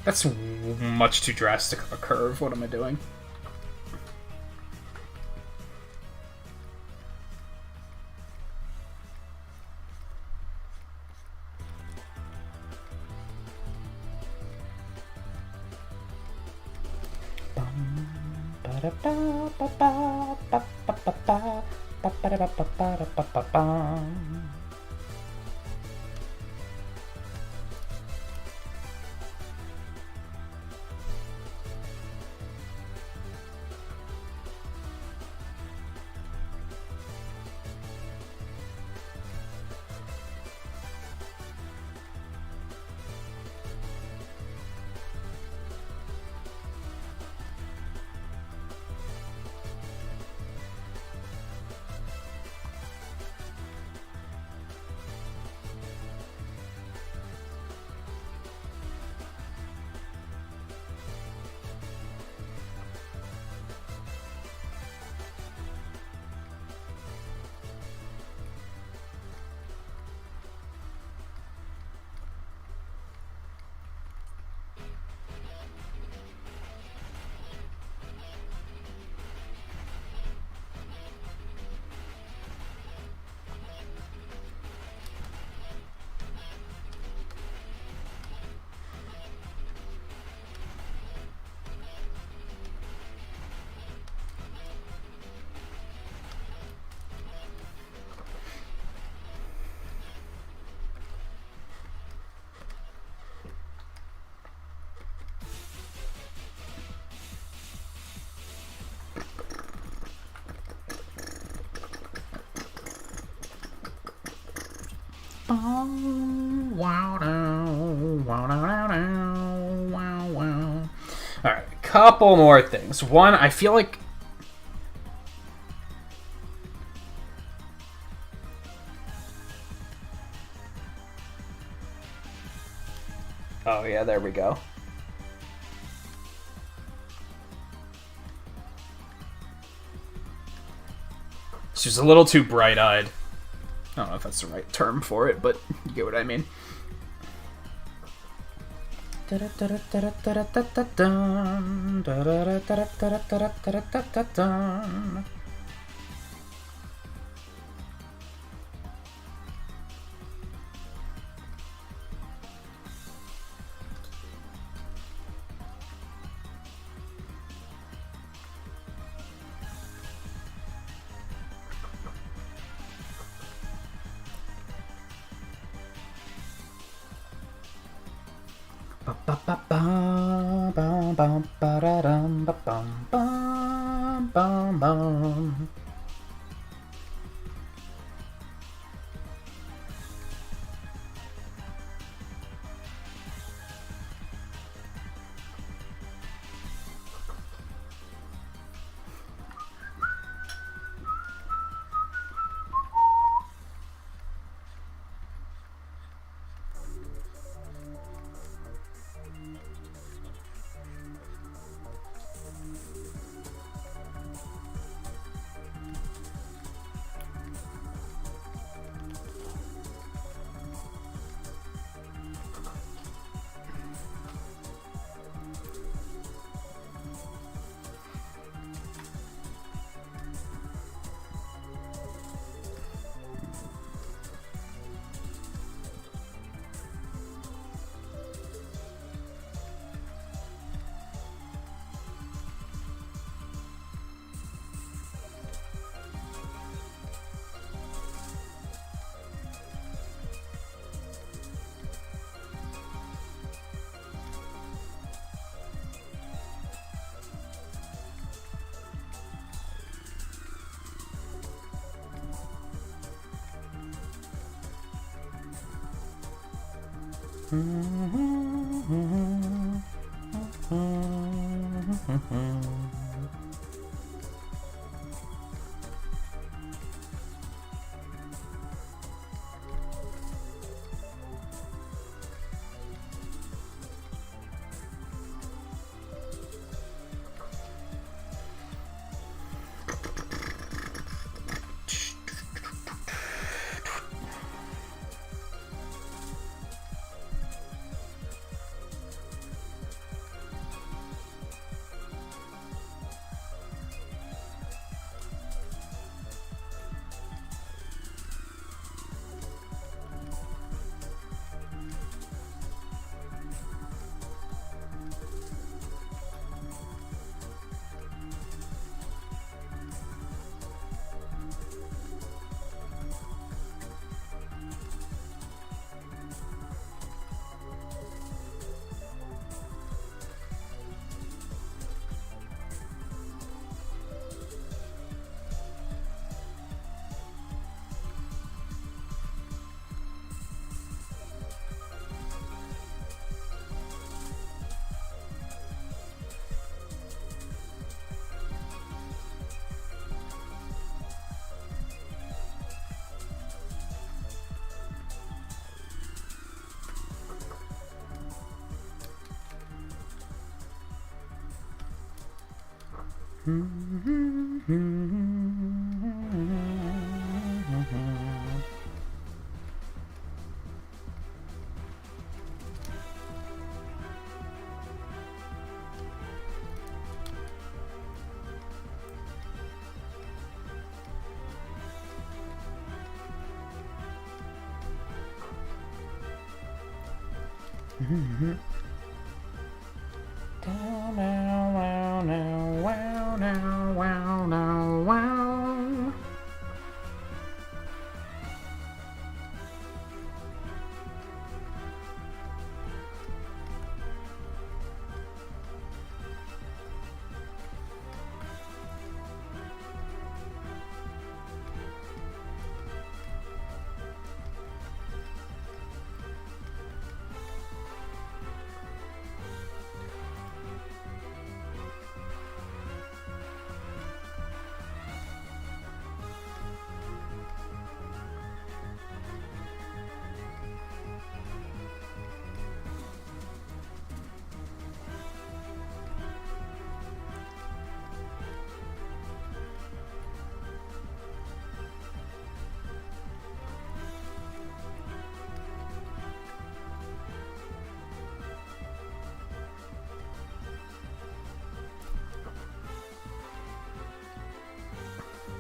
That's much too drastic of a curve. What am I doing? Alright, couple more things. One, I feel like... Oh yeah, there we go. She's a little too bright-eyed. I don't know if that's the right term for it, but you get what I mean.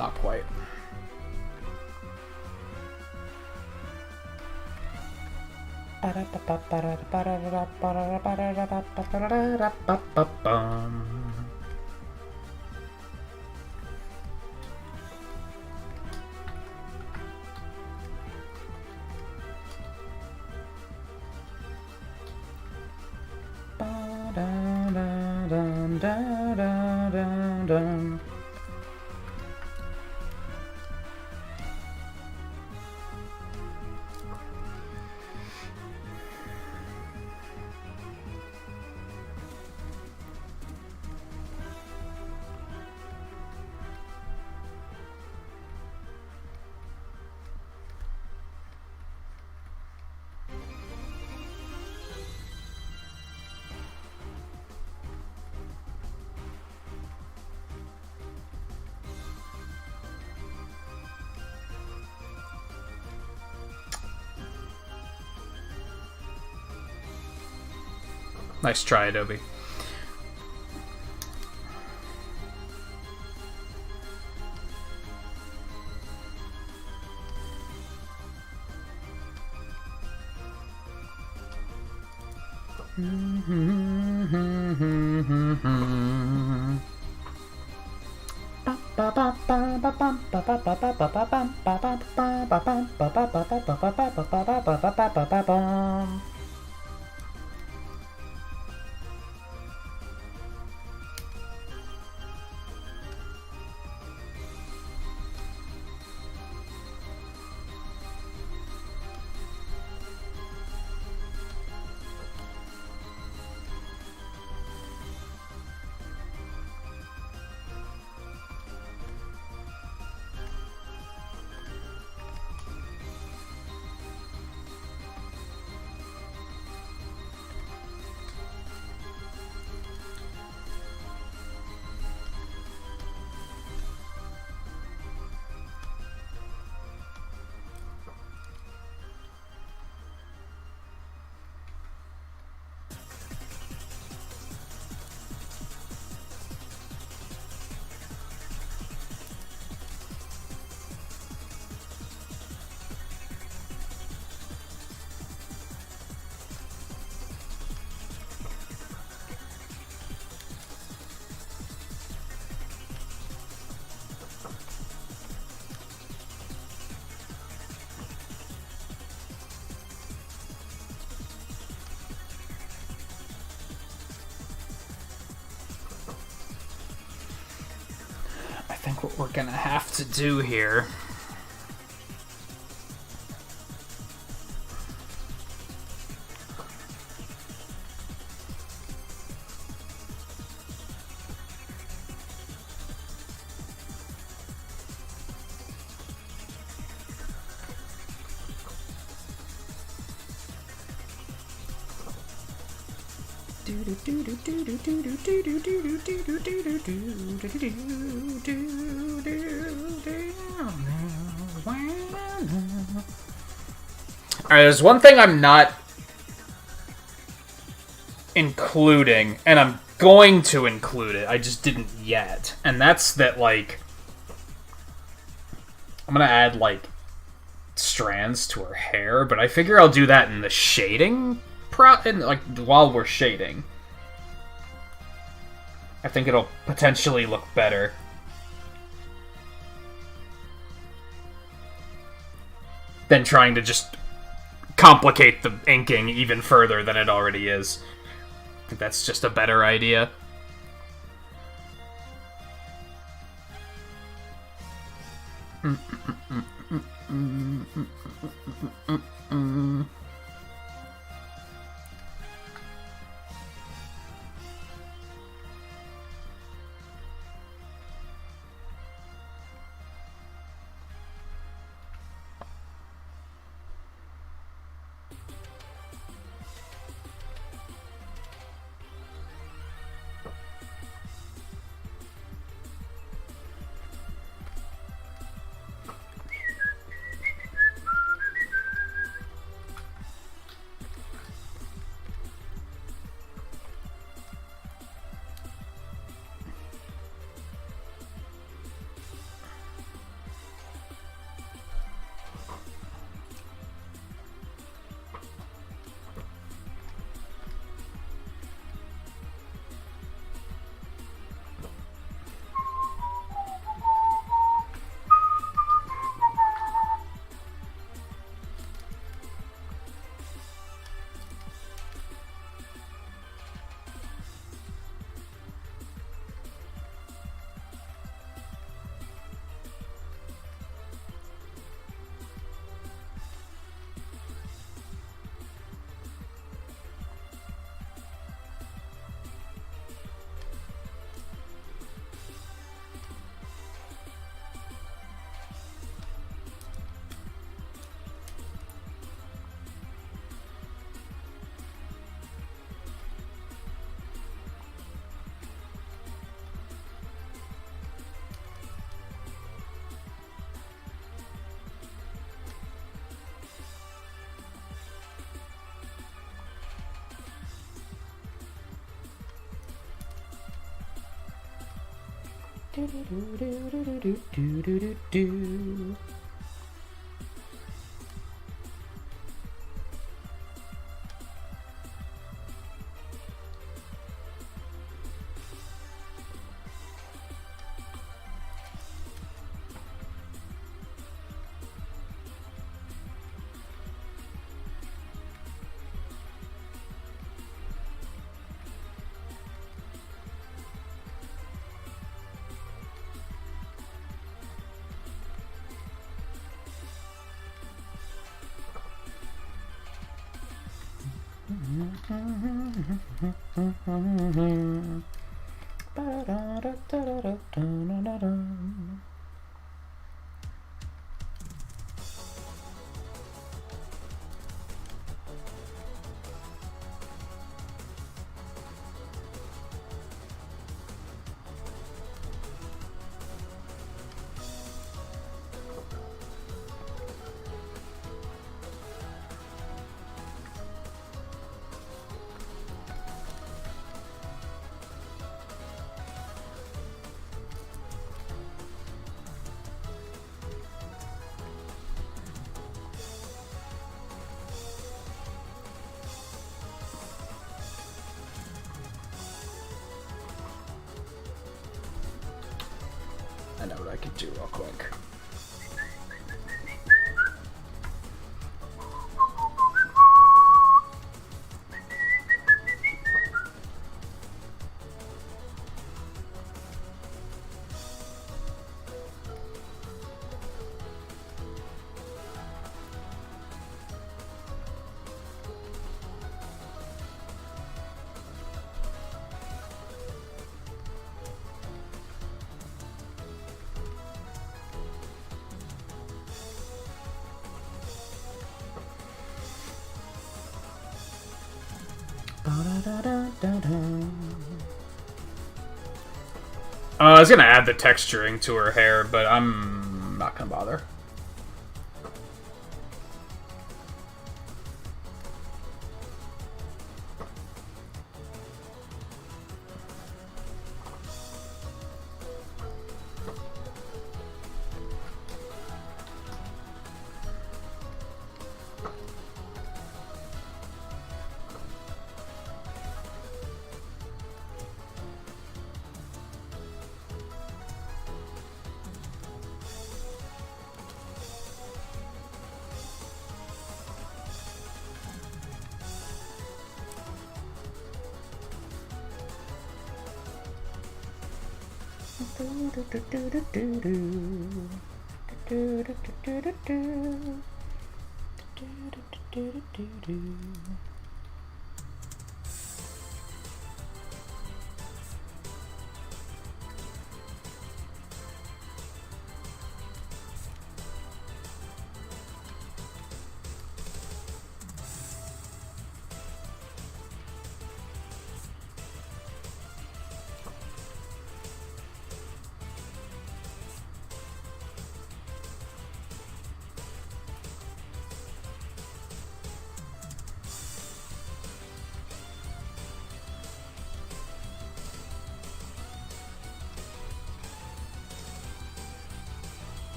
Not quite. Nice try, Adobe. I think what we're gonna have to do here Alright, there's one thing I'm not including, and I'm going to include it, I just didn't yet. And that's that, like, I'm gonna add, like, strands to her hair, but I figure I'll do that in the shading, like, while we're shading. I think it'll potentially look better. Than trying to just complicate the inking even further than it already is. I think that's just a better idea. I know what I could do real quick. I was gonna add the texturing to her hair, but I'm not gonna bother.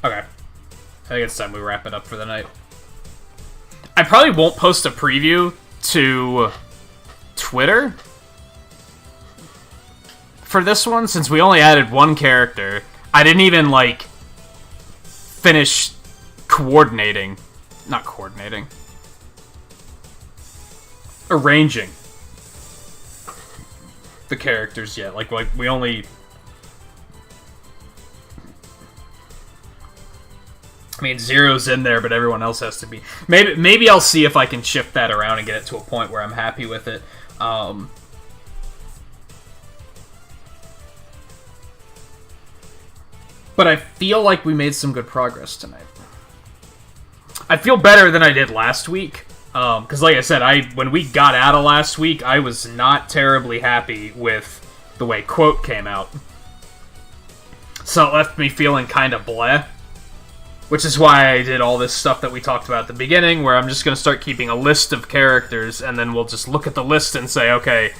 Okay. I think it's time we wrap it up for the night. I probably won't post a preview to Twitter for this one, since we only added one character. I didn't even, like, finish coordinating. Not coordinating. Arranging the characters yet. Like we only... I mean, Zero's in there, but everyone else has to be... Maybe I'll see if I can shift that around and get it to a point where I'm happy with it. But I feel like we made some good progress tonight. I feel better than I did last week. Because like I said, when we got out of last week, I was not terribly happy with the way Quote came out. So it left me feeling kind of bleh. Which is why I did all this stuff that we talked about at the beginning, where I'm just going to start keeping a list of characters, and then we'll just look at the list and say, okay,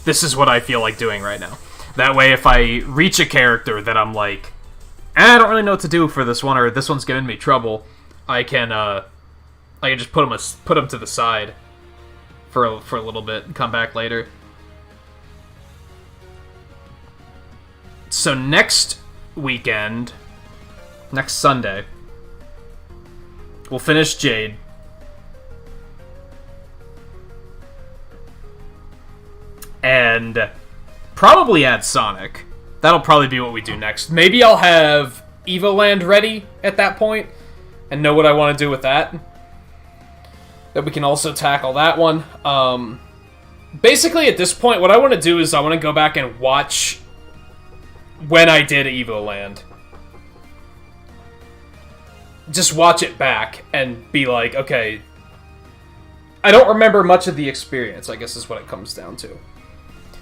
this is what I feel like doing right now. That way, if I reach a character that I'm like, I don't really know what to do for this one, or this one's giving me trouble, I can just put them to the side for a little bit and come back later. So next weekend, next Sunday, we'll finish Jade. And probably add Sonic. That'll probably be what we do next. Maybe I'll have Evoland ready at that point and know what I want to do with that. That we can also tackle that one. Basically, at this point, what I want to do is I want to go back and watch when I did Evoland. Just watch it back and be like, okay, I don't remember much of the experience, I guess is what it comes down to.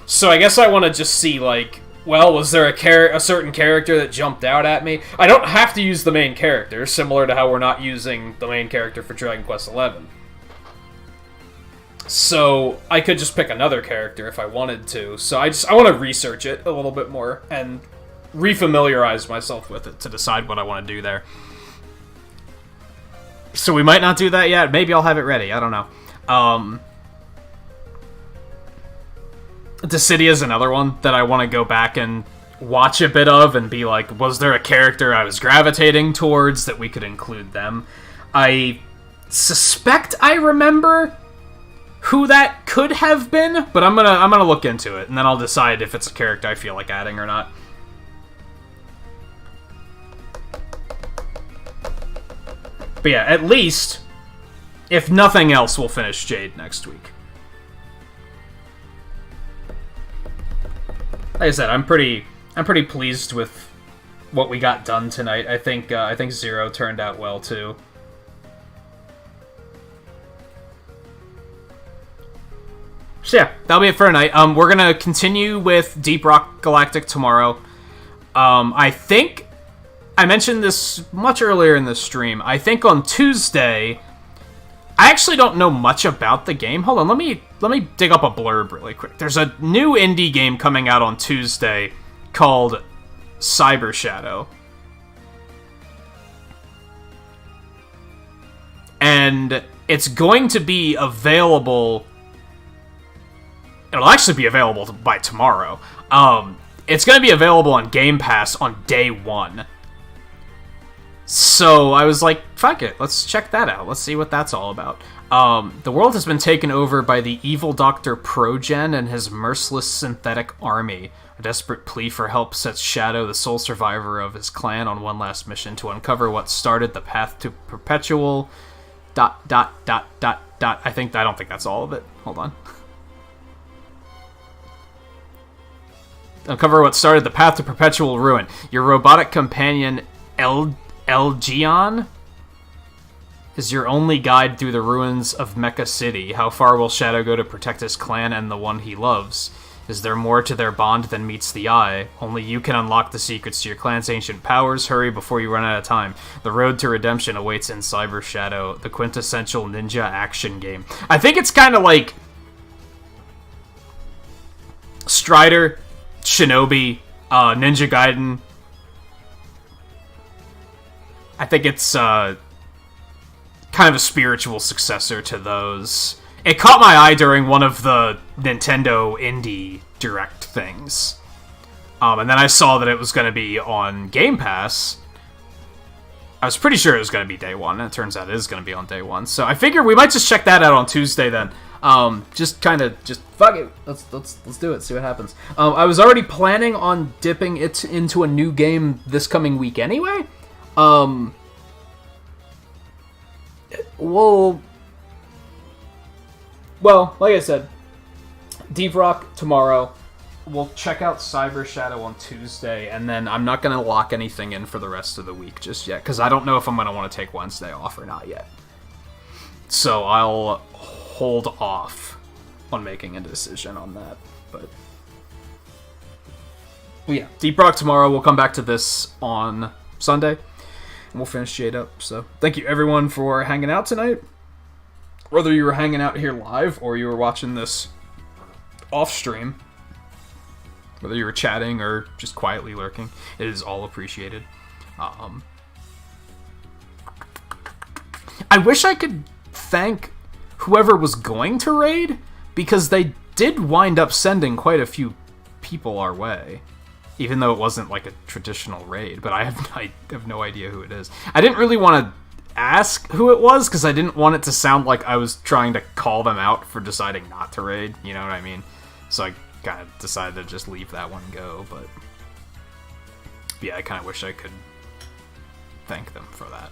So I guess I want to just see, like, well, was there a certain character that jumped out at me? I don't have to use the main character, similar to how we're not using the main character for Dragon Quest XI. So I could just pick another character if I wanted to. So I want to research it a little bit more and refamiliarize myself with it to decide what I want to do there. So we might not do that yet. Maybe I'll have it ready. I don't know. Dissidia is another one that I want to go back and watch a bit of and be like, was there a character I was gravitating towards that we could include them? I suspect I remember who that could have been, but I'm gonna look into it, and then I'll decide if it's a character I feel like adding or not. But yeah, at least, if nothing else, we'll finish Jade next week. Like I said, I'm pretty pleased with what we got done tonight. I think Zero turned out well too. So yeah, that'll be it for tonight. We're gonna continue with Deep Rock Galactic tomorrow. I think I mentioned this much earlier in the stream. I think on Tuesday, I actually don't know much about the game. Hold on, let me dig up a blurb really quick. There's a new indie game coming out on Tuesday called Cyber Shadow. And it's going to be available... It'll actually be available by tomorrow. It's going to be available on Game Pass on day 1. So I was like, fuck it, let's check that out. Let's see what that's all about. The world has been taken over by the evil Dr. Progen and his merciless synthetic army. A desperate plea for help sets Shadow, the sole survivor of his clan, on one last mission to uncover what started the path to perpetual... ... I don't think that's all of it. Hold on. Uncover what started the path to perpetual ruin. Your robotic companion, Elgion, is your only guide through the ruins of Mecha City. How far will Shadow go to protect his clan and the one he loves? Is there more to their bond than meets the eye? Only you can unlock the secrets to your clan's ancient powers. Hurry before you run out of time. The road to redemption awaits in Cyber Shadow, the quintessential ninja action game. I think it's kind of like Strider, Shinobi, Ninja Gaiden. I think it's kind of a spiritual successor to those. It caught my eye during one of the Nintendo Indie Direct things. And then I saw that it was going to be on Game Pass. I was pretty sure it was going to be day 1, and it turns out it is going to be on day 1. So I figured we might just check that out on Tuesday then. Just fuck it. Let's do it. See what happens. I was already planning on dipping it into a new game this coming week anyway. Well, like I said, Deep Rock tomorrow. We'll check out Cyber Shadow on Tuesday, and then I'm not going to lock anything in for the rest of the week just yet, because I don't know if I'm going to want to take Wednesday off or not yet. So I'll hold off on making a decision on that. But yeah, Deep Rock tomorrow. We'll come back to this on Sunday, and we'll finish Jade up. So thank you everyone for hanging out tonight. Whether you were hanging out here live or you were watching this off stream, whether you were chatting or just quietly lurking, it is all appreciated. I wish I could thank whoever was going to raid, because they did wind up sending quite a few people our way, even though it wasn't like a traditional raid. But I have no idea who it is. I didn't really want to ask who it was, because I didn't want it to sound like I was trying to call them out for deciding not to raid, you know what I mean? So I kind of decided to just leave that one go, but yeah, I kind of wish I could thank them for that.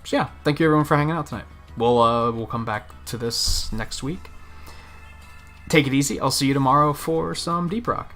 So yeah, thank you everyone for hanging out tonight. We'll come back to this next week. Take it easy. I'll see you tomorrow for some Deep Rock.